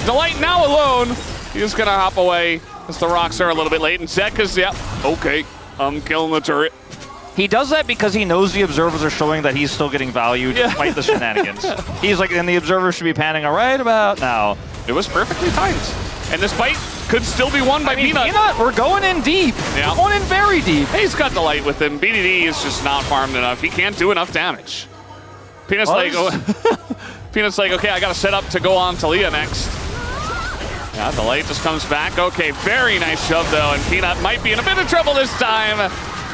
Delight now alone. He's going to hop away as the rocks are a little bit late. And Zeka's, yeah, okay, I'm killing the turret. He does that because he knows the observers are showing that he's still getting value despite the shenanigans. He's like, and the observers should be panning right about now. It was perfectly timed. And this fight could still be won by Peanut. We're going in deep. Yeah. We're going in very deep. He's got Delight with him. BDD is just not farmed enough. He can't do enough damage. Peanut's like, Peanut's like, okay, I got to set up to go on Talia next. Yeah, Delight just comes back. Okay, very nice shove, though, and Peanut might be in a bit of trouble this time,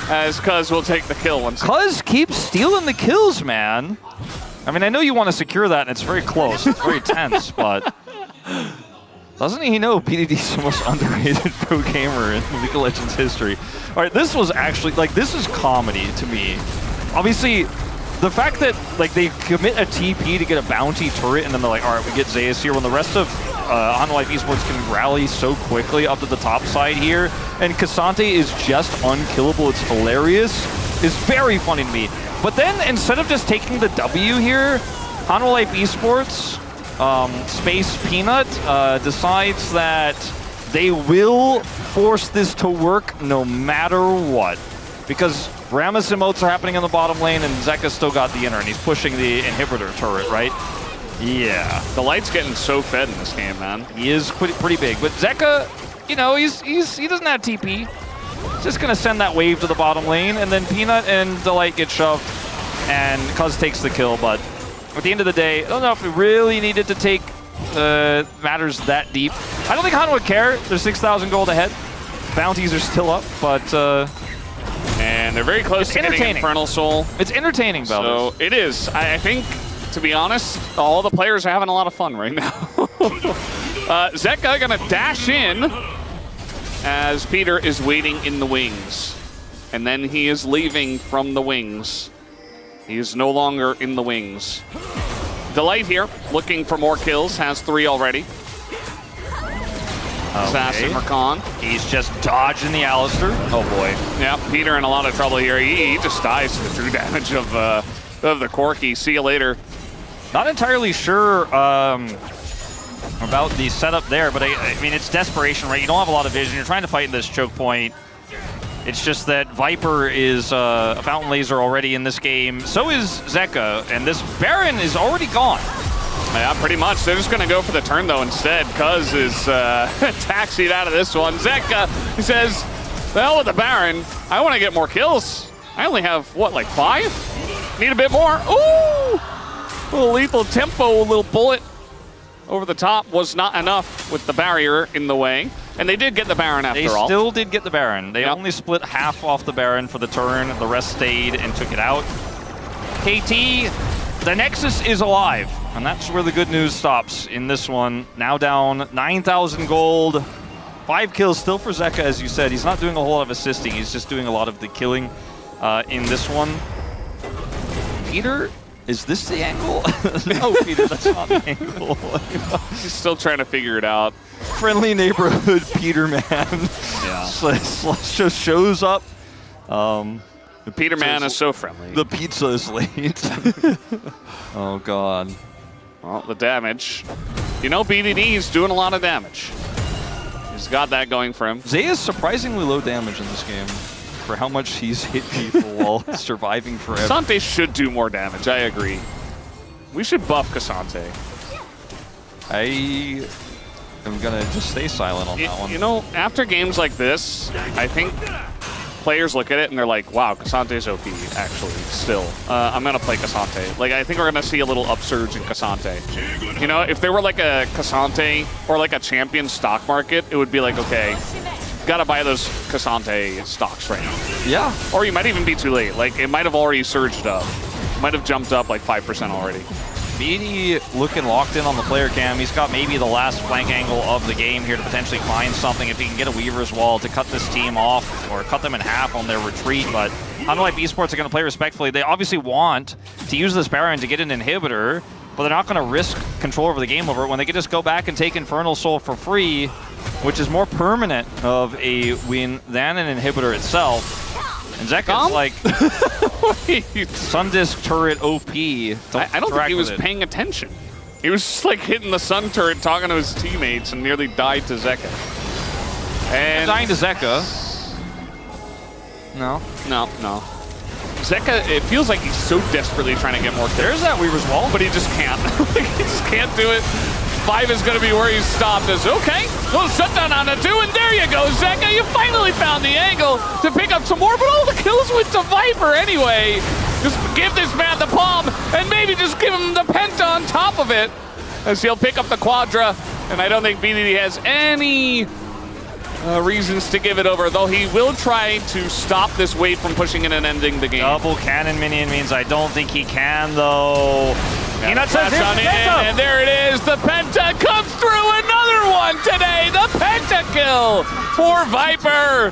as Cuz will take the kill once. Cuz keeps stealing the kills, man. I mean, I know you want to secure that, and it's very close. It's very tense, but doesn't he know PDD's the most underrated pro gamer in League of Legends history? All right, this was actually, like, this is comedy to me. Obviously, the fact that, like, they commit a TP to get a bounty turret, and then they're like, all right, we get Zeus here, when the rest of Hanwha Life Esports can rally so quickly up to the top side here, and Cassante is just unkillable. It's hilarious. It's very funny to me. But then, instead of just taking the W here, Hanwha Life Esports, Space Peanut, decides that they will force this to work no matter what. Because Rammus emotes are happening in the bottom lane, and Zeka's still got the inner, and he's pushing the inhibitor turret, right? Yeah. The Light's getting so fed in this game, man. He is pretty big. But Zeka, you know, he doesn't have TP. He's just going to send that wave to the bottom lane, and then Peanut and Delight get shoved, and Cuz takes the kill. But at the end of the day, I don't know if we really needed to take matters that deep. I don't think Hanwha would care. They're 6,000 gold ahead. Bounties are still up, but... and they're very close to getting Infernal Soul. It's entertaining, Valdez. So it is. I think, to be honest, all the players are having a lot of fun right now. Zeka gonna dash in as Peter is waiting in the wings. And then he is leaving from the wings. He is no longer in the wings. Delight here, looking for more kills, has 3 already. Assassin Rakan. He's just dodging the Alistair. Oh boy. Yeah, Peter in a lot of trouble here. He just dies to the true damage of of the Corki. See you later. Not entirely sure about the setup there, but I mean, it's desperation, right? You don't have a lot of vision. You're trying to fight in this choke point. It's just that Viper is a Fountain Laser already in this game. So is Zeka, and this Baron is already gone. Yeah, pretty much. They're just going to go for the turn, though, instead. Cuz is taxied out of this one. Zeka, he says, the hell with the Baron. I want to get more kills. I only have, what, like 5? Need a bit more. Ooh! A little lethal tempo, a little bullet over the top was not enough with the barrier in the way. And they did get the Baron after all. They still did get the Baron. They only split half off the Baron for the turn. The rest stayed and took it out. KT, the Nexus is alive. And that's where the good news stops in this one. Now down 9,000 gold. 5 kills still for Zeka, as you said. He's not doing a whole lot of assisting. He's just doing a lot of the killing in this one. Peter, is this the angle? No, Peter, that's not the angle. He's still trying to figure it out. Friendly neighborhood Peter Man. Yeah. Just shows up. The Peter Man is so friendly. The pizza is late. Oh, God. Well, the damage. You know, BDD is doing a lot of damage. He's got that going for him. Zay is surprisingly low damage in this game for how much he's hit people while surviving forever. Cassante should do more damage, I agree. We should buff Cassante. I am going to just stay silent on that one. You know, after games like this, I think players look at it and they're like, wow, Cassante's OP, actually, still. I'm going to play Cassante. Like, I think we're going to see a little upsurge in Cassante. You know, if there were like a Cassante or like a champion stock market, it would be like, okay, gotta buy those Cassante stocks right now. Yeah. Or you might even be too late. Like, it might have already surged up. Might have jumped up like 5% already. BD looking locked in on the player cam. He's got maybe the last flank angle of the game here to potentially find something if he can get a Weaver's Wall to cut this team off or cut them in half on their retreat. But unlike esports are going to play respectfully, they obviously want to use this Baron to get an inhibitor, but they're not going to risk control over the game over it when they can just go back and take Infernal Soul for free, which is more permanent of a win than an inhibitor itself. And Zeka's like, Sundisk turret OP. I don't think he was paying attention. He was just like hitting the Sun turret, talking to his teammates, and nearly died to Zeka. And dying to Zeka. No. Zeka, it feels like he's so desperately trying to get more kills. There's that Weaver's Wall. But he just can't. He just can't do it. 5 is going to be where he's stopped. Is okay. Little shutdown on a 2, and there you go, Zeka. You finally found the angle to pick up some more, but all the kills went to Viper anyway. Just give this man the palm, and maybe just give him the penta on top of it, as he'll pick up the quadra. And I don't think BDD has any reasons to give it over, though he will try to stop this wave from pushing in and ending the game. Double cannon minion means I don't think he can, though. And there it is. The penta comes through. Another one today. The penta kill for Viper.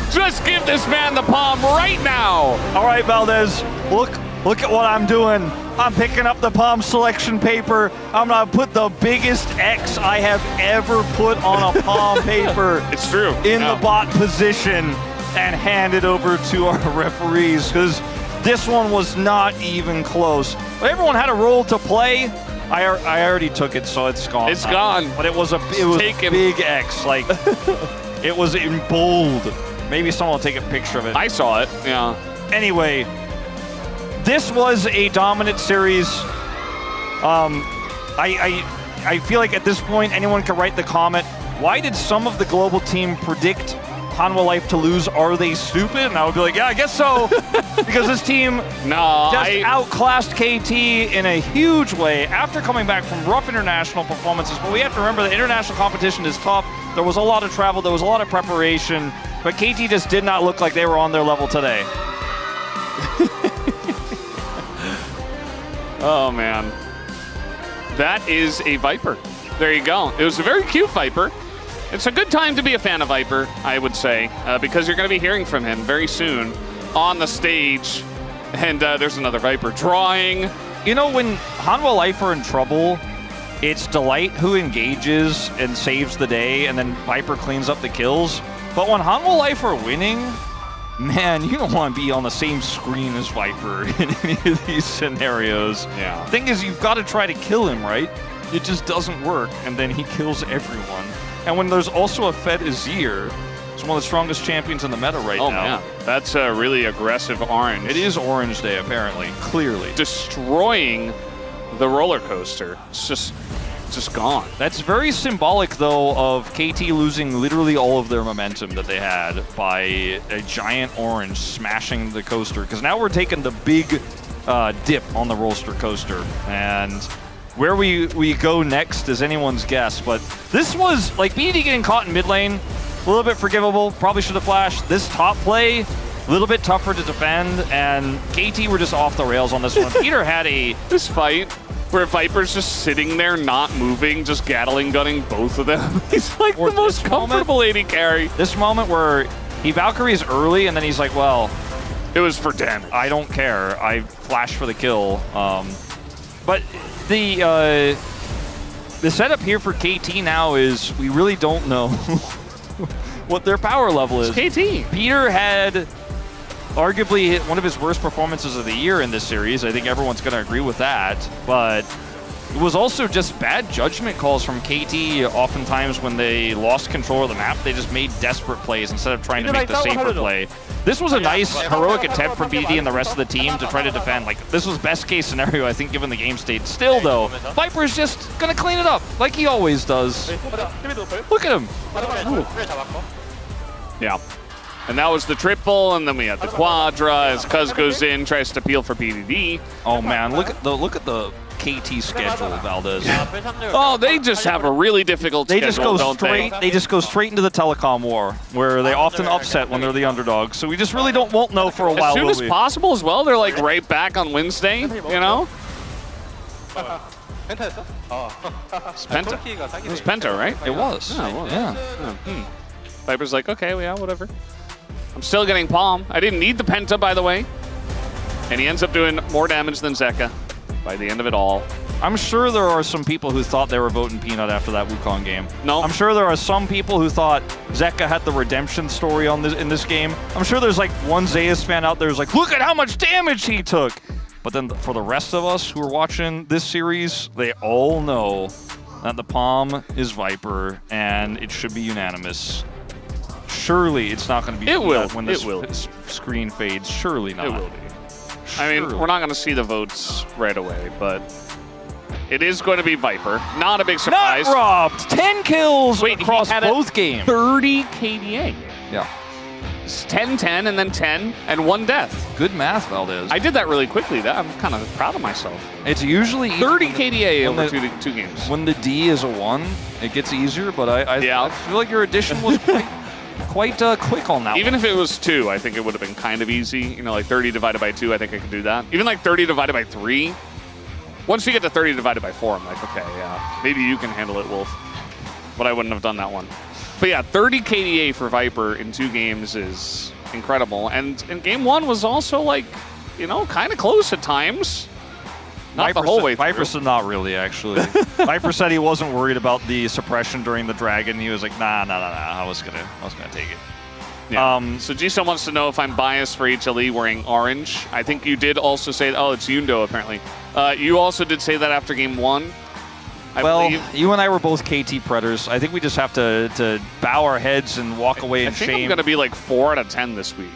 Just give this man the palm right now. All right, Valdez. Look at what I'm doing. I'm picking up the palm selection paper. I'm gonna put the biggest X I have ever put on a palm paper. It's true. In the bot position and hand it over to our referees, because this one was not even close. Everyone had a role to play. I already took it, so it's gone. It's gone. But it was a big X. Like, it was in bold. Maybe someone will take a picture of it. I saw it, yeah. Anyway, this was a dominant series. I feel like at this point, anyone can write the comment, why did some of the global team predict Hanwha Life to lose? Are they stupid? And I would be like, yeah, I guess so. Because this team outclassed KT in a huge way after coming back from rough international performances. But we have to remember that international competition is tough. There was a lot of travel. There was a lot of preparation. But KT just did not look like they were on their level today. Oh, man. That is a Viper. There you go. It was a very cute Viper. It's a good time to be a fan of Viper, I would say, because you're going to be hearing from him very soon on the stage. And there's another Viper drawing. You know, when Hanwha Life are in trouble, it's Delight who engages and saves the day, and then Viper cleans up the kills. But when Hanwha Life are winning, man, you don't want to be on the same screen as Viper in any of these scenarios. Yeah. Thing is, you've got to try to kill him, right? It just doesn't work, and then he kills everyone. And when there's also a Fed Azir, it's one of the strongest champions in the meta right now. Man. That's a really aggressive orange. It is Orange Day, apparently, clearly. Destroying the roller coaster. It's just gone. That's very symbolic, though, of KT losing literally all of their momentum that they had by a giant orange smashing the coaster. Because now we're taking the big dip on the roller coaster. And where we go next is anyone's guess. But this was, like, BD getting caught in mid lane, a little bit forgivable. Probably should have flashed. This top play, a little bit tougher to defend. And KT were just off the rails on this one. Peter had this fight where Viper's just sitting there, not moving, just Gatling gunning both of them. He's like the most comfortable AD carry. This moment where he Valkyries early, and then he's like, well, it was for damage. I don't care. I flashed for the kill. But the setup here for KT now is we really don't know what their power level is. It's KT. Peter had arguably one of his worst performances of the year in this series. I think everyone's going to agree with that. But it was also just bad judgment calls from KT. Oftentimes when they lost control of the map, they just made desperate plays instead of trying to make the safer play. This was a nice, heroic attempt from BD and the rest of the team to try to defend. Like, this was best case scenario, I think, given the game state. Still, though, Viper's just going to clean it up like he always does. Look at him. Ooh. Yeah. And that was the triple, and then we had the quadra as Cuz goes in, tries to peel for PDD. Oh man, look at the KT schedule, Valdez. Oh, they just have a really difficult schedule, don't they? They just go straight into the telecom war, where they often upset when they're the underdogs. So we just really won't know for a while. As soon as possible as well, they're like right back on Wednesday, you know? It's Penta. It was Penta, right? It was. Yeah, it was. Yeah. Viper's like, okay, well, yeah, whatever. I'm still getting Palm. I didn't need the Penta, by the way. And he ends up doing more damage than Zeka by the end of it all. I'm sure there are some people who thought they were voting Peanut after that Wukong game. No. I'm sure there are some people who thought Zeka had the redemption story in this game. I'm sure there's like one Zeus fan out there who's like, look at how much damage he took. But then for the rest of us who are watching this series, they all know that the Palm is Viper, and it should be unanimous. Surely it's not going to be when this screen fades. Surely not. It will be. I mean, we're not going to see the votes right away, but it is going to be Viper. Not a big surprise. Not robbed. 10 kills across both games. 30 KDA. Yeah. It's 10-10 and then 10 and 1 death. Good math, Valdez. I did that really quickly. I'm kind of proud of myself. It's usually 30 KDA over two games. When the D is a 1, it gets easier, but I feel like your addition was quite quick on that Even one. if it was 2, I think it would have been kind of easy. You know, like 30 divided by 2, I think I could do that. Even like 30 divided by 3. Once you get to 30 divided by 4, I'm like, okay, yeah, maybe you can handle it, Wolf. But I wouldn't have done that one. But yeah, 30 KDA for Viper in 2 games is incredible. And game 1 was also like, you know, kind of close at times. Not the whole way through. Viper said not really, actually. Viper said he wasn't worried about the suppression during the Dragon. He was like, nah, I was gonna take it. Yeah. So Jisoo wants to know if I'm biased for HLE wearing orange. I think you did also say, oh, it's Yundo apparently. You also did say that after game 1. I believe. You and I were both KT Predators. I think we just have to bow our heads and walk away in shame. I think I'm going to be like 4 out of 10 this week.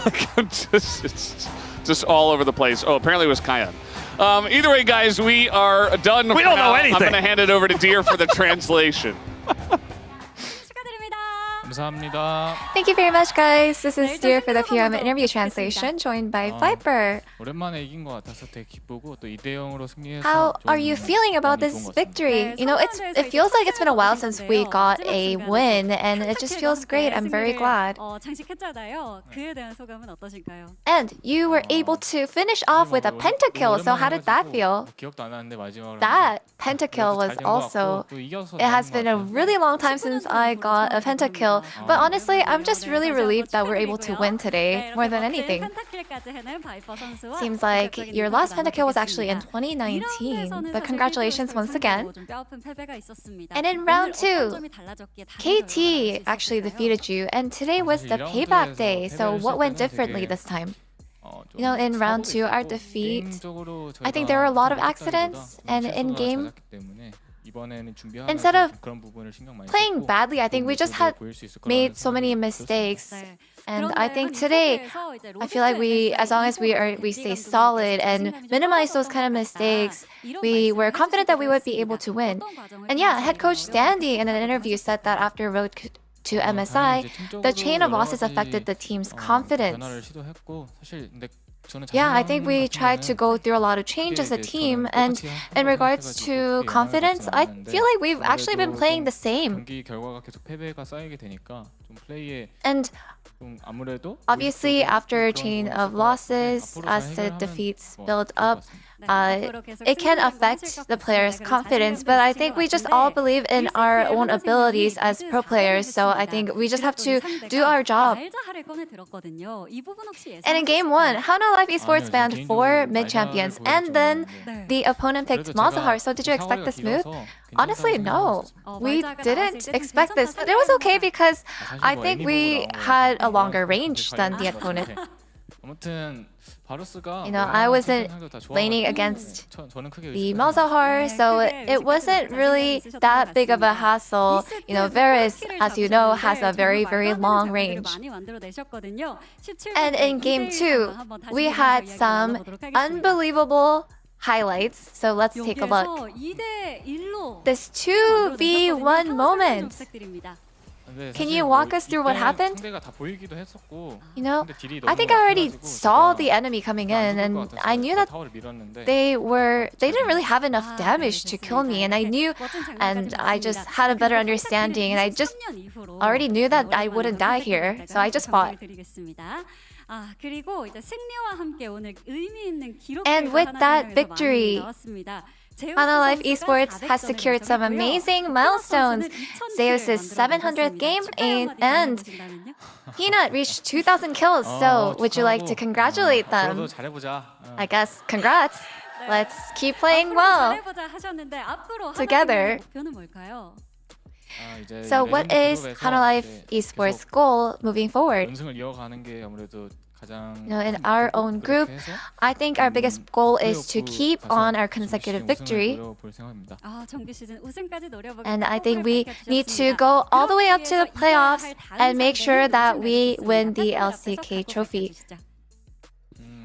Like it's just all over the place. Oh, apparently it was Kyan. Either way, guys, we are done. We don't know anything. I'm going to hand it over to Deer for the translation. Thank you very much, guys. This is Deer for the PM interview translation, joined by Viper. How are you feeling about this victory? You know, it feels like it's been a while since we got a win, and it just feels great. I'm very glad. And you were able to finish off with a pentakill, so how did that feel? That pentakill was also... It has been a really long time since I got a pentakill. So, but honestly, I'm just really relieved that we're able to win today more than anything. Seems like your last pentakill was actually in 2019, but congratulations once again. And in round 2, KT actually defeated you, and today was the payback day. So what went differently this time? You know, in round 2, our defeat, I think there were a lot of accidents, and in game, instead of playing badly, I think we just had made so many mistakes. And I think today, I feel like as long as we stay solid and minimize those kind of mistakes, we were confident that we would be able to win. And yeah, head coach Dandy in an interview said that after road to MSI, the chain of losses affected the team's confidence. Yeah, I think we tried to go through a lot of change as a team, and in regards to confidence, I feel like we've actually been playing the same. And obviously, after a chain of losses, as the defeats build up, it can affect the players' confidence, but I think we just all believe in our own abilities as pro players, so I think we just have to do our job. And in game 1, Hana Life Esports banned 4 mid-champions, and then the opponent picked Mazahar, so did you expect this move? Honestly, no. We didn't expect this, but it was okay because I think we had a longer range than the opponent. You know, I wasn't laning against the Malzahar, so it wasn't really that big of a hassle. You know, Varus, as you know, has a very, very long range. And in game 2, we had some unbelievable highlights, so let's take a look. This 2v1 moment. Can you walk us through what happened? You know, I think I already saw the enemy coming in, and I knew that they didn't really have enough damage to kill me, and I just had a better understanding, and I just already knew that I wouldn't die here, so I just fought. And with that victory, Hana Life Esports has secured some amazing milestones. Zeus's 700th game and Peanut reached 2,000 kills. So would you like to congratulate them? I guess congrats. Let's keep playing well together. So what is Hana Life Esports' goal moving forward? You know, in our own group, I think our biggest goal is to keep on our consecutive victory. And I think we need to go all the way up to the playoffs and make sure that we win the LCK trophy.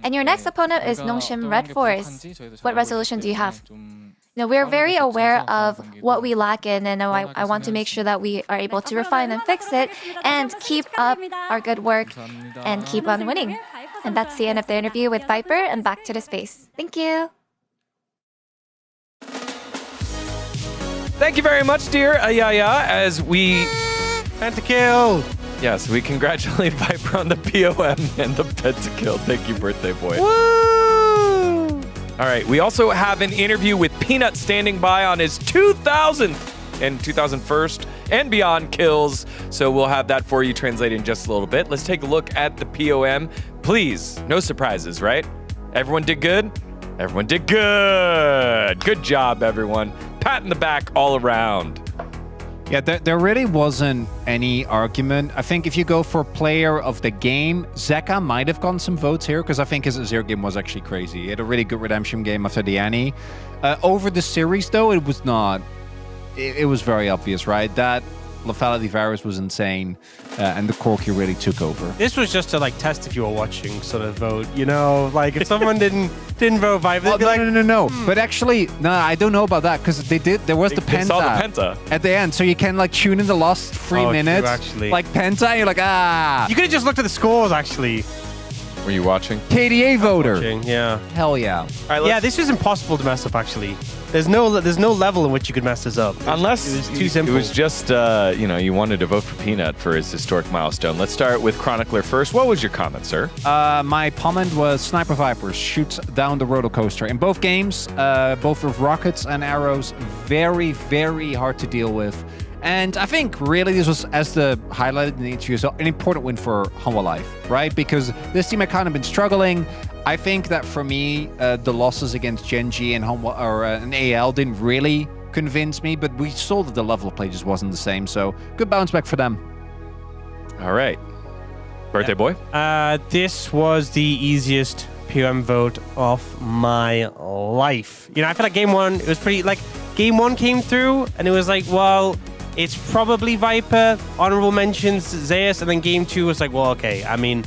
And your next opponent is Nongshim Red Force. What resolution do you have? Now, we're very aware of what we lack in, and I want to make sure that we are able to refine and fix it and keep up our good work and keep on winning. And that's the end of the interview with Viper, and back to the space. Thank you. Thank you very much, dear Ayaya, as we... Pentakill! Yes, we congratulate Viper on the POM and the pentakill. Thank you, birthday boy. Woo! All right, we also have an interview with Peanut standing by on his 2,000th and 2001st and beyond kills. So we'll have that for you translated in just a little bit. Let's take a look at the POM. Please, no surprises, right? Everyone did good? Everyone did good. Good job, everyone. Pat in the back all around. Yeah, there really wasn't any argument. I think if you go for player of the game, Zeka might have gotten some votes here because I think his Azir game was actually crazy. He had a really good redemption game after the Annie. Over the series, though, it was not. It was very obvious, right? That Lethality Varus was insane, and the Corki really took over. This was just to like test if you were watching, sort of vote. You know, like if someone didn't vote Viper, they'd be like, no. But actually, no, I don't know about that because they did. There was the They Penta. saw the Penta At the end, so you can like tune in the last 3 minutes. True, actually. Like Penta, and you're like, ah. You could have just looked at the scores, actually. Were you watching? KDA voter. Watching, yeah. Hell yeah. All right, Yeah, this was impossible to mess up, actually. There's no level in which you could mess this up. Unless it was too simple. It was just, you know, you wanted to vote for Peanut for his historic milestone. Let's start with Chronicler first. What was your comment, sir? My comment was Sniper Vipers shoots down the roller coaster. In both games, both with rockets and arrows, very, very hard to deal with. And I think really this was, as the highlighted in the interview, so an important win for Humble Life, right? Because this team had kind of been struggling. I think that for me, the losses against Genji and and AL didn't really convince me, but we saw that the level of play just wasn't the same. So good bounce back for them. All right. Birthday boy? This was the easiest PM vote of my life. You know, I feel like game one, it was pretty, like, game one came through, and it was like, well, it's probably Viper, honorable mentions, Zeus, and then game two was like, well, okay, I mean,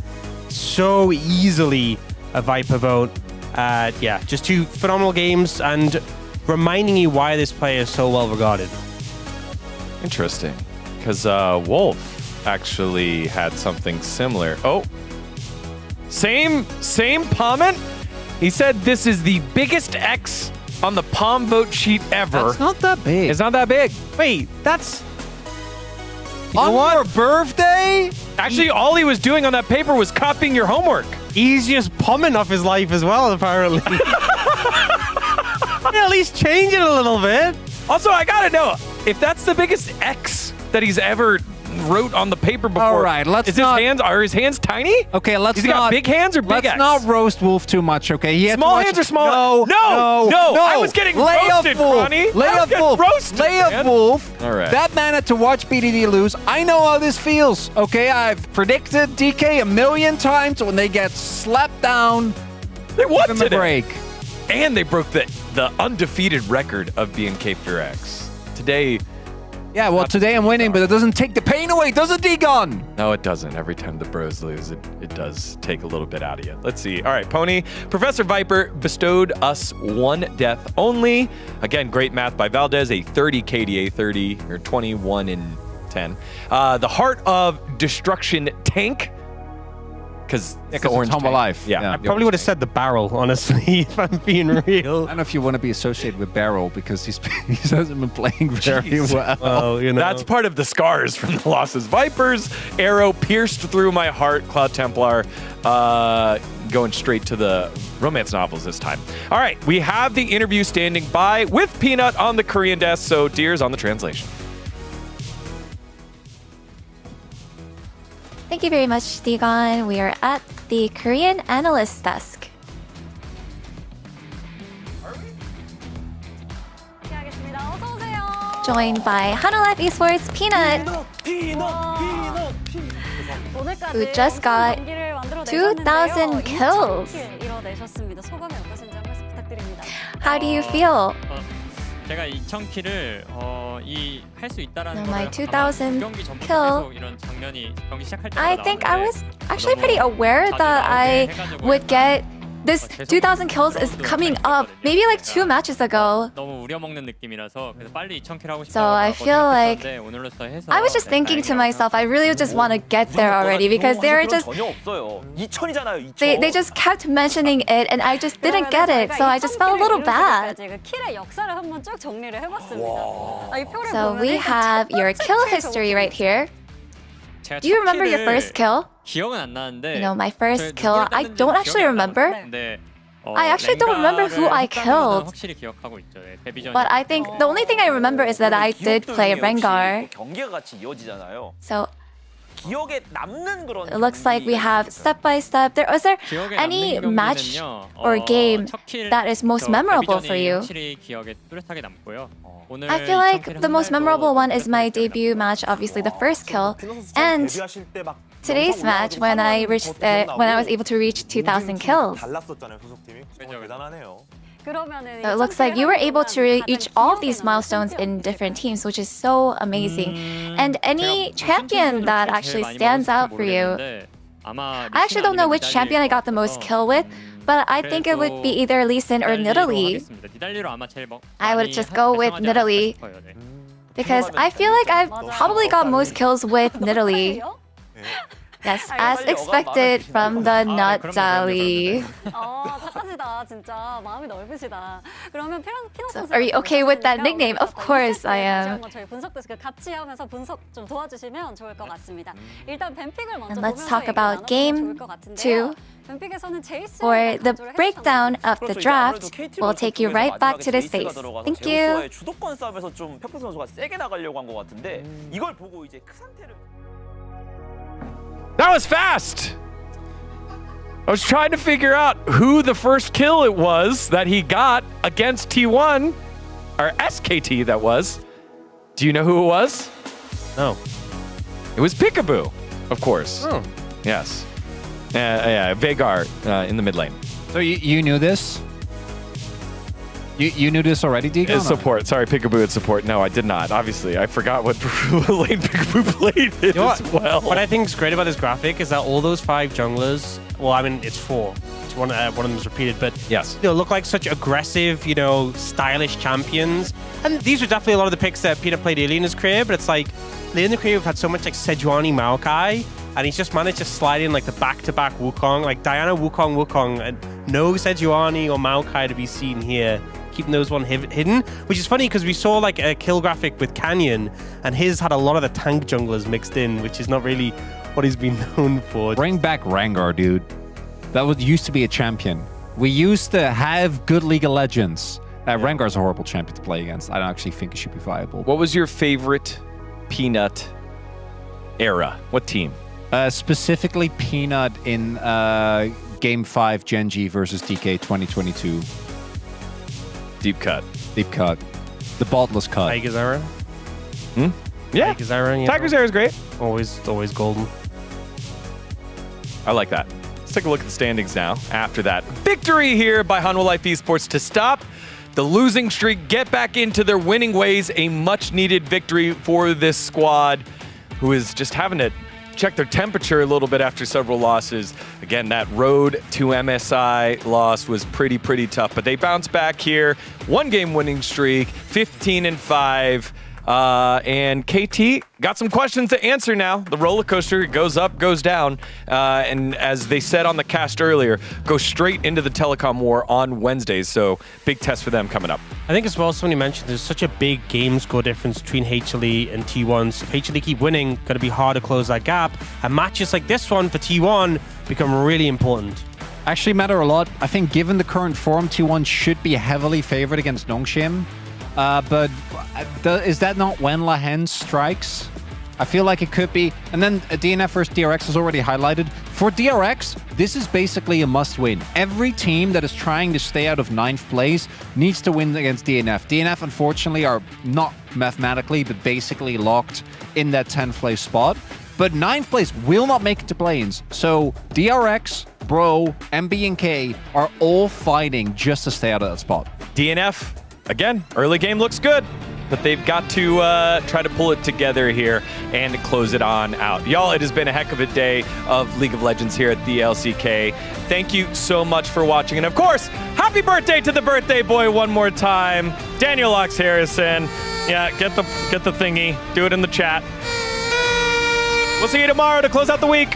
so easily a Viper vote. Yeah, just two phenomenal games, and reminding you why this player is so well regarded. Interesting. Because Wolf actually had something similar. Oh, same comment. He said this is the biggest X on the Palm vote sheet ever. It's not that big. It's not that big. Wait, that's... On your birthday? Actually, all he was doing on that paper was copying your homework. Easiest pumming off his life as well, apparently. Yeah, at least change it a little bit. Also, I gotta know, if that's the biggest X that he's ever wrote on the paper before. All right, are his hands tiny? Okay, He's got big hands or big Let's X? not roast Wolf too much, okay? He had Small to watch- hands or small? No. I was getting roasted, Ronnie. Lay off Wolf. All right. That man had to watch BDD lose. I know how this feels, okay? I've predicted DK a million times when they get slapped down. They won give them a today. break. And they broke the undefeated record of BNK FearX. Today... Yeah, well, today I'm winning, but it doesn't take the pain away, does it, D-Gun? No, it doesn't. Every time the bros lose, it does take a little bit out of you. Let's see. All right, Pony. Professor Viper bestowed us one death only. Again, great math by Valdez, a 30 KDA, 30, or 21 in 10. The Heart of Destruction tank. Because it's the orange Humble tank. Life. Yeah. I probably would have said the barrel, honestly, if I'm being real. I don't know if you want to be associated with Barrel because he hasn't been playing very well. Oh, you know. That's part of the scars from the losses. Vipers, arrow pierced through my heart. Cloud Templar going straight to the romance novels this time. All right, we have the interview standing by with Peanut on the Korean desk, so Deer's on the translation. Thank you very much, Digon. We are at the Korean analyst desk. Joined by Hanolife Esports Peanut, who just got 2,000 kills. How do you feel? 제가 2,000킬을 할 수 있다라는 My 거를 2,000 경기 전부터 kill. 계속 이런 장면이 경기 시작할 때마다 I think I was 나오는데 actually pretty aware that I would get this 2,000 kills is coming up maybe like 2 matches ago. 너무 우려먹는 느낌이라서 그래서 빨리 2,000킬 하고 So I 싶다고 feel like 생각했는데 오늘로써 해서 I was just thinking to myself, I really just want to get there already because they're just they just kept mentioning it and I just didn't get it, so I just felt a little bad. So we have your kill history right here. Do you remember your first kill? 기억은 안 나는데 You know, my first kill, I don't actually remember. I actually don't remember who I killed. 확실히 기억하고 있죠. 데뷔전이. But I think the only thing I remember is that I did play Rengar. 경기가 같이 이어지잖아요. So 기억에 남는 그런 it looks like we have step by step. Is there any match or game that is most memorable for you? 확실히 기억에 뚜렷하게 남고요. I feel like the most memorable one is my debut match, obviously the first kill, and today's match when I was able to reach 2,000 kills. So it looks like you were able to reach all of these milestones in different teams, which is so amazing. And any champion that actually stands out for you, I actually don't know which champion I got the most kill with, but I think it would be either Lee Sin or Nidalee. I would just go with Nidalee because I feel like I've probably got most kills with Nidalee. Yes, as expected from the Nut Dali. 진짜 마음이 넓으시다. 그러면 피너 선수 Are you okay with that nickname? Of course I am. 저희 분석도 같이 하면서 분석 좀 도와주시면 좋을 것 같습니다. 일단 뱀픽을 먼저 And let's 보면서 talk 얘기를 about 나눠보면 game 좋을 것 같은데요. 2. 뱀픽에서는 제이스 For the breakdown of the draft, we'll take you right back to the space. Thank you. 제우스와의 주도권 싸움에서 좀 페프 선수가 세게 나가려고 한 것 같은데 이걸 보고 이제 그 상태를 That was fast! I was trying to figure out who the first kill it was that he got against T1, or SKT that was. Do you know who it was? No. It was Peekaboo, of course. Oh. Yes. Yeah, Veigar in the mid lane. So you knew this? You knew this already, Deacon? It's support. Sorry, Peekaboo at support. No, I did not. Obviously, I forgot what lane Peekaboo played in as well. What I think is great about this graphic is that all those 5 junglers, well, I mean, it's 4. It's one of them is repeated, but yes, look like such aggressive, stylish champions. And these were definitely a lot of the picks that Peter played early in his career, but it's like, late in the career, we've had so much like Sejuani Maokai, and he's just managed to slide in like the back-to-back Wukong, like Diana, Wukong, and no Sejuani or Maokai to be seen here. Keeping those one hidden, which is funny because we saw like a kill graphic with Canyon, and his had a lot of the tank junglers mixed in, which is not really what he's been known for. Bring back Rengar, dude. That used to be a champion. We used to have good League of Legends. Rengar's a horrible champion to play against. I don't actually think it should be viable. What was your favorite Peanut era? What team? Specifically Peanut in Game 5 Genji versus DK 2022. Deep cut. Deep cut. The bottless cut. Tiger's Era? Yeah. Tiger's Era, Tiger's Era is great. Always golden. I like that. Let's take a look at the standings now. After that victory here by Hanwha Life Esports to stop the losing streak, get back into their winning ways. A much-needed victory for this squad, who is just having to check their temperature a little bit after several losses. Again, that road to MSI loss was pretty tough, but they bounced back here. 1-game winning streak, 15-5. And KT got some questions to answer now. The roller coaster goes up, goes down. And as they said on the cast earlier, go straight into the telecom war on Wednesdays. So big test for them coming up. I think as well, somebody mentioned there's such a big game score difference between HLE and T1. So if HLE keep winning, going to be hard to close that gap. And matches like this one for T1 become really important. Actually matter a lot. I think given the current form, T1 should be heavily favored against Nongshim. But is that not when Lahen strikes? I feel like it could be. And then DNF versus DRX is already highlighted. For DRX, this is basically a must-win. Every team that is trying to stay out of 9th place needs to win against DNF. DNF, unfortunately, are not mathematically, but basically locked in that 10th place spot. But 9th place will not make it to play-ins. So DRX, Bro, and BNK are all fighting just to stay out of that spot. DNF, again, early game looks good, but they've got to try to pull it together here and close it on out. Y'all, it has been a heck of a day of League of Legends here at the LCK. Thank you so much for watching. And of course, happy birthday to the birthday boy one more time. Daniel Ox Harrison. Yeah, get the thingy. Do it in the chat. We'll see you tomorrow to close out the week.